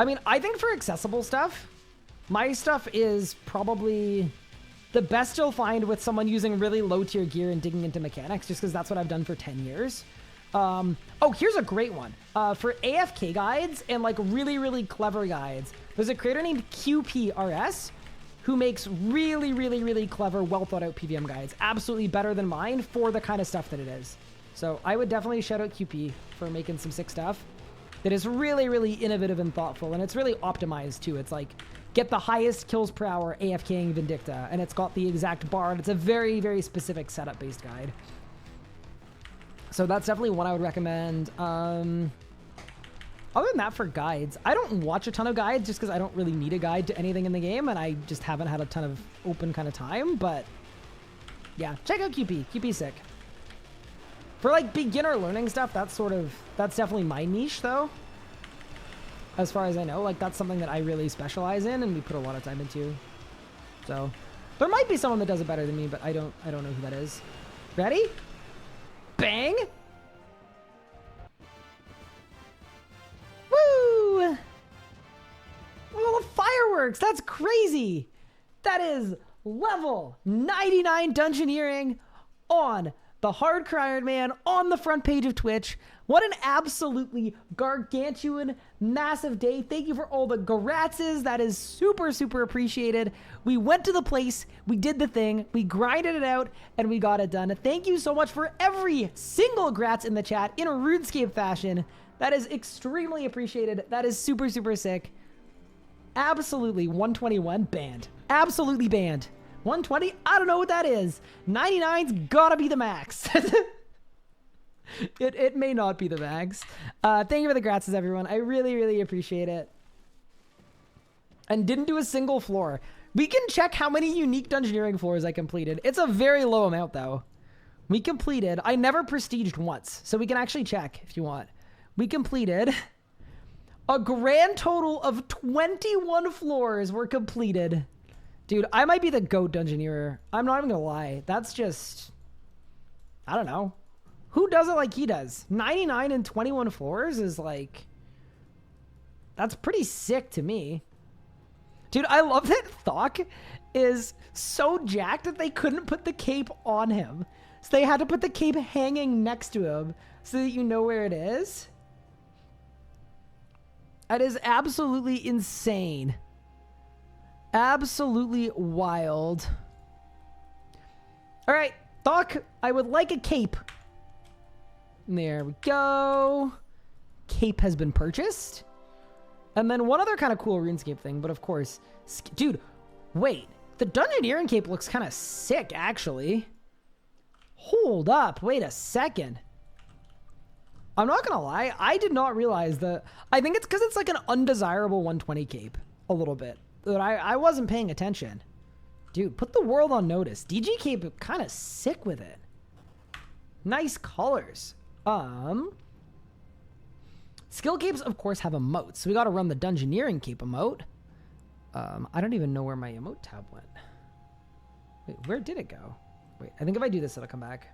mean, I think for accessible stuff, my stuff is probably the best you'll find with someone using really low tier gear and digging into mechanics, just because that's what I've done for 10 years. Oh, here's a great one. For AFK guides and like really, really clever guides, there's a creator named QPRS who makes really, really, really clever, well thought out PVM guides. Absolutely better than mine for the kind of stuff that it is. So I would definitely shout out QP for making some sick stuff that is really, really innovative and thoughtful. And it's really optimized too. It's like, get the highest kills per hour AFKing Vindicta. And it's got the exact bar. And it's a very, very specific setup based guide. So that's definitely one I would recommend. Other than that, for guides, I don't watch a ton of guides just because I don't really need a guide to anything in the game. And I just haven't had a ton of open kind of time. But yeah, check out QP. QP's sick. For like beginner learning stuff, that's definitely my niche though. As far as I know, like that's something that I really specialize in and we put a lot of time into. So there might be someone that does it better than me, but I don't know who that is. Ready? Bang! Woo! Oh, the fireworks! That's crazy! That is level 99 dungeoneering on the Hardcore Iron Man on the front page of Twitch. What an absolutely gargantuan, massive day. Thank you for all the gratzes. That is super, super appreciated. We went to the place, we did the thing, we grinded it out, and we got it done. Thank you so much for every single grats in the chat in a RuneScape fashion. That is extremely appreciated. That is super, super sick. Absolutely 121 banned. Absolutely banned. 120? I don't know what that is. 99's gotta be the max. It may not be the max. Thank you for the grats, everyone. I really, really appreciate it. And didn't do a single floor. We can check how many unique dungeoneering floors I completed. It's a very low amount, though. We completed... I never prestiged once, so we can actually check if you want. We completed... a grand total of 21 floors were completed. Dude, I might be the GOAT dungeoneerer. I'm not even gonna lie. That's just... I don't know. Who does it like he does? 99 and 21 floors is like... That's pretty sick to me. Dude, I love that Thok is so jacked that they couldn't put the cape on him. So they had to put the cape hanging next to him so that you know where it is. That is absolutely insane. Absolutely wild. All right, Thok, I would like a cape. There we go. Cape has been purchased. And then one other kind of cool RuneScape thing, but of course... Dude, wait. The Dungeoneering cape looks kind of sick, actually. Hold up. Wait a second. I'm not gonna lie. I did not realize that... I think it's because it's like an undesirable 120 cape. A little bit. But I wasn't paying attention. Dude, put the world on notice. DG cape kind of sick with it. Nice colors. Skill capes, of course, have emotes, so we got to run the Dungeoneering cape emote. I don't even know where my emote tab went. Wait, where did it go? Wait, I think if I do this, it'll come back.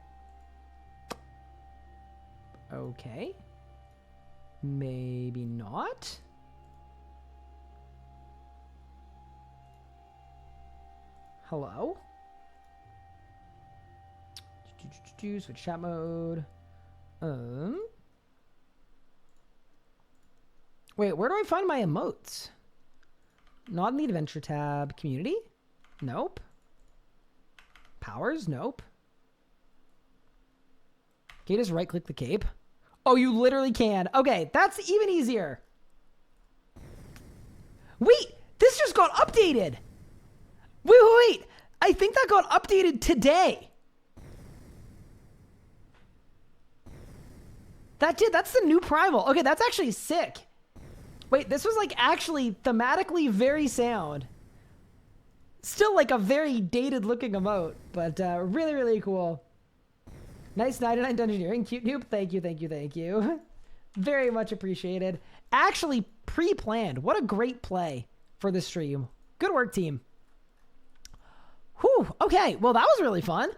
Okay. Maybe not. Hello? Switch chat mode. Wait, where do I find my emotes? Not in the adventure tab. Community? Nope. Powers? Nope. Can you just right click the cape? Oh, you literally can. Okay, that's even easier. Wait, this just got updated. Wait. I think that got updated today. That did. That's the new primal. Okay, that's actually sick. Wait, this was like actually thematically very sound. Still like a very dated looking emote, but really, really cool. Nice 99 Dungeoneering. Cute noob. Thank you. Very much appreciated. Actually pre-planned. What a great play for the stream. Good work, team. Whew. Okay, well that was really fun.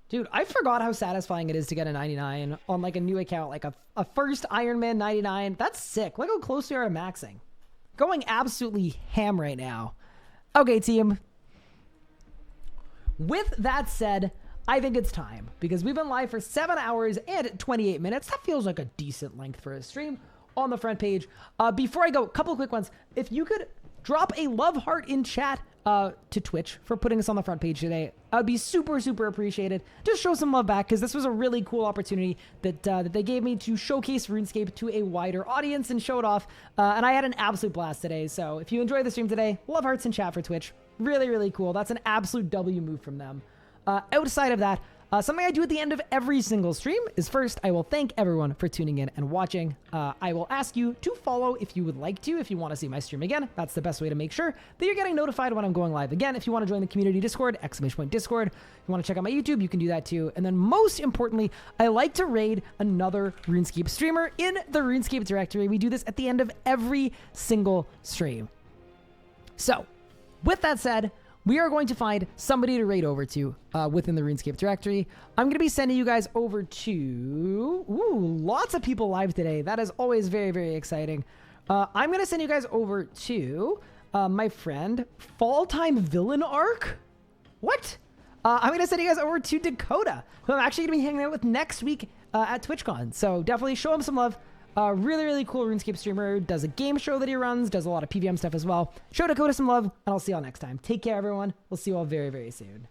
Dude, I forgot how satisfying it is to get a 99 on like a new account, like a first Ironman 99. That's sick. Look how close we are to maxing. Going absolutely ham right now. Okay, team. With that said, I think it's time because we've been live for 7 hours and 28 minutes. That feels like a decent length for a stream on the front page. Before I go, a couple of quick ones. If you could drop a love heart in chat to Twitch for putting us on the front page today. I would be super appreciated. Just show some love back because this was a really cool opportunity that they gave me to showcase RuneScape to a wider audience and show it off. And I had an absolute blast today. So if you enjoyed the stream today, love hearts in chat for Twitch. Really cool. That's an absolute W move from them. Outside of that, something I do at the end of every single stream is first, I will thank everyone for tuning in and watching. I will ask you to follow if you would like to, if you want to see my stream again. That's the best way to make sure that you're getting notified when I'm going live again. If you want to join the community Discord, !Discord. If you want to check out my YouTube, you can do that too. And then most importantly, I like to raid another RuneScape streamer in the RuneScape directory. We do this at the end of every single stream. So, with that said, we are going to find somebody to raid over to within the RuneScape directory. I'm going to be sending you guys over to... lots of people live today. That is always very exciting. I'm going to send you guys over to my friend Fall Time Villain Arc. What? I'm going to send you guys over to Dakota, who I'm actually going to be hanging out with next week at TwitchCon. So definitely show him some love. Really cool RuneScape streamer, does a game show that he runs, does a lot of PVM stuff as well. Show Dakota some love, and I'll see y'all next time. Take care, everyone. We'll see you all very soon.